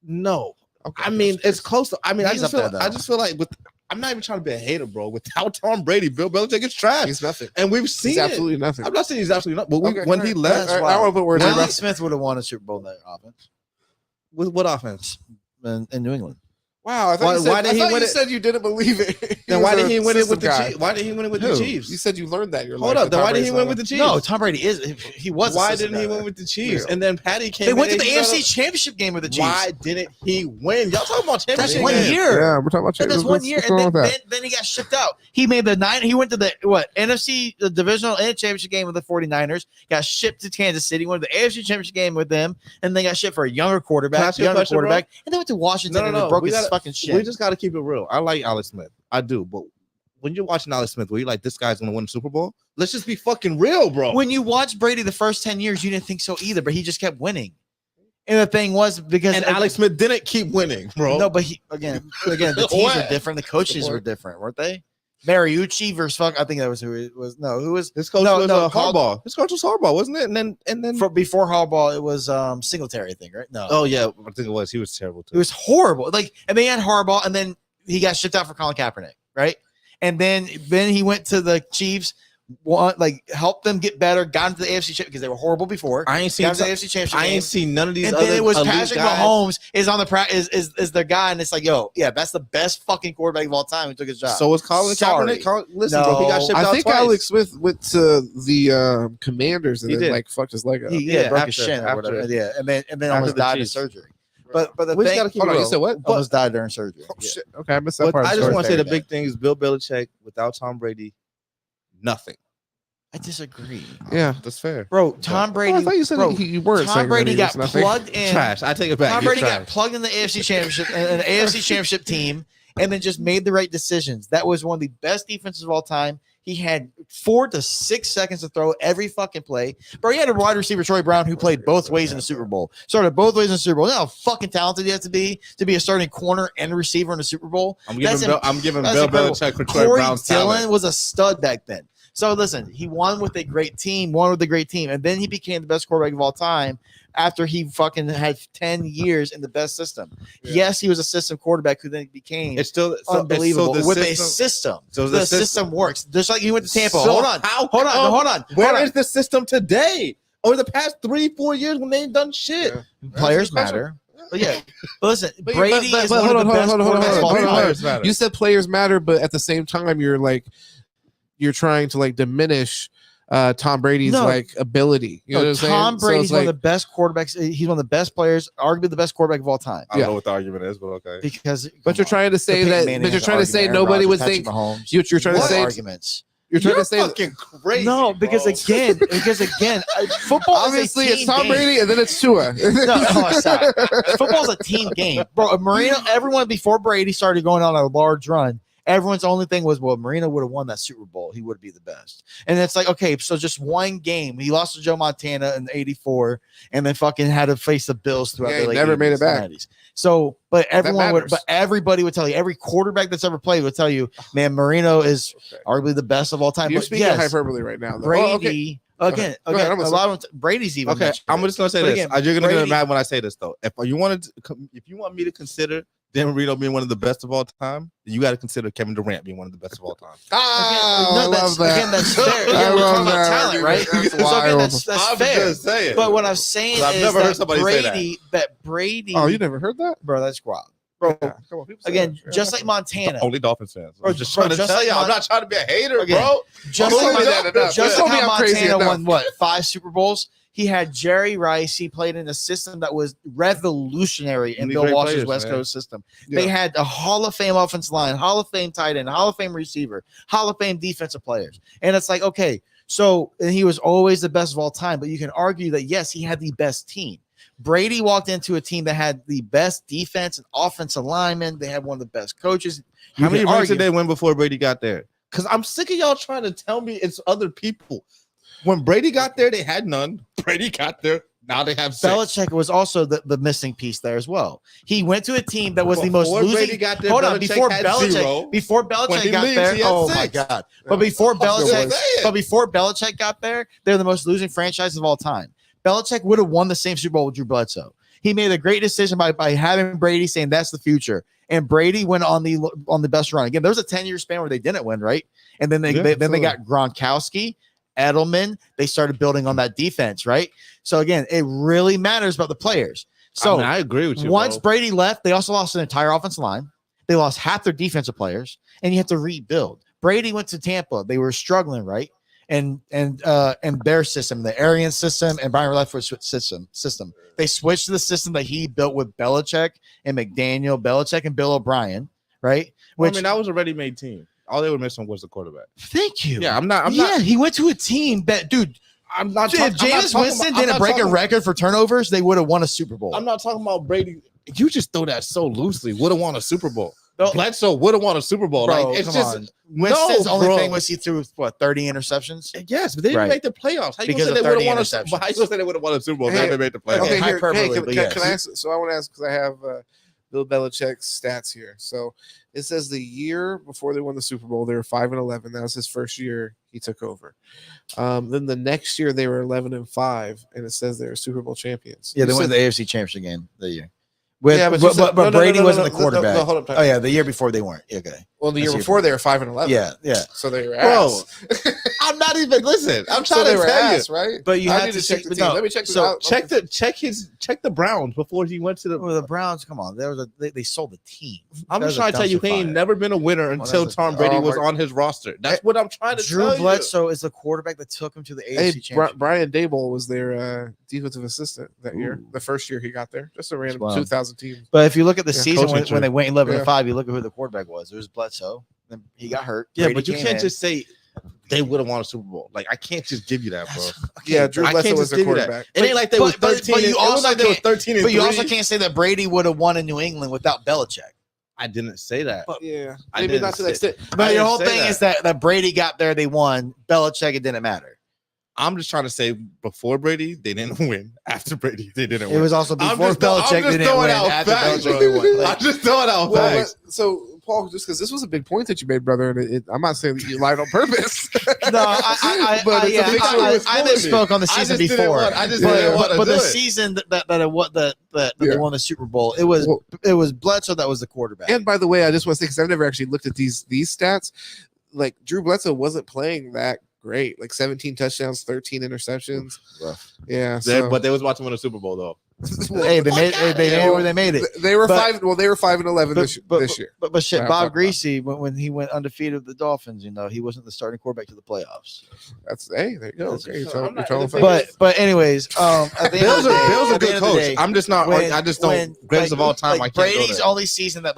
no. Okay. I mean, it's close to. I mean, I He's just up feel. there, I though. just feel like with. I'm not even trying to be a hater, bro. Without Tom Brady, Bill Belichick is trash, He's nothing. and we've seen He's it. absolutely nothing. I'm not saying he's absolutely not, but Okay, when all he right. left, I don't want to put words in his Alex mouth. Smith would have won a Super Bowl in that offense with what offense? in New England. Wow, I thought Why did he win you it? said you didn't believe it. Then why did he win it with the guy? Chiefs? Why did he win it with the Who? Chiefs? You said you learned that. You're Hold up. Then why did he win with the Chiefs? No, Tom Brady he was. Why assistant didn't he there. win with the Chiefs? Yeah. And then Patty came. They in went to and the he got AFC a- Championship game with the Chiefs. Why didn't he win? Y'all talking about That's championship? one games. year. Yeah, we're talking about But that's one year, What's and wrong with that? then he got shipped out. He made the nine. He went to the NFC the divisional and championship game with the 49ers. Got shipped to Kansas City. Went to the AFC championship game with them, and they got shipped for a younger Can I quarterback, ask you a question, and then went to Washington and broke his fucking shit. We just got to keep it real. I like Alex Smith. I do, but when you're watching Alex Smith, were you like, this guy's gonna win the Super Bowl? Let's just be fucking real, bro. When you watch Brady the first 10 years, you didn't think so either, but he just kept winning. And the thing was because and Alex Smith didn't keep winning, bro. No, but again, the teams were different, the coaches were different, weren't they? Mariucci versus I think that was who it was. No, who was his coach? No, was no, Harbaugh. His coach was Harbaugh, wasn't it? And then before Harbaugh, it was Singletary, I think, right? No. Oh yeah, I think it was. He was terrible too. It was horrible. Like, and they had Harbaugh, and then he got shipped out for Colin Kaepernick, right? And then he went to the Chiefs, helped them get better, got into the AFC championship because they were horrible before. I ain't seen got into the AFC championship. I ain't seen none of these. And other then it was elite Patrick guys. Mahomes is on the is their guy, and it's like, yo, yeah, that's the best fucking quarterback of all time who took his job. So was Colin Sorry. Kaepernick? Listen, bro, he got shipped out I think twice. Alex Smith went to the Commanders and He then did. like fucked his leg up. He broke his shin or whatever. Yeah, and then after almost the died in Chiefs. surgery. But the We just thing, gotta keep Hold it on, you real. said what? almost died during surgery. Oh shit. Okay, I missed that But part. I just story. want to say the Very big thing is Bill Belichick without Tom Brady, nothing. I disagree, Yeah, that's fair. bro. Tom Brady. I thought you said bro, you weren't saying Tom Brady that he got was nothing. plugged in. Trash. I take it back. Tom You're Brady got trash. plugged in the AFC Championship and an AFC Championship team, and then just made the right decisions. That was one of the best defenses of all time. He had 4 to 6 seconds to throw every fucking play. Bro, he had a wide receiver, Troy Brown, who played both ways in the Super Bowl. Started both ways in the Super Bowl. You know how fucking talented you have to be a starting corner and receiver in the Super Bowl? I'm giving That's Bill incredible. Belichick for Troy Corey Brown's Dillon talent. was a stud back then. So listen, he won with a great team, and then he became the best quarterback of all time after he fucking had 10 years in the best system. Yeah. Yes, he was a system quarterback who then became It's still unbelievable the with a system. So the system works. Just like he went to Tampa. So hold on. Where is the system today? Over the past 3-4 years when they ain't done shit. Yeah. Players matter. But yeah, but listen, But Brady is one of the best quarterbacks of all time. Players matter. You said players matter, but at the same time, you're trying to like diminish Tom Brady's No. like ability. You know what I'm saying? Tom So Brady's it's one of like- the best quarterbacks. He's one of the best players, arguably the best quarterback of all time. I don't know what the argument is, but okay. Because, But you're trying to say that. But you're trying to say nobody would think. You're trying to say. arguments. You're trying to say. fucking crazy. No, because bro. again, football. Obviously, is a it's team Tom game. Brady, and then it's Tua. No, stop. Football's a team game, bro. Marino, everyone before Brady started going on a large run. Everyone's only thing was, well, Marino would have won that Super Bowl. He would be the best. And it's like, okay, so just one game. He lost to Joe Montana in '84, and then fucking had to face the Bills throughout Yeah, the he never made it back. 90s. So, but everyone would, matters. but everybody would tell you, every quarterback that's ever played would tell you, man, Marino is arguably the best of all time. You're But speaking yes, hyperbole right now. Though. Brady. Oh, okay. Again, a lot of Brady's even. Okay, I'm just gonna say this. You're gonna get mad when I say this though. If you want me to consider Dan Marino being one of the best of all time, you got to consider Kevin Durant being one of the best of all time. That's fair. Again, we're talking about talent, right? That's fair. Just saying. But what I'm saying is I've never heard somebody say that Brady. Oh, you never heard that, bro? That's wild. Bro, come on, again, just like Montana. Only Dolphins fans. I'm just trying to tell you. I'm not trying to be a hater, bro. Just like how Montana won, 5 Super Bowls? He had Jerry Rice. He played in a system that was revolutionary in Bill Walsh's West Coast system. They had a Hall of Fame offensive line, Hall of Fame tight end, Hall of Fame receiver, Hall of Fame defensive players. And it's like, okay, so and he was always the best of all time. But you can argue that, yes, he had the best team. Brady walked into a team that had the best defense and offensive linemen. They had one of the best coaches. How many rings did they win before Brady got there? Because I'm sick of y'all trying to tell me it's other people. When Brady got there, they had none. Brady got there. Now they have 6. Belichick was also the missing piece there as well. He went to a team that was the most losing. Brady got there, Hold on, before Belichick got there. Oh my God! But before Belichick got there, they're the most losing franchise of all time. Belichick would have won the same Super Bowl with Drew Bledsoe. He made a great decision by having Brady, saying that's the future. And Brady went on the best run. Again, there was a 10-year span where they didn't win, right? And then they got Gronkowski, Edelman. They started building on that defense, right? So again, it really matters about the players. So I agree with you. Once Brady left, they also lost an entire offensive line. They lost half their defensive players, and you have to rebuild. Brady went to Tampa. They were struggling, right? And their system, the Arian system and Byron Leftwich system. They switched to the system that he built with Belichick and McDaniel, Belichick and Bill O'Brien, right? That was a ready-made team. All they were missing was the quarterback. Thank you. Yeah, I'm not. He went to a team that, dude. I'm not. If Jameis Winston didn't break a record for turnovers, they would have won a Super Bowl. I'm not talking about Brady. You just throw that so loosely. Would have won a Super Bowl. Bledsoe would have won a Super Bowl. Bro, like it's come just on. Winston's only thing was he threw 30 interceptions. Yes, but they didn't make the playoffs. How you gonna say they would have won a Super Bowl? How you gonna say they would have won a Super Bowl? They made the playoffs. Okay, can I ask? So I want to ask because I have Bill Belichick's stats here. So it says the year before they won the Super Bowl, they were 5-11. That was his first year he took over. Then the next year they were 11-5, and it says they were Super Bowl champions. Yeah, they won the AFC Championship game that year. But Brady wasn't the quarterback. Oh yeah, the year before they weren't. Okay. Well, the year before they were 5-11. Yeah. So they were ass. Bro, I'm not even listen. I'm trying to tell you, right? But you have to check the team. Let me check. Check the Browns before he went to the Browns. Come on, they sold the team. I'm just trying to tell you, he ain't never been a winner until Tom Brady was on his roster. That's what I'm trying to tell you. Drew Bledsoe is the quarterback that took him to the AFC Championship. Brian Daboll was their defensive assistant that year. The first year he got there, just a random 2,000 team. But if you look at the season when they went 11-5, you look at who the quarterback was. It was Bledsoe. Then he got hurt. Yeah, Brady but you can't just say they would have won a Super Bowl. Like I can't just give you that, bro. Yeah, Drew Bledsoe was the quarterback. It ain't like they was 13. But you also they were 13. But you also can't say that Brady would have won in New England without Belichick. I didn't say that. But yeah, maybe not to that extent. But your whole thing is that Brady got there, they won. Belichick, it didn't matter. I'm just trying to say before Brady, they didn't win. After Brady, they didn't win. It was also before Belichick, they didn't win. After Belichick, they won. I'm just throwing out facts. So, Paul, just because this was a big point that you made, brother, and I'm not saying that you lied on purpose. No, I misspoke on the season before. But the season that they won the Super Bowl, it was Bledsoe that was the quarterback. And by the way, I just want to say, because I've never actually looked at these stats, like Drew Bledsoe wasn't playing that great, like 17 touchdowns, 13 interceptions. Rough. Yeah, but they was about to win a Super Bowl though. Hey, they made it. They were 5-11 this year. But shit, Bob Greasy when he went undefeated with the Dolphins, he wasn't the starting quarterback to the playoffs. There you go. But anyways, at the Bill's a good coach. I'm just not. I just don't. Greatest of all time. Like Brady's only season that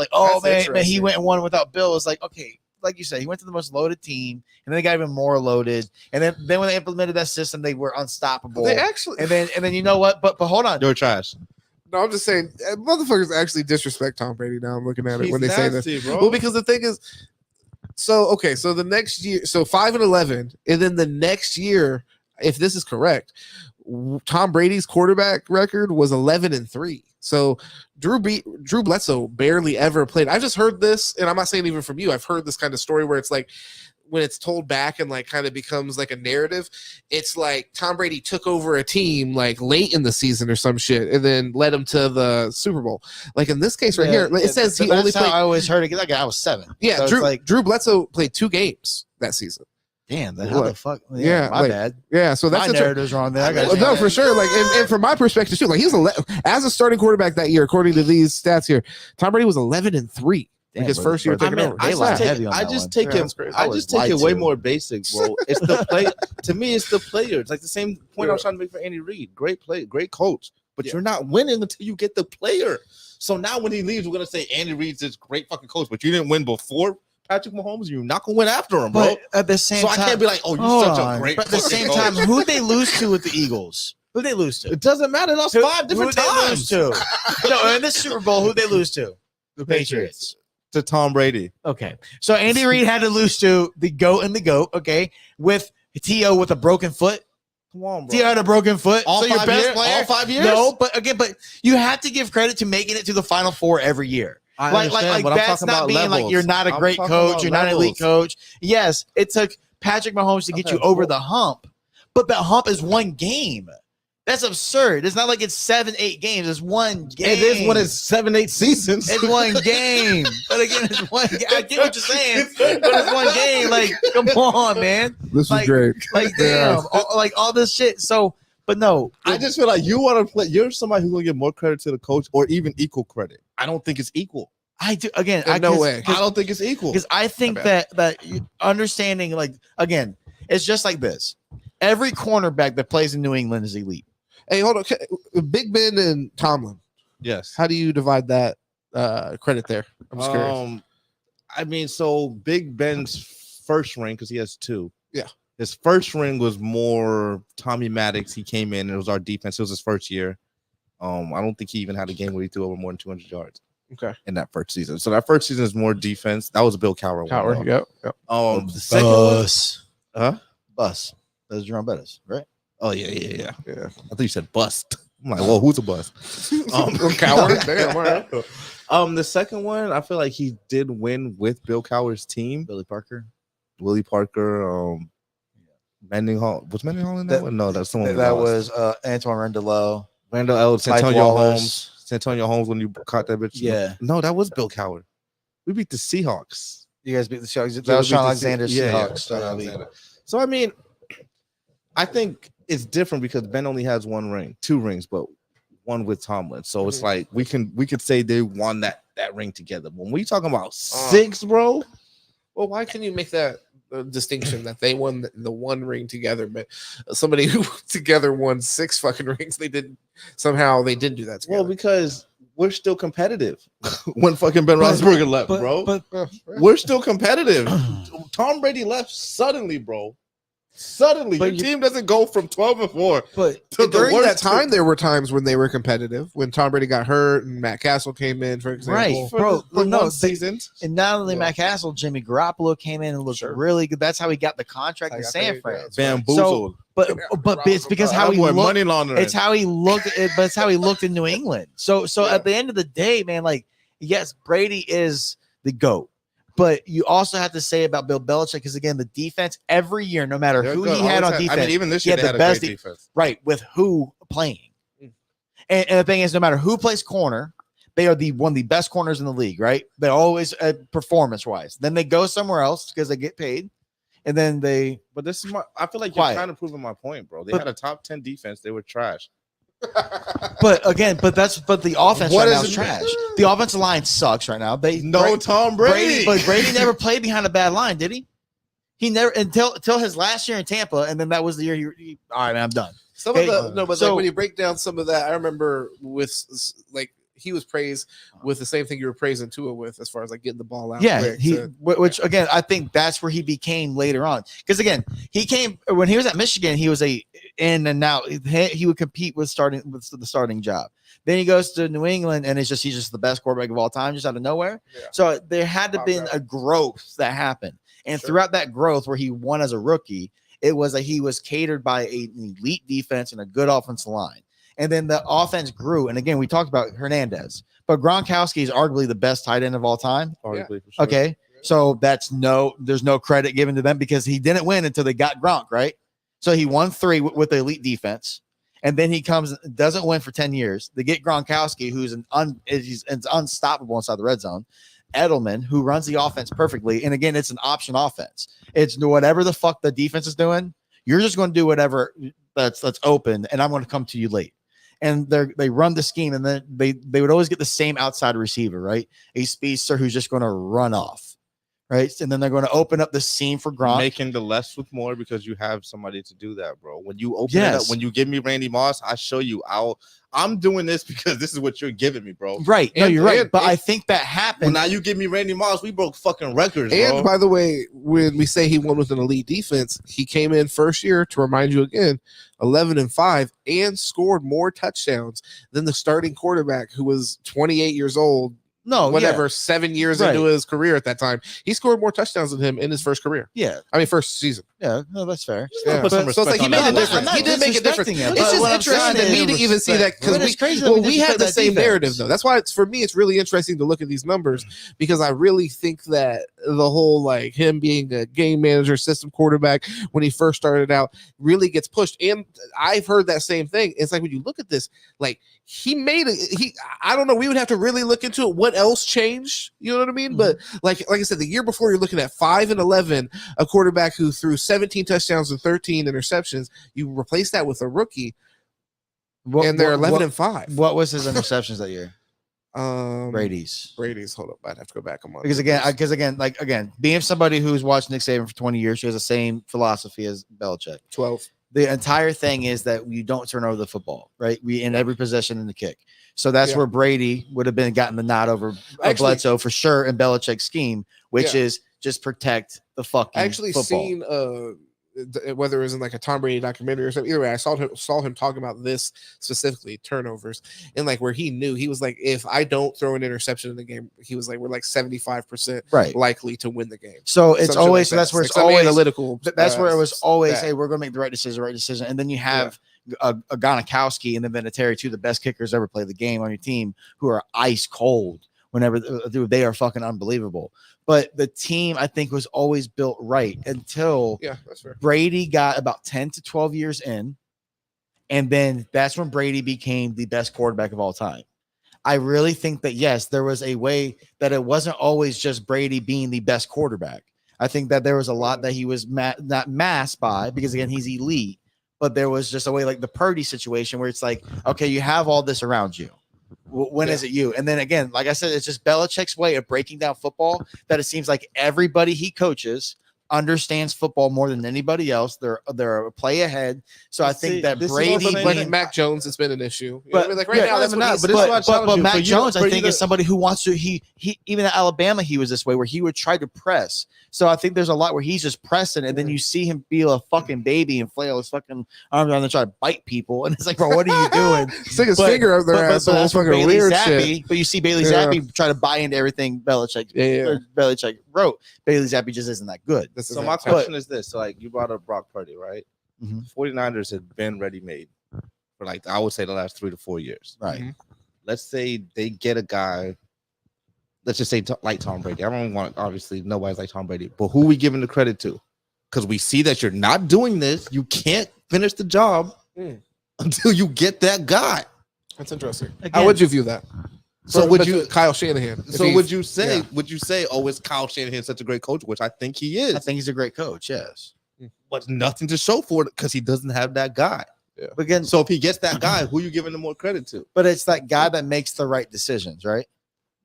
man, he went and won without Bill is like okay. Like you said, he went to the most loaded team, and then they got even more loaded. And then when they implemented that system, they were unstoppable. They actually, and then you know what? But hold on, you're trash. No, I'm just saying, motherfuckers actually disrespect Tom Brady. Now I'm looking at it when they say this. Bro. Well, because the thing is, so the next year, so 5-11, and then the next year, if this is correct, Tom Brady's quarterback record was 11-3. So Drew Bledsoe barely ever played. I just heard this, and I'm not saying even from you. I've heard this kind of story where it's like when it's told back and like kind of becomes like a narrative, it's like Tom Brady took over a team like late in the season or some shit and then led them to the Super Bowl. Like in this case right here, it says he only played. I always heard it. Like I was 7. Yeah, so Drew Bledsoe played 2 games that season. Damn, then how the fuck? Yeah, my bad. Yeah, so that's my narrative's wrong there. No, for sure. Like, and from my perspective too, like he was as a starting quarterback that year, according to these stats here, Tom Brady was 11-3. Like his first year taking over. I just take it way more basic, bro. It's the play. To me, it's the player. It's like the same point I was trying to make for Andy Reid. Great play, great coach, but you're not winning until you get the player. So now when he leaves, we're gonna say Andy Reid's this great fucking coach, but you didn't win before Patrick Mahomes. You're not gonna win after him, bro. But at the same time, I can't be like, oh, you're such a great. But at the same time, who'd they lose to with the Eagles? Who'd they lose to? It doesn't matter. That's 5 different times. They lose to? No, in the Super Bowl, who'd they lose to? The Patriots. To Tom Brady. Okay. So Andy Reid had to lose to the GOAT and the GOAT, okay, with T.O. with a broken foot. Come on, bro. T.O. had a broken foot. All so your 5 best years? player. All 5 years? No, but you have to give credit to making it to the Final Four every year. Like that's not being levels. Like you're not a great coach, you're not an elite coach. Yes, it took Patrick Mahomes to get you over the hump, but that hump is one game. That's absurd. It's not like it's 7-8 games. It's one game. It is when it's 7-8 seasons. It's one game. But again, it's one game. I get what you're saying, but it's one game. Like, come on, man. This is great. Like, damn. All this shit. So, but no. I just feel like you want to play. You're somebody who's going to give more credit to the coach or even equal credit. I don't think it's equal. I do. Again, no way. I don't think it's equal. Because I think that understanding, like, again, it's just like this. Every cornerback that plays in New England is elite. Hey, hold on. Big Ben and Tomlin. Yes. How do you divide that credit there? I'm just curious. I mean, so Big Ben's first ring, because he has 2. Yeah. His first ring was more Tommy Maddox. He came in. It was our defense. It was his first year. I don't think he even had a game where he threw over more than 200 yards. Okay. In that first season. So that first season is more defense. That was a Bill Cowher. Yep. The second one. Bus. That's Jerome Bettis, right? Oh, yeah. I thought you said bust. I'm like, well, who's a bust? Cowher. Damn, all right. The second one, I feel like he did win with Bill Cowher's team. Willie Parker, Mendenhall. Was Mendenhall in that one? No, that's someone. That was Antoine Randall, Randall L. Santonio Holmes when you caught that bitch. Yeah. No, that was Bill Cowher. We beat the Seahawks. You guys beat the Seahawks. That was Sean Alexander's Seahawks. Yeah. So, I mean, I think it's different because Ben only has 2 rings, but one with Tomlin. So it's like we could say they won that ring together. When we talking about 6, bro. Well, why can you make that distinction that they won the 1 ring together, but somebody who together won 6 fucking rings, they didn't do that together? Well, because we're still competitive. When fucking Ben Roethlisberger left, bro. We're still competitive. Tom Brady left suddenly, bro. Suddenly, your team doesn't go from 12-4. But during that time, there were times when they were competitive. When Tom Brady got hurt and Matt Castle came in, for example. Right, for seasons. And not only Matt Castle, Jimmy Garoppolo came in and looked really good. That's how he got the contract in San Fran. Bamboozled. But it's because how he looked. Money laundering. It's how he looked. But it's how he looked in New England. So at the end of the day, man, like yes, Brady is the GOAT. But you also have to say about Bill Belichick, because again, the defense every year, no matter who he had on defense, I mean, even this year, they had the best defense. Right, with who playing. And the thing is, no matter who plays corner, they are one of the best corners in the league, right? They're always performance-wise. Then they go somewhere else because they get paid. And then they. But this is I feel like you're kind of proving my point, bro. They had a top 10 defense. They were trash. But the offense right now is trash. The offensive line sucks right now. Tom Brady. But Brady never played behind a bad line, did he? He never until his last year in Tampa, and then that was the year he all right, man, I'm done. Like when you break down some of that, I remember with like he was praised with the same thing you were praising Tua with, as far as like getting the ball out. Yeah, which again, I think that's where he became later on. Because again, he came when he was at Michigan, he was in and out. He would compete with the starting job. Then he goes to New England, and he's just the best quarterback of all time, just out of nowhere. Yeah. So there had to been a growth that happened, and throughout that growth, where he won as a rookie, it was that he was catered by an elite defense and a good offensive line. And then the offense grew. And again, we talked about Hernandez, but Gronkowski is arguably the best tight end of all time. Arguably, for sure. Okay. So there's no credit given to them because he didn't win until they got Gronk, right? So he won 3 with the elite defense, and then he doesn't win for 10 years. They get Gronkowski, who's he's unstoppable inside the red zone. Edelman, who runs the offense perfectly, and again, it's an option offense. It's whatever the fuck the defense is doing. You're just going to do whatever that's open, and I'm going to come to you late. And they run the scheme, and then they would always get the same outside receiver, right? A speedster who's just going to run off, right? And then they're going to open up the seam for Gronk, making the less with more because you have somebody to do that, bro. When you open it up, when you give me Randy Moss, I show you I'm doing this because this is what you're giving me, bro. Right? No, you're right. But I think that happened. Well, now you give me Randy Moss, we broke fucking records, and bro. By the way, when we say he won with an elite defense, he came in first year, to remind you again, 11-5, and scored more touchdowns than the starting quarterback who was 28 years old. 7 years into his career at that time. He scored more touchdowns than him in his first career. Yeah. I mean, first season. Yeah, no, that's fair. Yeah. So it's like he made a difference. He did make a difference. It's just interesting to me to even see that because we have the same narrative, though. That's why for me, it's really interesting to look at these numbers because I really think that the whole like him being a game manager, system quarterback when he first started out really gets pushed. And I've heard that same thing. It's like when you look at this, like I don't know. We would have to really look into it. What else changed? You know what I mean? But like I said, the year before you're looking at 5-11, a quarterback who threw 17 touchdowns and 13 interceptions. You replace that with a rookie, and they're 11-5. What was his interceptions that year? Brady's. Hold up, I'd have to go back a month. Because again, being somebody who's watched Nick Saban for 20 years, she has the same philosophy as Belichick. 12. The entire thing is that you don't turn over the football, right? We in every possession in the kick. So that's where Brady would have gotten the nod over Bledsoe for sure in Belichick's scheme, which is just protect the fucking football. Seen whether it was in like a Tom Brady documentary or something. Either way, I saw him talking about this specifically, turnovers, and like where he knew he was like, if I don't throw an interception in the game, he was like, we're like 75% likely to win the game. So it's always that's where it's always analytical. That's where it was always, hey, we're gonna make the right decision, and then you have a Gronkowski and then Vinatieri, two of the best kickers ever play the game on your team, who are ice cold whenever they are fucking unbelievable. But the team, I think, was always built right until that's fair. Brady got about 10 to 12 years in. And then that's when Brady became the best quarterback of all time. I really think that, yes, there was a way that it wasn't always just Brady being the best quarterback. I think that there was a lot that he was not masked by because, again, he's elite. But there was just a way like the Purdy situation where it's like, okay, you have all this around you. When is it you? And then again, like I said, it's just Belichick's way of breaking down football that it seems like everybody he coaches understands football more than anybody else. They're a play ahead. So I think that Brady, Mac Jones has been an issue. But right now, that's not. But Mac Jones, I think, is somebody who wants to. He even at Alabama, he was this way where he would try to press. So I think there's a lot where he's just pressing, and then you see him be a fucking baby and flail his fucking arms around and try to bite people, and it's like, bro, what are you doing? Stick his finger up there. But that's fucking weird shit. But you see Bailey Zappi try to buy into everything Belichick wrote. Bailey Zappi just isn't that good. So my question is this: so like you brought up Brock Purdy, right? 49ers have been ready-made for like I would say the last 3 to 4 years, right? Let's say they get a guy. Let's just say like Tom Brady. I don't want obviously nobody's like Tom Brady, but who we giving the credit to? Because we see that you're not doing this. You can't finish the job until you get that guy. That's interesting. How would you view that? So would you Kyle Shanahan? So would you say? Would you say? Oh, is Kyle Shanahan such a great coach? Which I think he is. I think he's a great coach. Yes, but nothing to show for it because he doesn't have that guy. Yeah. But again, so if he gets that guy, who are you giving the more credit to? But it's that guy that makes the right decisions, right?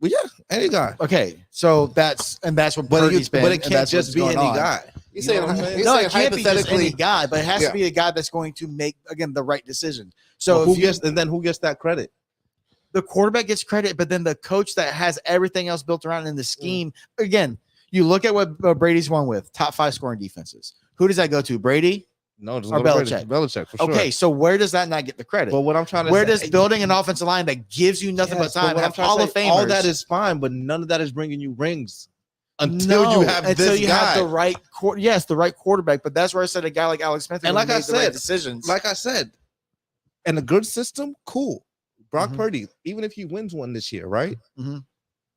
Well, yeah, any guy. Okay, so that's what Purdy's been. But it can't just be any guy. He's saying, no, it can't be just any guy, but it has to be a guy that's going to make again the right decision. So who gets that credit? The quarterback gets credit, but then the coach that has everything else built around in the scheme. Again, you look at what Brady's won with top 5 scoring defenses. Who does that go to? Brady? No, or Belichick. Belichick for sure. Okay, so where does that not get the credit? But what I'm trying to say, does building an offensive line that gives you nothing but time have Hall of Famers? All that is fine, but none of that is bringing you rings until you have the right the right quarterback. But that's where I said a guy like Alex Smith and like I said, right decisions. Like I said, and a good system, cool. Brock Purdy, even if he wins one this year, right?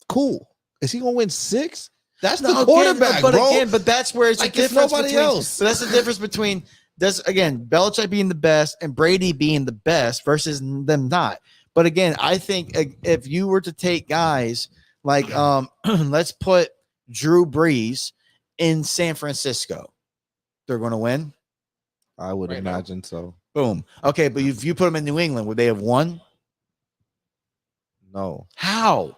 Cool. Is he gonna win 6? That's the quarterback, but bro. But that's where it's like a difference. Nobody else. So that's the difference between Belichick being the best and Brady being the best versus them not. But again, I think if you were to take guys like let's put Drew Brees in San Francisco, they're going to win. I would imagine so. Boom. Okay, but if you put them in New England, would they have won? No. How?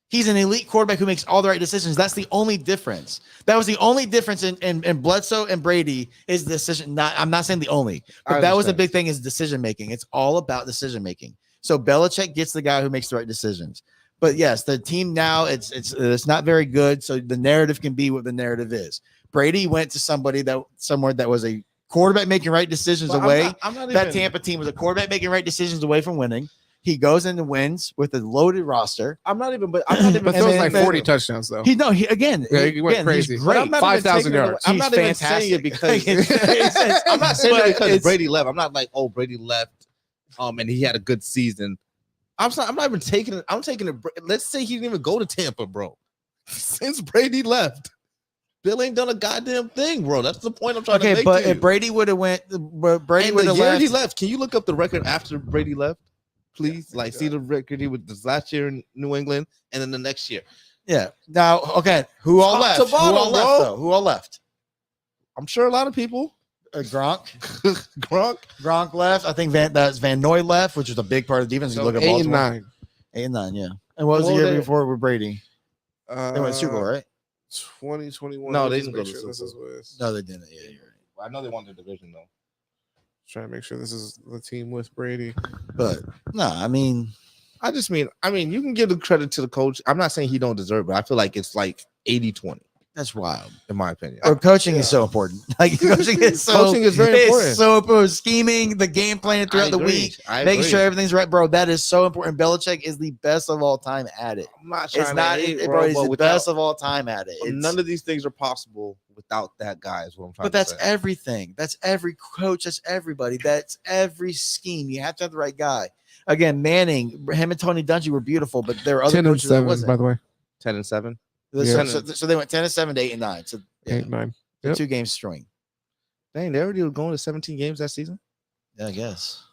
He's an elite quarterback who makes all the right decisions. That's the only difference. That was the only difference in Bledsoe and Brady is decision. I'm not saying the only, but that was the big thing is decision making. It's all about decision making. So Belichick gets the guy who makes the right decisions. But yes, the team now it's not very good. So the narrative can be what the narrative is. Brady went to somewhere that was a quarterback making right decisions away. That Tampa team was a quarterback making right decisions away from winning. He goes in and wins with a loaded roster. But those like 40 touchdowns though. He went crazy. He's great. 5,000 yards. I'm not even saying it because I'm not saying it because Brady left. I'm not like, oh, Brady left, and he had a good season. I'm not even taking it. I'm taking it. Let's say he didn't even go to Tampa, bro. Since Brady left, Bill ain't done a goddamn thing, bro. That's the point I'm trying to make. Okay, but if Brady would have left, he left. Can you look up the record after Brady left? Please, see the record he was this last year in New England, and then the next year. Yeah. Now, okay, who all left? Who all left? I'm sure a lot of people. Gronk. Gronk left. I think Van Noy left, which was a big part of the defense. So you look at 8 Baltimore. and 9. 8 and 9, yeah. And what was the year before with Brady? They went Super Bowl, right? 2021. No, they didn't go to Super Bowl. No, they didn't. Yeah, you're right. Well, I know they won the division though. Trying to make sure this is the team with Brady. But no, I mean, you can give the credit to the coach. I'm not saying he don't deserve it, but I feel like it's like 80-20. That's wild, in my opinion. Coaching is so important. Like coaching is very important. So important. Scheming, the game plan throughout the week, making sure everything's right, bro. That is so important. Belichick is the best of all time at it. I'm not trying bro. He's the best of all time at it. None of these things are possible without that guy. Is what I'm trying. But that's everything. That's every coach. That's everybody. That's every scheme. You have to have the right guy. Again, Manning, him and Tony Dungy were beautiful, but there are other 10 and 7, by the way. 10 and 7. Yeah. So they went 10 and 7 to 8 and 9. So 8 and 9. Yep. 2 games string. Dang, they already were going to 17 games that season. Yeah, I guess.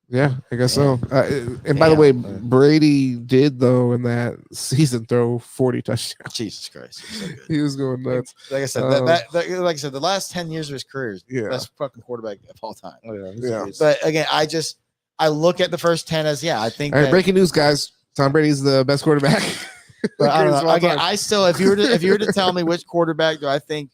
Yeah, I guess so. And by the way, Brady did though in that season throw 40 touchdowns. Jesus Christ, so he was going nuts. Like I said, like I said, the last 10 years of his career is best fucking quarterback of all time. But again, I look at the first 10 as I think. All right, breaking news, guys. Tom Brady's the best quarterback. But I don't know. Again, I still, if you were to tell me which quarterback do I think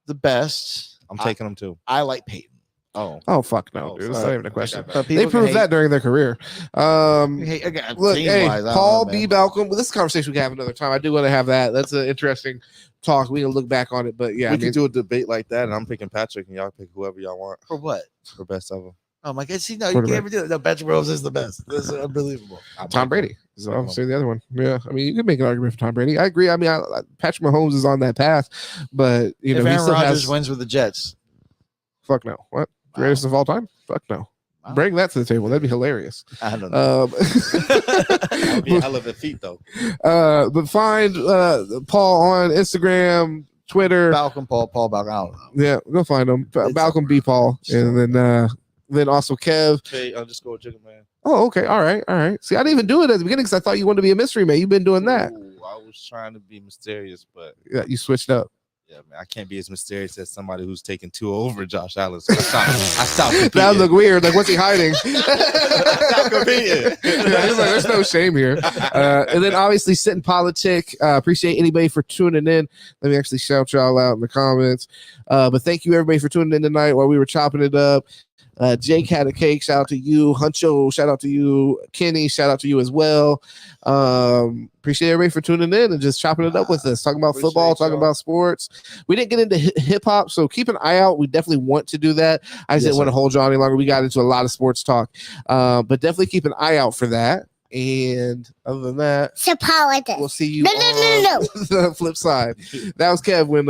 the best, I'm taking him too. I like Peyton. Oh fuck no, dude! It's not even a question. They proved that during their career. Paul B. Balcom. Well, this is a conversation we can have another time. I do want to have that. That's an interesting talk. We can look back on it, but yeah, we can do a debate like that, and I'm picking Patrick, and y'all pick whoever y'all want for what? For best ever. Oh my God! See, no, you can't ever do it. No, Patrick Mahomes is the best. This is unbelievable. Tom Brady. So I'll say the other one. Yeah, I mean, you can make an argument for Tom Brady. I agree. I mean, Patrick Mahomes is on that path, but if Aaron Rodgers wins with the Jets, fuck no. What? Greatest of all time? Fuck no. Wow. Bring that to the table. That'd be hilarious. I don't know. That'd be a hell of a feat, though. But find Paul on Instagram, Twitter. Balcom Paul Balcom. I don't know. Yeah, go find him. Balcom B. Paul, and then also Kev. Okay, I'll just go with Jigga Man. Oh, okay. All right. See, I didn't even do it at the beginning because I thought you wanted to be a mystery man. You've been doing that. Ooh, I was trying to be mysterious, but yeah, you switched up. Yeah, man, I can't be as mysterious as somebody who's taking 2 over Josh Allen. So I stopped. That would look weird. Like, what's he hiding? Stop competing. There's no shame here. And then obviously Sitting Politic. Appreciate anybody for tuning in. Let me actually shout y'all out in the comments. But thank you everybody for tuning in tonight while we were chopping it up. Jake had a cake. Shout out to you. Huncho, shout out to you. Kenny, shout out to you as well. Appreciate everybody for tuning in and just chopping it up with us, talking about football, talking about sports. We didn't get into hip hop, so keep an eye out. We definitely want to do that. I just didn't want to hold you on any longer. We got into a lot of sports talk, but definitely keep an eye out for that. And other than that, we'll see you on the flip side. That was Kev when